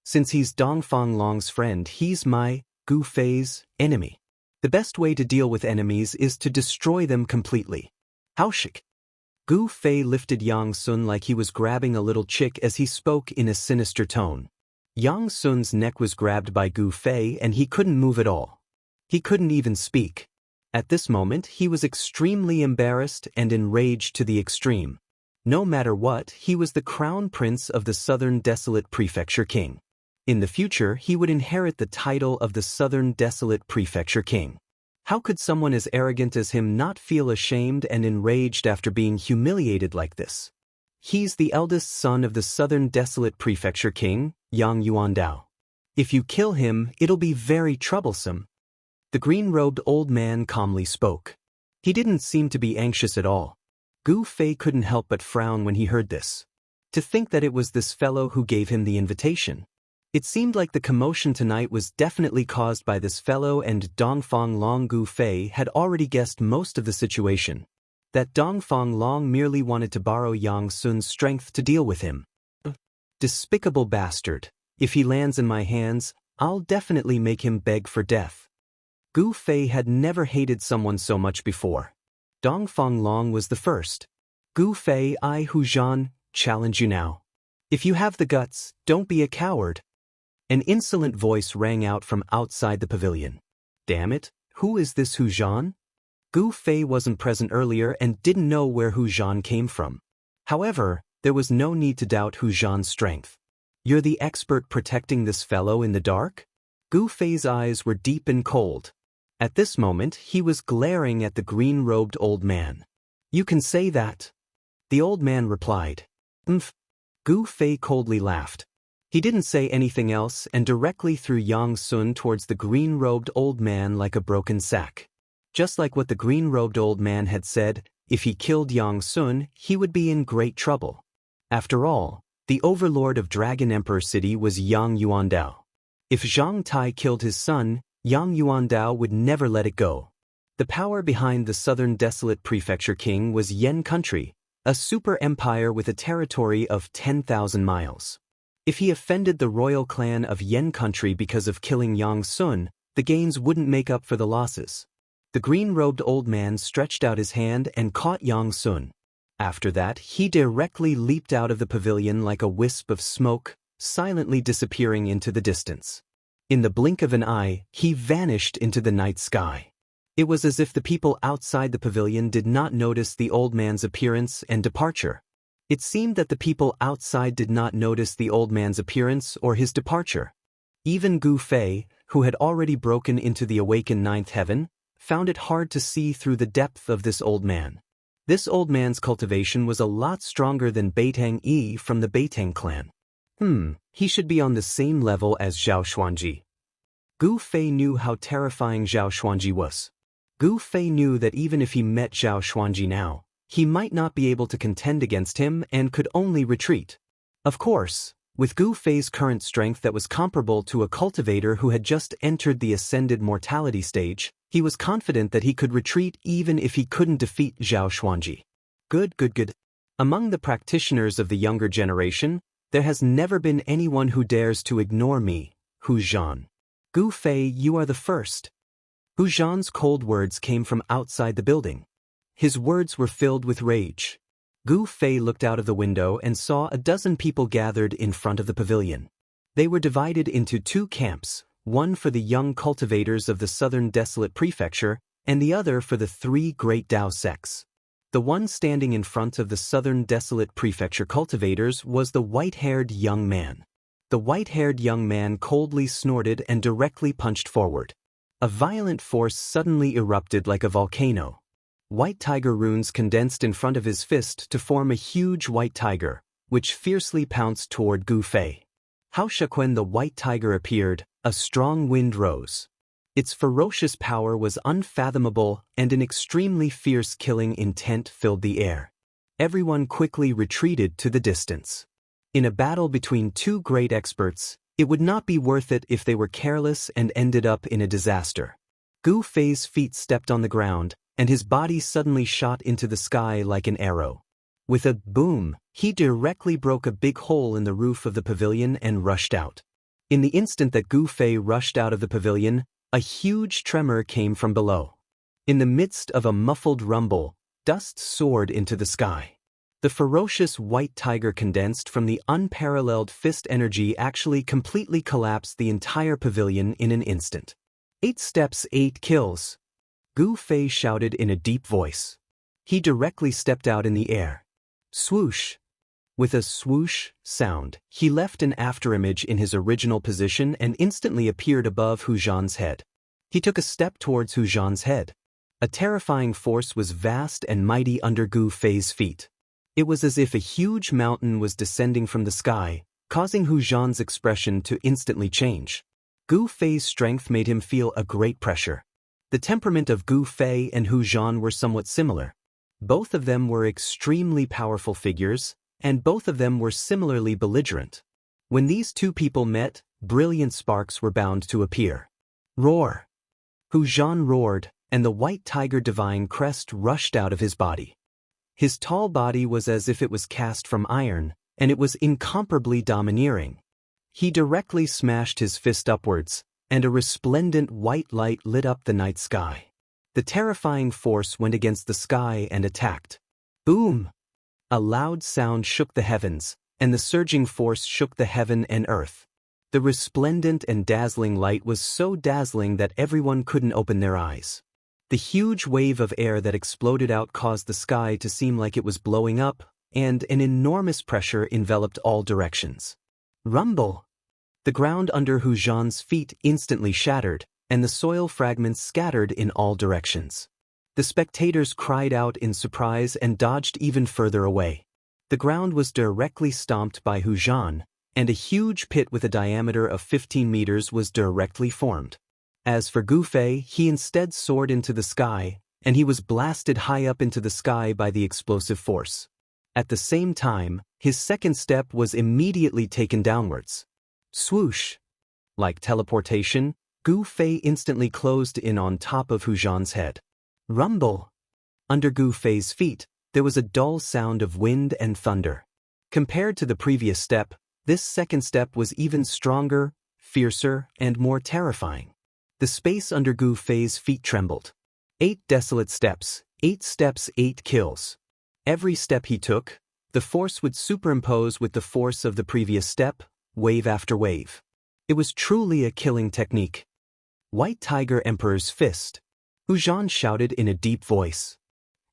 Since he's Dongfang Long's friend, he's my, Gu Fei's, enemy. The best way to deal with enemies is to destroy them completely. How shik? Gu Fei lifted Yang Sun like he was grabbing a little chick as he spoke in a sinister tone. Yang Sun's neck was grabbed by Gu Fei and he couldn't move at all. He couldn't even speak. At this moment, he was extremely embarrassed and enraged to the extreme. No matter what, he was the crown prince of the Southern Desolate Prefecture King. In the future, he would inherit the title of the Southern Desolate Prefecture King. How could someone as arrogant as him not feel ashamed and enraged after being humiliated like this? He's the eldest son of the Southern Desolate Prefecture King, Yang Yuandao. If you kill him, it'll be very troublesome. The green-robed old man calmly spoke. He didn't seem to be anxious at all. Gu Fei couldn't help but frown when he heard this. To think that it was this fellow who gave him the invitation. It seemed like the commotion tonight was definitely caused by this fellow, and Dongfang Long. Gu Fei had already guessed most of the situation. That Dongfang Long merely wanted to borrow Yang Sun's strength to deal with him. Despicable bastard. If he lands in my hands, I'll definitely make him beg for death. Gu Fei had never hated someone so much before. Dongfang Long was the first. Gu Fei, I Hu Zhan, challenge you now. If you have the guts, don't be a coward. An insolent voice rang out from outside the pavilion. Damn it, who is this Hu Zhan? Gu Fei wasn't present earlier and didn't know where Hu Zhan came from. However, there was no need to doubt Hu Zhan's strength. You're the expert protecting this fellow in the dark? Gu Fei's eyes were deep and cold. At this moment, he was glaring at the green-robed old man. You can say that. The old man replied. Gu Fei coldly laughed. He didn't say anything else and directly threw Yang Sun towards the green-robed old man like a broken sack. Just like what the green-robed old man had said, if he killed Yang Sun, he would be in great trouble. After all, the overlord of Dragon Emperor City was Yang Yuandao. If Zhang Tai killed his son, Yang Yuandao would never let it go. The power behind the Southern Desolate Prefecture King was Yen Country, a super empire with a territory of 10,000 miles. If he offended the royal clan of Yen Country because of killing Yang Sun, the gains wouldn't make up for the losses. The green-robed old man stretched out his hand and caught Yang Sun. After that, he directly leaped out of the pavilion like a wisp of smoke, silently disappearing into the distance. In the blink of an eye, he vanished into the night sky. It was as if the people outside the pavilion did not notice the old man's appearance and departure. It seemed that the people outside did not notice the old man's appearance or his departure. Even Gu Fei, who had already broken into the awakened ninth heaven, found it hard to see through the depth of this old man. This old man's cultivation was a lot stronger than Beitang Yi from the Beitang clan. He should be on the same level as Zhao Xuanji. Gu Fei knew how terrifying Zhao Xuanji was. Gu Fei knew that even if he met Zhao Xuanji now, he might not be able to contend against him and could only retreat. Of course, with Gu Fei's current strength that was comparable to a cultivator who had just entered the ascended mortality stage, he was confident that he could retreat even if he couldn't defeat Zhao Xuanji. Good. Among the practitioners of the younger generation, there has never been anyone who dares to ignore me, Hu Zhan. Gu Fei, you are the first. Hu Zhan's cold words came from outside the building. His words were filled with rage. Gu Fei looked out of the window and saw a dozen people gathered in front of the pavilion. They were divided into two camps, one for the young cultivators of the Southern Desolate Prefecture and the other for the three great Dao sects. The one standing in front of the Southern Desolate Prefecture cultivators was the white-haired young man. The white-haired young man coldly snorted and directly punched forward. A violent force suddenly erupted like a volcano. White tiger runes condensed in front of his fist to form a huge white tiger, which fiercely pounced toward Gu Fei. When the white tiger appeared, a strong wind rose. Its ferocious power was unfathomable and an extremely fierce killing intent filled the air. Everyone quickly retreated to the distance. In a battle between two great experts, it would not be worth it if they were careless and ended up in a disaster. Gu Fei's feet stepped on the ground, and his body suddenly shot into the sky like an arrow. With a boom, he directly broke a big hole in the roof of the pavilion and rushed out. In the instant that Gu Fei rushed out of the pavilion, a huge tremor came from below. In the midst of a muffled rumble, dust soared into the sky. The ferocious white tiger condensed from the unparalleled fist energy actually completely collapsed the entire pavilion in an instant. 8 steps, 8 kills. Gu Fei shouted in a deep voice. He directly stepped out in the air. Swoosh! With a swoosh sound, he left an afterimage in his original position and instantly appeared above Hu Zhan's head. He took a step towards Hu Zhan's head. A terrifying force was vast and mighty under Gu Fei's feet. It was as if a huge mountain was descending from the sky, causing Hu Zhan's expression to instantly change. Gu Fei's strength made him feel a great pressure. The temperament of Gu Fei and Hu Zhan were somewhat similar. Both of them were extremely powerful figures, and both of them were similarly belligerent. When these two people met, brilliant sparks were bound to appear. Roar! Hu Zhan roared, and the white tiger divine crest rushed out of his body. His tall body was as if it was cast from iron, and it was incomparably domineering. He directly smashed his fist upwards, and a resplendent white light lit up the night sky. The terrifying force went against the sky and attacked. Boom! A loud sound shook the heavens, and the surging force shook the heaven and earth. The resplendent and dazzling light was so dazzling that everyone couldn't open their eyes. The huge wave of air that exploded out caused the sky to seem like it was blowing up, and an enormous pressure enveloped all directions. Rumble! The ground under Hu Zhan's feet instantly shattered, and the soil fragments scattered in all directions. The spectators cried out in surprise and dodged even further away. The ground was directly stomped by Hu Zhan, and a huge pit with a diameter of 15 meters was directly formed. As for Gu Fei, he instead soared into the sky, and he was blasted high up into the sky by the explosive force. At the same time, his second step was immediately taken downwards. Swoosh! Like teleportation, Gu Fei instantly closed in on top of Hu Zhan's head. Rumble! Under Gu Fei's feet, there was a dull sound of wind and thunder. Compared to the previous step, this second step was even stronger, fiercer, and more terrifying. The space under Gu Fei's feet trembled. 8 desolate steps, 8 steps, 8 kills. Every step he took, the force would superimpose with the force of the previous step, wave after wave. It was truly a killing technique. White Tiger Emperor's Fist. Hu Zhan shouted in a deep voice.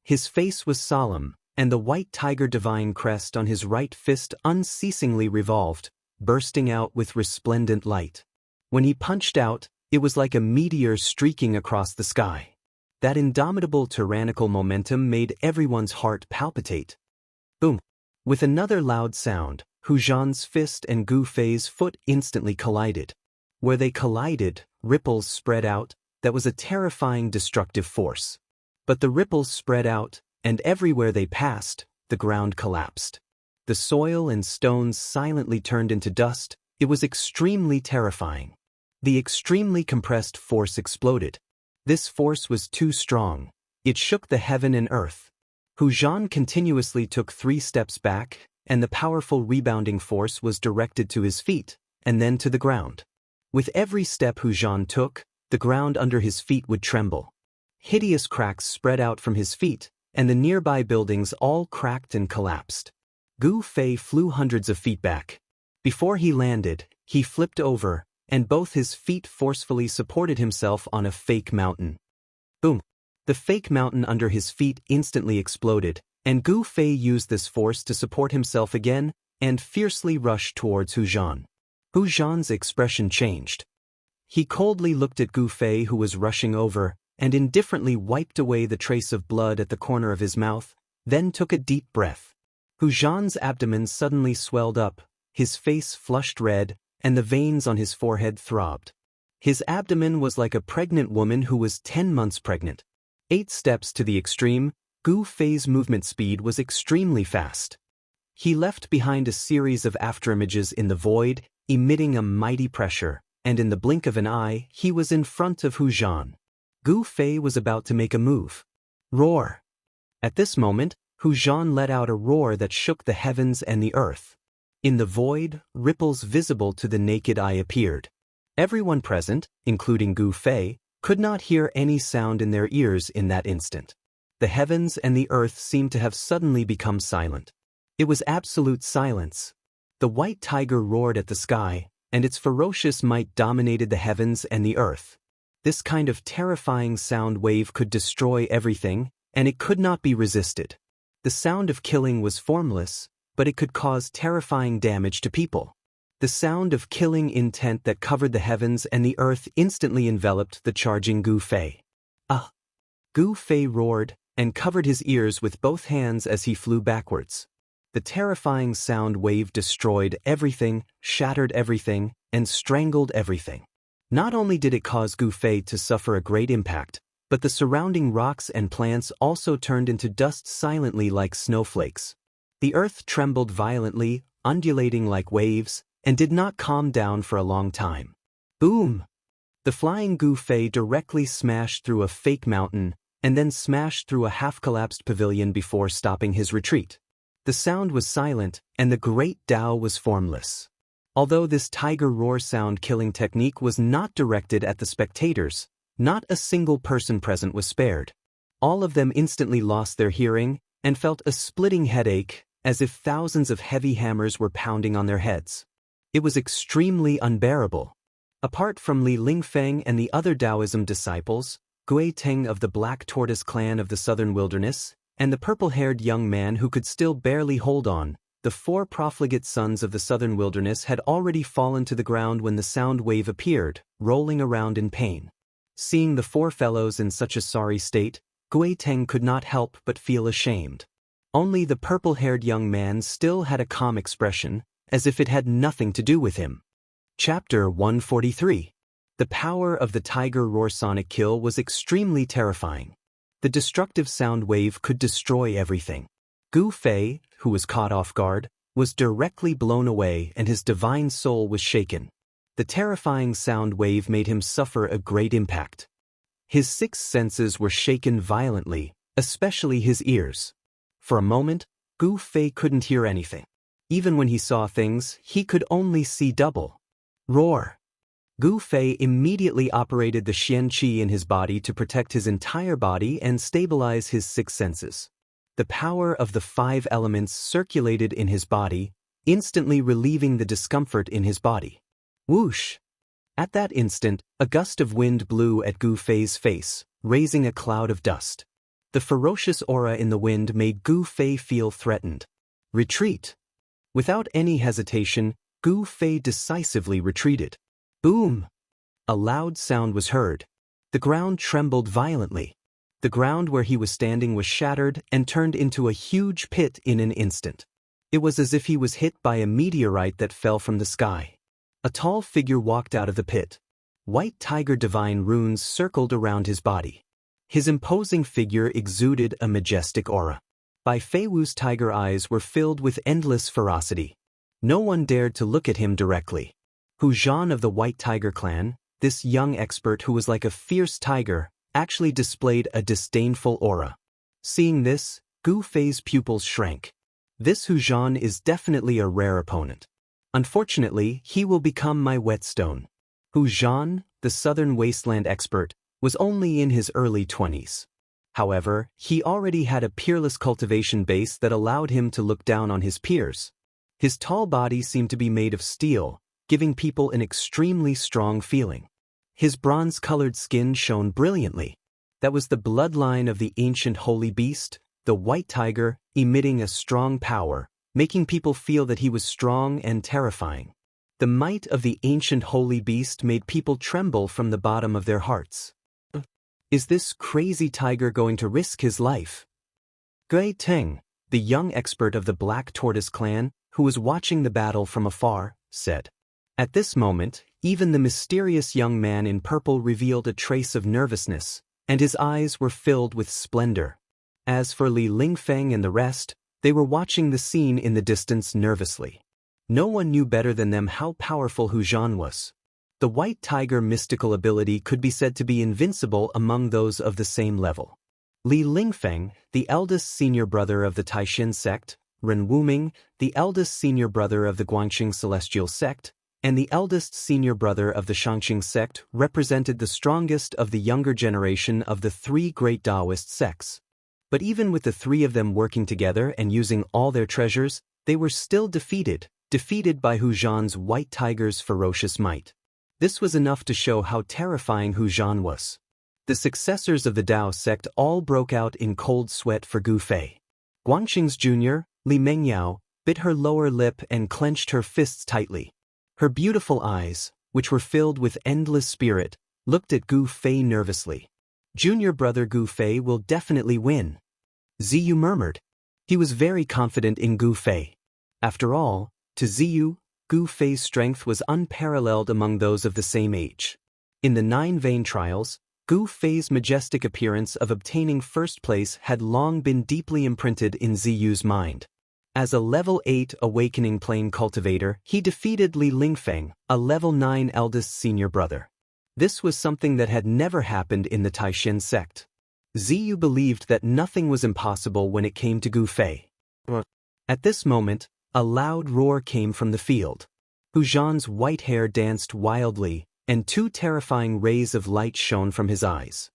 His face was solemn, and the white tiger divine crest on his right fist unceasingly revolved, bursting out with resplendent light. When he punched out, it was like a meteor streaking across the sky. That indomitable tyrannical momentum made everyone's heart palpitate. Boom! With another loud sound, Hu Zhan's fist and Gu Fei's foot instantly collided. Where they collided, ripples spread out. That was a terrifying destructive force. But the ripples spread out, and everywhere they passed, the ground collapsed. The soil and stones silently turned into dust. It was extremely terrifying. The extremely compressed force exploded. This force was too strong. It shook the heaven and earth. Hu Zhan continuously took 3 steps back, and the powerful rebounding force was directed to his feet, and then to the ground. With every step Hu Zhan took, the ground under his feet would tremble. Hideous cracks spread out from his feet, and the nearby buildings all cracked and collapsed. Gu Fei flew hundreds of feet back. Before he landed, he flipped over, and both his feet forcefully supported himself on a fake mountain. Boom! The fake mountain under his feet instantly exploded, and Gu Fei used this force to support himself again, and fiercely rushed towards Hu Zhan. Hu Zhan's expression changed. He coldly looked at Gu Fei, who was rushing over, and indifferently wiped away the trace of blood at the corner of his mouth, then took a deep breath. Hu Zhan's abdomen suddenly swelled up, his face flushed red, and the veins on his forehead throbbed. His abdomen was like a pregnant woman who was 10 months pregnant. 8 steps to the extreme, Gu Fei's movement speed was extremely fast. He left behind a series of afterimages in the void, emitting a mighty pressure, and in the blink of an eye, he was in front of Hu Zhan. Gu Fei was about to make a move. Roar! At this moment, Hu Zhan let out a roar that shook the heavens and the earth. In the void, ripples visible to the naked eye appeared. Everyone present, including Gu Fei, could not hear any sound in their ears in that instant. The heavens and the earth seemed to have suddenly become silent. It was absolute silence. The white tiger roared at the sky, and its ferocious might dominated the heavens and the earth. This kind of terrifying sound wave could destroy everything, and it could not be resisted. The sound of killing was formless, but it could cause terrifying damage to people. The sound of killing intent that covered the heavens and the earth instantly enveloped the charging Gu Fei. Ah! Gu Fei roared, and covered his ears with both hands as he flew backwards. The terrifying sound wave destroyed everything, shattered everything, and strangled everything. Not only did it cause Gu Fei to suffer a great impact, but the surrounding rocks and plants also turned into dust silently like snowflakes. The earth trembled violently, undulating like waves, and did not calm down for a long time. Boom! The flying Gu Fei directly smashed through a fake mountain, and then smashed through a half-collapsed pavilion before stopping his retreat. The sound was silent, and the great Tao was formless. Although this tiger roar sound killing technique was not directed at the spectators, not a single person present was spared. All of them instantly lost their hearing, and felt a splitting headache, as if thousands of heavy hammers were pounding on their heads. It was extremely unbearable. Apart from Li Lingfeng and the other Taoism disciples, Gui Teng of the Black Tortoise clan of the Southern Wilderness, and the purple-haired young man who could still barely hold on, the 4 profligate sons of the Southern Wilderness had already fallen to the ground when the sound wave appeared, rolling around in pain. Seeing the 4 fellows in such a sorry state, Gui Teng could not help but feel ashamed. Only the purple-haired young man still had a calm expression, as if it had nothing to do with him. Chapter 143. The power of the tiger roar sonic kill was extremely terrifying. The destructive sound wave could destroy everything. Gu Fei, who was caught off guard, was directly blown away and his divine soul was shaken. The terrifying sound wave made him suffer a great impact. His 6 senses were shaken violently, especially his ears. For a moment, Gu Fei couldn't hear anything. Even when he saw things, he could only see double. Roar! Gu Fei immediately operated the Xian Qi in his body to protect his entire body and stabilize his 6 senses. The power of the 5 elements circulated in his body, instantly relieving the discomfort in his body. Whoosh! At that instant, a gust of wind blew at Gu Fei's face, raising a cloud of dust. The ferocious aura in the wind made Gu Fei feel threatened. Retreat! Without any hesitation, Gu Fei decisively retreated. Boom! A loud sound was heard. The ground trembled violently. The ground where he was standing was shattered and turned into a huge pit in an instant. It was as if he was hit by a meteorite that fell from the sky. A tall figure walked out of the pit. White tiger divine runes circled around his body. His imposing figure exuded a majestic aura. Bai Feiwu's tiger eyes were filled with endless ferocity. No one dared to look at him directly. Hu Zhan of the White Tiger clan, this young expert who was like a fierce tiger, actually displayed a disdainful aura. Seeing this, Gu Fei's pupils shrank. This Hu Zhan is definitely a rare opponent. Unfortunately, he will become my whetstone. Hu Zhan, the southern wasteland expert, was only in his early 20s. However, he already had a peerless cultivation base that allowed him to look down on his peers. His tall body seemed to be made of steel, giving people an extremely strong feeling. His bronze-colored skin shone brilliantly. That was the bloodline of the ancient holy beast, the white tiger, emitting a strong power, making people feel that he was strong and terrifying. The might of the ancient holy beast made people tremble from the bottom of their hearts. Is this crazy tiger going to risk his life? Gui Teng, the young expert of the Black Tortoise clan, who was watching the battle from afar, said. At this moment, even the mysterious young man in purple revealed a trace of nervousness, and his eyes were filled with splendor. As for Li Lingfeng and the rest, they were watching the scene in the distance nervously. No one knew better than them how powerful Hu Zhan was. The white tiger mystical ability could be said to be invincible among those of the same level. Li Lingfeng, the eldest senior brother of the Taishin sect, Ren Wuming, the eldest senior brother of the Guangxing Celestial Sect, and the eldest senior brother of the Shangqing sect, represented the strongest of the younger generation of the three great Taoist sects. But even with the three of them working together and using all their treasures, they were still defeated by Hu Zhan's White Tiger's ferocious might. This was enough to show how terrifying Hu Zhan was. The successors of the Dao sect all broke out in cold sweat for Gu Fei. Guangxing's junior, Li Mengyao, bit her lower lip and clenched her fists tightly. Her beautiful eyes, which were filled with endless spirit, looked at Gu Fei nervously. Junior brother Gu Fei will definitely win. Ziyu murmured. He was very confident in Gu Fei. After all, to Ziyu, Gu Fei's strength was unparalleled among those of the same age. In the 9 vein trials, Gu Fei's majestic appearance of obtaining first place had long been deeply imprinted in Ziyu's mind. As a level 8 awakening plane cultivator, he defeated Li Lingfeng, a level 9 eldest senior brother. This was something that had never happened in the Taishan sect. Ziyu believed that nothing was impossible when it came to Gu Fei. At this moment, a loud roar came from the field. Hu Zhan's white hair danced wildly, and 2 terrifying rays of light shone from his eyes.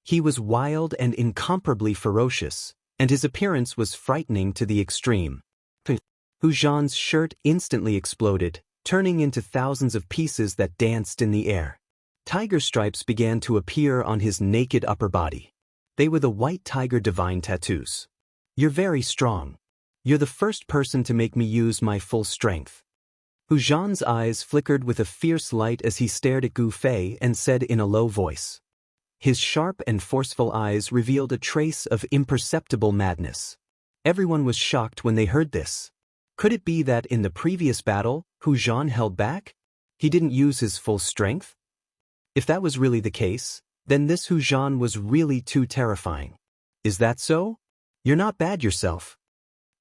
He was wild and incomparably ferocious, and his appearance was frightening to the extreme. Hu Zhan's shirt instantly exploded, turning into thousands of pieces that danced in the air. Tiger stripes began to appear on his naked upper body. They were the white tiger divine tattoos. You're very strong. You're the first person to make me use my full strength. Hu Zhan's eyes flickered with a fierce light as he stared at Gu Fei and said in a low voice. His sharp and forceful eyes revealed a trace of imperceptible madness. Everyone was shocked when they heard this. Could it be that in the previous battle, Hu Zhan held back? He didn't use his full strength? If that was really the case, then this Hu Zhan was really too terrifying. Is that so? You're not bad yourself.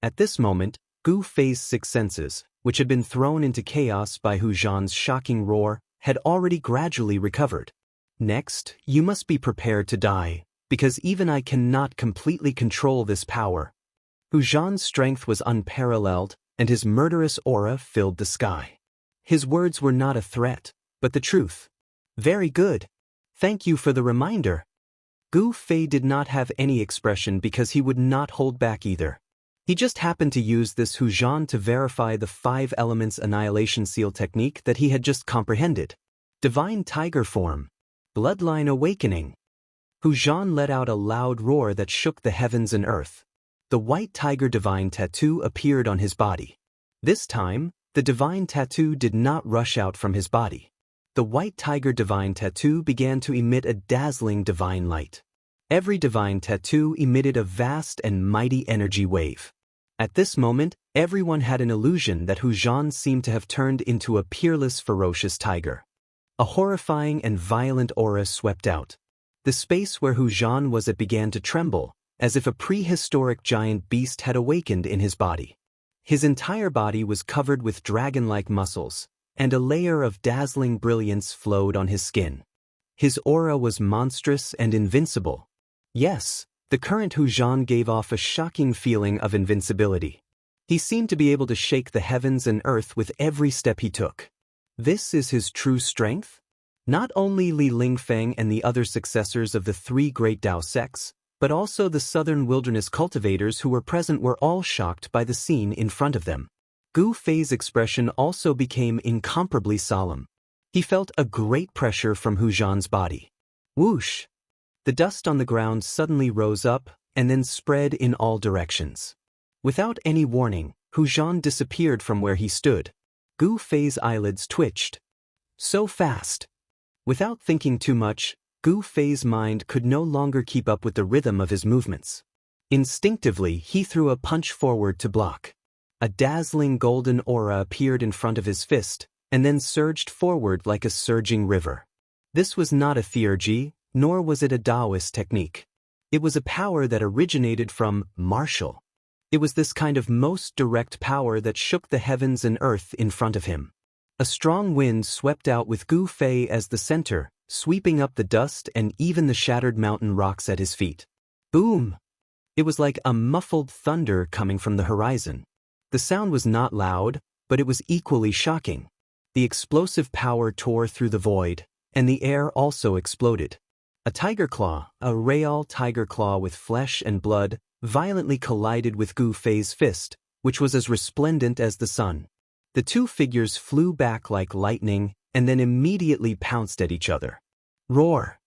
At this moment, Gu Fei's 6 senses, which had been thrown into chaos by Hu Zhan's shocking roar, had already gradually recovered. Next, you must be prepared to die, because even I cannot completely control this power. Hu Zhan's strength was unparalleled, and his murderous aura filled the sky. His words were not a threat, but the truth. Very good. Thank you for the reminder. Gu Fei did not have any expression because he would not hold back either. He just happened to use this Hu Zhan to verify the 5 elements annihilation seal technique that he had just comprehended. Divine tiger form. Bloodline awakening. Hu Zhan let out a loud roar that shook the heavens and earth. The white tiger divine tattoo appeared on his body. This time, the divine tattoo did not rush out from his body. The white tiger divine tattoo began to emit a dazzling divine light. Every divine tattoo emitted a vast and mighty energy wave. At this moment, everyone had an illusion that Hu Zhan seemed to have turned into a peerless, ferocious tiger. A horrifying and violent aura swept out. The space where Hu Zhan was began to tremble, as if a prehistoric giant beast had awakened in his body. His entire body was covered with dragon-like muscles, and a layer of dazzling brilliance flowed on his skin. His aura was monstrous and invincible. Yes, the current Hu Zhan gave off a shocking feeling of invincibility. He seemed to be able to shake the heavens and earth with every step he took. This is his true strength? Not only Li Lingfeng and the other successors of the 3 great Dao sects, but also the southern wilderness cultivators who were present were all shocked by the scene in front of them. Gu Fei's expression also became incomparably solemn. He felt a great pressure from Hu Zhan's body. Whoosh! The dust on the ground suddenly rose up and then spread in all directions. Without any warning, Hu Zhan disappeared from where he stood. Gu Fei's eyelids twitched. So fast! Without thinking too much, Gu Fei's mind could no longer keep up with the rhythm of his movements. Instinctively, he threw a punch forward to block. A dazzling golden aura appeared in front of his fist, and then surged forward like a surging river. This was not a theurgy, nor was it a Taoist technique. It was a power that originated from martial. It was this kind of most direct power that shook the heavens and earth in front of him. A strong wind swept out with Gu Fei as the center, sweeping up the dust and even the shattered mountain rocks at his feet. Boom! It was like a muffled thunder coming from the horizon. The sound was not loud, but it was equally shocking. The explosive power tore through the void, and the air also exploded. A tiger claw, a real tiger claw with flesh and blood, violently collided with Gu Fei's fist, which was as resplendent as the sun. The two figures flew back like lightning and then immediately pounced at each other. Roar!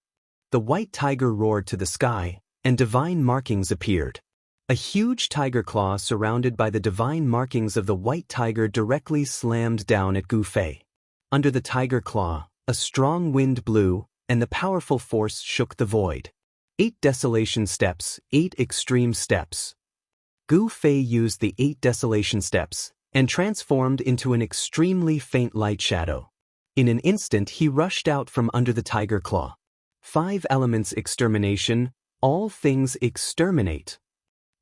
The white tiger roared to the sky, and divine markings appeared. A huge tiger claw surrounded by the divine markings of the white tiger directly slammed down at Gu Fei. Under the tiger claw, a strong wind blew, and the powerful force shook the void. 8 desolation steps, 8 extreme steps. Gu Fei used the 8 desolation steps and transformed into an extremely faint light shadow. In an instant he rushed out from under the tiger claw. 5 elements extermination, all things exterminate.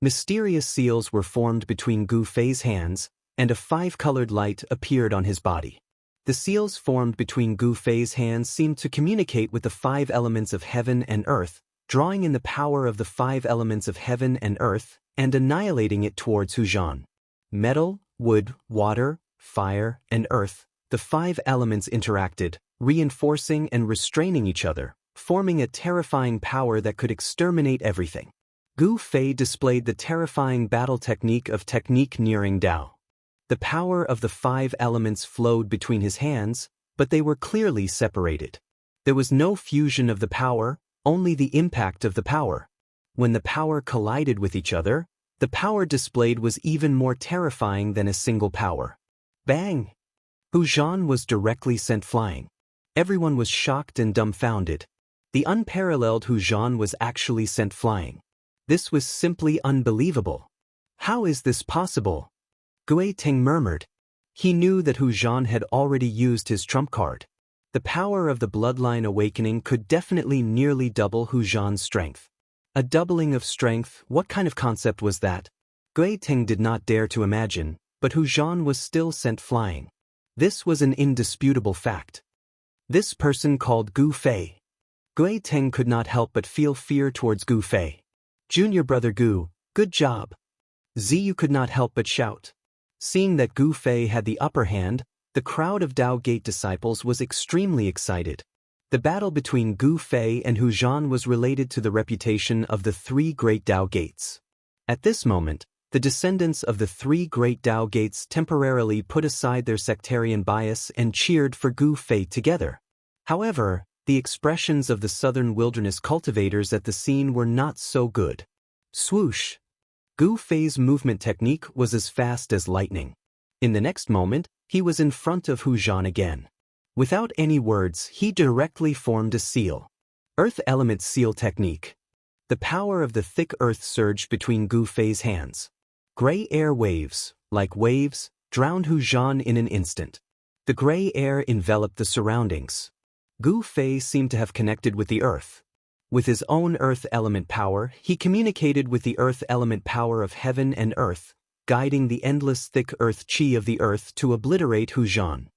Mysterious seals were formed between Gu Fei's hands, and a 5-colored light appeared on his body. The seals formed between Gu Fei's hands seemed to communicate with the 5 elements of heaven and earth, drawing in the power of the 5 elements of heaven and earth and annihilating it towards Hu Zhan. Metal, wood, water, fire, and earth, the 5 elements interacted, reinforcing and restraining each other, forming a terrifying power that could exterminate everything. Gu Fei displayed the terrifying battle technique of technique nearing Dao. The power of the 5 elements flowed between his hands, but they were clearly separated. There was no fusion of the power, only the impact of the power. When the power collided with each other, the power displayed was even more terrifying than a single power. Bang! Hu Zhan was directly sent flying. Everyone was shocked and dumbfounded. The unparalleled Hu Zhan was actually sent flying. This was simply unbelievable. How is this possible? Gui Ting murmured. He knew that Hu Zhan had already used his trump card. The power of the bloodline awakening could definitely nearly double Hu Zhan's strength. A doubling of strength, what kind of concept was that? Gui Ting did not dare to imagine, but Hu Zhan was still sent flying. This was an indisputable fact. This person called Gu Fei. Gui Ting could not help but feel fear towards Gu Fei. Junior brother Gu, good job. Ziyu could not help but shout. Seeing that Gu Fei had the upper hand, the crowd of Dao Gate disciples was extremely excited. The battle between Gu Fei and Hu Zhan was related to the reputation of the 3 great Dao Gates. At this moment, the descendants of the 3 great Dao Gates temporarily put aside their sectarian bias and cheered for Gu Fei together. However, the expressions of the southern wilderness cultivators at the scene were not so good. Swoosh! Gu Fei's movement technique was as fast as lightning. In the next moment, he was in front of Hu Zhan again. Without any words, he directly formed a seal. Earth element seal technique. The power of the thick earth surged between Gu Fei's hands. Gray air waves, like waves, drowned Hu Zhan in an instant. The gray air enveloped the surroundings. Gu Fei seemed to have connected with the earth. With his own earth element power, he communicated with the earth element power of heaven and earth, guiding the endless thick earth chi of the earth to obliterate Hu Zhan.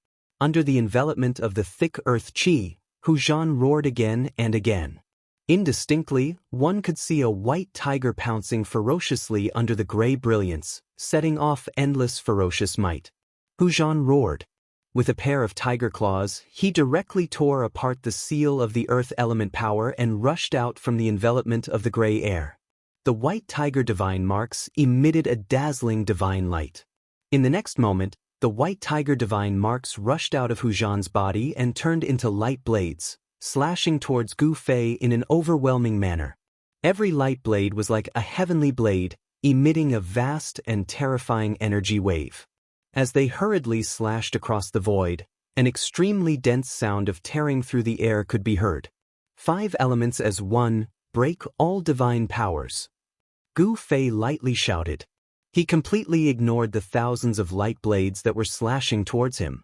Under the envelopment of the thick earth chi, Hu Zhan roared again and again. Indistinctly, one could see a white tiger pouncing ferociously under the gray brilliance, setting off endless ferocious might. Hu Zhan roared. With a pair of tiger claws, he directly tore apart the seal of the earth element power and rushed out from the envelopment of the gray air. The white tiger divine marks emitted a dazzling divine light. In the next moment, the white tiger divine marks rushed out of Hu Zhan's body and turned into light blades, slashing towards Gu Fei in an overwhelming manner. Every light blade was like a heavenly blade, emitting a vast and terrifying energy wave. As they hurriedly slashed across the void, an extremely dense sound of tearing through the air could be heard. 5 elements as one, break all divine powers. Gu Fei lightly shouted. He completely ignored the thousands of light blades that were slashing towards him.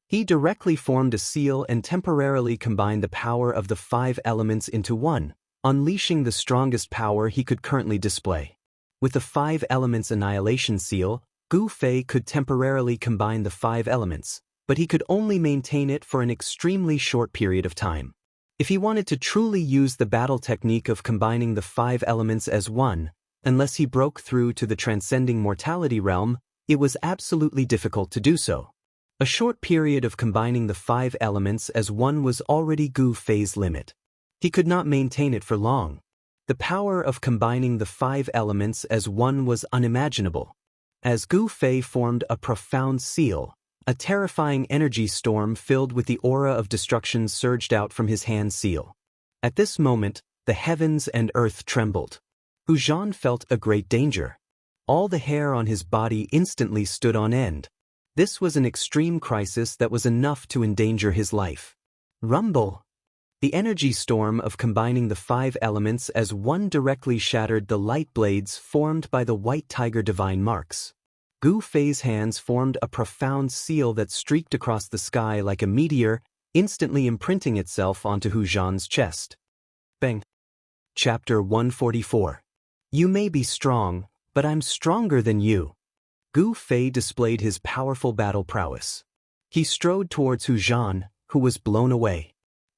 He directly formed a seal and temporarily combined the power of the 5 elements into one, unleashing the strongest power he could currently display. With the 5 elements annihilation seal, Gu Fei could temporarily combine the 5 elements, but he could only maintain it for an extremely short period of time. If he wanted to truly use the battle technique of combining the 5 elements as one, Unless he broke through to the transcending mortality realm, it was absolutely difficult to do so. A short period of combining the 5 elements as one was already Gu Fei's limit. He could not maintain it for long. The power of combining the 5 elements as one was unimaginable. As Gu Fei formed a profound seal, a terrifying energy storm filled with the aura of destruction surged out from his hand seal. At this moment, the heavens and earth trembled. Hu Zhan felt a great danger. All the hair on his body instantly stood on end. This was an extreme crisis that was enough to endanger his life. Rumble! The energy storm of combining the 5 elements as one directly shattered the light blades formed by the white tiger divine marks. Gu Fei's hands formed a profound seal that streaked across the sky like a meteor, instantly imprinting itself onto Hu Zhan's chest. Bang! Chapter 144. You may be strong, but I'm stronger than you. Gu Fei displayed his powerful battle prowess. He strode towards Hu Zhan, who was blown away.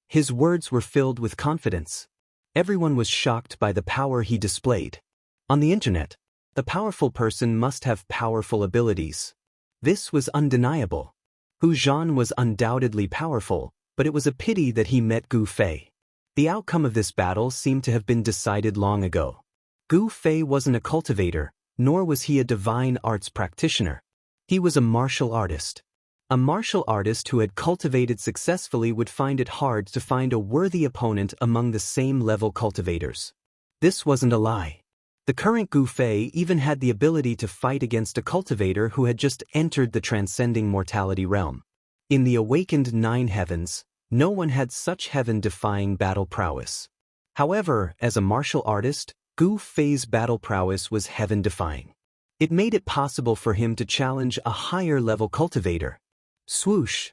His words were filled with confidence. Everyone was shocked by the power he displayed. On the internet, the powerful person must have powerful abilities. This was undeniable. Hu Zhan was undoubtedly powerful, but it was a pity that he met Gu Fei. The outcome of this battle seemed to have been decided long ago. Gu Fei wasn't a cultivator, nor was he a divine arts practitioner. He was a martial artist. A martial artist who had cultivated successfully would find it hard to find a worthy opponent among the same level cultivators. This wasn't a lie. The current Gu Fei even had the ability to fight against a cultivator who had just entered the transcending mortality realm. In the awakened 9 heavens, no one had such heaven-defying battle prowess. However, as a martial artist, Gu Fei's battle prowess was heaven-defying. It made it possible for him to challenge a higher-level cultivator. Swoosh!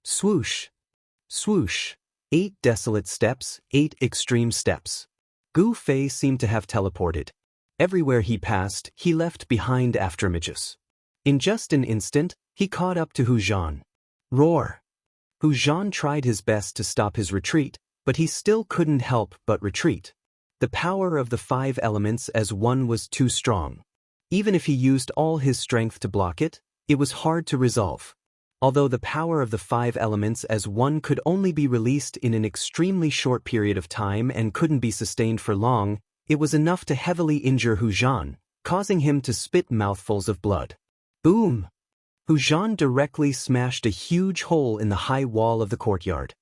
Swoosh! Swoosh! 8 desolate steps, 8 extreme steps. Gu Fei seemed to have teleported. Everywhere he passed, he left behind afterimages. In just an instant, he caught up to Hu Zhan. Roar! Hu Zhan tried his best to stop his retreat, but he still couldn't help but retreat. The power of the 5 elements as one was too strong. Even if he used all his strength to block it, it was hard to resolve. Although the power of the 5 elements as one could only be released in an extremely short period of time and couldn't be sustained for long, it was enough to heavily injure Hu Zhan, causing him to spit mouthfuls of blood. Boom! Hu Zhan directly smashed a huge hole in the high wall of the courtyard.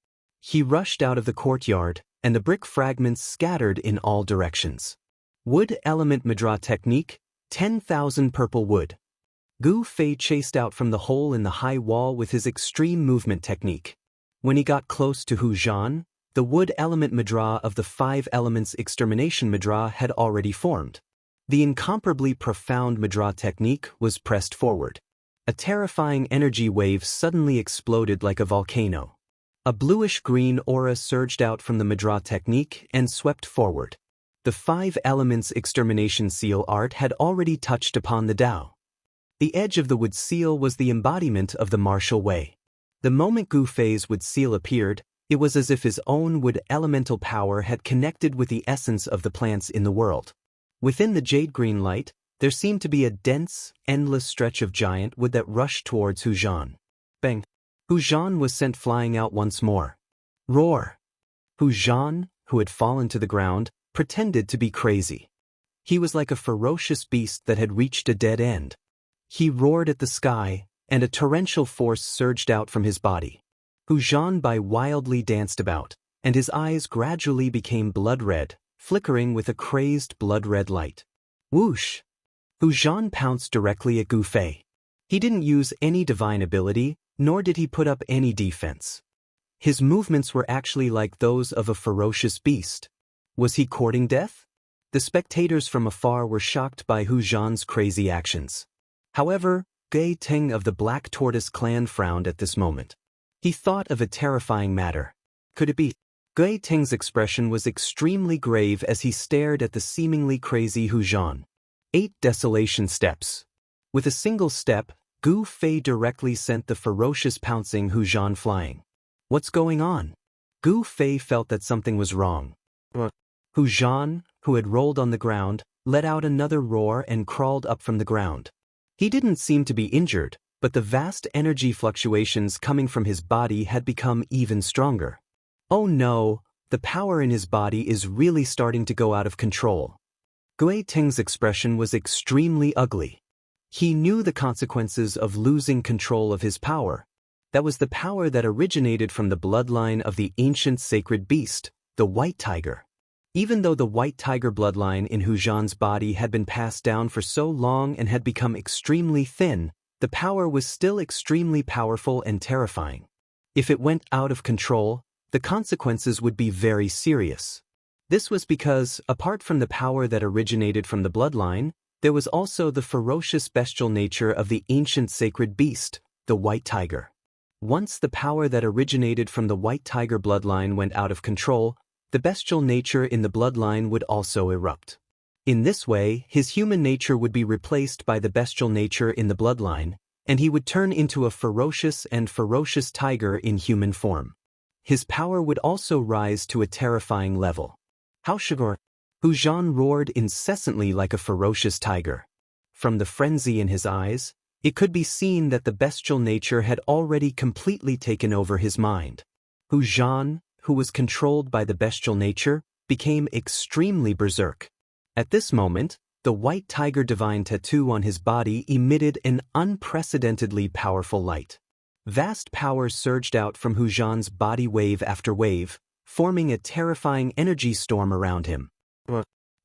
He rushed out of the courtyard, and the brick fragments scattered in all directions. Wood Element Madra Technique, 10,000 purple wood. Gu Fei chased out from the hole in the high wall with his extreme movement technique. When he got close to Hu Zhan, the Wood Element Madra of the 5 Elements Extermination Madra had already formed. The incomparably profound Madra technique was pressed forward. A terrifying energy wave suddenly exploded like a volcano. A bluish-green aura surged out from the Madra technique and swept forward. The 5 Elements Extermination Seal art had already touched upon the Tao. The edge of the wood seal was the embodiment of the martial way. The moment Gu Fei's wood seal appeared, it was as if his own wood elemental power had connected with the essence of the plants in the world. Within the jade-green light, there seemed to be a dense, endless stretch of giant wood that rushed towards Hu Zhan. Bang! Hu Zhan was sent flying out once more. Roar! Hu Zhan, who had fallen to the ground, pretended to be crazy. He was like a ferocious beast that had reached a dead end. He roared at the sky, and a torrential force surged out from his body. Hu Zhan wildly danced about, and his eyes gradually became blood-red, flickering with a crazed blood-red light. Whoosh! Hu Zhan pounced directly at Gu Fei. He didn't use any divine ability, nor did he put up any defense. His movements were actually like those of a ferocious beast. Was he courting death? The spectators from afar were shocked by Hu Zhan's crazy actions. However, Gai Ting of the Black Tortoise clan frowned at this moment. He thought of a terrifying matter. Could it be? Gai Ting's expression was extremely grave as he stared at the seemingly crazy Hu Zhan. 8 desolation steps. With a single step, Gu Fei directly sent the ferocious pouncing Hu Zhan flying. What's going on? Gu Fei felt that something was wrong. Hu Zhan, who had rolled on the ground, let out another roar and crawled up from the ground. He didn't seem to be injured, but the vast energy fluctuations coming from his body had become even stronger. Oh no, the power in his body is really starting to go out of control. Gui Ting's expression was extremely ugly. He knew the consequences of losing control of his power. That was the power that originated from the bloodline of the ancient sacred beast, the white tiger. Even though the white tiger bloodline in Hu Zhan's body had been passed down for so long and had become extremely thin, the power was still extremely powerful and terrifying. If it went out of control, the consequences would be very serious. This was because, apart from the power that originated from the bloodline, there was also the ferocious bestial nature of the ancient sacred beast, the white tiger. Once the power that originated from the white tiger bloodline went out of control, the bestial nature in the bloodline would also erupt. In this way, his human nature would be replaced by the bestial nature in the bloodline, and he would turn into a ferocious tiger in human form. His power would also rise to a terrifying level. How sugar? Hu Zhan roared incessantly like a ferocious tiger. From the frenzy in his eyes, it could be seen that the bestial nature had already completely taken over his mind. Hu Zhan, who was controlled by the bestial nature, became extremely berserk. At this moment, the white tiger divine tattoo on his body emitted an unprecedentedly powerful light. Vast power surged out from Hu Zhan's body wave after wave, forming a terrifying energy storm around him.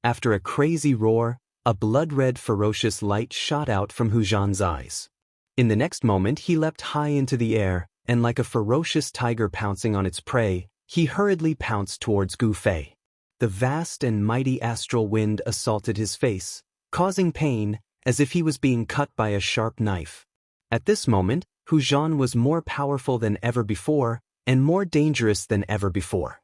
After a crazy roar, a blood-red ferocious light shot out from Hu Zhan's eyes. In the next moment he leapt high into the air, and like a ferocious tiger pouncing on its prey, he hurriedly pounced towards Gu Fei. The vast and mighty astral wind assaulted his face, causing pain, as if he was being cut by a sharp knife. At this moment, Hu Zhan was more powerful than ever before, and more dangerous than ever before.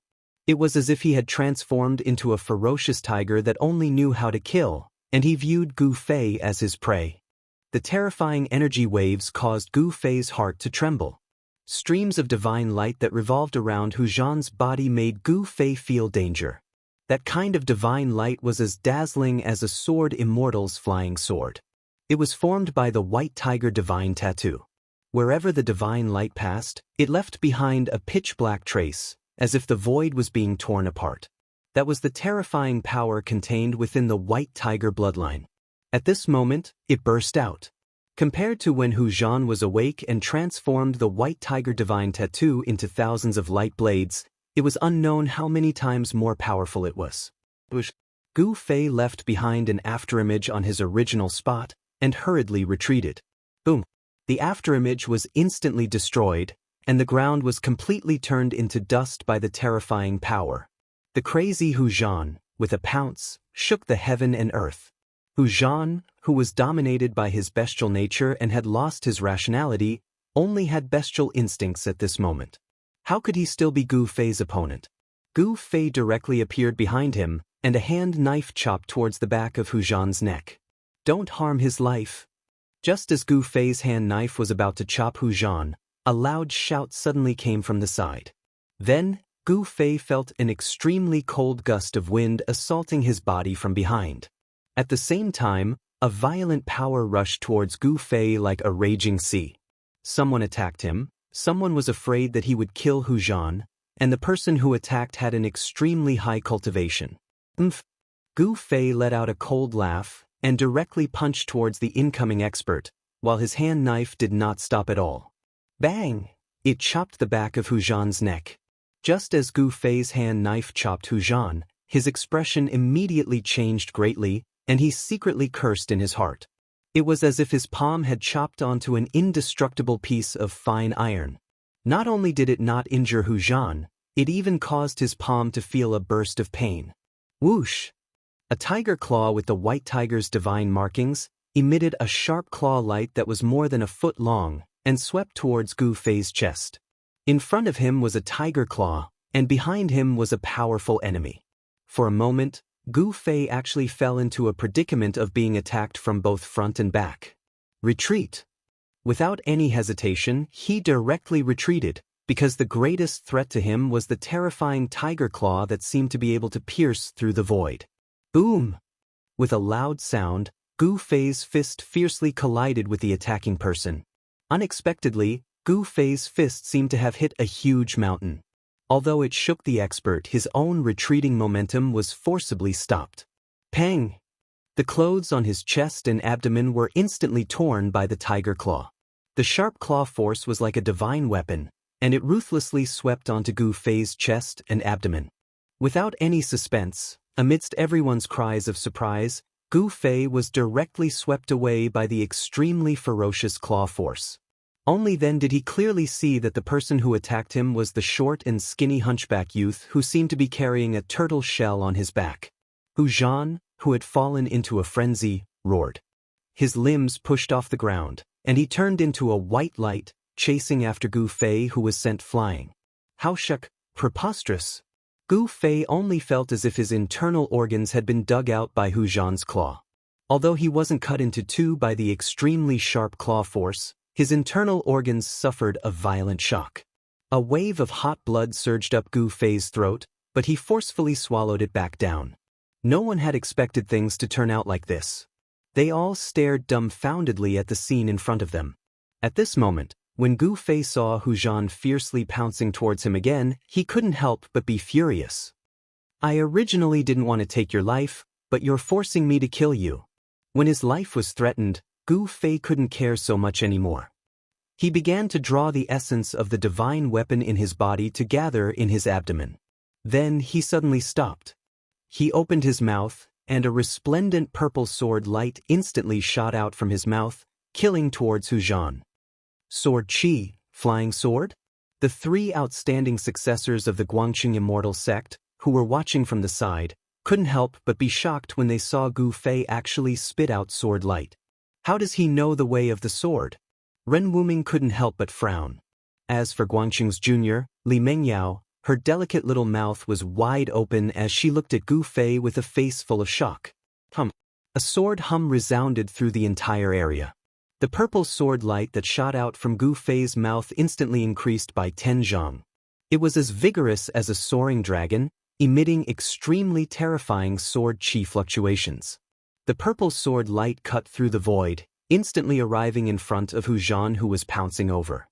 It was as if he had transformed into a ferocious tiger that only knew how to kill, and he viewed Gu Fei as his prey. The terrifying energy waves caused Gu Fei's heart to tremble. Streams of divine light that revolved around Hu Zhan's body made Gu Fei feel danger. That kind of divine light was as dazzling as a sword immortal's flying sword. It was formed by the white tiger divine tattoo. Wherever the divine light passed, it left behind a pitch-black trace, as if the void was being torn apart. That was the terrifying power contained within the white tiger bloodline. At this moment, it burst out. Compared to when Hu Zhan was awake and transformed the white tiger divine tattoo into thousands of light blades, it was unknown how many times more powerful it was. Gu Fei left behind an afterimage on his original spot and hurriedly retreated. Boom! The afterimage was instantly destroyed, and the ground was completely turned into dust by the terrifying power. The crazy Hu Zhan, with a pounce, shook the heaven and earth. Hu Zhan, who was dominated by his bestial nature and had lost his rationality, only had bestial instincts at this moment. How could he still be Gu Fei's opponent? Gu Fei directly appeared behind him, and a hand knife chopped towards the back of Hu Zhan's neck. Don't harm his life. Just as Gu Fei's hand knife was about to chop Hu Zhan, a loud shout suddenly came from the side. Then, Gu Fei felt an extremely cold gust of wind assaulting his body from behind. At the same time, a violent power rushed towards Gu Fei like a raging sea. Someone attacked him, someone was afraid that he would kill Hu Zhan, and the person who attacked had an extremely high cultivation. Gu Fei let out a cold laugh and directly punched towards the incoming expert, while his hand knife did not stop at all. Bang! It chopped the back of Hu Zhan's neck. Just as Gu Fei's hand knife chopped Hu Zhan, his expression immediately changed greatly, and he secretly cursed in his heart. It was as if his palm had chopped onto an indestructible piece of fine iron. Not only did it not injure Hu Zhan, it even caused his palm to feel a burst of pain. Whoosh! A tiger claw with the white tiger's divine markings emitted a sharp claw light that was more than a foot long and swept towards Gu Fei's chest. In front of him was a tiger claw, and behind him was a powerful enemy. For a moment, Gu Fei actually fell into a predicament of being attacked from both front and back. Retreat! Without any hesitation, he directly retreated, because the greatest threat to him was the terrifying tiger claw that seemed to be able to pierce through the void. Boom! With a loud sound, Gu Fei's fist fiercely collided with the attacking person. Unexpectedly, Gu Fei's fist seemed to have hit a huge mountain. Although it shook the expert, his own retreating momentum was forcibly stopped. Pang! The clothes on his chest and abdomen were instantly torn by the tiger claw. The sharp claw force was like a divine weapon, and it ruthlessly swept onto Gu Fei's chest and abdomen. Without any suspense, amidst everyone's cries of surprise, Gu Fei was directly swept away by the extremely ferocious claw force. Only then did he clearly see that the person who attacked him was the short and skinny hunchback youth who seemed to be carrying a turtle shell on his back. Hu Zhan, who had fallen into a frenzy, roared. His limbs pushed off the ground, and he turned into a white light, chasing after Gu Fei, who was sent flying. How preposterous! Gu Fei only felt as if his internal organs had been dug out by Hu Zhan's claw. Although he wasn't cut into two by the extremely sharp claw force, his internal organs suffered a violent shock. A wave of hot blood surged up Gu Fei's throat, but he forcefully swallowed it back down. No one had expected things to turn out like this. They all stared dumbfoundedly at the scene in front of them. At this moment, when Gu Fei saw Hu Zhan fiercely pouncing towards him again, he couldn't help but be furious. I originally didn't want to take your life, but you're forcing me to kill you. When his life was threatened, Gu Fei couldn't care so much anymore. He began to draw the essence of the divine weapon in his body to gather in his abdomen. Then he suddenly stopped. He opened his mouth, and a resplendent purple sword light instantly shot out from his mouth, killing towards Hu Zhan. Sword Qi, flying sword? The three outstanding successors of the Guangqing immortal sect, who were watching from the side, couldn't help but be shocked when they saw Gu Fei actually spit out sword light. How does he know the way of the sword? Ren Wuming couldn't help but frown. As for Guangqing's junior, Li Mengyao, her delicate little mouth was wide open as she looked at Gu Fei with a face full of shock. A sword hum resounded through the entire area. The purple sword light that shot out from Gu Fei's mouth instantly increased by 10 zhang. It was as vigorous as a soaring dragon, emitting extremely terrifying sword qi fluctuations. The purple sword light cut through the void, instantly arriving in front of Hu Zhan, who was pouncing over.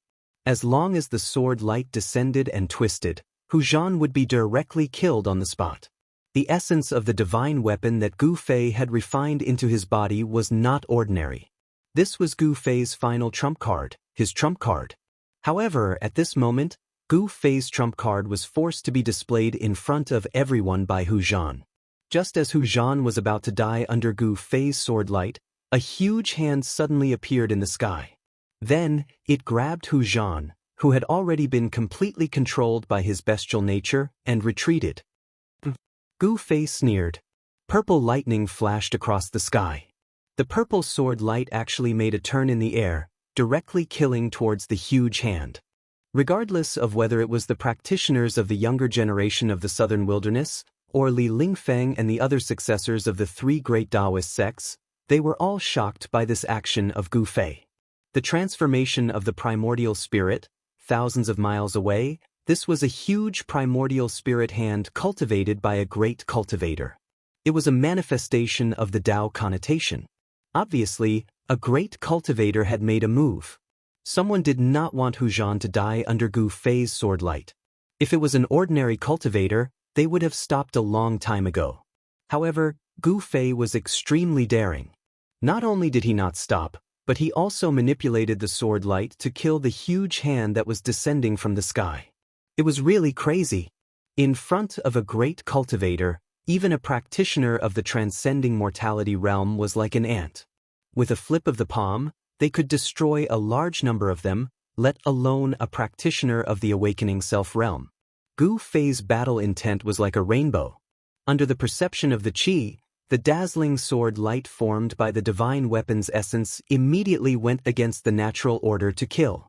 As long as the sword light descended and twisted, Hu Zhan would be directly killed on the spot. The essence of the divine weapon that Gu Fei had refined into his body was not ordinary. This was Gu Fei's final trump card, his trump card. However, at this moment, Gu Fei's trump card was forced to be displayed in front of everyone by Hu Zhan. Just as Hu Zhan was about to die under Gu Fei's sword light, a huge hand suddenly appeared in the sky. Then, it grabbed Hu Zhan, who had already been completely controlled by his bestial nature, and retreated. Gu Fei sneered. Purple lightning flashed across the sky. The purple sword light actually made a turn in the air, directly killing towards the huge hand. Regardless of whether it was the practitioners of the younger generation of the southern wilderness, or Li Lingfeng and the other successors of the three great Taoist sects, they were all shocked by this action of Gu Fei. The transformation of the primordial spirit, thousands of miles away, this was a huge primordial spirit hand cultivated by a great cultivator. It was a manifestation of the Tao connotation. Obviously, a great cultivator had made a move. Someone did not want Hu Zhan to die under Gu Fei's sword light. If it was an ordinary cultivator, they would have stopped a long time ago. However, Gu Fei was extremely daring. Not only did he not stop, but he also manipulated the sword light to kill the huge hand that was descending from the sky. It was really crazy. In front of a great cultivator, even a practitioner of the transcending mortality realm was like an ant. With a flip of the palm, they could destroy a large number of them, let alone a practitioner of the awakening self realm. Gu Fei's battle intent was like a rainbow. Under the perception of the qi, the dazzling sword light formed by the divine weapon's essence immediately went against the natural order to kill.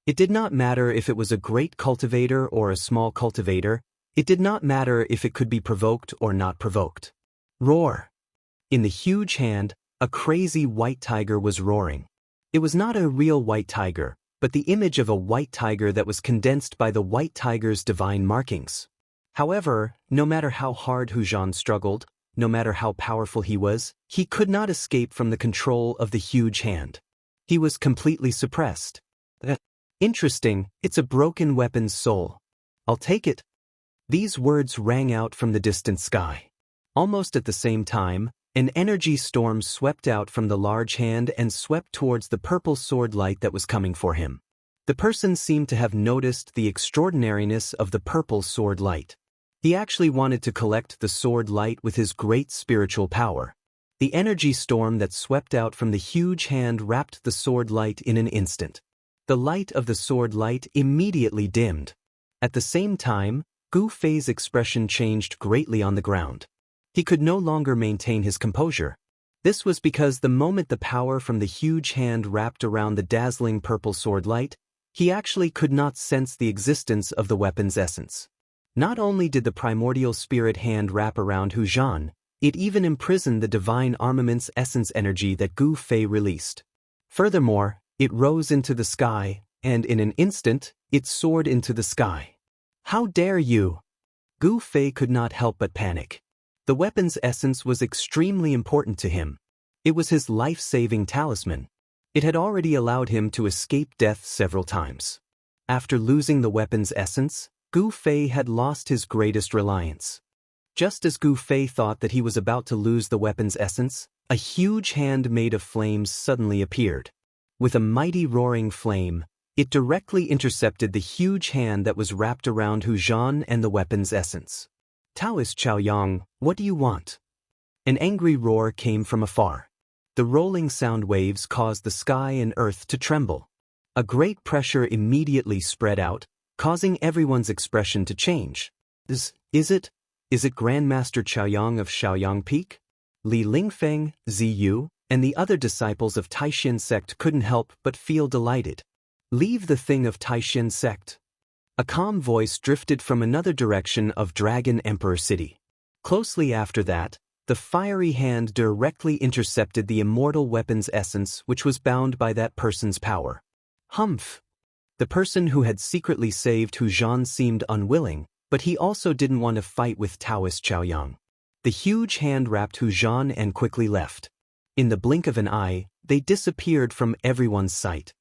It did not matter if it was a great cultivator or a small cultivator. It did not matter if it could be provoked or not provoked. Roar! In the huge hand, a crazy white tiger was roaring. It was not a real white tiger, but the image of a white tiger that was condensed by the white tiger's divine markings. However, no matter how hard Hu Zhan struggled, no matter how powerful he was, he could not escape from the control of the huge hand. He was completely suppressed. Interesting, it's a broken weapon's soul. I'll take it. These words rang out from the distant sky. Almost at the same time, an energy storm swept out from the large hand and swept towards the purple sword light that was coming for him. The person seemed to have noticed the extraordinariness of the purple sword light. He actually wanted to collect the sword light with his great spiritual power. The energy storm that swept out from the huge hand wrapped the sword light in an instant. The light of the sword light immediately dimmed. At the same time, Gu Fei's expression changed greatly on the ground. He could no longer maintain his composure. This was because the moment the power from the huge hand wrapped around the dazzling purple sword light, he actually could not sense the existence of the weapon's essence. Not only did the primordial spirit hand wrap around Hu Zhan, it even imprisoned the divine armament's essence energy that Gu Fei released. Furthermore, it rose into the sky, and in an instant, it soared into the sky. How dare you? Gu Fei could not help but panic. The weapon's essence was extremely important to him. It was his life-saving talisman. It had already allowed him to escape death several times. After losing the weapon's essence, Gu Fei had lost his greatest reliance. Just as Gu Fei thought that he was about to lose the weapon's essence, a huge hand made of flames suddenly appeared. With a mighty roaring flame, it directly intercepted the huge hand that was wrapped around Hu Zhan and the weapon's essence. Taoist Chaoyang, what do you want? An angry roar came from afar. The rolling sound waves caused the sky and earth to tremble. A great pressure immediately spread out, causing everyone's expression to change. Is it Grandmaster Chaoyang of Shaoyang Peak? Li Lingfeng, Ziyu, and the other disciples of Taixin sect couldn't help but feel delighted. Leave the thing of Taixin sect. A calm voice drifted from another direction of Dragon Emperor City. Closely after that, the fiery hand directly intercepted the immortal weapon's essence, which was bound by that person's power. Humph! The person who had secretly saved Hu Zhan seemed unwilling, but he also didn't want to fight with Taoist Chaoyang. The huge hand wrapped Hu Zhan and quickly left. In the blink of an eye, they disappeared from everyone's sight.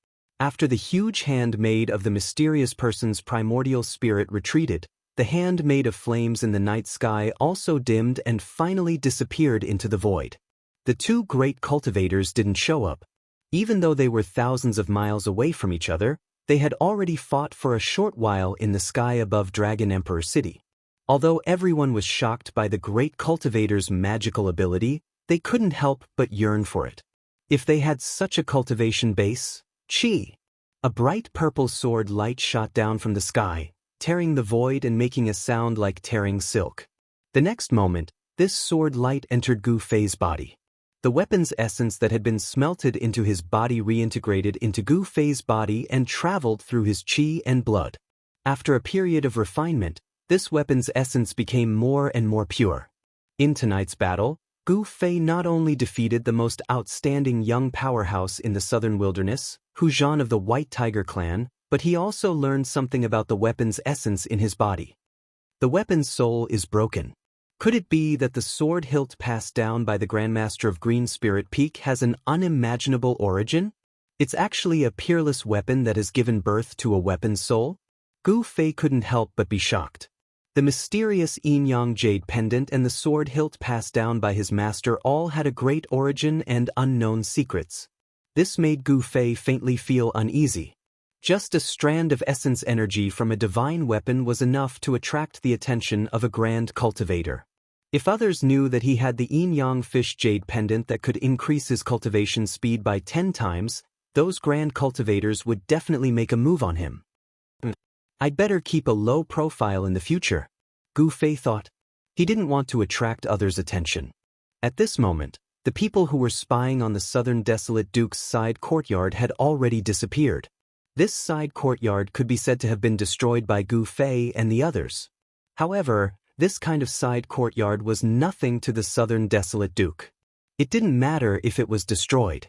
After the huge hand made of the mysterious person's primordial spirit retreated, the hand made of flames in the night sky also dimmed and finally disappeared into the void. The two great cultivators didn't show up. Even though they were thousands of miles away from each other, they had already fought for a short while in the sky above Dragon Emperor City. Although everyone was shocked by the great cultivator's magical ability, they couldn't help but yearn for it. If they had such a cultivation base, chi! A bright purple sword light shot down from the sky, tearing the void and making a sound like tearing silk. The next moment, this sword light entered Gu Fei's body. The weapon's essence that had been smelted into his body reintegrated into Gu Fei's body and traveled through his qi and blood. After a period of refinement, this weapon's essence became more and more pure. In tonight's battle, Gu Fei not only defeated the most outstanding young powerhouse in the southern wilderness, Hu Zhan of the White Tiger clan, but he also learned something about the weapon's essence in his body. The weapon's soul is broken. Could it be that the sword hilt passed down by the Grandmaster of Green Spirit Peak has an unimaginable origin? It's actually a peerless weapon that has given birth to a weapon's soul? Gu Fei couldn't help but be shocked. The mysterious yin-yang jade pendant and the sword hilt passed down by his master all had a great origin and unknown secrets. This made Gu Fei faintly feel uneasy. Just a strand of essence energy from a divine weapon was enough to attract the attention of a grand cultivator. If others knew that he had the yin-yang fish jade pendant that could increase his cultivation speed by 10 times, those grand cultivators would definitely make a move on him. I'd better keep a low profile in the future, Gu Fei thought. He didn't want to attract others' attention. At this moment, the people who were spying on the southern desolate duke's side courtyard had already disappeared. This side courtyard could be said to have been destroyed by Gu Fei and the others. However, this kind of side courtyard was nothing to the southern desolate duke. It didn't matter if it was destroyed.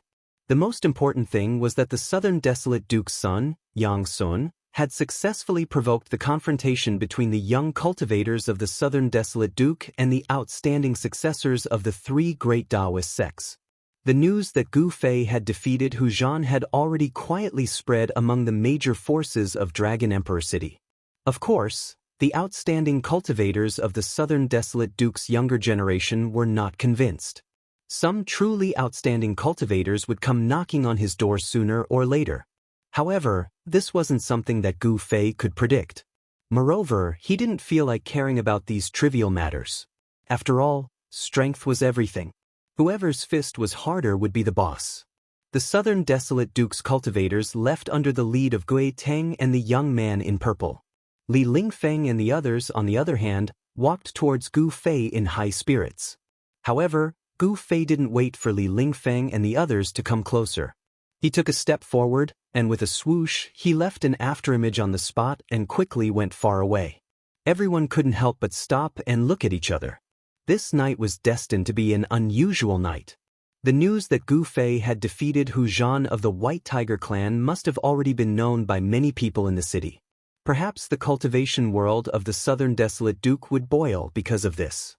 The most important thing was that the southern desolate duke's son, Yang Sun, had successfully provoked the confrontation between the young cultivators of the Southern Desolate Duke and the outstanding successors of the three great Taoist sects. The news that Gu Fei had defeated Hu Zhan had already quietly spread among the major forces of Dragon Emperor City. Of course, the outstanding cultivators of the Southern Desolate Duke's younger generation were not convinced. Some truly outstanding cultivators would come knocking on his door sooner or later. However, this wasn't something that Gu Fei could predict. Moreover, he didn't feel like caring about these trivial matters. After all, strength was everything. Whoever's fist was harder would be the boss. The Southern Desolate Duke's cultivators left under the lead of Gui Teng and the young man in purple. Li Lingfeng and the others, on the other hand, walked towards Gu Fei in high spirits. However, Gu Fei didn't wait for Li Lingfeng and the others to come closer. He took a step forward, and with a swoosh, he left an afterimage on the spot and quickly went far away. Everyone couldn't help but stop and look at each other. This night was destined to be an unusual night. The news that Gu Fei had defeated Hu Zhan of the White Tiger clan must have already been known by many people in the city. Perhaps the cultivation world of the Southern Desolate Duke would boil because of this.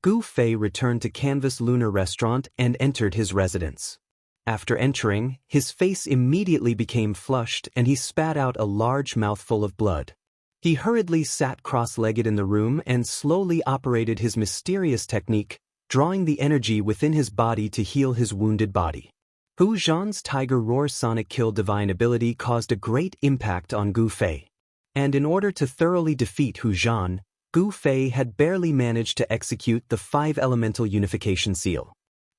Gu Fei returned to Canvas Lunar Restaurant and entered his residence. After entering, his face immediately became flushed and he spat out a large mouthful of blood. He hurriedly sat cross-legged in the room and slowly operated his mysterious technique, drawing the energy within his body to heal his wounded body. Hu Zhan's Tiger Roar Sonic Kill divine ability caused a great impact on Gu Fei. And in order to thoroughly defeat Hu Zhan, Gu Fei had barely managed to execute the 5-elemental unification seal.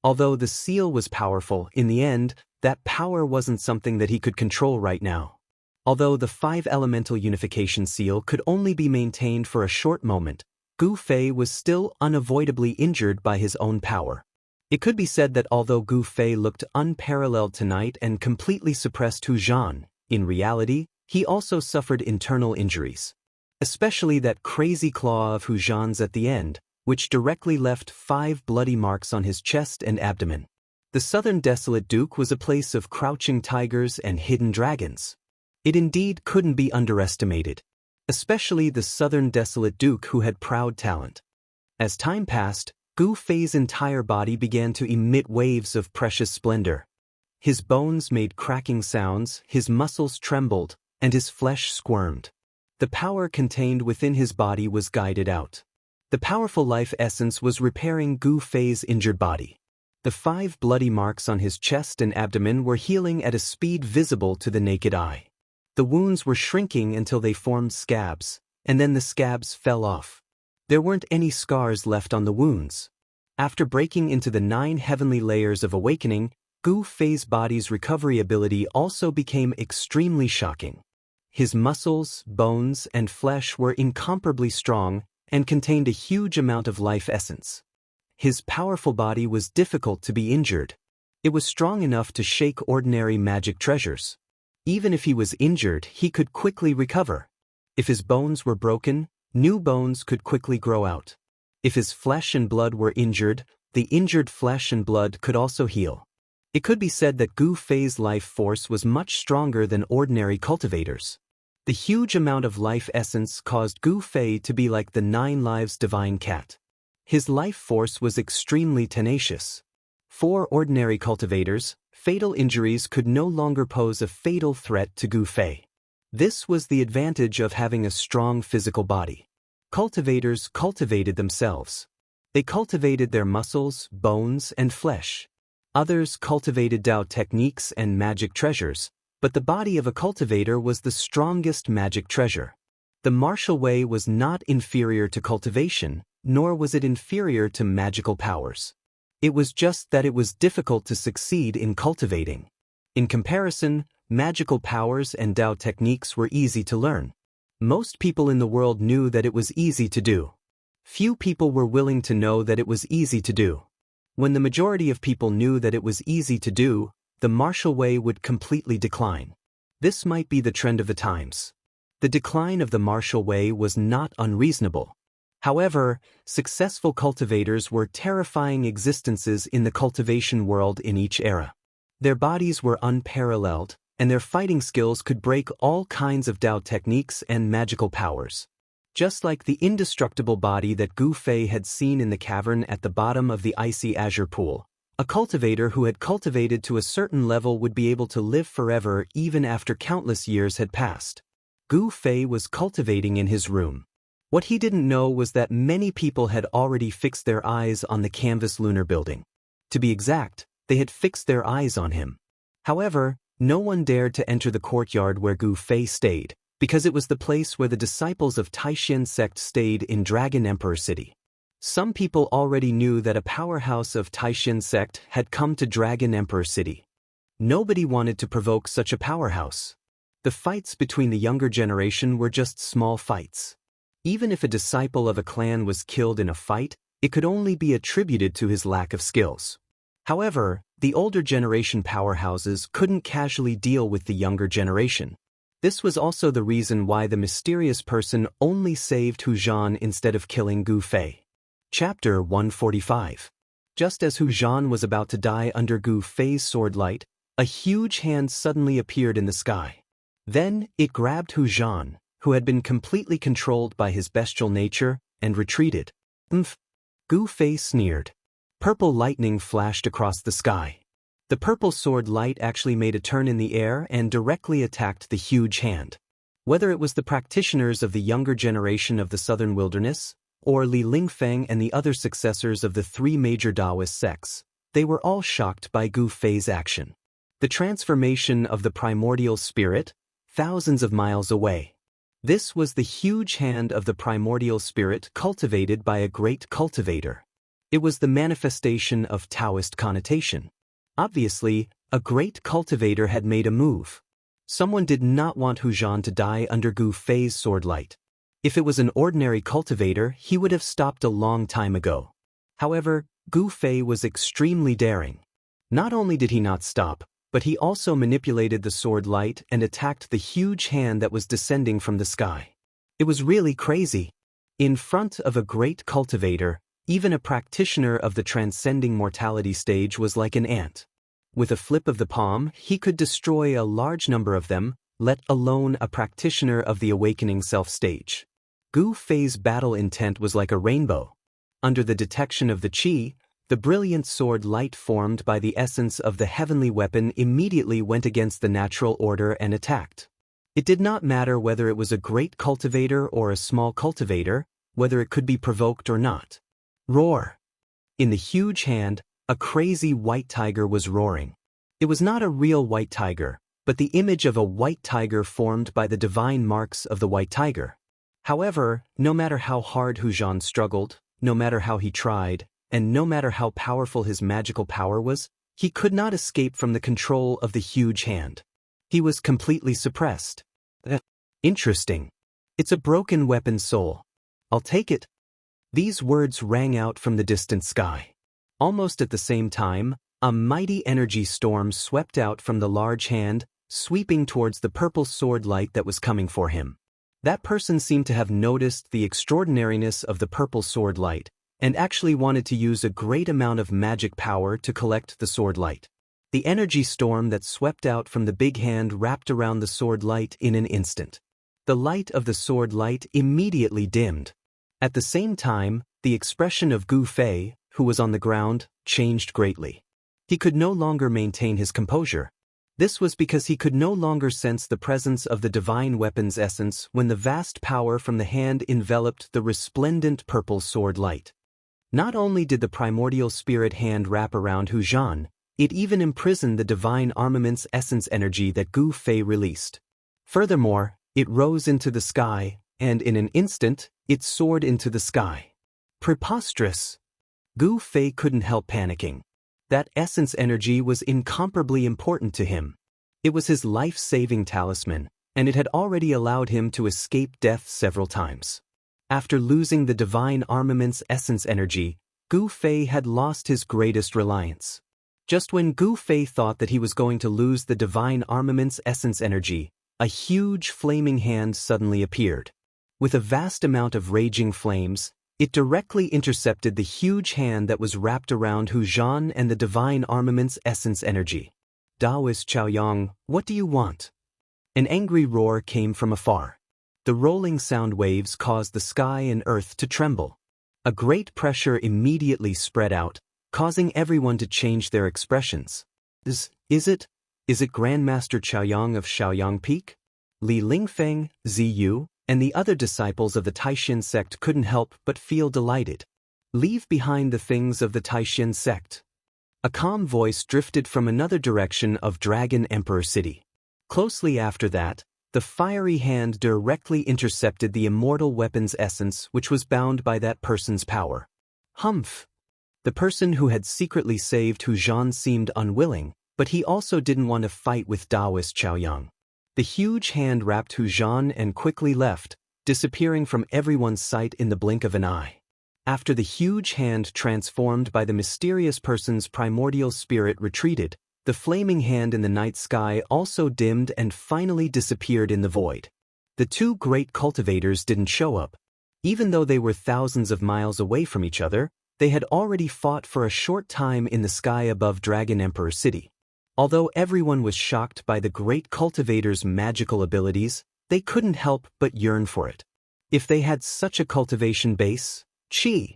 Although the seal was powerful, in the end, that power wasn't something that he could control right now. Although the 5-elemental unification seal could only be maintained for a short moment, Gu Fei was still unavoidably injured by his own power. It could be said that although Gu Fei looked unparalleled tonight and completely suppressed Hu Zhan, in reality, he also suffered internal injuries. Especially that crazy claw of Hu Zhan's at the end, which directly left 5 bloody marks on his chest and abdomen. The Southern Desolate Duke was a place of crouching tigers and hidden dragons. It indeed couldn't be underestimated, especially the Southern Desolate Duke who had proud talent. As time passed, Gu Fei's entire body began to emit waves of precious splendor. His bones made cracking sounds, his muscles trembled, and his flesh squirmed. The power contained within his body was guided out. The powerful life essence was repairing Gu Fei's injured body. The 5 bloody marks on his chest and abdomen were healing at a speed visible to the naked eye. The wounds were shrinking until they formed scabs, and then the scabs fell off. There weren't any scars left on the wounds. After breaking into the 9 heavenly layers of awakening, Gu Fei's body's recovery ability also became extremely shocking. His muscles, bones, and flesh were incomparably strong and contained a huge amount of life essence. His powerful body was difficult to be injured. It was strong enough to shake ordinary magic treasures. Even if he was injured, he could quickly recover. If his bones were broken, new bones could quickly grow out. If his flesh and blood were injured, the injured flesh and blood could also heal. It could be said that Gu Fei's life force was much stronger than ordinary cultivators. The huge amount of life essence caused Gu Fei to be like the 9 lives divine cat. His life force was extremely tenacious. For ordinary cultivators, fatal injuries could no longer pose a fatal threat to Gu Fei. This was the advantage of having a strong physical body. Cultivators cultivated themselves. They cultivated their muscles, bones, and flesh. Others cultivated Tao techniques and magic treasures, but the body of a cultivator was the strongest magic treasure. The martial way was not inferior to cultivation, nor was it inferior to magical powers. It was just that it was difficult to succeed in cultivating. In comparison, magical powers and Tao techniques were easy to learn. Most people in the world knew that it was easy to do. Few people were willing to know that it was easy to do. When the majority of people knew that it was easy to do, the martial way would completely decline. This might be the trend of the times. The decline of the martial way was not unreasonable. However, successful cultivators were terrifying existences in the cultivation world in each era. Their bodies were unparalleled, and their fighting skills could break all kinds of Dao techniques and magical powers. Just like the indestructible body that Gu Fei had seen in the cavern at the bottom of the icy azure pool, a cultivator who had cultivated to a certain level would be able to live forever even after countless years had passed. Gu Fei was cultivating in his room. What he didn't know was that many people had already fixed their eyes on the canvas lunar building. To be exact, they had fixed their eyes on him. However, no one dared to enter the courtyard where Gu Fei stayed, because it was the place where the disciples of Taishan sect stayed in Dragon Emperor City. Some people already knew that a powerhouse of Taishan sect had come to Dragon Emperor City. Nobody wanted to provoke such a powerhouse. The fights between the younger generation were just small fights. Even if a disciple of a clan was killed in a fight, it could only be attributed to his lack of skills. However, the older generation powerhouses couldn't casually deal with the younger generation. This was also the reason why the mysterious person only saved Hu Zhan instead of killing Gu Fei. Chapter 145. Just as Hu Zhan was about to die under Gu Fei's sword light, a huge hand suddenly appeared in the sky. Then, it grabbed Hu Zhan, who had been completely controlled by his bestial nature, and retreated. "Umph." Gu Fei sneered. Purple lightning flashed across the sky. The purple sword light actually made a turn in the air and directly attacked the huge hand. Whether it was the practitioners of the younger generation of the southern wilderness, or Li Lingfeng and the other successors of the three major Taoist sects, they were all shocked by Gu Fei's action. The transformation of the primordial spirit, thousands of miles away. This was the huge hand of the primordial spirit cultivated by a great cultivator. It was the manifestation of Taoist connotation. Obviously, a great cultivator had made a move. Someone did not want Hu Zhan to die under Gu Fei's sword light. If it was an ordinary cultivator, he would have stopped a long time ago. However, Gu Fei was extremely daring. Not only did he not stop, but he also manipulated the sword light and attacked the huge hand that was descending from the sky. It was really crazy. In front of a great cultivator, even a practitioner of the transcending mortality stage was like an ant. With a flip of the palm, he could destroy a large number of them, let alone a practitioner of the awakening self stage. Gu Fei's battle intent was like a rainbow. Under the detection of the qi, the brilliant sword light formed by the essence of the heavenly weapon immediately went against the natural order and attacked. It did not matter whether it was a great cultivator or a small cultivator, whether it could be provoked or not. Roar! In the huge hand, a crazy white tiger was roaring. It was not a real white tiger, but the image of a white tiger formed by the divine marks of the white tiger. However, no matter how hard Hu Zhan struggled, no matter how he tried, and no matter how powerful his magical power was, he could not escape from the control of the huge hand. He was completely suppressed. Interesting. It's a broken weapon soul. I'll take it. These words rang out from the distant sky. Almost at the same time, a mighty energy storm swept out from the large hand, sweeping towards the purple sword light that was coming for him. That person seemed to have noticed the extraordinariness of the purple sword light, and actually wanted to use a great amount of magic power to collect the sword light. The energy storm that swept out from the big hand wrapped around the sword light in an instant. The light of the sword light immediately dimmed. At the same time, the expression of Gu Fei, who was on the ground, changed greatly. He could no longer maintain his composure. This was because he could no longer sense the presence of the divine weapon's essence when the vast power from the hand enveloped the resplendent purple sword light. Not only did the primordial spirit hand wrap around Hu Zhan, it even imprisoned the divine armament's essence energy that Gu Fei released. Furthermore, it rose into the sky, and in an instant, it soared into the sky. Preposterous! Gu Fei couldn't help panicking. That essence energy was incomparably important to him. It was his life-saving talisman, and it had already allowed him to escape death several times. After losing the divine armament's essence energy, Gu Fei had lost his greatest reliance. Just when Gu Fei thought that he was going to lose the divine armament's essence energy, a huge flaming hand suddenly appeared. With a vast amount of raging flames, it directly intercepted the huge hand that was wrapped around Hu Zhan and the divine armament's essence energy. Daoist Chaoyang, what do you want? An angry roar came from afar. The rolling sound waves caused the sky and earth to tremble. A great pressure immediately spread out, causing everyone to change their expressions. Is it Grandmaster Chaoyang of Shaoyang Peak? Li Lingfeng, Ziyu, and the other disciples of the Taishin sect couldn't help but feel delighted. Leave behind the things of the Taishin sect. A calm voice drifted from another direction of Dragon Emperor City. Closely after that, the fiery hand directly intercepted the immortal weapon's essence, which was bound by that person's power. Humph! The person who had secretly saved Hu Zhan seemed unwilling, but he also didn't want to fight with Daoist Chaoyang. The huge hand wrapped Hu Zhan and quickly left, disappearing from everyone's sight in the blink of an eye. After the huge hand transformed by the mysterious person's primordial spirit retreated, the flaming hand in the night sky also dimmed and finally disappeared in the void. The two great cultivators didn't show up. Even though they were thousands of miles away from each other, they had already fought for a short time in the sky above Dragon Emperor City. Although everyone was shocked by the great cultivator's magical abilities, they couldn't help but yearn for it. If they had such a cultivation base, chi!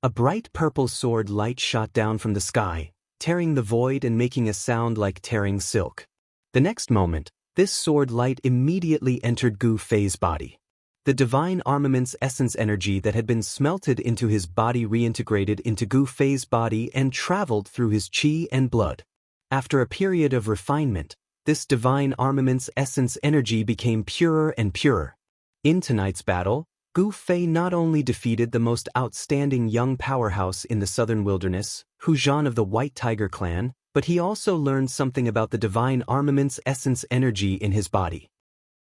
A bright purple sword light shot down from the sky, tearing the void and making a sound like tearing silk. The next moment, this sword light immediately entered Gu Fei's body. The divine armament's essence energy that had been smelted into his body reintegrated into Gu Fei's body and traveled through his chi and blood. After a period of refinement, this divine armament's essence energy became purer and purer. In tonight's battle, Gu Fei not only defeated the most outstanding young powerhouse in the southern wilderness, Hu Zhan of the White Tiger clan, but he also learned something about the divine armament's essence energy in his body.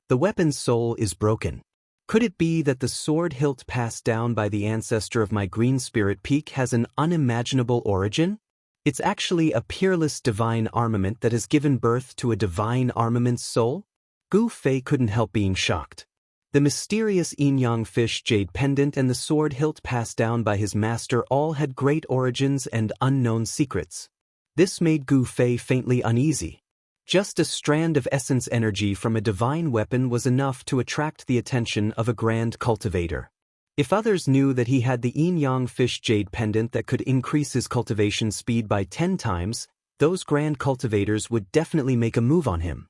The weapon's soul is broken. Could it be that the sword hilt passed down by the ancestor of my green spirit peak has an unimaginable origin? It's actually a peerless divine armament that has given birth to a divine armament's soul? Gu Fei couldn't help being shocked. The mysterious yin-yang fish jade pendant and the sword hilt passed down by his master all had great origins and unknown secrets. This made Gu Fei faintly uneasy. Just a strand of essence energy from a divine weapon was enough to attract the attention of a grand cultivator. If others knew that he had the yin-yang fish jade pendant that could increase his cultivation speed by 10 times, those grand cultivators would definitely make a move on him.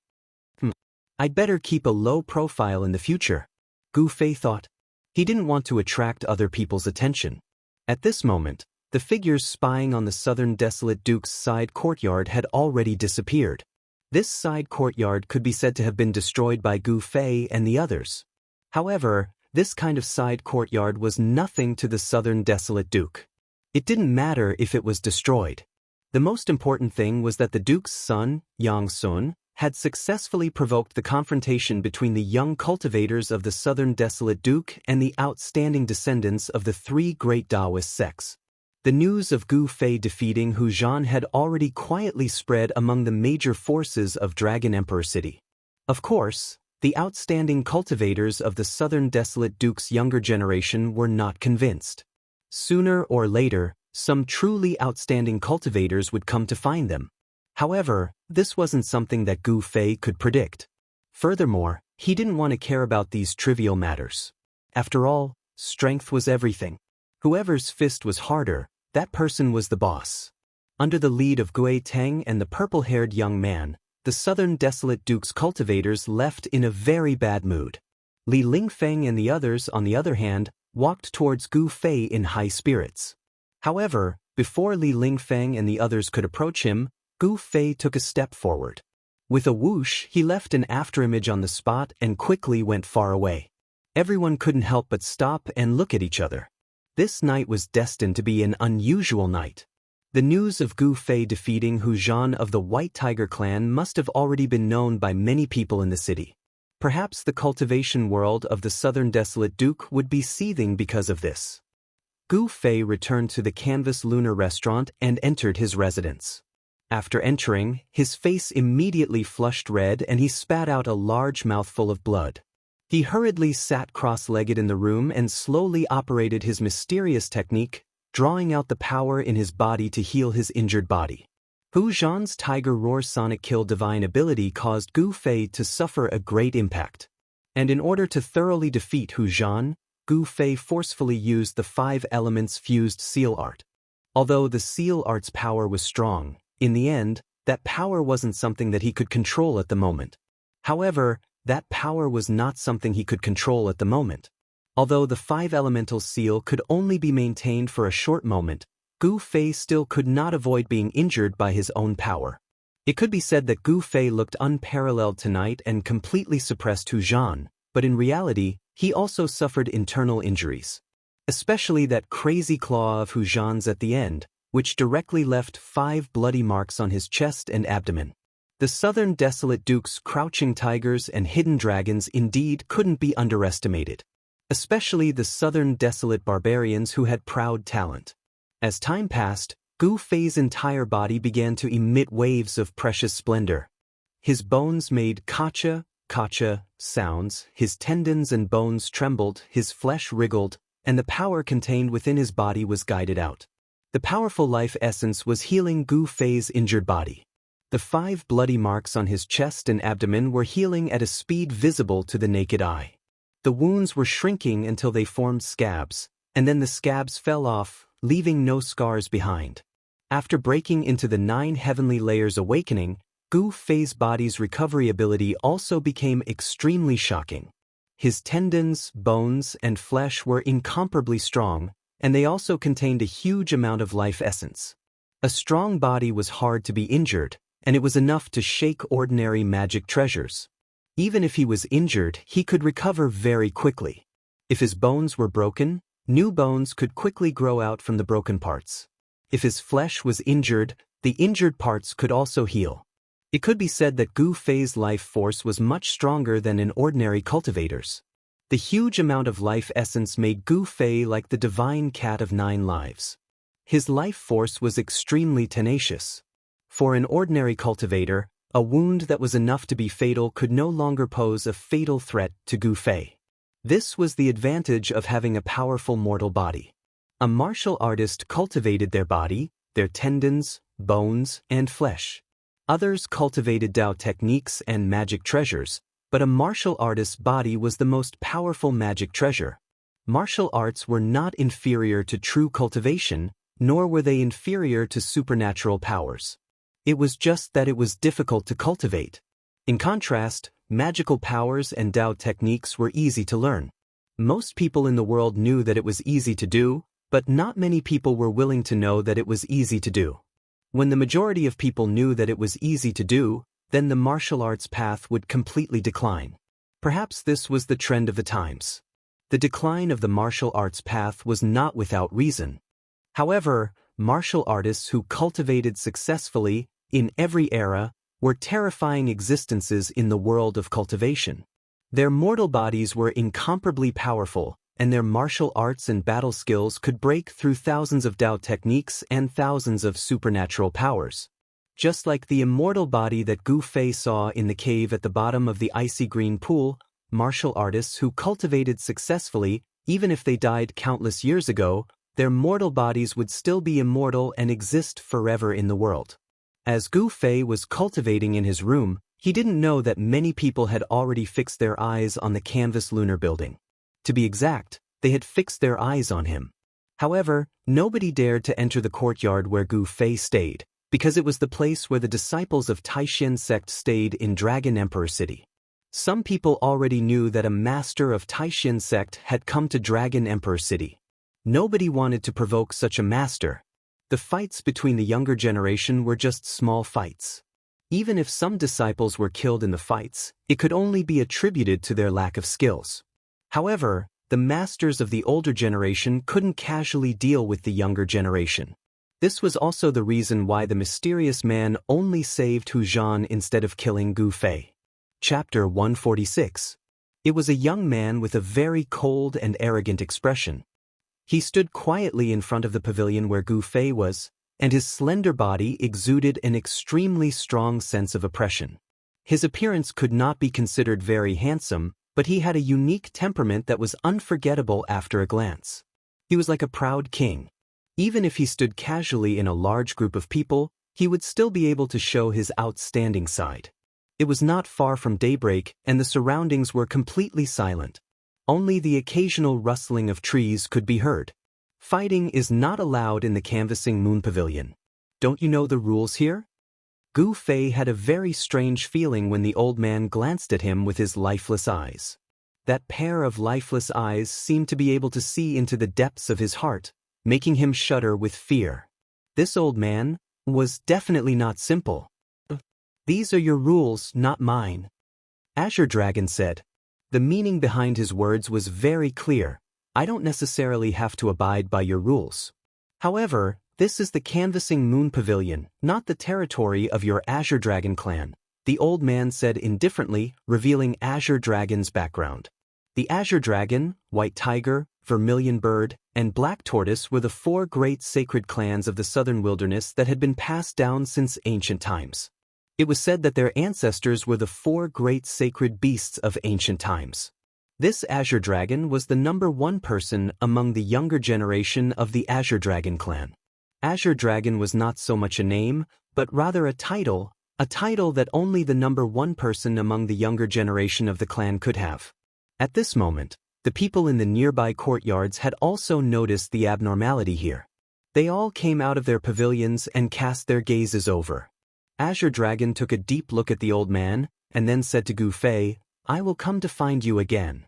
I'd better keep a low profile in the future, Gu Fei thought. He didn't want to attract other people's attention. At this moment, the figures spying on the southern desolate duke's side courtyard had already disappeared. This side courtyard could be said to have been destroyed by Gu Fei and the others. However, this kind of side courtyard was nothing to the southern desolate duke. It didn't matter if it was destroyed. The most important thing was that the duke's son, Yang Sun, had successfully provoked the confrontation between the young cultivators of the southern desolate duke and the outstanding descendants of the three great Daoist sects. The news of Gu Fei defeating Hu Zhan had already quietly spread among the major forces of Dragon Emperor City. Of course, the outstanding cultivators of the southern desolate duke's younger generation were not convinced. Sooner or later, some truly outstanding cultivators would come to find them. However, this wasn't something that Gu Fei could predict. Furthermore, he didn't want to care about these trivial matters. After all, strength was everything. Whoever's fist was harder, that person was the boss. Under the lead of Gui Teng and the purple-haired young man, the southern desolate duke's cultivators left in a very bad mood. Li Lingfeng and the others, on the other hand, walked towards Gu Fei in high spirits. However, before Li Lingfeng and the others could approach him, Gu Fei took a step forward. With a whoosh, he left an afterimage on the spot and quickly went far away. Everyone couldn't help but stop and look at each other. This night was destined to be an unusual night. The news of Gu Fei defeating Hu Zhan of the White Tiger clan must have already been known by many people in the city. Perhaps the cultivation world of the southern desolate duke would be seething because of this. Gu Fei returned to the Canvas Lunar restaurant and entered his residence. After entering, his face immediately flushed red and he spat out a large mouthful of blood. He hurriedly sat cross-legged in the room and slowly operated his mysterious technique, drawing out the power in his body to heal his injured body. Hu Zhan's Tiger Roar Sonic Kill divine ability caused Gu Fei to suffer a great impact. And in order to thoroughly defeat Hu Zhan, Gu Fei forcefully used the 5 elements fused seal art. Although the seal art's power was strong, in the end, that power wasn't something that he could control at the moment. However, that power was not something he could control at the moment. Although the 5 elemental seal could only be maintained for a short moment, Gu Fei still could not avoid being injured by his own power. It could be said that Gu Fei looked unparalleled tonight and completely suppressed Hu Zhan, but in reality, he also suffered internal injuries. Especially that crazy claw of Hu Zhan's at the end, which directly left 5 bloody marks on his chest and abdomen. The southern desolate dukes, crouching tigers and hidden dragons indeed couldn't be underestimated. Especially the southern desolate barbarians who had proud talent. As time passed, Gu Fei's entire body began to emit waves of precious splendor. His bones made kacha, kacha sounds, his tendons and bones trembled, his flesh wriggled, and the power contained within his body was guided out. The powerful life essence was healing Gu Fei's injured body. The 5 bloody marks on his chest and abdomen were healing at a speed visible to the naked eye. The wounds were shrinking until they formed scabs, and then the scabs fell off, leaving no scars behind. After breaking into the 9 heavenly layers awakening, Gu Fei's body's recovery ability also became extremely shocking. His tendons, bones, and flesh were incomparably strong, and they also contained a huge amount of life essence. A strong body was hard to be injured, and it was enough to shake ordinary magic treasures. Even if he was injured, he could recover very quickly. If his bones were broken, new bones could quickly grow out from the broken parts. If his flesh was injured, the injured parts could also heal. It could be said that Gu Fei's life force was much stronger than an ordinary cultivator's. The huge amount of life essence made Gu Fei like the divine cat of 9 lives. His life force was extremely tenacious. For an ordinary cultivator, a wound that was enough to be fatal could no longer pose a fatal threat to Gu Fei. This was the advantage of having a powerful mortal body. A martial artist cultivated their body, their tendons, bones, and flesh. Others cultivated Dao techniques and magic treasures, but a martial artist's body was the most powerful magic treasure. Martial arts were not inferior to true cultivation, nor were they inferior to supernatural powers. It was just that it was difficult to cultivate. In contrast, magical powers and Dao techniques were easy to learn. Most people in the world knew that it was easy to do, but not many people were willing to know that it was easy to do. When the majority of people knew that it was easy to do, then the martial arts path would completely decline. Perhaps this was the trend of the times. The decline of the martial arts path was not without reason. However, martial artists who cultivated successfully, in every era, were terrifying existences in the world of cultivation. Their mortal bodies were incomparably powerful, and their martial arts and battle skills could break through thousands of Dao techniques and thousands of supernatural powers. Just like the immortal body that Gu Fei saw in the cave at the bottom of the icy green pool, martial artists who cultivated successfully, even if they died countless years ago, their mortal bodies would still be immortal and exist forever in the world. As Gu Fei was cultivating in his room, he didn't know that many people had already fixed their eyes on the canvas lunar building. To be exact, they had fixed their eyes on him. However, nobody dared to enter the courtyard where Gu Fei stayed, because it was the place where the disciples of Taishan sect stayed in Dragon Emperor City. Some people already knew that a master of Taishan sect had come to Dragon Emperor City. Nobody wanted to provoke such a master. The fights between the younger generation were just small fights. Even if some disciples were killed in the fights, it could only be attributed to their lack of skills. However, the masters of the older generation couldn't casually deal with the younger generation. This was also the reason why the mysterious man only saved Hu Zhan instead of killing Gu Fei. Chapter 146. It was a young man with a very cold and arrogant expression. He stood quietly in front of the pavilion where Gu Fei was, and his slender body exuded an extremely strong sense of oppression. His appearance could not be considered very handsome, but he had a unique temperament that was unforgettable after a glance. He was like a proud king. Even if he stood casually in a large group of people, he would still be able to show his outstanding side. It was not far from daybreak, and the surroundings were completely silent. Only the occasional rustling of trees could be heard. Fighting is not allowed in the canvassing moon pavilion. Don't you know the rules here? Gu Fei had a very strange feeling when the old man glanced at him with his lifeless eyes. That pair of lifeless eyes seemed to be able to see into the depths of his heart, making him shudder with fear. This old man was definitely not simple. These are your rules, not mine. Azure Dragon said. The meaning behind his words was very clear. I don't necessarily have to abide by your rules. However, this is the canvassing moon pavilion, not the territory of your Azure Dragon clan, the old man said indifferently, revealing Azure Dragon's background. The Azure Dragon, White Tiger, Vermilion Bird, and Black Tortoise were the 4 great sacred clans of the southern wilderness that had been passed down since ancient times. It was said that their ancestors were the 4 great sacred beasts of ancient times. This Azure Dragon was the #1 person among the younger generation of the Azure Dragon clan. Azure Dragon was not so much a name, but rather a title that only the #1 person among the younger generation of the clan could have. At this moment, the people in the nearby courtyards had also noticed the abnormality here. They all came out of their pavilions and cast their gazes over. Azure Dragon took a deep look at the old man, and then said to Gu Fei, I will come to find you again.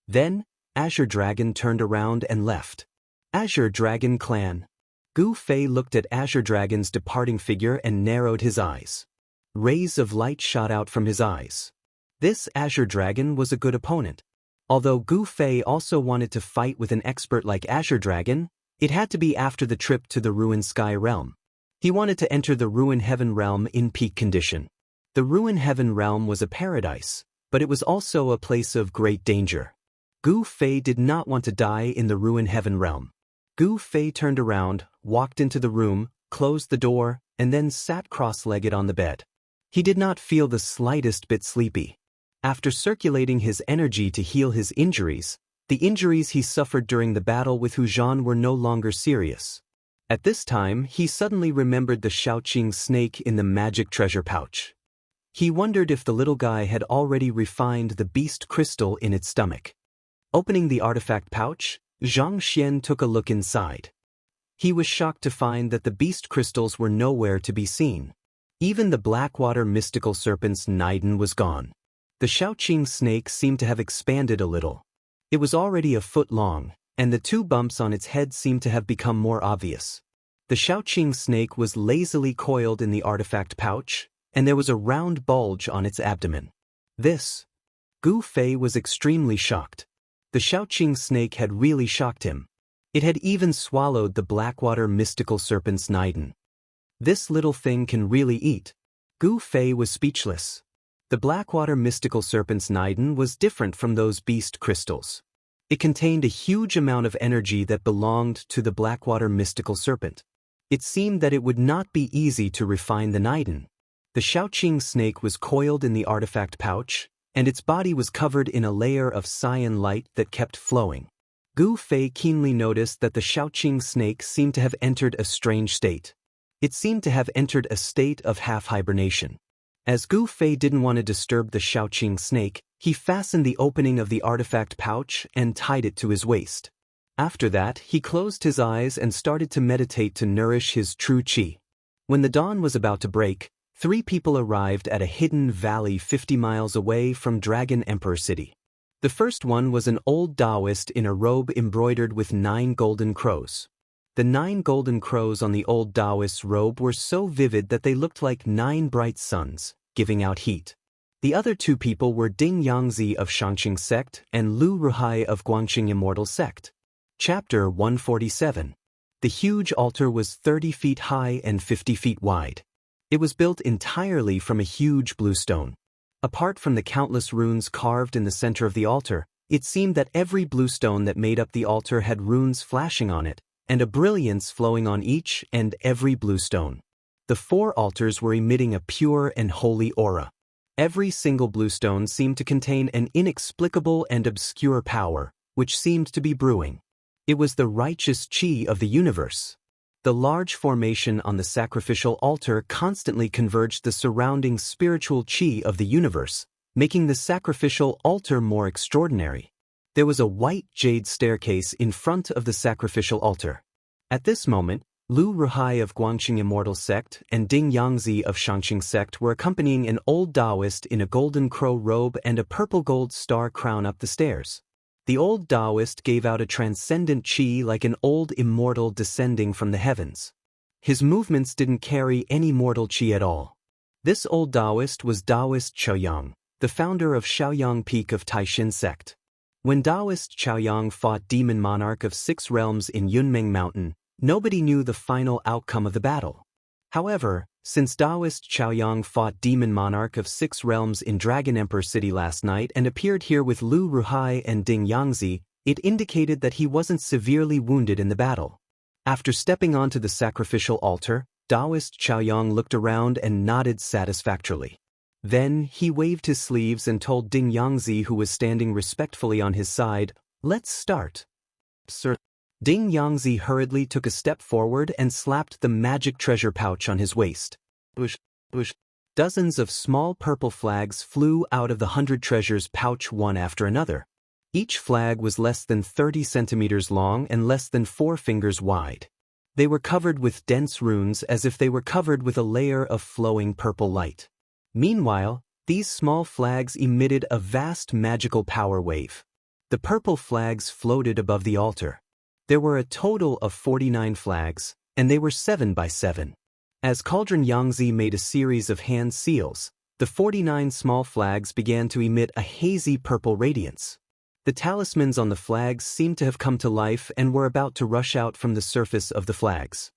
Then, Azure Dragon turned around and left. Azure Dragon Clan. Gu Fei looked at Azure Dragon's departing figure and narrowed his eyes. Rays of light shot out from his eyes. This Azure Dragon was a good opponent. Although Gu Fei also wanted to fight with an expert like Azure Dragon, it had to be after the trip to the Ruined Sky Realm. He wanted to enter the Ruined Heaven Realm in peak condition. The Ruined Heaven Realm was a paradise, but it was also a place of great danger. Gu Fei did not want to die in the Ruined Heaven Realm. Gu Fei turned around, walked into the room, closed the door, and then sat cross-legged on the bed. He did not feel the slightest bit sleepy. After circulating his energy to heal his injuries, the injuries he suffered during the battle with Hu Zhan were no longer serious. At this time, he suddenly remembered the Shaoqing snake in the magic treasure pouch. He wondered if the little guy had already refined the beast crystal in its stomach. Opening the artifact pouch, Zhang Xian took a look inside. He was shocked to find that the beast crystals were nowhere to be seen. Even the Blackwater mystical serpent's Niden was gone. The Shaoqing snake seemed to have expanded a little. It was already a foot long, and the 2 bumps on its head seemed to have become more obvious. The Shaoqing snake was lazily coiled in the artifact pouch, and there was a round bulge on its abdomen. Gu Fei was extremely shocked. The Shaoqing snake had really shocked him. It had even swallowed the Blackwater mystical serpent's Niden. This little thing can really eat. Gu Fei was speechless. The Blackwater mystical serpent's Niden was different from those beast crystals. It contained a huge amount of energy that belonged to the Blackwater mystical serpent. It seemed that it would not be easy to refine the Niden. The Shaoqing snake was coiled in the artifact pouch, and its body was covered in a layer of cyan light that kept flowing. Gu Fei keenly noticed that the Shaoqing snake seemed to have entered a strange state. It seemed to have entered a state of half-hibernation. As Gu Fei didn't want to disturb the Shaoqing snake, he fastened the opening of the artifact pouch and tied it to his waist. After that, he closed his eyes and started to meditate to nourish his true qi. When the dawn was about to break, 3 people arrived at a hidden valley 50 miles away from Dragon Emperor City. The first one was an old Taoist in a robe embroidered with 9 golden crows. The 9 golden crows on the old Taoist's robe were so vivid that they looked like 9 bright suns, giving out heat. The other 2 people were Ding Yangzi of Shangqing Sect and Lu Ruhai of Guangqing Immortal Sect. Chapter 147. The huge altar was 30 feet high and 50 feet wide. It was built entirely from a huge blue stone. Apart from the countless runes carved in the center of the altar, it seemed that every blue stone that made up the altar had runes flashing on it, and a brilliance flowing on each and every blue stone. The 4 altars were emitting a pure and holy aura. Every single blue stone seemed to contain an inexplicable and obscure power, which seemed to be brewing. It was the righteous qi of the universe. The large formation on the sacrificial altar constantly converged the surrounding spiritual chi of the universe, making the sacrificial altar more extraordinary. There was a white jade staircase in front of the sacrificial altar. At this moment, Lu Ruhai of Guangxing Immortal Sect and Ding Yangzi of Shangqing Sect were accompanying an old Taoist in a golden crow robe and a purple gold star crown up the stairs. The old Taoist gave out a transcendent chi like an old immortal descending from the heavens. His movements didn't carry any mortal chi at all. This old Taoist was Taoist Chaoyang, the founder of Shaoyang Peak of Taishin Sect. When Taoist Chaoyang fought Demon Monarch of 6 Realms in Yunmeng Mountain, nobody knew the final outcome of the battle. However, since Taoist Chaoyang fought Demon Monarch of 6 Realms in Dragon Emperor City last night and appeared here with Lu Ruhai and Ding Yangzi, it indicated that he wasn't severely wounded in the battle. After stepping onto the sacrificial altar, Taoist Chaoyang looked around and nodded satisfactorily. Then, he waved his sleeves and told Ding Yangzi, who was standing respectfully on his side, "Let's start." "Sir." Ding Yangzi hurriedly took a step forward and slapped the magic treasure pouch on his waist. Bush, bush. Dozens of small purple flags flew out of the 100 treasures pouch one after another. Each flag was less than 30 centimeters long and less than 4 fingers wide. They were covered with dense runes as if they were covered with a layer of flowing purple light. Meanwhile, these small flags emitted a vast magical power wave. The purple flags floated above the altar. There were a total of 49 flags, and they were 7 by 7. As Cauldron Yangzi made a series of hand seals, the 49 small flags began to emit a hazy purple radiance. The talismans on the flags seemed to have come to life and were about to rush out from the surface of the flags.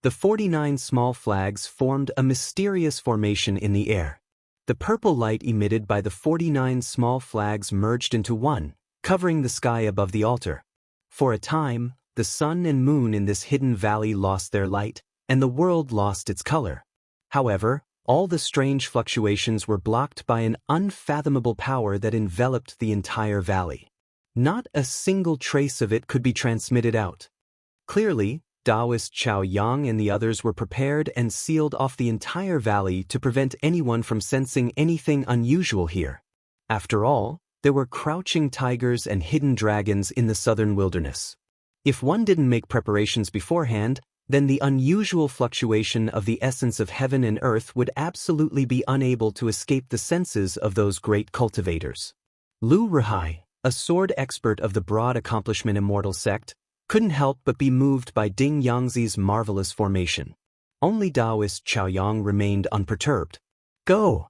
The 49 small flags formed a mysterious formation in the air. The purple light emitted by the 49 small flags merged into one, covering the sky above the altar. For a time, the sun and moon in this hidden valley lost their light, and the world lost its color. However, all the strange fluctuations were blocked by an unfathomable power that enveloped the entire valley. Not a single trace of it could be transmitted out. Clearly, Taoist Chaoyang and the others were prepared and sealed off the entire valley to prevent anyone from sensing anything unusual here. After all, there were crouching tigers and hidden dragons in the southern wilderness. If one didn't make preparations beforehand, then the unusual fluctuation of the essence of heaven and earth would absolutely be unable to escape the senses of those great cultivators. Lu Ruhai, a sword expert of the Broad Accomplishment Immortal Sect, couldn't help but be moved by Ding Yangzi's marvelous formation. Only Taoist Chaoyang remained unperturbed. "Go!"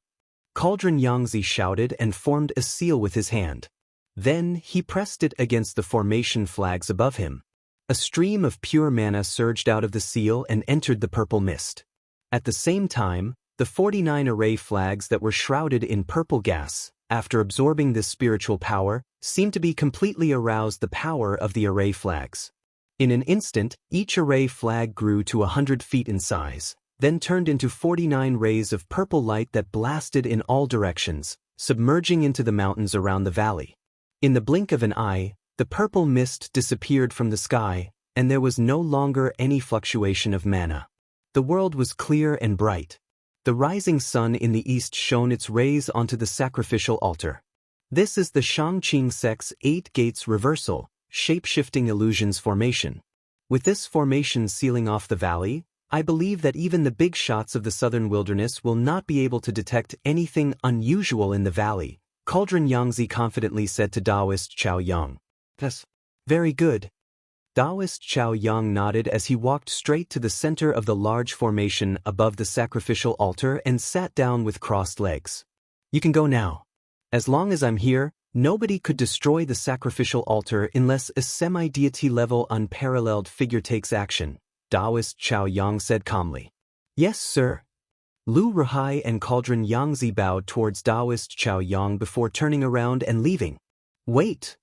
Cauldron Yangzi shouted and formed a seal with his hand. Then he pressed it against the formation flags above him. A stream of pure mana surged out of the seal and entered the purple mist. At the same time, the 49 array flags that were shrouded in purple gas, after absorbing this spiritual power, seemed to be completely aroused the power of the array flags. In an instant, each array flag grew to 100 feet in size, then turned into 49 rays of purple light that blasted in all directions, submerging into the mountains around the valley. In the blink of an eye, the purple mist disappeared from the sky, and there was no longer any fluctuation of mana. The world was clear and bright. The rising sun in the east shone its rays onto the sacrificial altar. This is the Shangqing Sect's 8 Gates Reversal, shape-shifting illusions formation. With this formation sealing off the valley, I believe that even the big shots of the southern wilderness will not be able to detect anything unusual in the valley, Cauldron Yangzi confidently said to Taoist Chaoyang. "That's very good." Taoist Chaoyang nodded as he walked straight to the center of the large formation above the sacrificial altar and sat down with crossed legs. "You can go now. As long as I'm here, nobody could destroy the sacrificial altar unless a semi-deity level unparalleled figure takes action," Taoist Chaoyang said calmly. "Yes, sir." Lu Ruhai and Cauldron Yangzi bowed towards Taoist Chaoyang before turning around and leaving. "Wait!"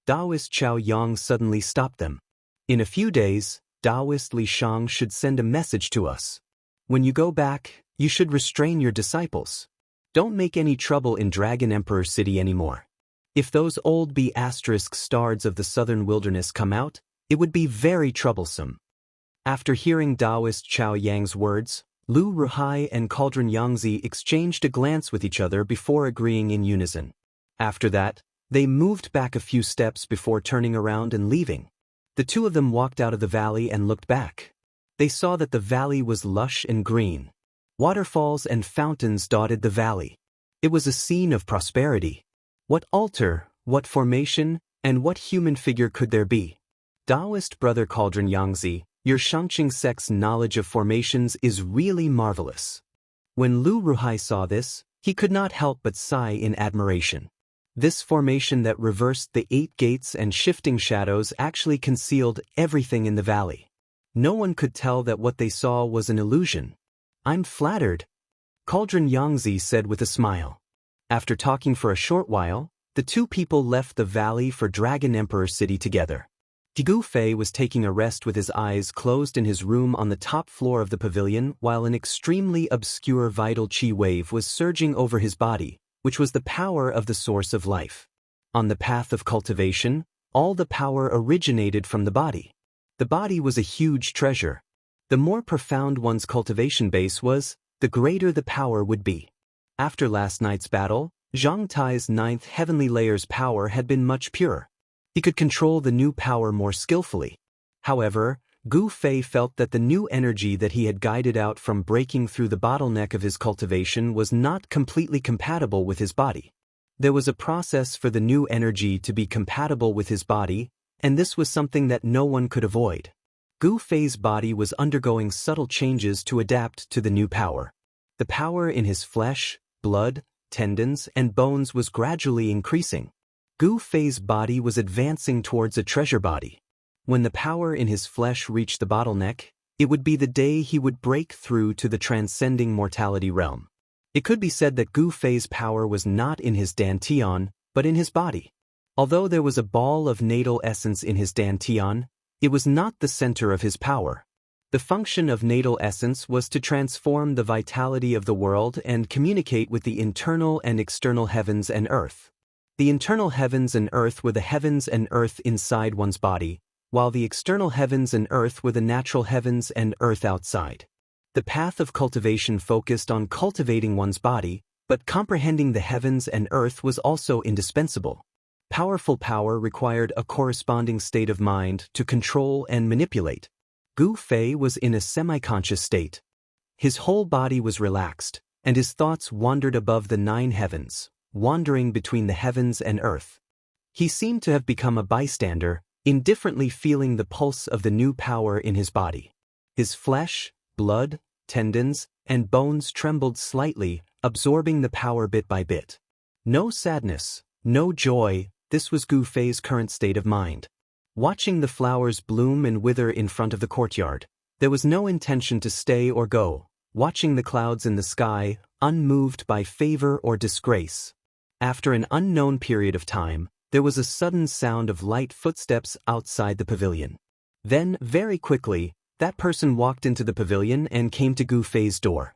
Taoist Chaoyang suddenly stopped them. "In a few days, Taoist Li Shang should send a message to us. When you go back, you should restrain your disciples. Don't make any trouble in Dragon Emperor City anymore. If those old B** stards of the southern wilderness come out, it would be very troublesome." After hearing Taoist Chao Yang's words, Lu Ruhai and Cauldron Yangzi exchanged a glance with each other before agreeing in unison. After that, they moved back a few steps before turning around and leaving. The two of them walked out of the valley and looked back. They saw that the valley was lush and green. Waterfalls and fountains dotted the valley. It was a scene of prosperity. What altar, what formation, and what human figure could there be? Taoist brother Cauldron Yangzi, your Shangqing sect's knowledge of formations is really marvelous. When Lu Ruhai saw this, he could not help but sigh in admiration. This formation that reversed the 8 gates and shifting shadows actually concealed everything in the valley. No one could tell that what they saw was an illusion. I'm flattered, Cauldron Yangzi said with a smile. After talking for a short while, the two people left the valley for Dragon Emperor City together. Gu Fei was taking a rest with his eyes closed in his room on the top floor of the pavilion while an extremely obscure vital qi wave was surging over his body, which was the power of the source of life. On the path of cultivation, all the power originated from the body. The body was a huge treasure. The more profound one's cultivation base was, the greater the power would be. After last night's battle, Zhang Tai's 9th heavenly layer's power had been much purer. He could control the new power more skillfully. However, Gu Fei felt that the new energy that he had guided out from breaking through the bottleneck of his cultivation was not completely compatible with his body. There was a process for the new energy to be compatible with his body, and this was something that no one could avoid. Gu Fei's body was undergoing subtle changes to adapt to the new power. The power in his flesh, blood, tendons, and bones was gradually increasing. Gu Fei's body was advancing towards a treasure body. When the power in his flesh reached the bottleneck, it would be the day he would break through to the transcending mortality realm. It could be said that Gu Fei's power was not in his dantian, but in his body. Although there was a ball of natal essence in his dantian, it was not the center of his power. The function of natal essence was to transform the vitality of the world and communicate with the internal and external heavens and earth. The internal heavens and earth were the heavens and earth inside one's body, while the external heavens and earth were the natural heavens and earth outside. The path of cultivation focused on cultivating one's body, but comprehending the heavens and earth was also indispensable. Powerful power required a corresponding state of mind to control and manipulate. Gu Fei was in a semi-conscious state. His whole body was relaxed, and his thoughts wandered above the 9 heavens, wandering between the heavens and earth. He seemed to have become a bystander, indifferently feeling the pulse of the new power in his body. His flesh, blood, tendons, and bones trembled slightly, absorbing the power bit by bit. No sadness, no joy, this was Gu Fei's current state of mind. Watching the flowers bloom and wither in front of the courtyard, there was no intention to stay or go, watching the clouds in the sky, unmoved by favor or disgrace. After an unknown period of time, there was a sudden sound of light footsteps outside the pavilion. Then, very quickly, that person walked into the pavilion and came to Gu Fei's door.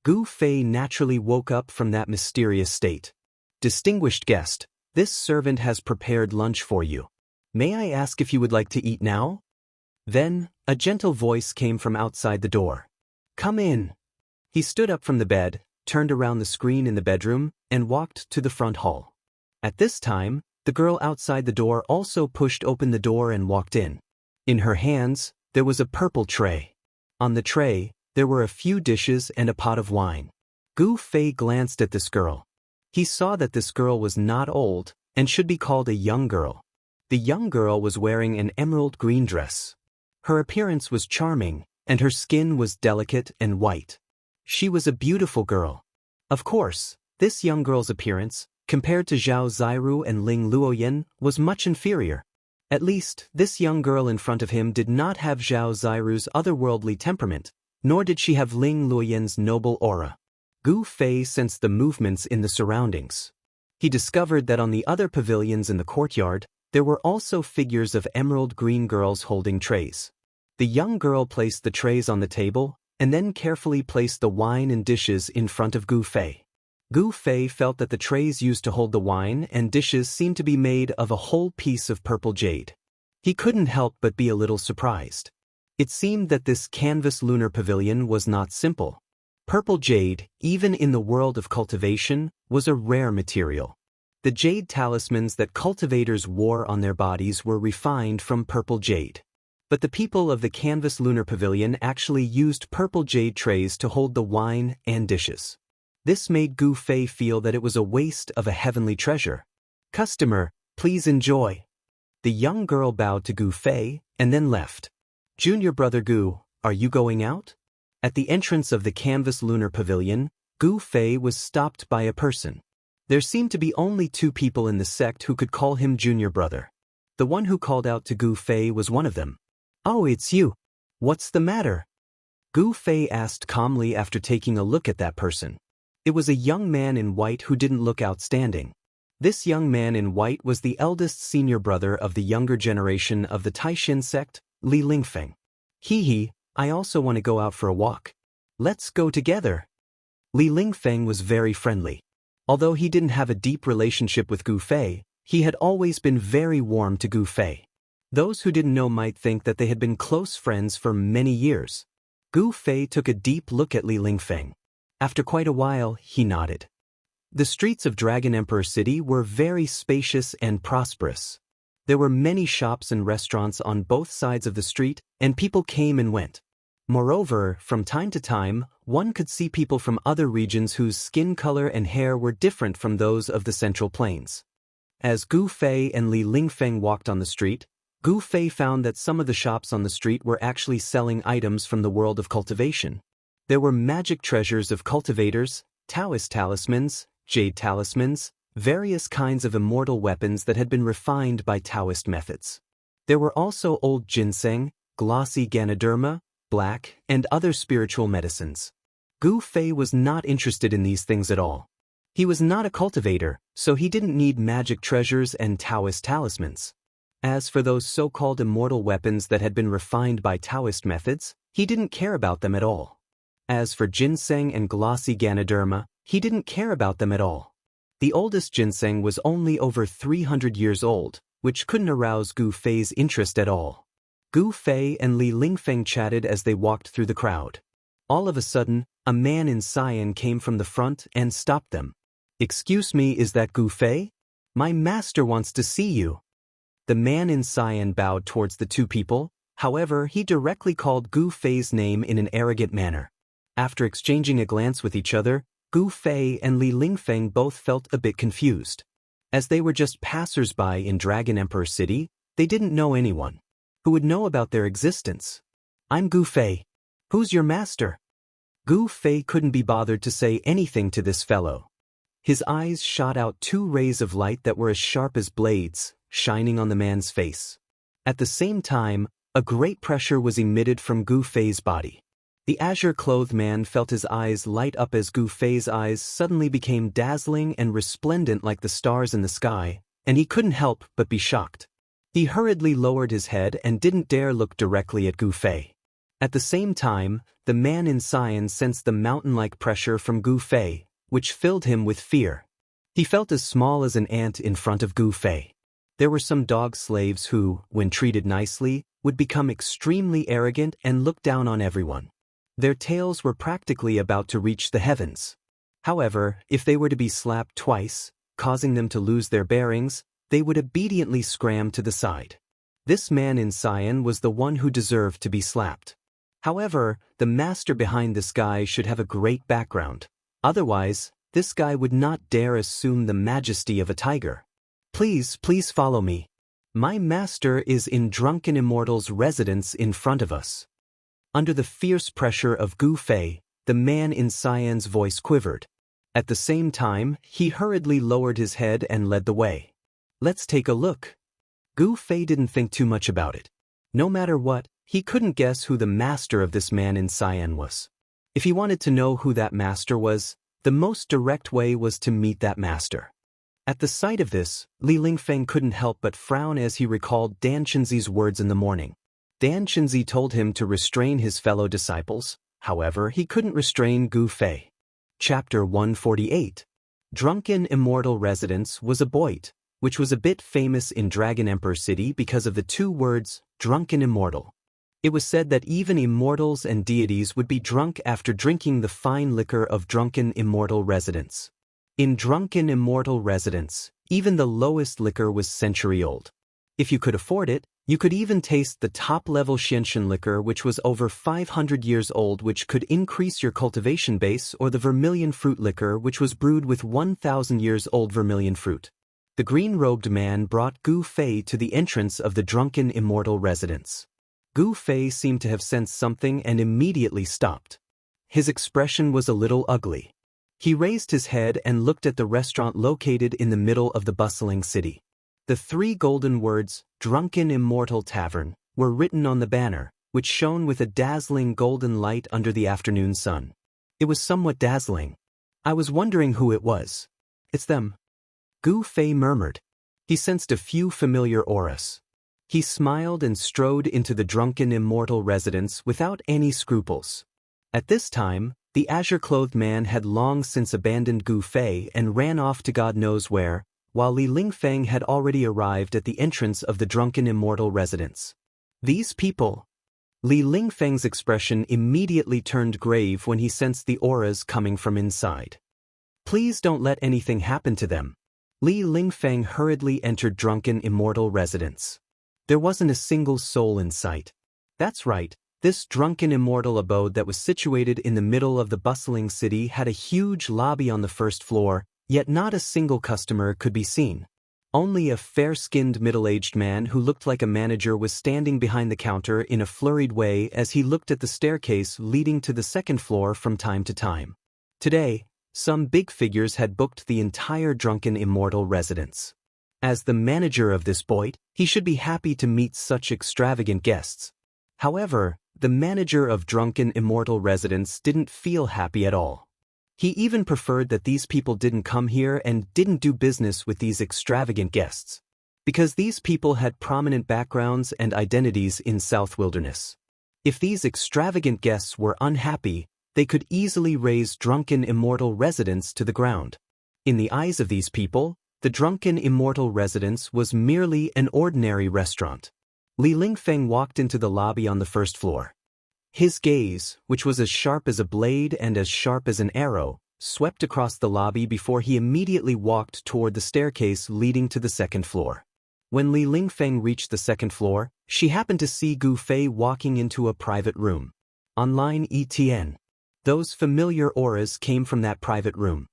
Gu Fei naturally woke up from that mysterious state. Distinguished guest, this servant has prepared lunch for you. May I ask if you would like to eat now? Then, a gentle voice came from outside the door. Come in. He stood up from the bed, turned around the screen in the bedroom, and walked to the front hall. At this time, the girl outside the door also pushed open the door and walked in. In her hands, there was a purple tray. On the tray, there were a few dishes and a pot of wine. Gu Fei glanced at this girl. He saw that this girl was not old, and should be called a young girl. The young girl was wearing an emerald green dress. Her appearance was charming, and her skin was delicate and white. She was a beautiful girl. Of course, this young girl's appearance, compared to Zhao Ziru and Ling Luoyan, was much inferior. At least, this young girl in front of him did not have Zhao Ziru's otherworldly temperament, nor did she have Ling Luoyan's noble aura. Gu Fei sensed the movements in the surroundings. He discovered that on the other pavilions in the courtyard, there were also figures of emerald green girls holding trays. The young girl placed the trays on the table, and then carefully placed the wine and dishes in front of Gu Fei. Gu Fei felt that the trays used to hold the wine and dishes seemed to be made of a whole piece of purple jade. He couldn't help but be a little surprised. It seemed that this canvas lunar pavilion was not simple. Purple jade, even in the world of cultivation, was a rare material. The jade talismans that cultivators wore on their bodies were refined from purple jade. But the people of the canvas lunar pavilion actually used purple jade trays to hold the wine and dishes. This made Gu Fei feel that it was a waste of a heavenly treasure. "Customer, please enjoy." The young girl bowed to Gu Fei and then left. "Junior brother Gu, are you going out?" At the entrance of the canvas lunar pavilion, Gu Fei was stopped by a person. There seemed to be only 2 people in the sect who could call him junior brother. The one who called out to Gu Fei was one of them. "Oh, it's you. What's the matter?" Gu Fei asked calmly after taking a look at that person. It was a young man in white who didn't look outstanding. This young man in white was the eldest senior brother of the younger generation of the Taishin sect, Li Lingfeng. "Hee, I also want to go out for a walk. Let's go together." Li Lingfeng was very friendly. Although he didn't have a deep relationship with Gu Fei, he had always been very warm to Gu Fei. Those who didn't know might think that they had been close friends for many years. Gu Fei took a deep look at Li Lingfeng. After quite a while, he nodded. The streets of Dragon Emperor City were very spacious and prosperous. There were many shops and restaurants on both sides of the street, and people came and went. Moreover, from time to time, one could see people from other regions whose skin color and hair were different from those of the Central Plains. As Gu Fei and Li Lingfeng walked on the street, Gu Fei found that some of the shops on the street were actually selling items from the world of cultivation. There were magic treasures of cultivators, Taoist talismans, jade talismans, various kinds of immortal weapons that had been refined by Taoist methods. There were also old ginseng, glossy Ganoderma, black, and other spiritual medicines. Gu Fei was not interested in these things at all. He was not a cultivator, so he didn't need magic treasures and Taoist talismans. As for those so-called immortal weapons that had been refined by Taoist methods, he didn't care about them at all. As for ginseng and glossy Ganoderma, he didn't care about them at all. The oldest ginseng was only over 300 years old, which couldn't arouse Gu Fei's interest at all. Gu Fei and Li Lingfeng chatted as they walked through the crowd. All of a sudden, a man in cyan came from the front and stopped them. "Excuse me, is that Gu Fei? My master wants to see you." The man in cyan bowed towards the 2 people, however, he directly called Gu Fei's name in an arrogant manner. After exchanging a glance with each other, Gu Fei and Li Lingfeng both felt a bit confused. As they were just passers-by in Dragon Emperor City, they didn't know anyone. Who would know about their existence? "I'm Gu Fei. Who's your master?" Gu Fei couldn't be bothered to say anything to this fellow. His eyes shot out 2 rays of light that were as sharp as blades, shining on the man's face. At the same time, a great pressure was emitted from Gu Fei's body. The azure-clothed man felt his eyes light up as Gu Fei's eyes suddenly became dazzling and resplendent like the stars in the sky, and he couldn't help but be shocked. He hurriedly lowered his head and didn't dare look directly at Gu Fei. At the same time, the man in cyan sensed the mountain-like pressure from Gu Fei, which filled him with fear. He felt as small as an ant in front of Gu Fei. There were some dog slaves who, when treated nicely, would become extremely arrogant and look down on everyone. Their tails were practically about to reach the heavens. However, if they were to be slapped twice, causing them to lose their bearings, they would obediently scram to the side. This man in cyan was the one who deserved to be slapped. However, the master behind this guy should have a great background. Otherwise, this guy would not dare assume the majesty of a tiger. Please follow me. My master is in Drunken Immortal's residence in front of us." Under the fierce pressure of Gu Fei, the man in cyan's voice quivered. At the same time, he hurriedly lowered his head and led the way. "Let's take a look." Gu Fei didn't think too much about it. No matter what, he couldn't guess who the master of this man in cyan was. If he wanted to know who that master was, the most direct way was to meet that master. At the sight of this, Li Lingfeng couldn't help but frown as he recalled Dan Chenzi's words in the morning. Dan Chenzi told him to restrain his fellow disciples, however, he couldn't restrain Gu Fei. Chapter 148. Drunken Immortal Residence was a boit, which was a bit famous in Dragon Emperor City because of the 2 words, Drunken Immortal. It was said that even immortals and deities would be drunk after drinking the fine liquor of drunken immortal residents. In drunken immortal residents, even the lowest liquor was century-old. If you could afford it, you could even taste the top-level Xianshan liquor, which was over 500 years old, which could increase your cultivation base, or the vermilion fruit liquor, which was brewed with 1,000 years old vermilion fruit. The green-robed man brought Gu Fei to the entrance of the drunken immortal residence. Gu Fei seemed to have sensed something and immediately stopped. His expression was a little ugly. He raised his head and looked at the restaurant located in the middle of the bustling city. The 3 golden words, Drunken Immortal Tavern, were written on the banner, which shone with a dazzling golden light under the afternoon sun. It was somewhat dazzling. I was wondering who it was. It's them. Gu Fei murmured. He sensed a few familiar auras. He smiled and strode into the drunken immortal residence without any scruples. At this time, the azure-clothed man had long since abandoned Gu Fei and ran off to God knows where, while Li Lingfeng had already arrived at the entrance of the drunken immortal residence. These people. Li Lingfeng's expression immediately turned grave when he sensed the auras coming from inside. Please don't let anything happen to them. Li Lingfeng hurriedly entered drunken immortal residence. There wasn't a single soul in sight. That's right, this drunken immortal abode that was situated in the middle of the bustling city had a huge lobby on the first floor, yet not a single customer could be seen. Only a fair-skinned middle-aged man who looked like a manager was standing behind the counter in a flurried way as he looked at the staircase leading to the second floor from time to time. Today, some big figures had booked the entire drunken immortal residence. As the manager of this boit, he should be happy to meet such extravagant guests. However, the manager of drunken immortal residence didn't feel happy at all. He even preferred that these people didn't come here and didn't do business with these extravagant guests. Because these people had prominent backgrounds and identities in South Wilderness. If these extravagant guests were unhappy, they could easily raise drunken immortal residence to the ground. In the eyes of these people, the drunken immortal residence was merely an ordinary restaurant. Li Lingfeng walked into the lobby on the first floor. His gaze, which was as sharp as a blade and as sharp as an arrow, swept across the lobby before he immediately walked toward the staircase leading to the second floor. When Li Lingfeng reached the second floor, she happened to see Gu Fei walking into a private room. Online ETN. Those familiar auras came from that private room.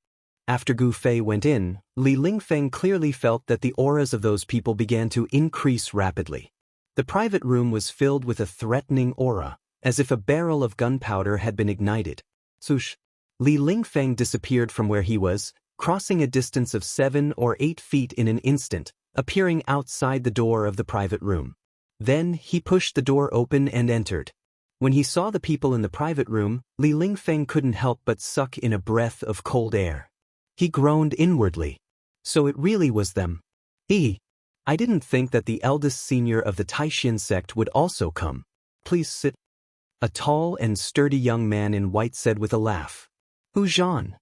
After Gu Fei went in, Li Lingfeng clearly felt that the auras of those people began to increase rapidly. The private room was filled with a threatening aura, as if a barrel of gunpowder had been ignited. Swoosh! Li Lingfeng disappeared from where he was, crossing a distance of 7 or 8 feet in an instant, appearing outside the door of the private room. Then he pushed the door open and entered. When he saw the people in the private room, Li Lingfeng couldn't help but suck in a breath of cold air. He groaned inwardly. So it really was them. I didn't think that the eldest senior of the Taishan sect would also come. Please sit. A tall and sturdy young man in white said with a laugh. Who's Jean?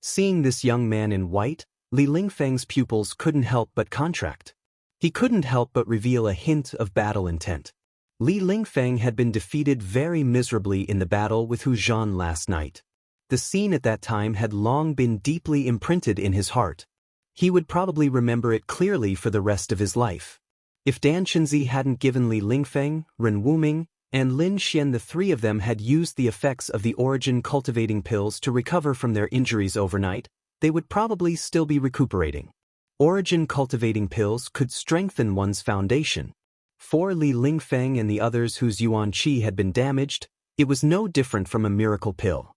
Seeing this young man in white, Li Lingfeng's pupils couldn't help but contract. He couldn't help but reveal a hint of battle intent. Li Lingfeng had been defeated very miserably in the battle with Hu Zhan last night. The scene at that time had long been deeply imprinted in his heart. He would probably remember it clearly for the rest of his life. If Dan Chenzi hadn't given Li Lingfeng, Ren Wuming, and Lin Xian, the 3 of them had used the effects of the origin cultivating pills to recover from their injuries overnight, they would probably still be recuperating. Origin cultivating pills could strengthen one's foundation. For Li Lingfeng and the others whose yuan qi had been damaged, it was no different from a miracle pill.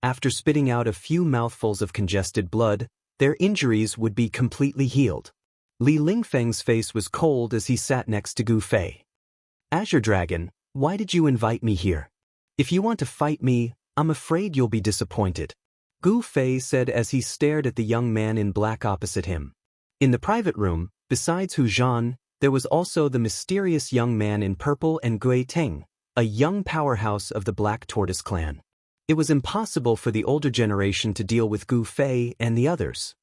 After spitting out a few mouthfuls of congested blood, their injuries would be completely healed. Li Lingfeng's face was cold as he sat next to Gu Fei. Azure Dragon, why did you invite me here? If you want to fight me, I'm afraid you'll be disappointed. Gu Fei said as he stared at the young man in black opposite him. In the private room, besides Hu Zhan, there was also the mysterious young man in purple and Gui Teng, a young powerhouse of the Black Tortoise clan. It was impossible for the older generation to deal with Gu Fei and the others.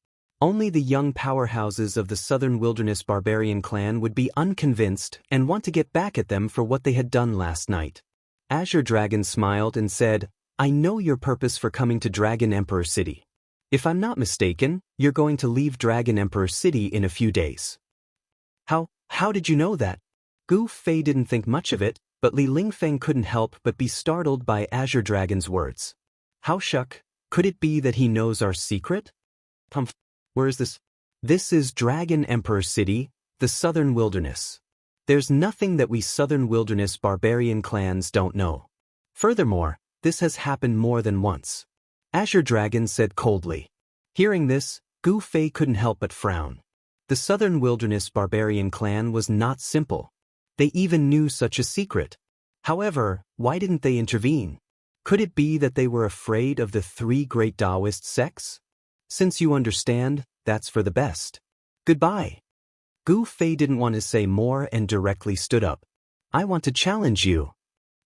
Only the young powerhouses of the Southern Wilderness Barbarian clan would be unconvinced and want to get back at them for what they had done last night. Azure Dragon smiled and said, I know your purpose for coming to Dragon Emperor City. If I'm not mistaken, you're going to leave Dragon Emperor City in a few days. How did you know that? Gu Fei didn't think much of it, but Li Lingfeng couldn't help but be startled by Azure Dragon's words. How shuck, could it be that he knows our secret? Humph, where is this? This is Dragon Emperor City, the Southern Wilderness. There's nothing that we Southern Wilderness barbarian clans don't know. Furthermore, this has happened more than once. Azure Dragon said coldly. Hearing this, Gu Fei couldn't help but frown. The Southern Wilderness barbarian clan was not simple. They even knew such a secret. However, why didn't they intervene? Could it be that they were afraid of the three great Taoist sects? Since you understand, that's for the best. Goodbye. Gu Fei didn't want to say more and directly stood up. I want to challenge you.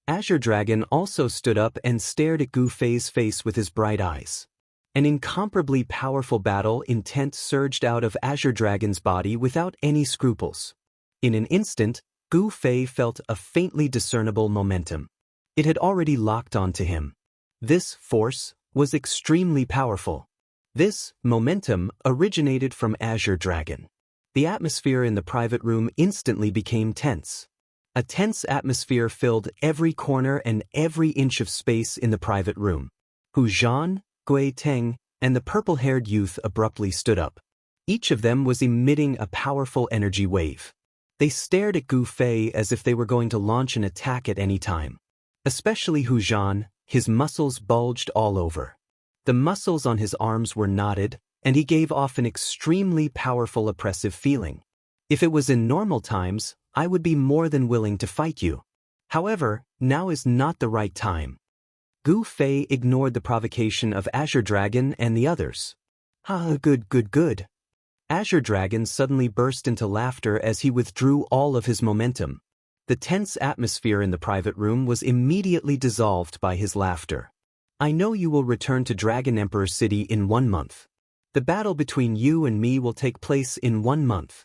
Azure Dragon also stood up and stared at Gu Fei's face with his bright eyes. An incomparably powerful battle intent surged out of Azure Dragon's body without any scruples. In an instant, Gu Fei felt a faintly discernible momentum. It had already locked onto him. This force was extremely powerful. This momentum originated from Azure Dragon. The atmosphere in the private room instantly became tense. A tense atmosphere filled every corner and every inch of space in the private room. Hu Zhan, Gui Teng, and the purple-haired youth abruptly stood up. Each of them was emitting a powerful energy wave. They stared at Gu Fei as if they were going to launch an attack at any time. Especially Hu Zhan, his muscles bulged all over. The muscles on his arms were knotted, and he gave off an extremely powerful oppressive feeling. If it was in normal times, I would be more than willing to fight you. However, now is not the right time. Gu Fei ignored the provocation of Azure Dragon and the others. Good. Azure Dragon suddenly burst into laughter as he withdrew all of his momentum. The tense atmosphere in the private room was immediately dissolved by his laughter. I know you will return to Dragon Emperor City in 1 month. The battle between you and me will take place in 1 month.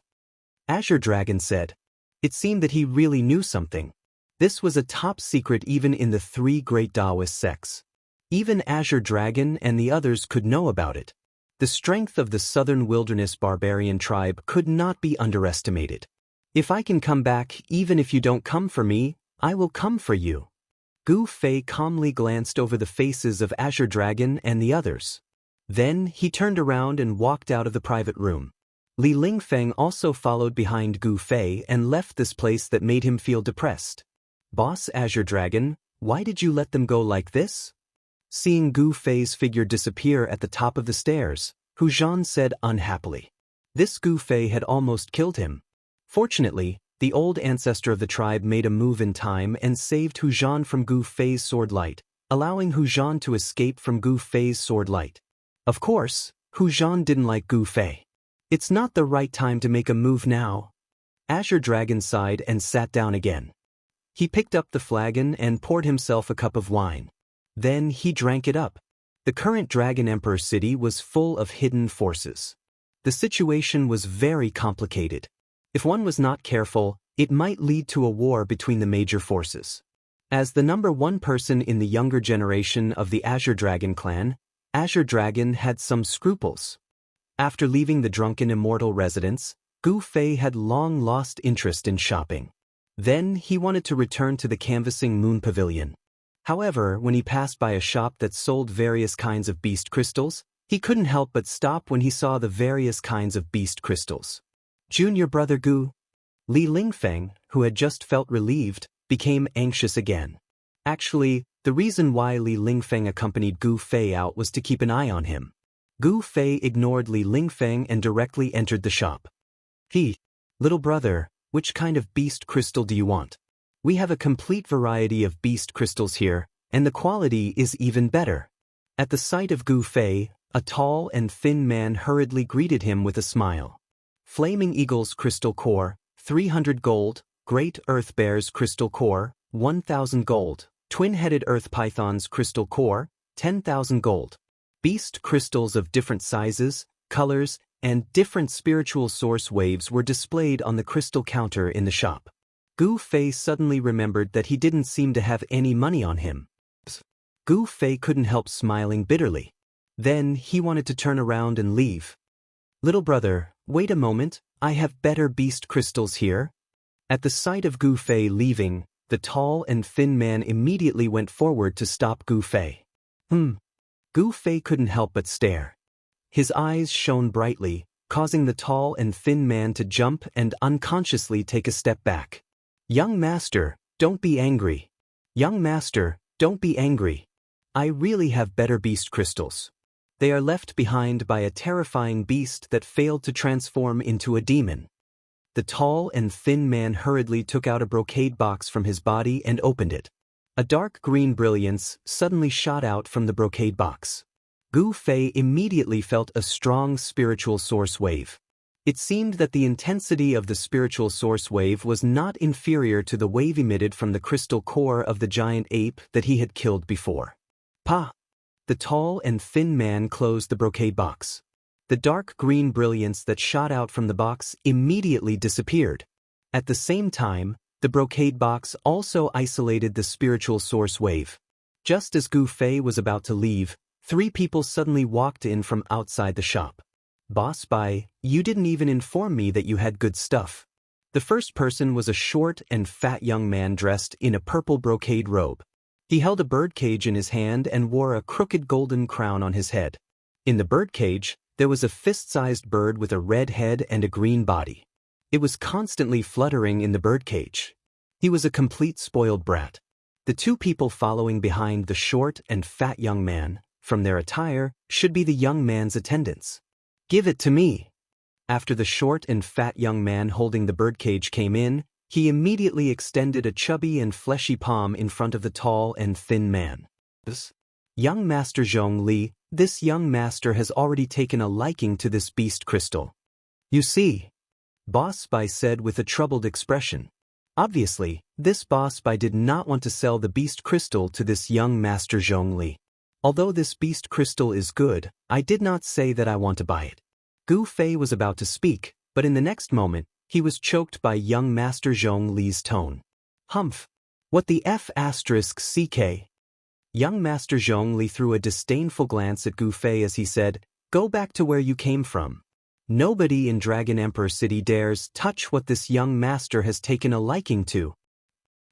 Azure Dragon said. It seemed that he really knew something. This was a top secret even in the three great Taoist sects. Even Azure Dragon and the others could know about it. The strength of the Southern Wilderness barbarian tribe could not be underestimated. If I can come back even if you don't come for me, I will come for you. Gu Fei calmly glanced over the faces of Azure Dragon and the others. Then he turned around and walked out of the private room. Li Lingfeng also followed behind Gu Fei and left this place that made him feel depressed. Boss Azure Dragon, why did you let them go like this? Seeing Gu Fei's figure disappear at the top of the stairs, Hu Zhan said unhappily. This Gu Fei had almost killed him. Fortunately, the old ancestor of the tribe made a move in time and saved Hu Zhan from Gu Fei's sword light, allowing Hu Zhan to escape from Gu Fei's sword light. Of course, Hu Zhan didn't like Gu Fei. It's not the right time to make a move now. Azure Dragon sighed and sat down again. He picked up the flagon and poured himself a cup of wine. Then he drank it up. The current Dragon Emperor City was full of hidden forces. The situation was very complicated. If one was not careful, it might lead to a war between the major forces. As the #1 person in the younger generation of the Azure Dragon clan, Azure Dragon had some scruples. After leaving the drunken immortal residence, Gu Fei had long lost interest in shopping. Then he wanted to return to the canvassing moon pavilion. However, when he passed by a shop that sold various kinds of beast crystals, he couldn't help but stop when he saw the various kinds of beast crystals. Junior brother Gu. Li Lingfeng, who had just felt relieved, became anxious again. Actually, the reason why Li Lingfeng accompanied Gu Fei out was to keep an eye on him. Gu Fei ignored Li Lingfeng and directly entered the shop. Little brother, which kind of beast crystal do you want? We have a complete variety of beast crystals here, and the quality is even better. At the sight of Gu Fei, a tall and thin man hurriedly greeted him with a smile. Flaming Eagle's crystal core, 300 gold, Great Earth Bear's crystal core, 1,000 gold, Twin-Headed Earth Python's crystal core, 10,000 gold. Beast crystals of different sizes, colors, and different spiritual source waves were displayed on the crystal counter in the shop. Gu Fei suddenly remembered that he didn't seem to have any money on him. Gu Fei couldn't help smiling bitterly. Then he wanted to turn around and leave. Little brother, wait a moment, I have better beast crystals here. At the sight of Gu Fei leaving, the tall and thin man immediately went forward to stop Gu Fei. Gu Fei couldn't help but stare. His eyes shone brightly, causing the tall and thin man to jump and unconsciously take a step back. Young master, don't be angry. Young master, don't be angry. I really have better beast crystals. They are left behind by a terrifying beast that failed to transform into a demon. The tall and thin man hurriedly took out a brocade box from his body and opened it. A dark green brilliance suddenly shot out from the brocade box. Gu Fei immediately felt a strong spiritual source wave. It seemed that the intensity of the spiritual source wave was not inferior to the wave emitted from the crystal core of the giant ape that he had killed before. Pa! The tall and thin man closed the brocade box. The dark green brilliance that shot out from the box immediately disappeared. At the same time, the brocade box also isolated the spiritual source wave. Just as Gu Fei was about to leave, 3 people suddenly walked in from outside the shop. Boss Bai, you didn't even inform me that you had good stuff. The first person was a short and fat young man dressed in a purple brocade robe. He held a birdcage in his hand and wore a crooked golden crown on his head. In the birdcage, there was a fist-sized bird with a red head and a green body. It was constantly fluttering in the birdcage. He was a complete spoiled brat. The 2 people following behind the short and fat young man, from their attire, should be the young man's attendants. Give it to me. After the short and fat young man holding the birdcage came in, he immediately extended a chubby and fleshy palm in front of the tall and thin man. Young Master Zhong Li, this young master has already taken a liking to this beast crystal. You see, Boss Bai said with a troubled expression. Obviously, this Boss Bai did not want to sell the beast crystal to this young Master Zhong Li. Although this beast crystal is good, I did not say that I want to buy it. Gu Fei was about to speak, but in the next moment, he was choked by young Master Zhong Li's tone. Humph! What the F***ck? Young Master Zhong Li threw a disdainful glance at Gu Fei as he said, Go back to where you came from. Nobody in Dragon Emperor City dares touch what this young master has taken a liking to.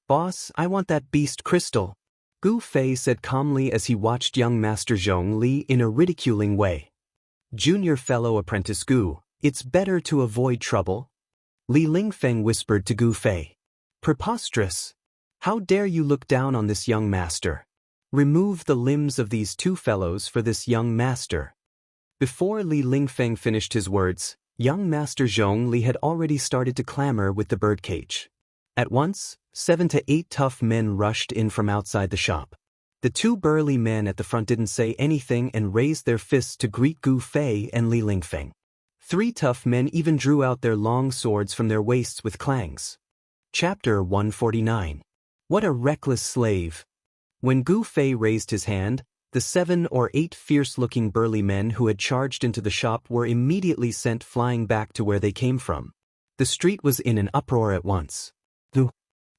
Boss, I want that beast crystal. Gu Fei said calmly as he watched young Master Zhong Li in a ridiculing way. Junior fellow apprentice Gu, it's better to avoid trouble. Li Lingfeng whispered to Gu Fei. Preposterous! How dare you look down on this young master? Remove the limbs of these 2 fellows for this young master. Before Li Lingfeng finished his words, young Master Zhong Li had already started to clamor with the birdcage. At once, 7 to 8 tough men rushed in from outside the shop. The 2 burly men at the front didn't say anything and raised their fists to greet Gu Fei and Li Lingfeng. 3 tough men even drew out their long swords from their waists with clangs. Chapter 149. What a reckless slave! When Gu Fei raised his hand, the 7 or 8 fierce-looking burly men who had charged into the shop were immediately sent flying back to where they came from. The street was in an uproar at once.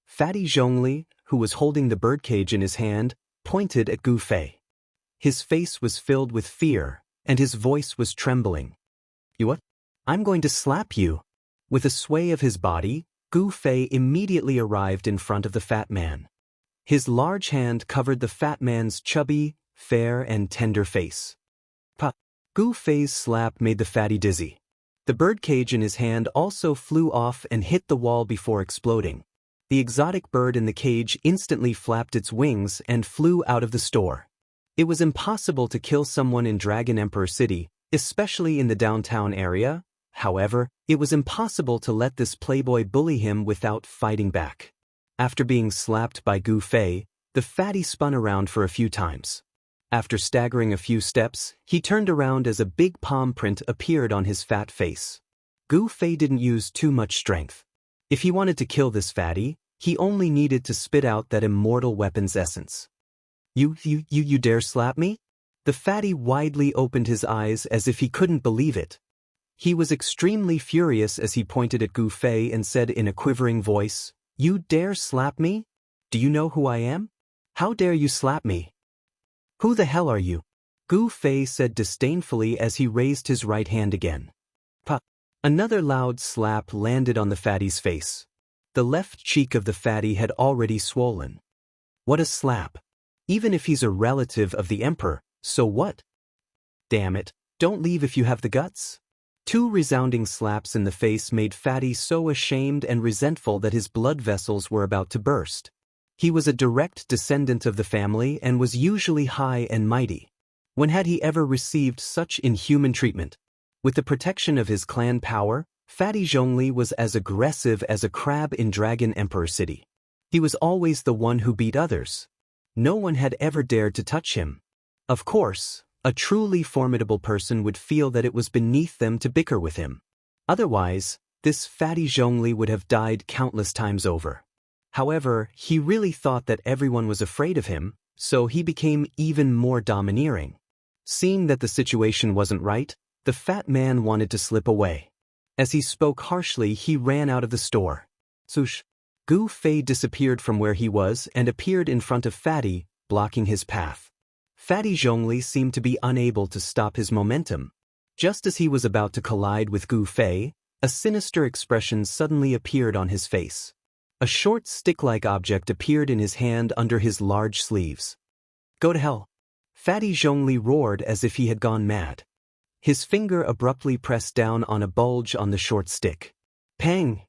Fatty Zhongli, who was holding the birdcage in his hand, pointed at Gu Fei. His face was filled with fear, and his voice was trembling. You what? I'm going to slap you. With a sway of his body, Gu Fei immediately arrived in front of the fat man. His large hand covered the fat man's chubby, fair and tender face. Gu Fei's slap made the fatty dizzy. The birdcage in his hand also flew off and hit the wall before exploding. The exotic bird in the cage instantly flapped its wings and flew out of the store. It was impossible to kill someone in Dragon Emperor City, especially in the downtown area. However, it was impossible to let this playboy bully him without fighting back. After being slapped by Gu Fei, the fatty spun around for a few times. After staggering a few steps, he turned around as a big palm print appeared on his fat face. Gu Fei didn't use too much strength. If he wanted to kill this fatty, he only needed to spit out that immortal weapon's essence. You dare slap me? The fatty widely opened his eyes as if he couldn't believe it. He was extremely furious as he pointed at Gu Fei and said in a quivering voice, You dare slap me? Do you know who I am? How dare you slap me? Who the hell are you? Gu Fei said disdainfully as he raised his right hand again. Pa! Another loud slap landed on the fatty's face. The left cheek of the fatty had already swollen. What a slap. Even if he's a relative of the emperor, so what? Damn it, don't leave if you have the guts. Two resounding slaps in the face made Fatty so ashamed and resentful that his blood vessels were about to burst. He was a direct descendant of the family and was usually high and mighty. When had he ever received such inhuman treatment? With the protection of his clan power, Fatty Zhongli was as aggressive as a crab in Dragon Emperor City. He was always the one who beat others. No one had ever dared to touch him. Of course, a truly formidable person would feel that it was beneath them to bicker with him. Otherwise, this Fatty Zhongli would have died countless times over. However, he really thought that everyone was afraid of him, so he became even more domineering. Seeing that the situation wasn't right, the fat man wanted to slip away. As he spoke harshly, he ran out of the store. Swoosh! Gu Fei disappeared from where he was and appeared in front of Fatty, blocking his path. Fatty Zhongli seemed to be unable to stop his momentum. Just as he was about to collide with Gu Fei, a sinister expression suddenly appeared on his face. A short stick-like object appeared in his hand under his large sleeves. Go to hell! Fatty Zhongli roared as if he had gone mad. His finger abruptly pressed down on a bulge on the short stick. Pang!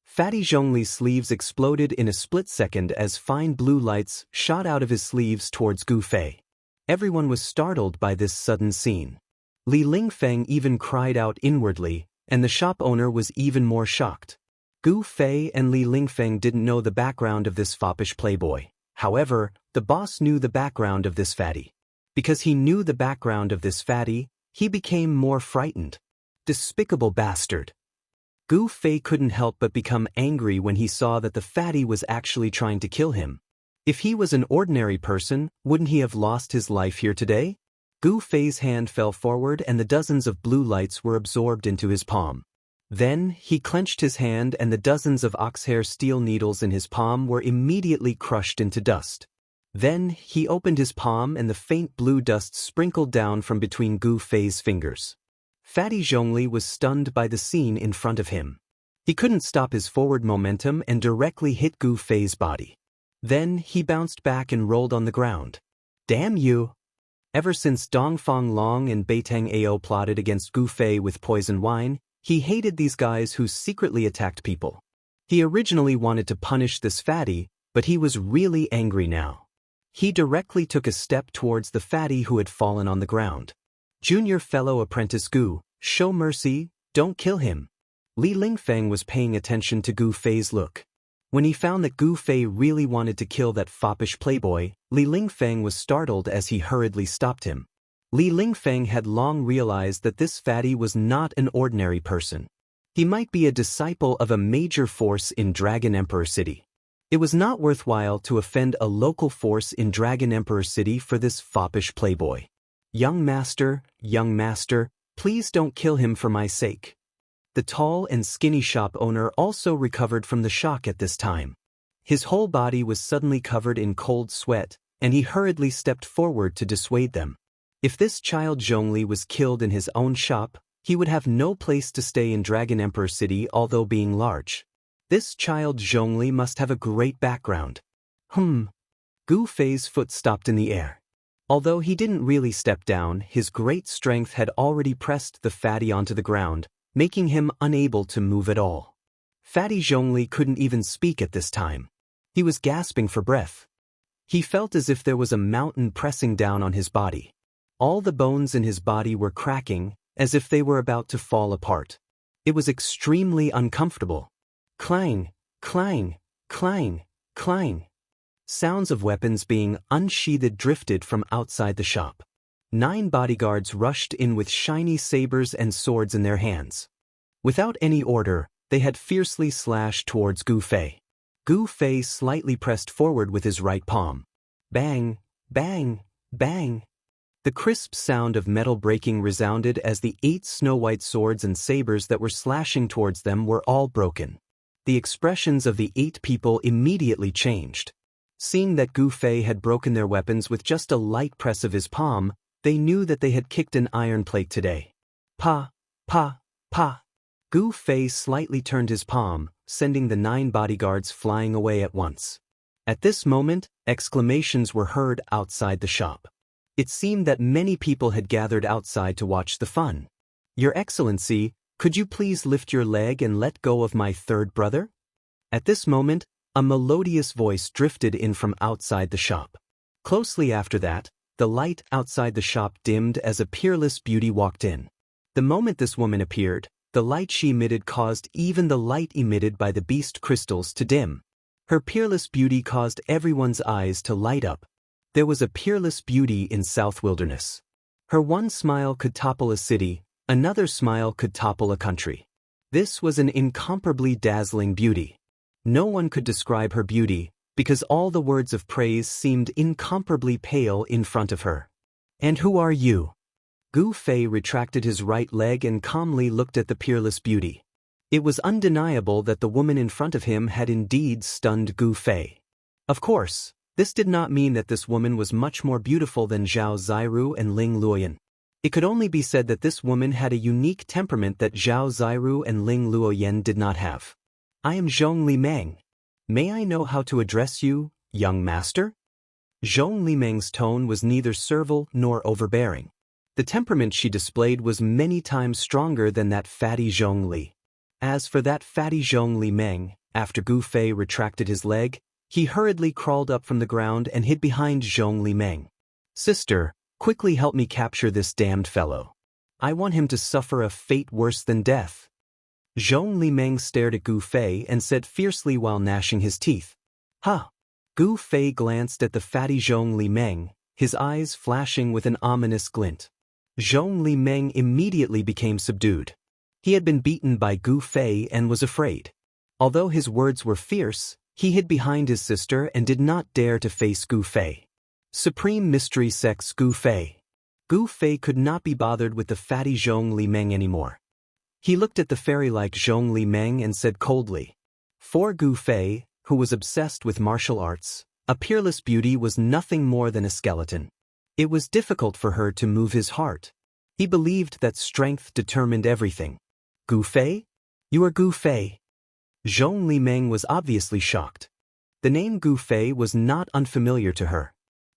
Fatty Zhongli's sleeves exploded in a split second as fine blue lights shot out of his sleeves towards Gu Fei. Everyone was startled by this sudden scene. Li Lingfeng even cried out inwardly, and the shop owner was even more shocked. Gu Fei and Li Lingfeng didn't know the background of this foppish playboy. However, the boss knew the background of this fatty. Because he knew the background of this fatty, he became more frightened. Despicable bastard. Gu Fei couldn't help but become angry when he saw that the fatty was actually trying to kill him. If he was an ordinary person, wouldn't he have lost his life here today? Gu Fei's hand fell forward and the dozens of blue lights were absorbed into his palm. Then, he clenched his hand and the dozens of oxhair steel needles in his palm were immediately crushed into dust. Then, he opened his palm and the faint blue dust sprinkled down from between Gu Fei's fingers. Fatty Zhongli was stunned by the scene in front of him. He couldn't stop his forward momentum and directly hit Gu Fei's body. Then, he bounced back and rolled on the ground. Damn you! Ever since Dongfang Long and Beitang Ao plotted against Gu Fei with poison wine, he hated these guys who secretly attacked people. He originally wanted to punish this fatty, but he was really angry now. He directly took a step towards the fatty who had fallen on the ground. Junior fellow apprentice Gu, show mercy, don't kill him. Li Lingfeng was paying attention to Gu Fei's look. When he found that Gu Fei really wanted to kill that foppish playboy, Li Lingfeng was startled as he hurriedly stopped him. Li Lingfeng had long realized that this fatty was not an ordinary person. He might be a disciple of a major force in Dragon Emperor City. It was not worthwhile to offend a local force in Dragon Emperor City for this foppish playboy. Young master, please don't kill him for my sake. The tall and skinny shop owner also recovered from the shock at this time. His whole body was suddenly covered in cold sweat, and he hurriedly stepped forward to dissuade them. If this child Zhongli was killed in his own shop, he would have no place to stay in Dragon Emperor City although being large. This child Zhongli must have a great background. Gu Fei's foot stopped in the air. Although he didn't really step down, his great strength had already pressed the fatty onto the ground, making him unable to move at all. Fatty Zhongli couldn't even speak at this time. He was gasping for breath. He felt as if there was a mountain pressing down on his body. All the bones in his body were cracking, as if they were about to fall apart. It was extremely uncomfortable. Clang, clang, clang, clang. Sounds of weapons being unsheathed drifted from outside the shop. 9 bodyguards rushed in with shiny sabers and swords in their hands. Without any order, they had fiercely slashed towards Gu Fei. Gu Fei slightly pressed forward with his right palm. Bang, bang, bang. The crisp sound of metal breaking resounded as the 8 snow-white swords and sabers that were slashing towards them were all broken. The expressions of the 8 people immediately changed. Seeing that Gu Fei had broken their weapons with just a light press of his palm, they knew that they had kicked an iron plate today. Pa, pa, pa. Gu Fei slightly turned his palm, sending the 9 bodyguards flying away at once. At this moment, exclamations were heard outside the shop. It seemed that many people had gathered outside to watch the fun. Your Excellency, could you please lift your leg and let go of my third brother? At this moment, a melodious voice drifted in from outside the shop. Closely after that, the light outside the shop dimmed as a peerless beauty walked in. The moment this woman appeared, the light she emitted caused even the light emitted by the beast crystals to dim. Her peerless beauty caused everyone's eyes to light up. There was a peerless beauty in South Wilderness. Her one smile could topple a city, another smile could topple a country. This was an incomparably dazzling beauty. No one could describe her beauty, because all the words of praise seemed incomparably pale in front of her. And who are you? Gu Fei retracted his right leg and calmly looked at the peerless beauty. It was undeniable that the woman in front of him had indeed stunned Gu Fei. Of course, this did not mean that this woman was much more beautiful than Zhao Ziru and Ling Luoyan. It could only be said that this woman had a unique temperament that Zhao Ziru and Ling Luoyan did not have. I am Zhong Li Meng. May I know how to address you, young master? Zhong Li Meng's tone was neither servile nor overbearing. The temperament she displayed was many times stronger than that fatty Zhong Li. As for that fatty Zhong Li Meng, after Gu Fei retracted his leg, he hurriedly crawled up from the ground and hid behind Zhong Li Meng. Sister, quickly help me capture this damned fellow. I want him to suffer a fate worse than death. Zhong Li Meng stared at Gu Fei and said fiercely while gnashing his teeth. Ha! Gu Fei glanced at the fatty Zhong Li Meng, his eyes flashing with an ominous glint. Zhong Li Meng immediately became subdued. He had been beaten by Gu Fei and was afraid. Although his words were fierce, he hid behind his sister and did not dare to face Gu Fei. Supreme Mystery Sex Gu Fei. Gu Fei could not be bothered with the fatty Zhong Li Meng anymore. He looked at the fairy-like Zhong Li Meng and said coldly. For Gu Fei, who was obsessed with martial arts, a peerless beauty was nothing more than a skeleton. It was difficult for her to move his heart. He believed that strength determined everything. Gu Fei? You are Gu Fei. Zhong Li Meng was obviously shocked. The name Gu Fei was not unfamiliar to her.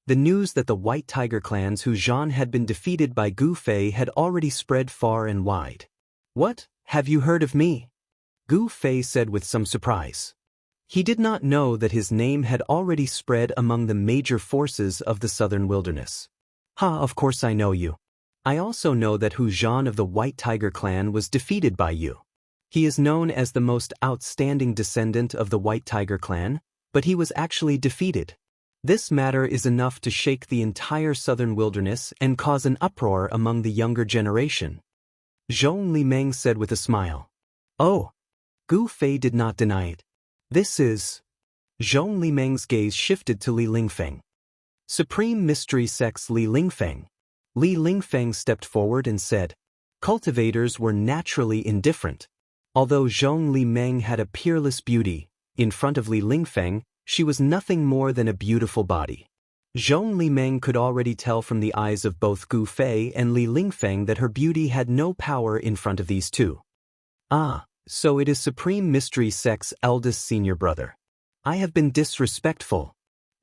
The news that the White Tiger clans who Zhan had been defeated by Gu Fei had already spread far and wide. What, have you heard of me? Gu Fei said with some surprise. He did not know that his name had already spread among the major forces of the southern wilderness. Of course I know you. I also know that Hu Zhan of the White Tiger clan was defeated by you. He is known as the most outstanding descendant of the White Tiger clan, but he was actually defeated. This matter is enough to shake the entire southern wilderness and cause an uproar among the younger generation. Zhong Li Meng said with a smile. Oh. Gu Fei did not deny it. This is... Zhong Li Meng's gaze shifted to Li Lingfeng. Supreme Mystery Sex Li Lingfeng. Li Lingfeng stepped forward and said. Cultivators were naturally indifferent. Although Zhong Li Meng had a peerless beauty, in front of Li Lingfeng, she was nothing more than a beautiful body. Zhong Li Meng could already tell from the eyes of both Gu Fei and Li Lingfeng that her beauty had no power in front of these two. Ah, so it is Supreme Mystery Sex eldest senior brother. I have been disrespectful.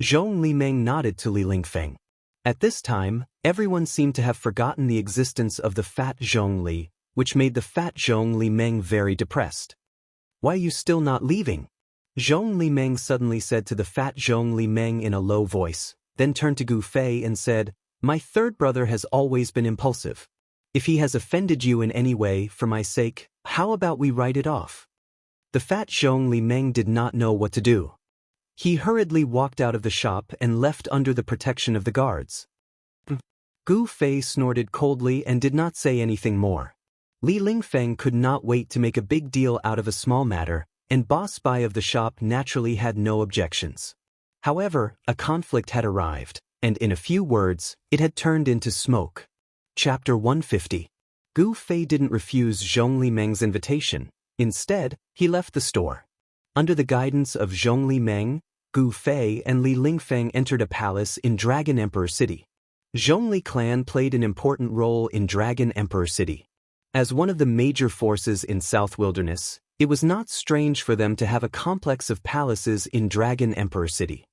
Zhong Li Meng nodded to Li Lingfeng. At this time, everyone seemed to have forgotten the existence of the fat Zhong Li, which made the fat Zhong Li Meng very depressed. Why are you still not leaving? Zhong Li Meng suddenly said to the fat Zhong Li Meng in a low voice, then turned to Gu Fei and said, My third brother has always been impulsive. If he has offended you in any way, for my sake, how about we write it off? The fat Zhong Li Meng did not know what to do. He hurriedly walked out of the shop and left under the protection of the guards. Gu Fei snorted coldly and did not say anything more. Li Lingfeng could not wait to make a big deal out of a small matter, and boss spy of the shop naturally had no objections. However, a conflict had arrived, and in a few words, it had turned into smoke. Chapter 150. Gu Fei didn't refuse Zhong Li Meng's invitation. Instead, he left the store. Under the guidance of Zhong Li Meng, Gu Fei and Li Lingfeng entered a palace in Dragon Emperor City. Zhongli clan played an important role in Dragon Emperor City. As one of the major forces in South Wilderness, it was not strange for them to have a complex of palaces in Dragon Emperor City.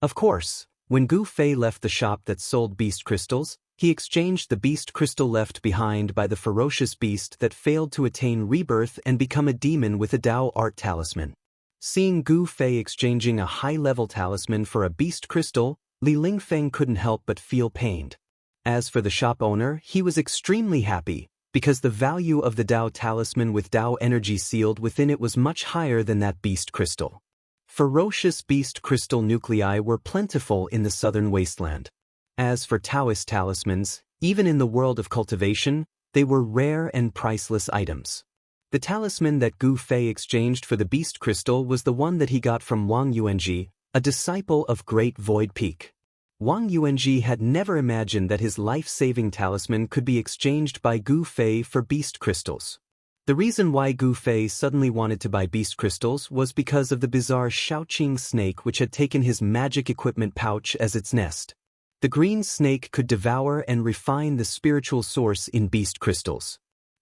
Of course, when Gu Fei left the shop that sold beast crystals, he exchanged the beast crystal left behind by the ferocious beast that failed to attain rebirth and become a demon with a Dao art talisman. Seeing Gu Fei exchanging a high-level talisman for a beast crystal, Li Lingfeng couldn't help but feel pained. As for the shop owner, he was extremely happy, because the value of the Dao talisman with Dao energy sealed within it was much higher than that beast crystal. Ferocious beast crystal nuclei were plentiful in the southern wasteland. As for Taoist talismans, even in the world of cultivation, they were rare and priceless items. The talisman that Gu Fei exchanged for the beast crystal was the one that he got from Wang Yuanji, a disciple of Great Void Peak. Wang Yuanji had never imagined that his life-saving talisman could be exchanged by Gu Fei for beast crystals. The reason why Gu Fei suddenly wanted to buy beast crystals was because of the bizarre Shaoqing snake which had taken his magic equipment pouch as its nest. The green snake could devour and refine the spiritual source in beast crystals.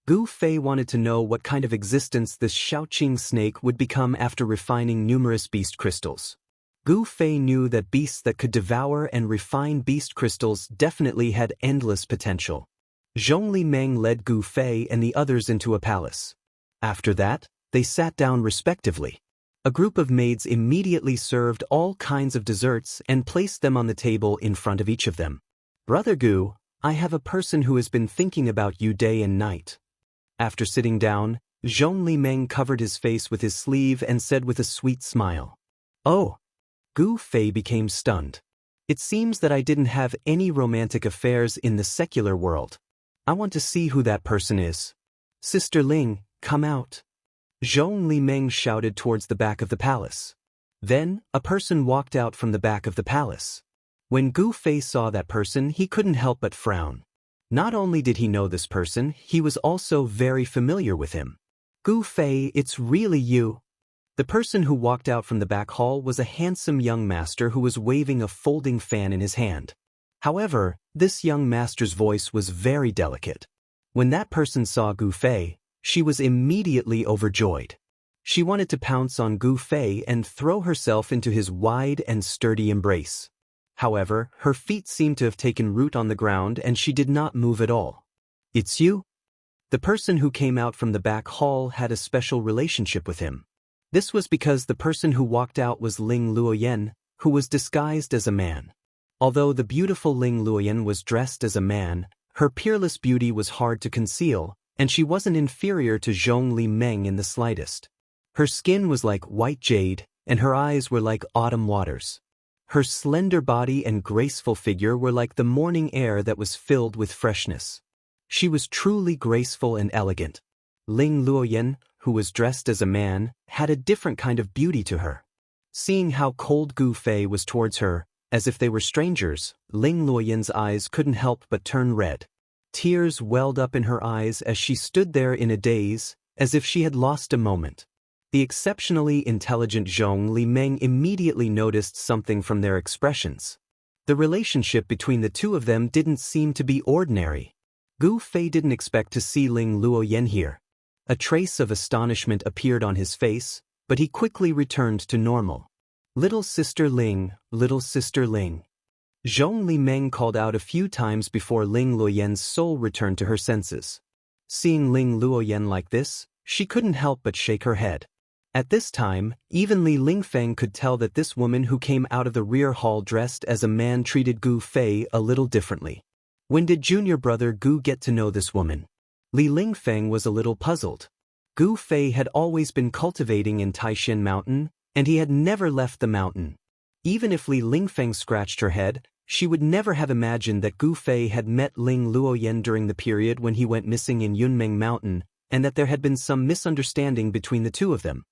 Gu Fei wanted to know what kind of existence this Shaoqing snake would become after refining numerous beast crystals. Gu Fei knew that beasts that could devour and refine beast crystals definitely had endless potential. Zhong Li Meng led Gu Fei and the others into a palace. After that, they sat down respectively. A group of maids immediately served all kinds of desserts and placed them on the table in front of each of them. "Brother Gu, I have a person who has been thinking about you day and night." After sitting down, Zhong Li Meng covered his face with his sleeve and said with a sweet smile, "Oh." Gu Fei became stunned. "It seems that I didn't have any romantic affairs in the secular world. I want to see who that person is. Sister Ling, come out." Zhong Li Meng shouted towards the back of the palace. Then, a person walked out from the back of the palace. When Gu Fei saw that person, he couldn't help but frown. Not only did he know this person, he was also very familiar with him. "Gu Fei, it's really you." The person who walked out from the back hall was a handsome young master who was waving a folding fan in his hand. However, this young master's voice was very delicate. When that person saw Gu Fei, she was immediately overjoyed. She wanted to pounce on Gu Fei and throw herself into his wide and sturdy embrace. However, her feet seemed to have taken root on the ground and she did not move at all. "It's you?" The person who came out from the back hall had a special relationship with him. This was because the person who walked out was Ling Luoyan, who was disguised as a man. Although the beautiful Ling Luoyan was dressed as a man, her peerless beauty was hard to conceal, and she wasn't inferior to Zhong Li Meng in the slightest. Her skin was like white jade, and her eyes were like autumn waters. Her slender body and graceful figure were like the morning air that was filled with freshness. She was truly graceful and elegant. Ling Luoyan, who was dressed as a man, had a different kind of beauty to her. Seeing how cold Gu Fei was towards her, as if they were strangers, Ling Luoyan's eyes couldn't help but turn red. Tears welled up in her eyes as she stood there in a daze, as if she had lost a moment. The exceptionally intelligent Zhong Li Meng immediately noticed something from their expressions. The relationship between the two of them didn't seem to be ordinary. Gu Fei didn't expect to see Ling Luoyan here. A trace of astonishment appeared on his face, but he quickly returned to normal. "Little Sister Ling, Little Sister Ling." Zhong Li Meng called out a few times before Ling Luoyan's soul returned to her senses. Seeing Ling Luoyan like this, she couldn't help but shake her head. At this time, even Li Lingfeng could tell that this woman who came out of the rear hall dressed as a man treated Gu Fei a little differently. When did junior brother Gu get to know this woman? Li Lingfeng was a little puzzled. Gu Fei had always been cultivating in Taishan Mountain, and he had never left the mountain. Even if Li Lingfeng scratched her head, she would never have imagined that Gu Fei had met Ling Luoyan during the period when he went missing in Yunmeng Mountain, and that there had been some misunderstanding between the two of them.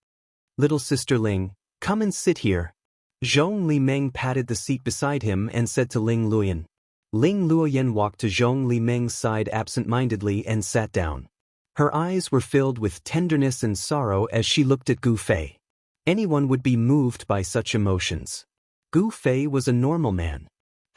"Little Sister Ling, come and sit here." Zhong Li Meng patted the seat beside him and said to Ling Luoyan. Ling Luoyan walked to Zhong Li Meng's side absent-mindedly and sat down. Her eyes were filled with tenderness and sorrow as she looked at Gu Fei. Anyone would be moved by such emotions. Gu Fei was a normal man.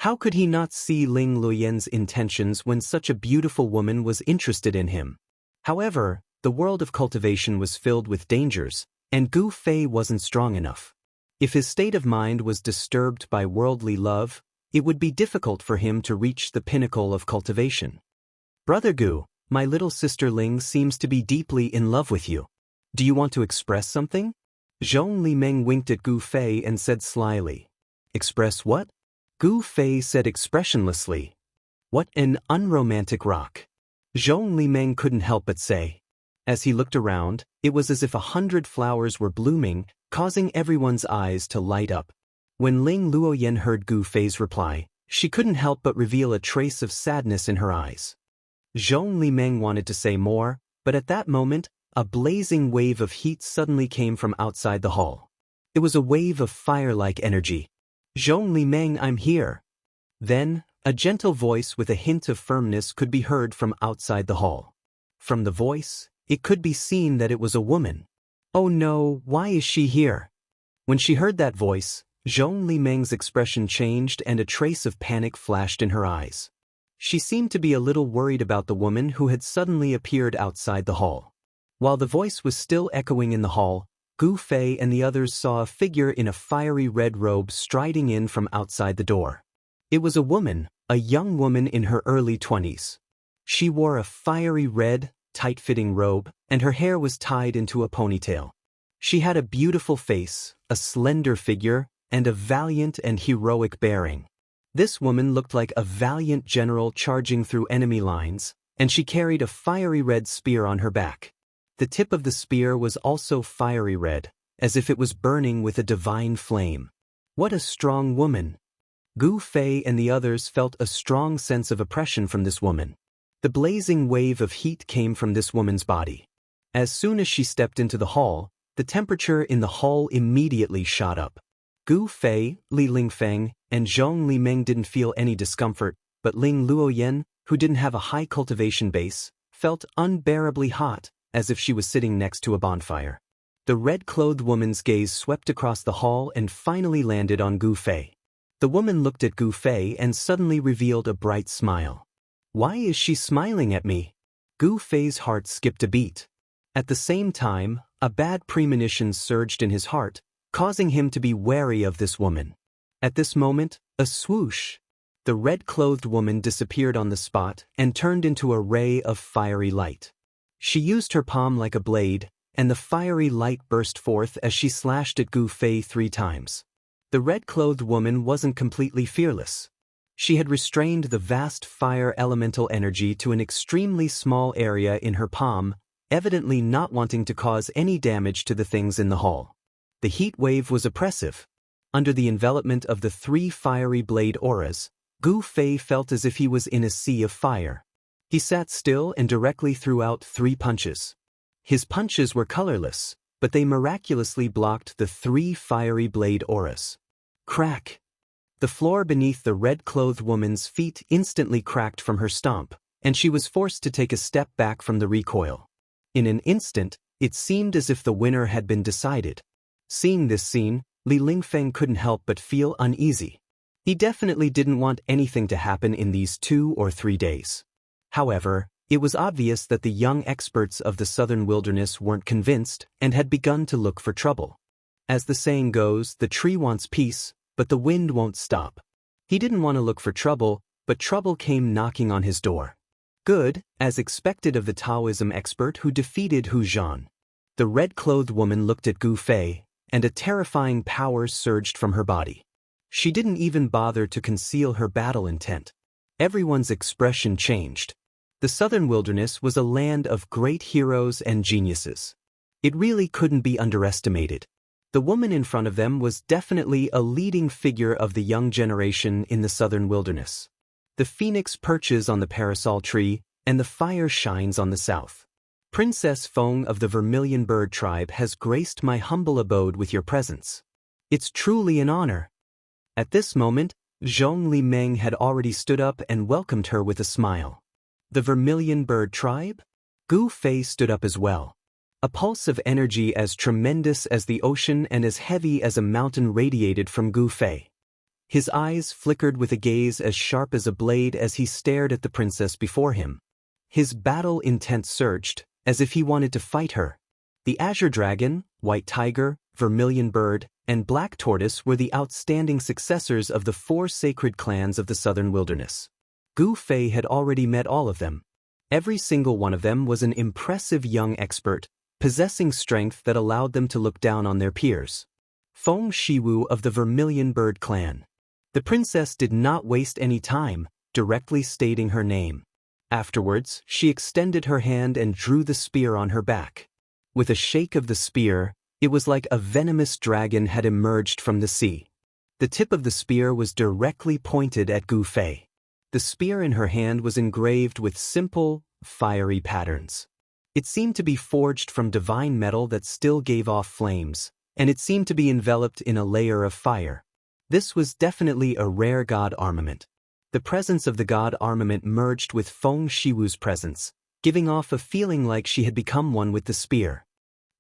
How could he not see Ling Luoyan's intentions when such a beautiful woman was interested in him? However, the world of cultivation was filled with dangers, and Gu Fei wasn't strong enough. If his state of mind was disturbed by worldly love, it would be difficult for him to reach the pinnacle of cultivation. Brother Gu, my little sister Ling seems to be deeply in love with you. Do you want to express something? Zhong Limeng winked at Gu Fei and said slyly. Express what? Gu Fei said expressionlessly. What an unromantic rock. Zhong Limeng couldn't help but say. As he looked around, it was as if 100 flowers were blooming, causing everyone's eyes to light up. When Ling Luoyan heard Gu Fei's reply, she couldn't help but reveal a trace of sadness in her eyes. Zhong Limeng wanted to say more, but at that moment, a blazing wave of heat suddenly came from outside the hall. It was a wave of fire-like energy. Zhong Limeng, I'm here. Then, a gentle voice with a hint of firmness could be heard from outside the hall. From the voice, it could be seen that it was a woman. Oh no, why is she here? When she heard that voice, Zhong Limeng's expression changed and a trace of panic flashed in her eyes. She seemed to be a little worried about the woman who had suddenly appeared outside the hall. While the voice was still echoing in the hall, Gu Fei and the others saw a figure in a fiery red robe striding in from outside the door. It was a woman, a young woman in her early 20s. She wore a fiery red, tight-fitting robe, and her hair was tied into a ponytail. She had a beautiful face, a slender figure, and a valiant and heroic bearing. This woman looked like a valiant general charging through enemy lines, and she carried a fiery red spear on her back. The tip of the spear was also fiery red, as if it was burning with a divine flame. What a strong woman! Gu Fei and the others felt a strong sense of oppression from this woman. The blazing wave of heat came from this woman's body. As soon as she stepped into the hall, the temperature in the hall immediately shot up. Gu Fei, Li Lingfeng, and Zhong Limeng didn't feel any discomfort, but Ling Luoyan, who didn't have a high cultivation base, felt unbearably hot, as if she was sitting next to a bonfire. The red-clothed woman's gaze swept across the hall and finally landed on Gu Fei. The woman looked at Gu Fei and suddenly revealed a bright smile. Why is she smiling at me? Gu Fei's heart skipped a beat. At the same time, a bad premonition surged in his heart, causing him to be wary of this woman. At this moment, a swoosh. The red-clothed woman disappeared on the spot and turned into a ray of fiery light. She used her palm like a blade, and the fiery light burst forth as she slashed at Gu Fei 3 times. The red-clothed woman wasn't completely fearless. She had restrained the vast fire elemental energy to an extremely small area in her palm, evidently not wanting to cause any damage to the things in the hall. The heat wave was oppressive. Under the envelopment of the 3 fiery blade auras, Gu Fei felt as if he was in a sea of fire. He sat still and directly threw out 3 punches. His punches were colorless, but they miraculously blocked the 3 fiery blade auras. Crack! The floor beneath the red-clothed woman's feet instantly cracked from her stomp, and she was forced to take a step back from the recoil. In an instant, it seemed as if the winner had been decided. Seeing this scene, Li Lingfeng couldn't help but feel uneasy. He definitely didn't want anything to happen in these 2 or 3 days. However, it was obvious that the young experts of the southern wilderness weren't convinced and had begun to look for trouble. As the saying goes, the tree wants peace, but the wind won't stop. He didn't want to look for trouble, but trouble came knocking on his door. Good, as expected of the Taoism expert who defeated Hu Zhan. The red-clothed woman looked at Gu Fei, and a terrifying power surged from her body. She didn't even bother to conceal her battle intent. Everyone's expression changed. The southern wilderness was a land of great heroes and geniuses. It really couldn't be underestimated. The woman in front of them was definitely a leading figure of the young generation in the southern wilderness. The phoenix perches on the parasol tree, and the fire shines on the south. Princess Feng of the Vermilion Bird tribe has graced my humble abode with your presence. It's truly an honor. At this moment, Zhong Limeng had already stood up and welcomed her with a smile. The Vermilion Bird tribe? Gu Fei stood up as well. A pulse of energy as tremendous as the ocean and as heavy as a mountain radiated from Gu Fei. His eyes flickered with a gaze as sharp as a blade as he stared at the princess before him. His battle intent surged, as if he wanted to fight her. The Azure Dragon, White Tiger, Vermilion Bird, and Black Tortoise were the outstanding successors of the 4 sacred clans of the southern wilderness. Gu Fei had already met all of them. Every single one of them was an impressive young expert, possessing strength that allowed them to look down on their peers. Feng Shiwu of the Vermilion Bird clan. The princess did not waste any time, directly stating her name. Afterwards, she extended her hand and drew the spear on her back. With a shake of the spear, it was like a venomous dragon had emerged from the sea. The tip of the spear was directly pointed at Gu Fei. The spear in her hand was engraved with simple, fiery patterns. It seemed to be forged from divine metal that still gave off flames, and it seemed to be enveloped in a layer of fire. This was definitely a rare god armament. The presence of the god armament merged with Feng Shiwu's presence, giving off a feeling like she had become one with the spear.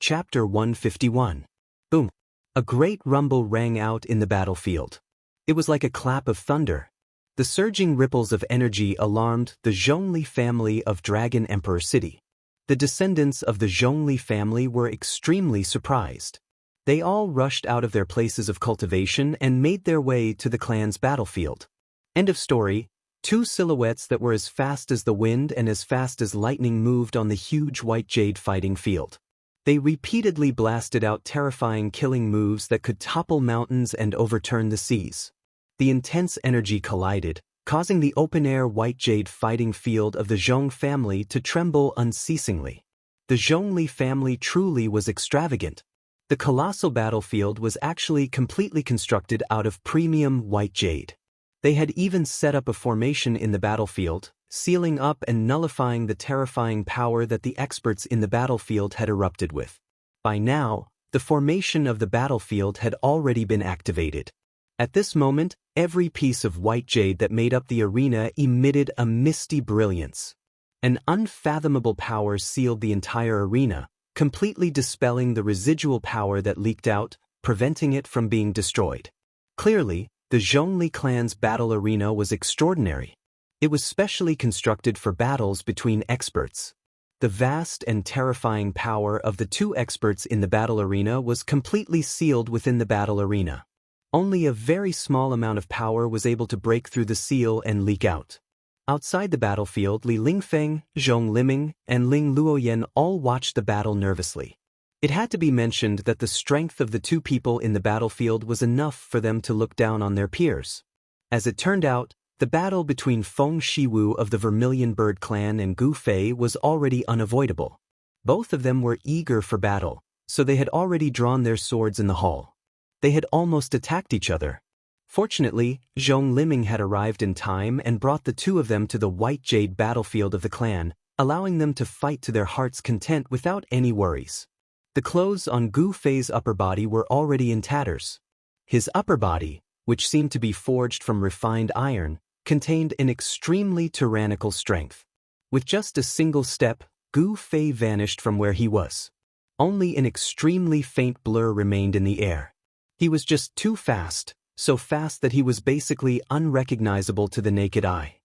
Chapter 151. Boom! A great rumble rang out in the battlefield. It was like a clap of thunder. The surging ripples of energy alarmed the Zhongli family of Dragon Emperor City. The descendants of the Zhongli family were extremely surprised. They all rushed out of their places of cultivation and made their way to the clan's battlefield. End of story. 2 silhouettes that were as fast as the wind and as fast as lightning moved on the huge white jade fighting field. They repeatedly blasted out terrifying killing moves that could topple mountains and overturn the seas. The intense energy collided, causing the open-air white jade fighting field of the Zhong family to tremble unceasingly. The Zhongli family truly was extravagant. The colossal battlefield was actually completely constructed out of premium white jade. They had even set up a formation in the battlefield, sealing up and nullifying the terrifying power that the experts in the battlefield had erupted with. By now, the formation of the battlefield had already been activated. At this moment, every piece of white jade that made up the arena emitted a misty brilliance. An unfathomable power sealed the entire arena, completely dispelling the residual power that leaked out, preventing it from being destroyed. Clearly, the Zhongli clan's battle arena was extraordinary. It was specially constructed for battles between experts. The vast and terrifying power of the 2 experts in the battle arena was completely sealed within the battle arena. Only a very small amount of power was able to break through the seal and leak out. Outside the battlefield, Li Lingfeng, Zhong Liming, and Ling Luoyan all watched the battle nervously. It had to be mentioned that the strength of the 2 people in the battlefield was enough for them to look down on their peers. As it turned out, the battle between Feng Shiwu of the Vermilion Bird clan and Gu Fei was already unavoidable. Both of them were eager for battle, so they had already drawn their swords in the hall. They had almost attacked each other. Fortunately, Zhong Liming had arrived in time and brought the 2 of them to the white jade battlefield of the clan, allowing them to fight to their heart's content without any worries. The clothes on Gu Fei's upper body were already in tatters. His upper body, which seemed to be forged from refined iron, contained an extremely tyrannical strength. With just a single step, Gu Fei vanished from where he was. Only an extremely faint blur remained in the air. He was just too fast, so fast that he was basically unrecognizable to the naked eye.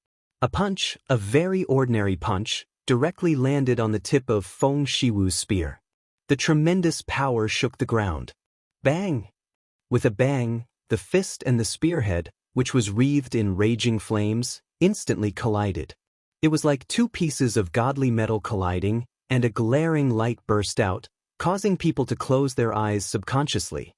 A punch, a very ordinary punch, directly landed on the tip of Feng Shiwu's spear. The tremendous power shook the ground. Bang! With a bang, the fist and the spearhead, which was wreathed in raging flames, instantly collided. It was like 2 pieces of godly metal colliding, and a glaring light burst out, causing people to close their eyes subconsciously.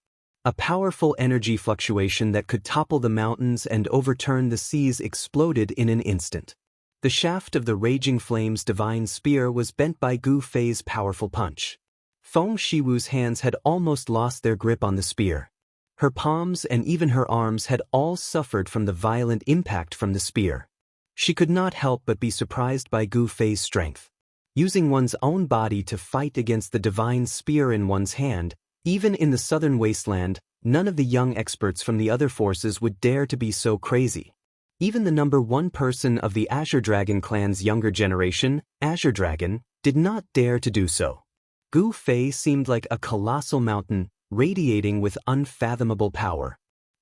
A powerful energy fluctuation that could topple the mountains and overturn the seas exploded in an instant. The shaft of the raging flame's divine spear was bent by Gu Fei's powerful punch. Feng Shiwu's hands had almost lost their grip on the spear. Her palms and even her arms had all suffered from the violent impact from the spear. She could not help but be surprised by Gu Fei's strength. Using one's own body to fight against the divine spear in one's hand, even in the southern wasteland, none of the young experts from the other forces would dare to be so crazy. Even the number 1 person of the Azure Dragon clan's younger generation, Azure Dragon, did not dare to do so. Gu Fei seemed like a colossal mountain, radiating with unfathomable power.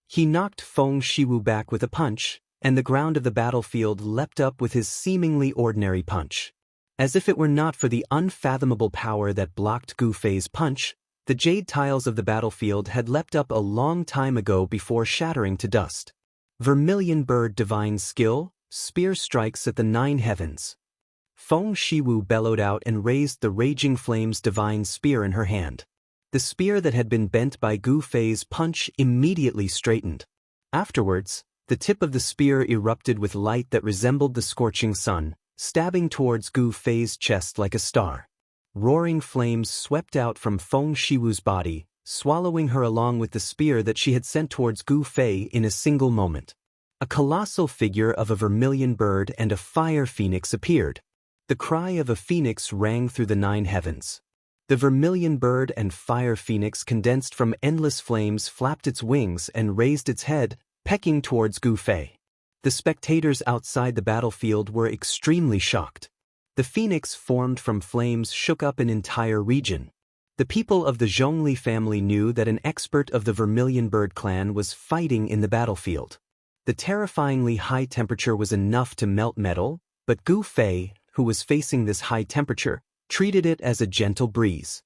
He knocked Feng Shiwu back with a punch, and the ground of the battlefield leapt up with his seemingly ordinary punch. As if it were not for the unfathomable power that blocked Gu Fei's punch, the jade tiles of the battlefield had leapt up a long time ago before shattering to dust. Vermilion Bird Divine Skill, Spear Strikes at the Nine Heavens. Feng Shiwu bellowed out and raised the Raging Flames Divine Spear in her hand. The spear that had been bent by Gu Fei's punch immediately straightened. Afterwards, the tip of the spear erupted with light that resembled the scorching sun, stabbing towards Gu Fei's chest like a star. Roaring flames swept out from Feng Shiwu's body, swallowing her along with the spear that she had sent towards Gu Fei in a single moment. A colossal figure of a vermilion bird and a fire phoenix appeared. The cry of a phoenix rang through the nine heavens. The vermilion bird and fire phoenix condensed from endless flames flapped its wings and raised its head, pecking towards Gu Fei. The spectators outside the battlefield were extremely shocked. The phoenix formed from flames shook up an entire region. The people of the Zhongli family knew that an expert of the Vermilion Bird clan was fighting in the battlefield. The terrifyingly high temperature was enough to melt metal, but Gu Fei, who was facing this high temperature, treated it as a gentle breeze.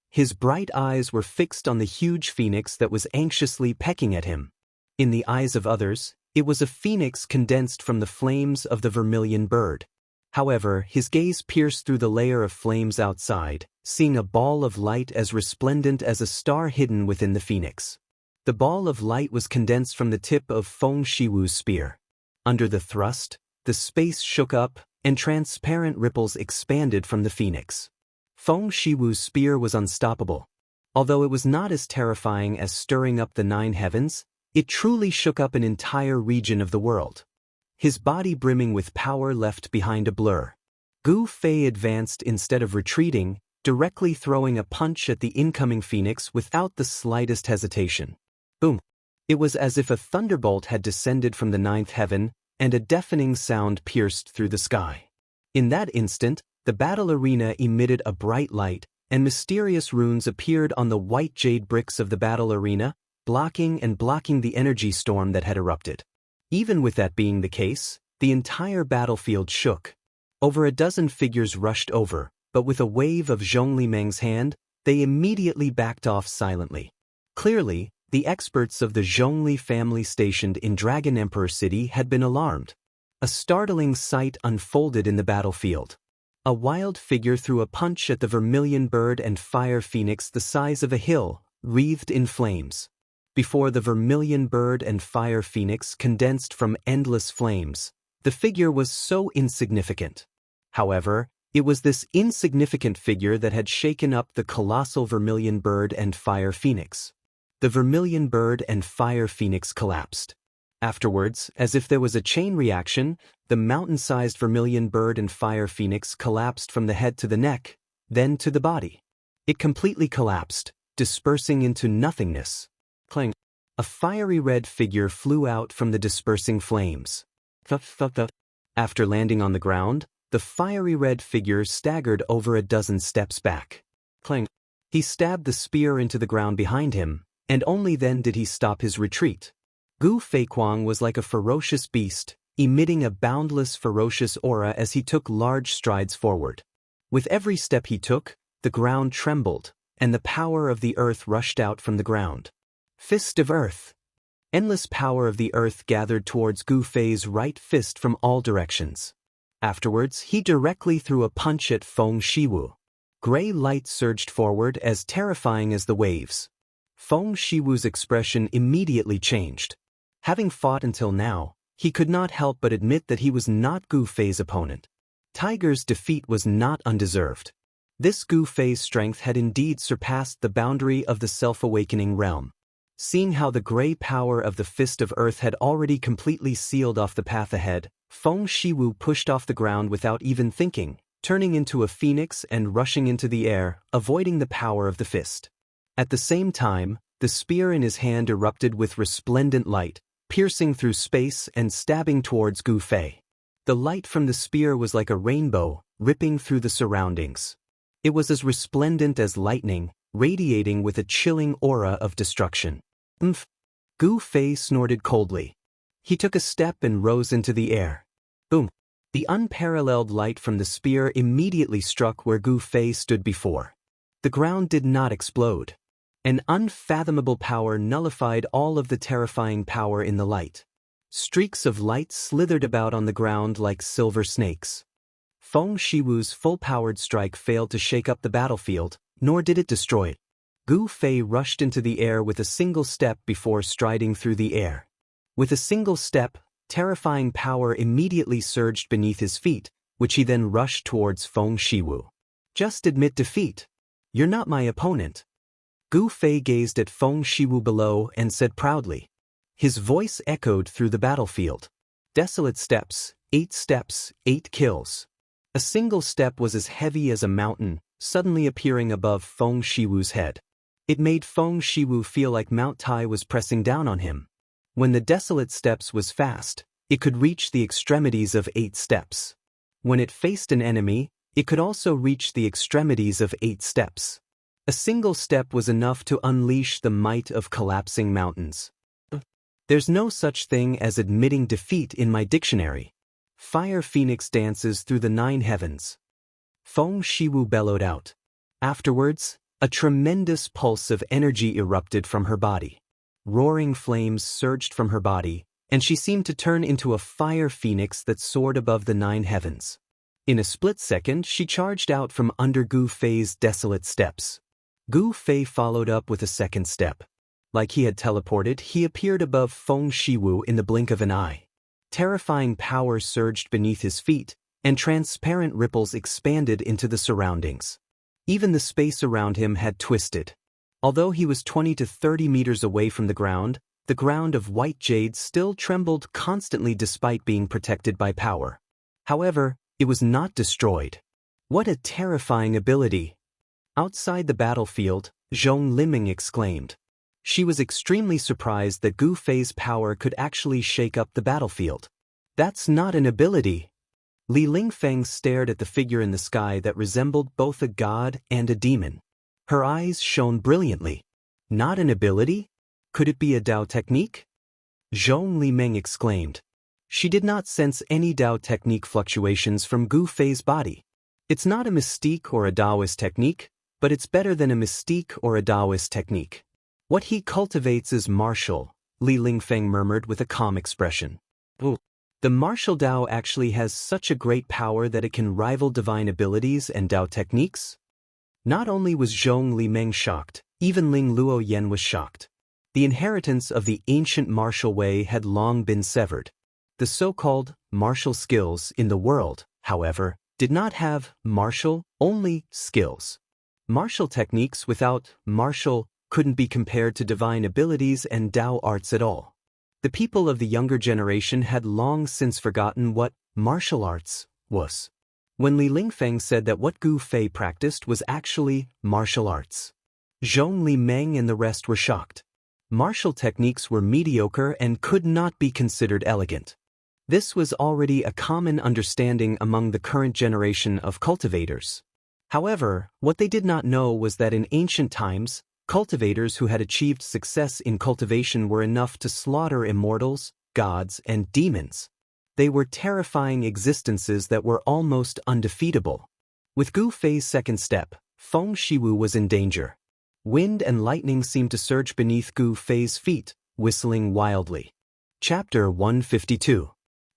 His bright eyes were fixed on the huge phoenix that was anxiously pecking at him. In the eyes of others, it was a phoenix condensed from the flames of the vermilion bird. However, his gaze pierced through the layer of flames outside, seeing a ball of light as resplendent as a star hidden within the phoenix. The ball of light was condensed from the tip of Feng Shiwu's spear. Under the thrust, the space shook up, and transparent ripples expanded from the phoenix. Feng Shiwu's spear was unstoppable. Although it was not as terrifying as stirring up the nine heavens, it truly shook up an entire region of the world. His body brimming with power left behind a blur. Gu Fei advanced instead of retreating, directly throwing a punch at the incoming phoenix without the slightest hesitation. Boom! It was as if a thunderbolt had descended from the ninth heaven, and a deafening sound pierced through the sky. In that instant, the battle arena emitted a bright light, and mysterious runes appeared on the white jade bricks of the battle arena, blocking the energy storm that had erupted. Even with that being the case, the entire battlefield shook. Over a dozen figures rushed over, but with a wave of Zhongli Meng's hand, they immediately backed off silently. Clearly, the experts of the Zhongli family stationed in Dragon Emperor City had been alarmed. A startling sight unfolded in the battlefield. A wild figure threw a punch at the vermilion bird and fire phoenix the size of a hill, wreathed in flames. Before the vermilion bird and fire phoenix condensed from endless flames, the figure was so insignificant. However, it was this insignificant figure that had shaken up the colossal vermilion bird and fire phoenix. The vermilion bird and fire phoenix collapsed. Afterwards, as if there was a chain reaction, the mountain-sized vermilion bird and fire phoenix collapsed from the head to the neck, then to the body. It completely collapsed, dispersing into nothingness. Clang! A fiery red figure flew out from the dispersing flames. After landing on the ground, the fiery red figure staggered over a dozen steps back. Clang! He stabbed the spear into the ground behind him, and only then did he stop his retreat. Gu Feiquang was like a ferocious beast, emitting a boundless ferocious aura as he took large strides forward. With every step he took, the ground trembled, and the power of the earth rushed out from the ground. Fist of Earth. Endless power of the earth gathered towards Gu Fei's right fist from all directions. Afterwards, he directly threw a punch at Feng Shiwu. Gray light surged forward as terrifying as the waves. Feng Shiwu's expression immediately changed. Having fought until now, he could not help but admit that he was not Gu Fei's opponent. Tiger's defeat was not undeserved. This Gu Fei's strength had indeed surpassed the boundary of the self-awakening realm. Seeing how the gray power of the Fist of Earth had already completely sealed off the path ahead, Feng Shiwu pushed off the ground without even thinking, turning into a phoenix and rushing into the air, avoiding the power of the fist. At the same time, the spear in his hand erupted with resplendent light, piercing through space and stabbing towards Gu Fei. The light from the spear was like a rainbow, ripping through the surroundings. It was as resplendent as lightning, radiating with a chilling aura of destruction. Umph! Gu Fei snorted coldly. He took a step and rose into the air. Boom! The unparalleled light from the spear immediately struck where Gu Fei stood before. The ground did not explode. An unfathomable power nullified all of the terrifying power in the light. Streaks of light slithered about on the ground like silver snakes. Feng Shiwu's full-powered strike failed to shake up the battlefield, nor did it destroy it. Gu Fei rushed into the air with a single step before striding through the air. With a single step, terrifying power immediately surged beneath his feet, which he then rushed towards Feng Shiwu. Just admit defeat. You're not my opponent. Gu Fei gazed at Feng Shiwu below and said proudly. His voice echoed through the battlefield. Desolate steps, 8 kills. A single step was as heavy as a mountain, suddenly appearing above Feng Shiwu's head. It made Feng Shiwu feel like Mount Tai was pressing down on him. When the desolate steps was fast, it could reach the extremities of 8 steps. When it faced an enemy, it could also reach the extremities of 8 steps. A single step was enough to unleash the might of collapsing mountains. There's no such thing as admitting defeat in my dictionary. Fire Phoenix dances through the 9 heavens. Feng Shiwu bellowed out. Afterwards, a tremendous pulse of energy erupted from her body. Roaring flames surged from her body, and she seemed to turn into a fire phoenix that soared above the 9 heavens. In a split second, she charged out from under Gu Fei's desolate steps. Gu Fei followed up with a second step. Like he had teleported, he appeared above Feng Shiwu in the blink of an eye. Terrifying power surged beneath his feet, and transparent ripples expanded into the surroundings. Even the space around him had twisted. Although he was 20 to 30 meters away from the ground of white jade still trembled constantly despite being protected by power. However, it was not destroyed. What a terrifying ability! Outside the battlefield, Zhong Liming exclaimed. She was extremely surprised that Gu Fei's power could actually shake up the battlefield. That's not an ability. Li Lingfeng stared at the figure in the sky that resembled both a god and a demon. Her eyes shone brilliantly. Not an ability? Could it be a Dao technique? Zhong Liming exclaimed. She did not sense any Dao technique fluctuations from Gu Fei's body. It's not a mystique or a Daoist technique, but it's better than a mystique or a Daoist technique. What he cultivates is martial, Li Lingfeng murmured with a calm expression. The martial Dao actually has such a great power that it can rival divine abilities and Dao techniques? Not only was Zhong Liming shocked, even Ling Luo Yen was shocked. The inheritance of the ancient martial way had long been severed. The so-called martial skills in the world, however, did not have martial-only skills. Martial techniques without martial couldn't be compared to divine abilities and Dao arts at all. The people of the younger generation had long since forgotten what martial arts was. When Li Lingfeng said that what Gu Fei practiced was actually martial arts, Zhong Liming and the rest were shocked. Martial techniques were mediocre and could not be considered elegant. This was already a common understanding among the current generation of cultivators. However, what they did not know was that in ancient times, cultivators who had achieved success in cultivation were enough to slaughter immortals, gods, and demons. They were terrifying existences that were almost undefeatable. With Gu Fei's second step, Feng Shiwu was in danger. Wind and lightning seemed to surge beneath Gu Fei's feet, whistling wildly. Chapter 152.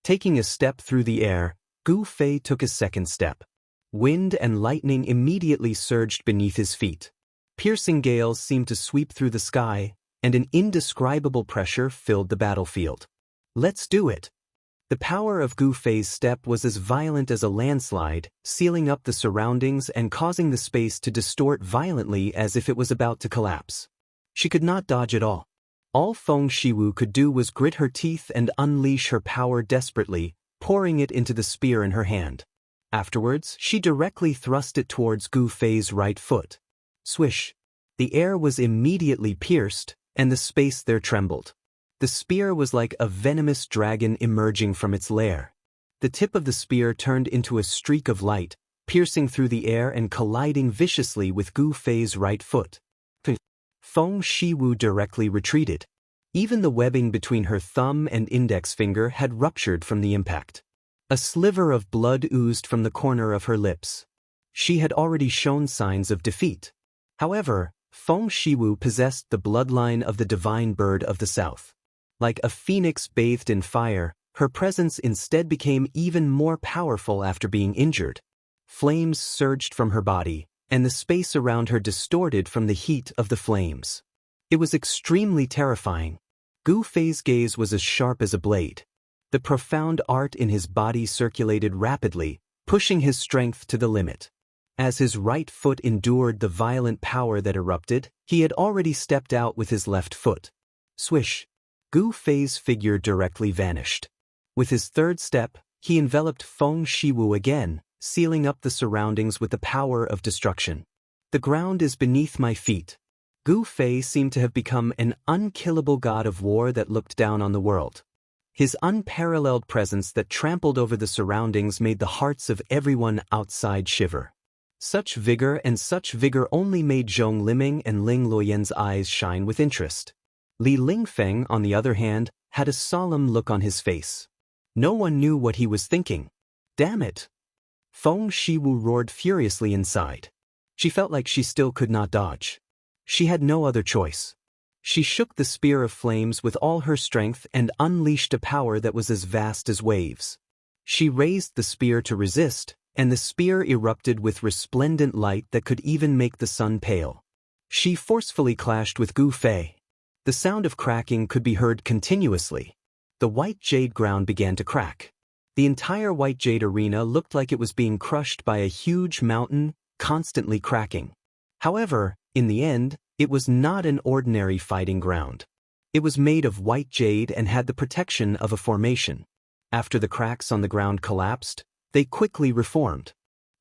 Taking a step through the air, Gu Fei took a second step. Wind and lightning immediately surged beneath his feet. Piercing gales seemed to sweep through the sky, and an indescribable pressure filled the battlefield. Let's do it! The power of Gu Fei's step was as violent as a landslide, sealing up the surroundings and causing the space to distort violently as if it was about to collapse. She could not dodge at all. All Feng Shiwu could do was grit her teeth and unleash her power desperately, pouring it into the spear in her hand. Afterwards, she directly thrust it towards Gu Fei's right foot. Swish! The air was immediately pierced, and the space there trembled. The spear was like a venomous dragon emerging from its lair. The tip of the spear turned into a streak of light, piercing through the air and colliding viciously with Gu Fei's right foot. Feng Shiwu directly retreated. Even the webbing between her thumb and index finger had ruptured from the impact. A sliver of blood oozed from the corner of her lips. She had already shown signs of defeat. However, Feng Shiwu possessed the bloodline of the divine bird of the south. Like a phoenix bathed in fire, her presence instead became even more powerful after being injured. Flames surged from her body, and the space around her distorted from the heat of the flames. It was extremely terrifying. Gu Fei's gaze was as sharp as a blade. The profound art in his body circulated rapidly, pushing his strength to the limit. As his right foot endured the violent power that erupted, he had already stepped out with his left foot. Swish! Gu Fei's figure directly vanished. With his third step, he enveloped Feng Shiwu again, sealing up the surroundings with the power of destruction. The ground is beneath my feet. Gu Fei seemed to have become an unkillable god of war that looked down on the world. His unparalleled presence that trampled over the surroundings made the hearts of everyone outside shiver. Such vigor only made Zhong Liming and Ling Luoyan's eyes shine with interest. Li Lingfeng, on the other hand, had a solemn look on his face. No one knew what he was thinking. Damn it! Feng Shiwu roared furiously inside. She felt like she still could not dodge. She had no other choice. She shook the spear of flames with all her strength and unleashed a power that was as vast as waves. She raised the spear to resist, and the spear erupted with resplendent light that could even make the sun pale. She forcefully clashed with Gu Fei. The sound of cracking could be heard continuously. The white jade ground began to crack. The entire white jade arena looked like it was being crushed by a huge mountain, constantly cracking. However, in the end, it was not an ordinary fighting ground. It was made of white jade and had the protection of a formation. After the cracks on the ground collapsed, they quickly reformed.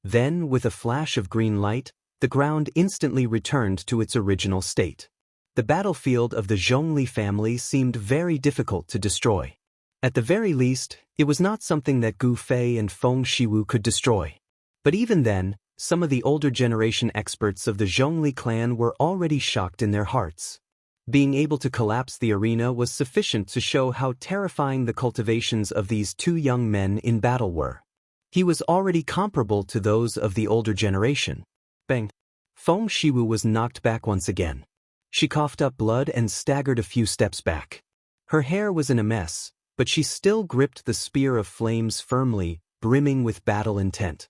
Then, with a flash of green light, the ground instantly returned to its original state. The battlefield of the Zhongli family seemed very difficult to destroy. At the very least, it was not something that Gu Fei and Feng Shiwu could destroy. But even then, some of the older generation experts of the Zhongli clan were already shocked in their hearts. Being able to collapse the arena was sufficient to show how terrifying the cultivations of these two young men in battle were. He was already comparable to those of the older generation. Bang! Feng Shiwu was knocked back once again. She coughed up blood and staggered a few steps back. Her hair was in a mess, but she still gripped the spear of flames firmly, brimming with battle intent.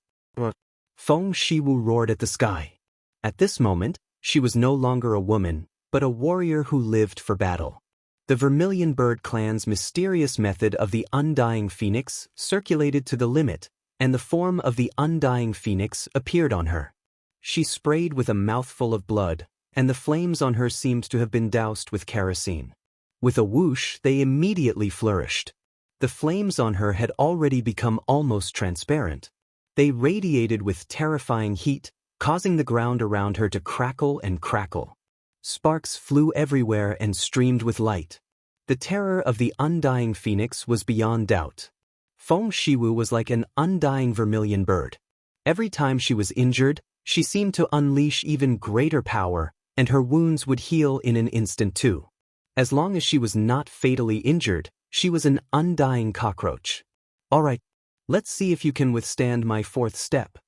Feng Shiwu roared at the sky. At this moment, she was no longer a woman, but a warrior who lived for battle. The Vermilion Bird clan's mysterious method of the Undying Phoenix circulated to the limit, and the form of the Undying Phoenix appeared on her. She sprayed with a mouthful of blood, and the flames on her seemed to have been doused with kerosene. With a whoosh, they immediately flourished. The flames on her had already become almost transparent. They radiated with terrifying heat, causing the ground around her to crackle and crackle. Sparks flew everywhere and streamed with light. The terror of the Undying Phoenix was beyond doubt. Feng Shiwu was like an undying vermilion bird. Every time she was injured, she seemed to unleash even greater power, and her wounds would heal in an instant too. As long as she was not fatally injured, she was an undying cockroach. All right, let's see if you can withstand my fourth step.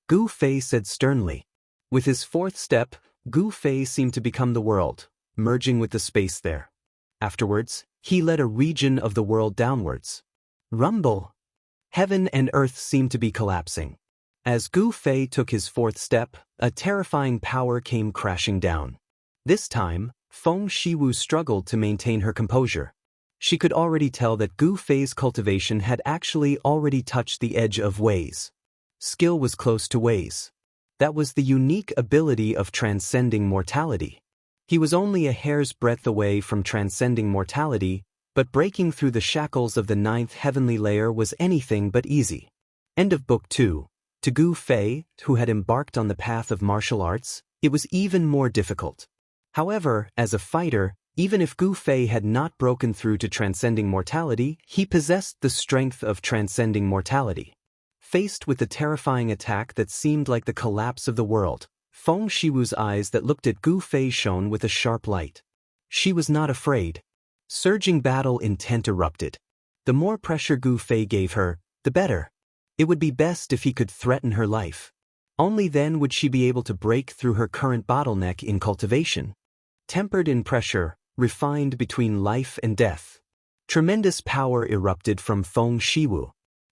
Gu Fei said sternly. With his fourth step, Gu Fei seemed to become the world, merging with the space there. Afterwards, he led a region of the world downwards. Rumble! Heaven and earth seemed to be collapsing. As Gu Fei took his fourth step, a terrifying power came crashing down. This time, Feng Shiwu struggled to maintain her composure. She could already tell that Gu Fei's cultivation had actually already touched the edge of Wei's. Skill was close to Wei's. That was the unique ability of transcending mortality. He was only a hair's breadth away from transcending mortality, but breaking through the shackles of the ninth heavenly layer was anything but easy. End of Book 2. To Gu Fei, who had embarked on the path of martial arts, it was even more difficult. However, as a fighter, even if Gu Fei had not broken through to transcending mortality, he possessed the strength of transcending mortality. Faced with the terrifying attack that seemed like the collapse of the world, Feng Shiwu's eyes that looked at Gu Fei shone with a sharp light. She was not afraid. Surging battle intent erupted. The more pressure Gu Fei gave her, the better. It would be best if he could threaten her life. Only then would she be able to break through her current bottleneck in cultivation. Tempered in pressure, refined between life and death. Tremendous power erupted from Feng Shiwu.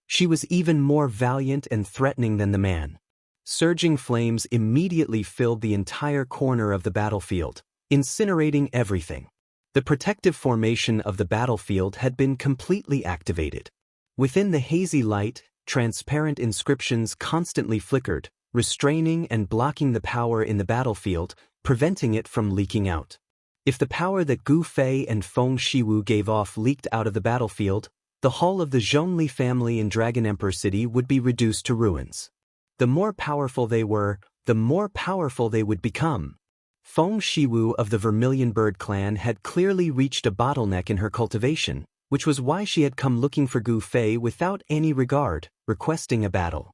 She was even more valiant and threatening than the man. Surging flames immediately filled the entire corner of the battlefield, incinerating everything. The protective formation of the battlefield had been completely activated. Within the hazy light, transparent inscriptions constantly flickered, restraining and blocking the power in the battlefield, preventing it from leaking out. If the power that Gu Fei and Feng Shiwu gave off leaked out of the battlefield, the hull of the Zhongli family in Dragon Emperor City would be reduced to ruins. The more powerful they were, the more powerful they would become. Feng Shiwu of the Vermilion Bird clan had clearly reached a bottleneck in her cultivation, which was why she had come looking for Gu Fei without any regard, requesting a battle.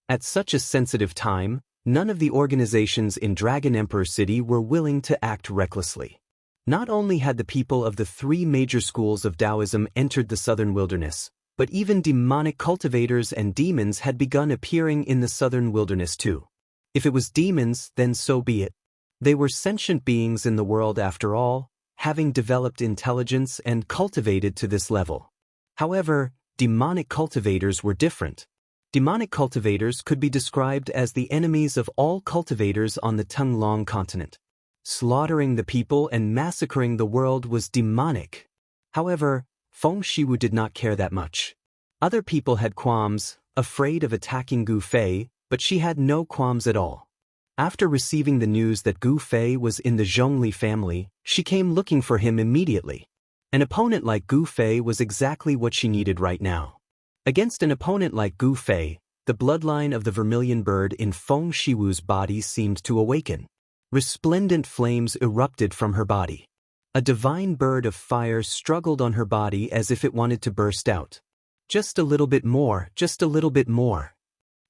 At such a sensitive time, none of the organizations in Dragon Emperor City were willing to act recklessly. Not only had the people of the three major schools of Taoism entered the southern wilderness, but even demonic cultivators and demons had begun appearing in the southern wilderness too. If it was demons, then so be it. They were sentient beings in the world after all, having developed intelligence and cultivated to this level. However, demonic cultivators were different. Demonic cultivators could be described as the enemies of all cultivators on the Tunglong continent. Slaughtering the people and massacring the world was demonic. However, Feng Shiwu did not care that much. Other people had qualms, afraid of attacking Gu Fei, but she had no qualms at all. After receiving the news that Gu Fei was in the Zhongli family, she came looking for him immediately. An opponent like Gu Fei was exactly what she needed right now. Against an opponent like Gu Fei, the bloodline of the Vermilion Bird in Feng Shiwu's body seemed to awaken. Resplendent flames erupted from her body. A divine bird of fire struggled on her body as if it wanted to burst out. Just a little bit more, just a little bit more.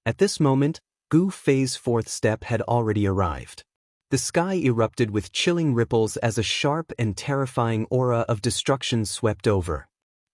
At this moment, Gu Fei's fourth step had already arrived. The sky erupted with chilling ripples as a sharp and terrifying aura of destruction swept over.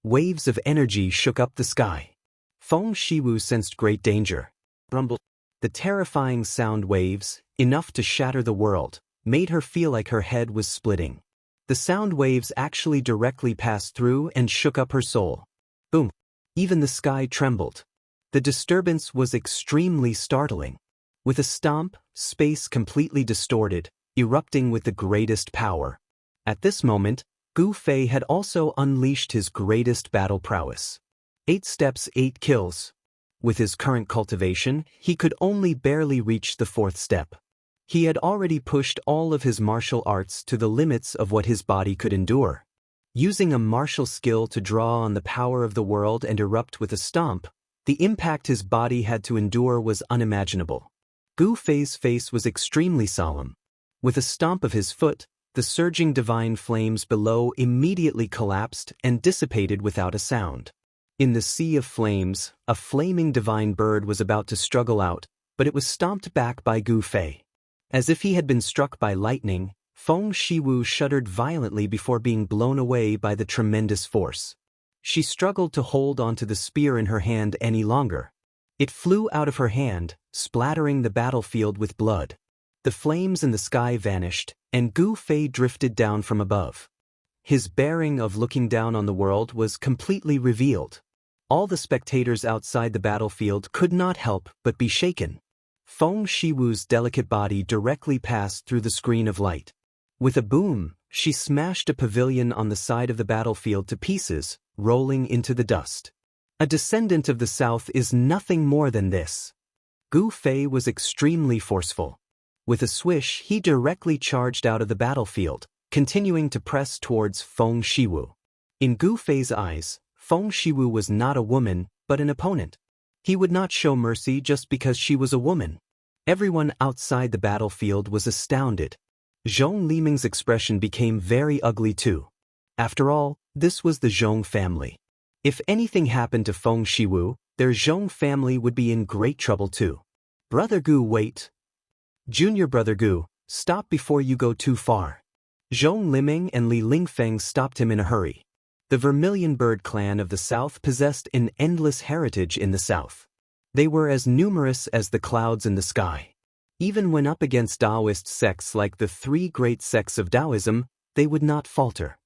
Waves of energy shook up the sky. Feng Shiwu sensed great danger. Rumble. The terrifying sound waves, enough to shatter the world, made her feel like her head was splitting. The sound waves actually directly passed through and shook up her soul. Boom. Even the sky trembled. The disturbance was extremely startling. With a stomp, space completely distorted, erupting with the greatest power. At this moment, Gu Fei had also unleashed his greatest battle prowess. 8 steps, 8 kills. With his current cultivation, he could only barely reach the 4th step. He had already pushed all of his martial arts to the limits of what his body could endure. Using a martial skill to draw on the power of the world and erupt with a stomp, the impact his body had to endure was unimaginable. Gu Fei's face was extremely solemn. With a stomp of his foot, the surging divine flames below immediately collapsed and dissipated without a sound. In the sea of flames, a flaming divine bird was about to struggle out, but it was stomped back by Gu Fei. As if he had been struck by lightning, Feng Shiwu shuddered violently before being blown away by the tremendous force. She struggled to hold onto the spear in her hand any longer. It flew out of her hand, splattering the battlefield with blood. The flames in the sky vanished, and Gu Fei drifted down from above. His bearing of looking down on the world was completely revealed. All the spectators outside the battlefield could not help but be shaken. Feng Shiwu's delicate body directly passed through the screen of light. With a boom, she smashed a pavilion on the side of the battlefield to pieces, rolling into the dust. A descendant of the South is nothing more than this. Gu Fei was extremely forceful. With a swish, he directly charged out of the battlefield, continuing to press towards Feng Shiwu. In Gu Fei's eyes, Feng Shiwu was not a woman, but an opponent. He would not show mercy just because she was a woman. Everyone outside the battlefield was astounded. Zhong Liming's expression became very ugly too. After all, this was the Zhong family. If anything happened to Feng Shiwu, their Zhong family would be in great trouble too. Brother Gu, wait. Junior brother Gu, stop before you go too far. Zhong Liming and Li Lingfeng stopped him in a hurry. The Vermilion Bird clan of the south possessed an endless heritage in the south. They were as numerous as the clouds in the sky. Even when up against Taoist sects like the three great sects of Taoism, they would not falter.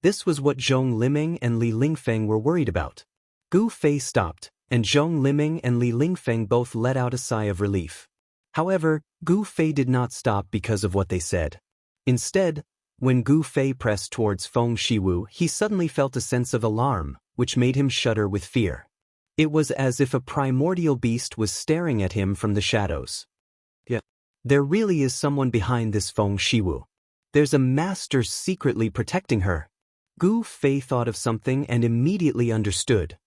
This was what Zhong Liming and Li Lingfeng were worried about. Gu Fei stopped, and Zhong Liming and Li Lingfeng both let out a sigh of relief. However, Gu Fei did not stop because of what they said. Instead, when Gu Fei pressed towards Feng Shiwu, he suddenly felt a sense of alarm, which made him shudder with fear. It was as if a primordial beast was staring at him from the shadows. Yeah, there really is someone behind this Feng Shiwu. There's a master secretly protecting her. Gu Fei thought of something and immediately understood.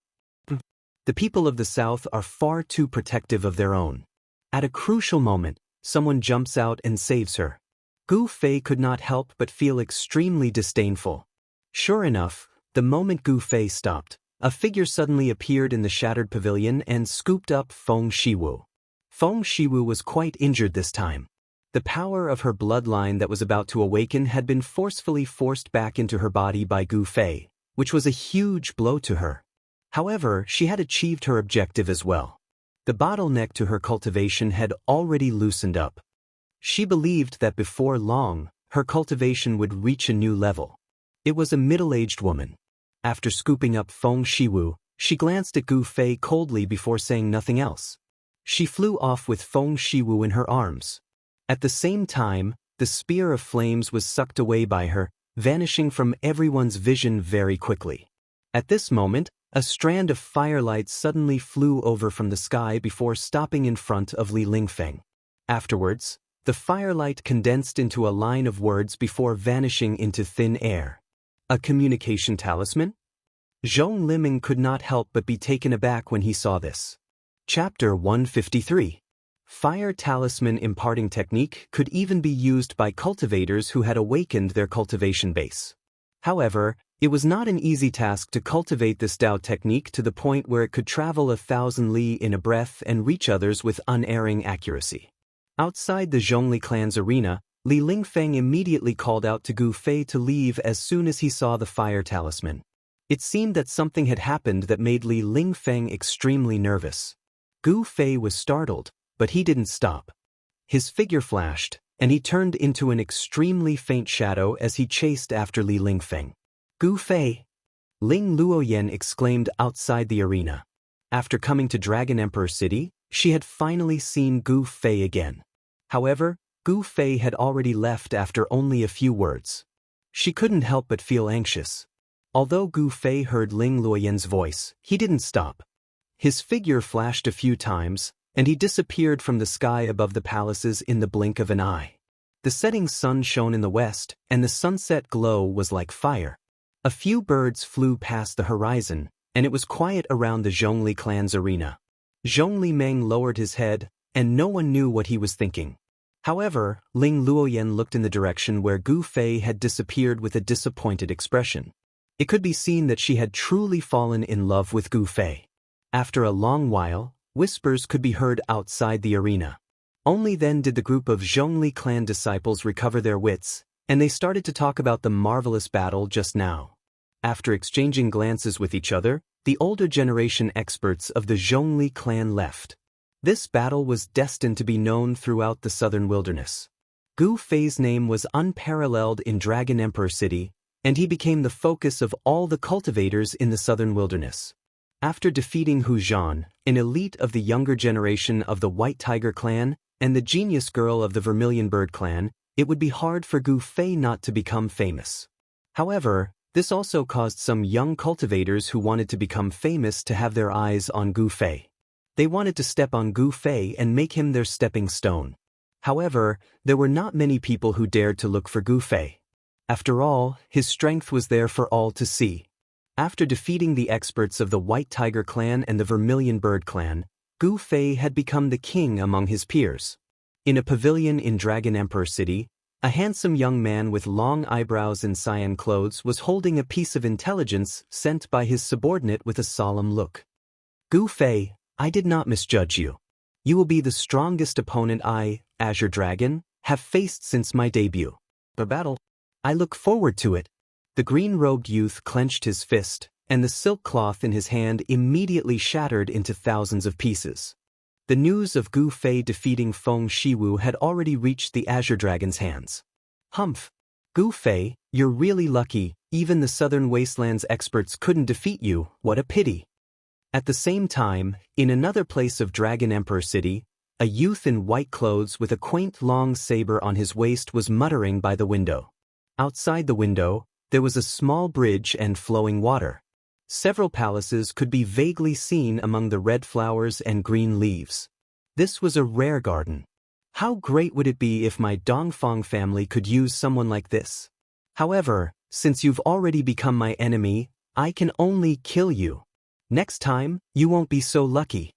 The people of the south are far too protective of their own. At a crucial moment, someone jumps out and saves her. Gu Fei could not help but feel extremely disdainful. Sure enough, the moment Gu Fei stopped, a figure suddenly appeared in the shattered pavilion and scooped up Feng Shiwu. Feng Shiwu was quite injured this time. The power of her bloodline that was about to awaken had been forcefully forced back into her body by Gu Fei, which was a huge blow to her. However, she had achieved her objective as well. The bottleneck to her cultivation had already loosened up. She believed that before long, her cultivation would reach a new level. It was a middle-aged woman. After scooping up Feng Shiwu, she glanced at Gu Fei coldly before saying nothing else. She flew off with Feng Shiwu in her arms. At the same time, the spear of flames was sucked away by her, vanishing from everyone's vision very quickly. At this moment, a strand of firelight suddenly flew over from the sky before stopping in front of Li Lingfeng. Afterwards, the firelight condensed into a line of words before vanishing into thin air. A communication talisman? Zhong Liming could not help but be taken aback when he saw this. Chapter 153. Fire Talisman Imparting Technique could even be used by cultivators who had awakened their cultivation base. However, it was not an easy task to cultivate this Dao technique to the point where it could travel 1,000 li in a breath and reach others with unerring accuracy. Outside the Zhongli clan's arena, Li Lingfeng immediately called out to Gu Fei to leave as soon as he saw the fire talisman. It seemed that something had happened that made Li Lingfeng extremely nervous. Gu Fei was startled, but he didn't stop. His figure flashed, and he turned into an extremely faint shadow as he chased after Li Lingfeng. Gu Fei! Ling Luoyan exclaimed outside the arena. After coming to Dragon Emperor City, she had finally seen Gu Fei again. However, Gu Fei had already left after only a few words. She couldn't help but feel anxious. Although Gu Fei heard Ling Luoyan's voice, he didn't stop. His figure flashed a few times, and he disappeared from the sky above the palaces in the blink of an eye. The setting sun shone in the west, and the sunset glow was like fire. A few birds flew past the horizon, and it was quiet around the Zhongli clan's arena. Zhongli Meng lowered his head, and no one knew what he was thinking. However, Ling Luoyan looked in the direction where Gu Fei had disappeared with a disappointed expression. It could be seen that she had truly fallen in love with Gu Fei. After a long while, whispers could be heard outside the arena. Only then did the group of Zhongli clan disciples recover their wits, and they started to talk about the marvelous battle just now. After exchanging glances with each other, the older generation experts of the Zhongli clan left. This battle was destined to be known throughout the southern wilderness. Gu Fei's name was unparalleled in Dragon Emperor City, and he became the focus of all the cultivators in the southern wilderness. After defeating Hu Zhan, an elite of the younger generation of the White Tiger clan, and the genius girl of the Vermilion Bird clan, it would be hard for Gu Fei not to become famous. However, this also caused some young cultivators who wanted to become famous to have their eyes on Gu Fei. They wanted to step on Gu Fei and make him their stepping stone. However, there were not many people who dared to look for Gu Fei. After all, his strength was there for all to see. After defeating the experts of the White Tiger clan and the Vermilion Bird clan, Gu Fei had become the king among his peers. In a pavilion in Dragon Emperor City, a handsome young man with long eyebrows and cyan clothes was holding a piece of intelligence sent by his subordinate with a solemn look. Gu Fei, I did not misjudge you. You will be the strongest opponent I, Azure Dragon, have faced since my debut. A battle. I look forward to it. The green-robed youth clenched his fist, and the silk cloth in his hand immediately shattered into thousands of pieces. The news of Gu Fei defeating Feng Shiwu had already reached the Azure Dragon's hands. Humph! Gu Fei, you're really lucky, even the Southern Wastelands experts couldn't defeat you, what a pity. At the same time, in another place of Dragon Emperor City, a youth in white clothes with a quaint long saber on his waist was muttering by the window. Outside the window, there was a small bridge and flowing water. Several palaces could be vaguely seen among the red flowers and green leaves. This was a rare garden. How great would it be if my Dongfang family could use someone like this? However, since you've already become my enemy, I can only kill you. Next time, you won't be so lucky.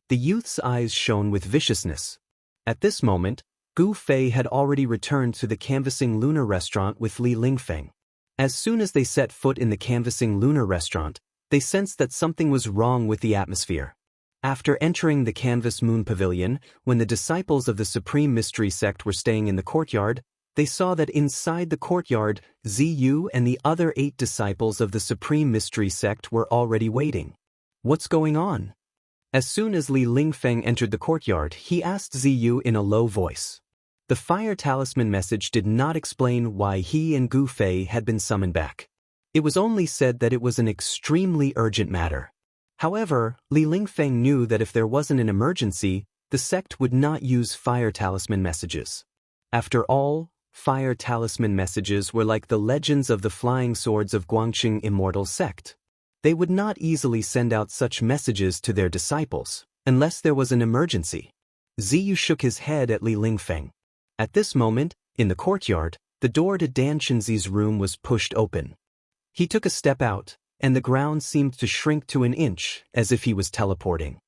The youth's eyes shone with viciousness. At this moment, Gu Fei had already returned to the Canvassing Lunar Restaurant with Li Lingfeng. As soon as they set foot in the Canvassing Lunar Restaurant, they sensed that something was wrong with the atmosphere. After entering the Canvas Moon Pavilion, when the disciples of the Supreme Mystery Sect were staying in the courtyard, they saw that inside the courtyard, Ziyu and the other 8 disciples of the Supreme Mystery Sect were already waiting. What's going on? As soon as Li Lingfeng entered the courtyard, he asked Ziyu in a low voice. The Fire Talisman message did not explain why he and Gu Fei had been summoned back. It was only said that it was an extremely urgent matter. However, Li Lingfeng knew that if there wasn't an emergency, the sect would not use Fire Talisman messages. After all, Fire Talisman messages were like the legends of the flying swords of Guangqing Immortal Sect. They would not easily send out such messages to their disciples, unless there was an emergency. Ziyu shook his head at Li Lingfeng. At this moment, in the courtyard, the door to Dan Chenzi's room was pushed open. He took a step out, and the ground seemed to shrink to an inch, as if he was teleporting.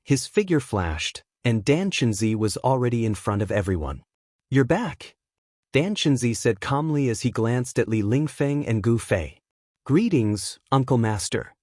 His figure flashed, and Dan Chenzi was already in front of everyone. "You're back," Dan Chenzi said calmly as he glanced at Li Lingfeng and Gu Fei. "Greetings, Uncle Master."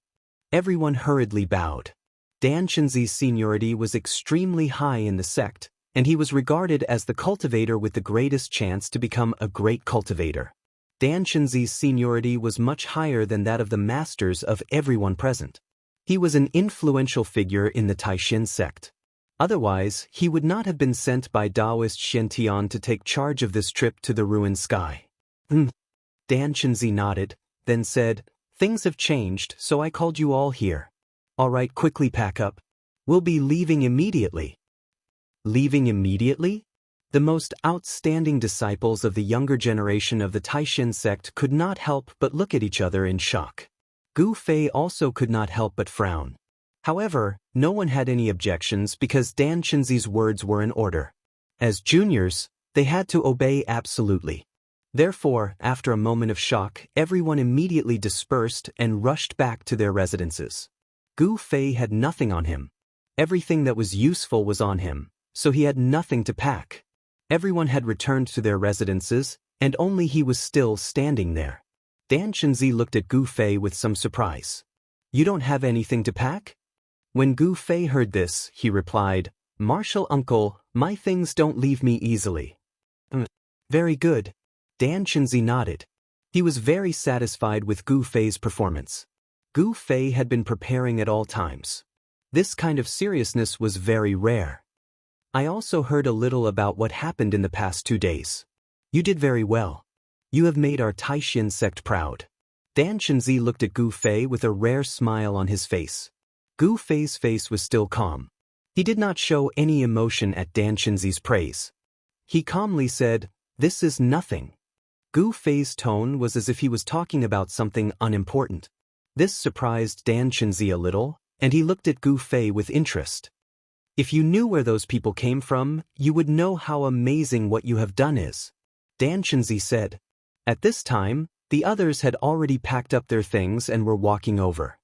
Everyone hurriedly bowed. Dan Chenzi's seniority was extremely high in the sect, and he was regarded as the cultivator with the greatest chance to become a great cultivator. Dan Chenzi's seniority was much higher than that of the masters of everyone present. He was an influential figure in the Taishin sect. Otherwise, he would not have been sent by Taoist Xiantian to take charge of this trip to the ruined sky. Dan Chenzi nodded, then said, "Things have changed, so I called you all here. All right, quickly pack up. We'll be leaving immediately." Leaving immediately? The most outstanding disciples of the younger generation of the Taishin sect could not help but look at each other in shock. Gu Fei also could not help but frown. However, no one had any objections because Dan Chenzi's words were in order. As juniors, they had to obey absolutely. Therefore, after a moment of shock, everyone immediately dispersed and rushed back to their residences. Gu Fei had nothing on him. Everything that was useful was on him, so he had nothing to pack. Everyone had returned to their residences, and only he was still standing there. Dan Chenzi looked at Gu Fei with some surprise. "You don't have anything to pack?" When Gu Fei heard this, he replied, "Martial uncle, my things don't leave me easily." Very good." Dan Chenzi nodded. He was very satisfied with Gu Fei's performance. Gu Fei had been preparing at all times. This kind of seriousness was very rare. "I also heard a little about what happened in the past 2 days. You did very well. You have made our Taishin sect proud." Dan Chenzi looked at Gu Fei with a rare smile on his face. Gu Fei's face was still calm. He did not show any emotion at Dan Chenzi's praise. He calmly said, "This is nothing." Gu Fei's tone was as if he was talking about something unimportant. This surprised Dan Chenzi a little, and he looked at Gu Fei with interest. "If you knew where those people came from, you would know how amazing what you have done is," Dan Chenzi said. At this time, the others had already packed up their things and were walking over.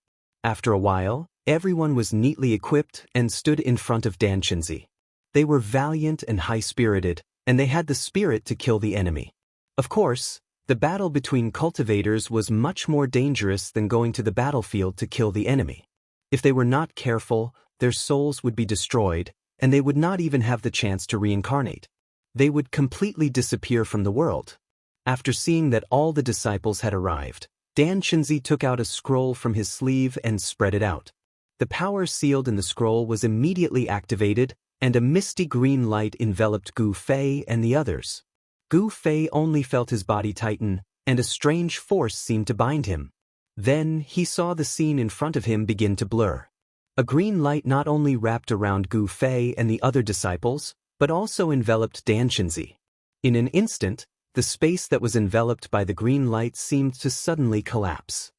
After a while, everyone was neatly equipped and stood in front of Dan Chenzi. They were valiant and high-spirited, and they had the spirit to kill the enemy. Of course, the battle between cultivators was much more dangerous than going to the battlefield to kill the enemy. If they were not careful, their souls would be destroyed, and they would not even have the chance to reincarnate. They would completely disappear from the world. After seeing that all the disciples had arrived, Dan Chenzi took out a scroll from his sleeve and spread it out. The power sealed in the scroll was immediately activated, and a misty green light enveloped Gu Fei and the others. Gu Fei only felt his body tighten, and a strange force seemed to bind him. Then he saw the scene in front of him begin to blur. A green light not only wrapped around Gu Fei and the other disciples, but also enveloped Dan Chenzi. In an instant, the space that was enveloped by the green light seemed to suddenly collapse.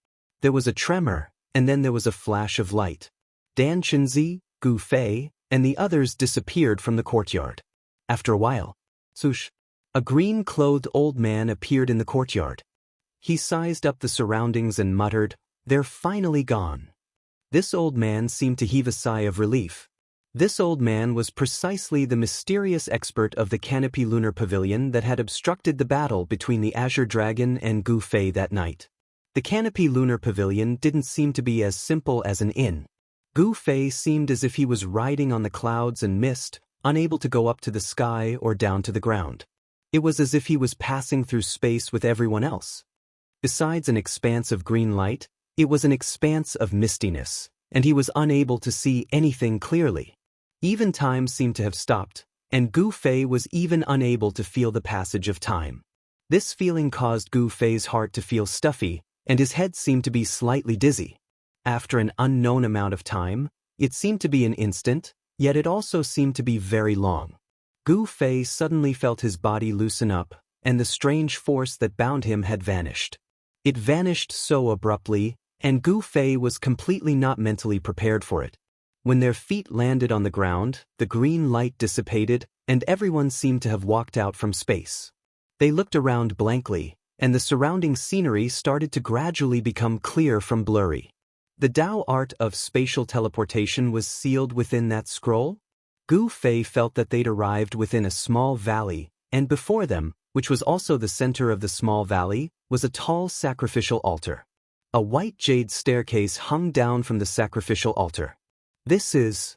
There was a tremor, and then there was a flash of light. Dan Chenzi, Gu Fei, and the others disappeared from the courtyard. After a while, swoosh, a green-clothed old man appeared in the courtyard. He sized up the surroundings and muttered, "They're finally gone." This old man seemed to heave a sigh of relief. This old man was precisely the mysterious expert of the Canopy Lunar Pavilion that had obstructed the battle between the Azure Dragon and Gu Fei that night. The Canopy Lunar Pavilion didn't seem to be as simple as an inn. Gu Fei seemed as if he was riding on the clouds and mist, unable to go up to the sky or down to the ground. It was as if he was passing through space with everyone else. Besides an expanse of green light, it was an expanse of mistiness, and he was unable to see anything clearly. Even time seemed to have stopped, and Gu Fei was even unable to feel the passage of time. This feeling caused Gu Fei's heart to feel stuffy, and his head seemed to be slightly dizzy. After an unknown amount of time, it seemed to be an instant, yet it also seemed to be very long. Gu Fei suddenly felt his body loosen up, and the strange force that bound him had vanished. It vanished so abruptly, and Gu Fei was completely not mentally prepared for it. When their feet landed on the ground, the green light dissipated, and everyone seemed to have walked out from space. They looked around blankly, and the surrounding scenery started to gradually become clear from blurry. The Tao art of spatial teleportation was sealed within that scroll? Gu Fei felt that they'd arrived within a small valley, and before them, which was also the center of the small valley, was a tall sacrificial altar. A white jade staircase hung down from the sacrificial altar. This is...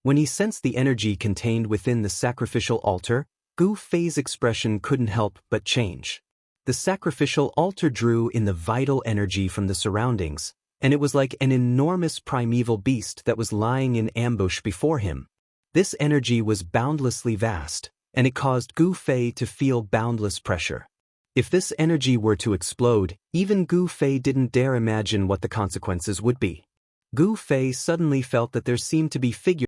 When he sensed the energy contained within the sacrificial altar, Gu Fei's expression couldn't help but change. The sacrificial altar drew in the vital energy from the surroundings, and it was like an enormous primeval beast that was lying in ambush before him. This energy was boundlessly vast, and it caused Gu Fei to feel boundless pressure. If this energy were to explode, even Gu Fei didn't dare imagine what the consequences would be. Gu Fei suddenly felt that there seemed to be figures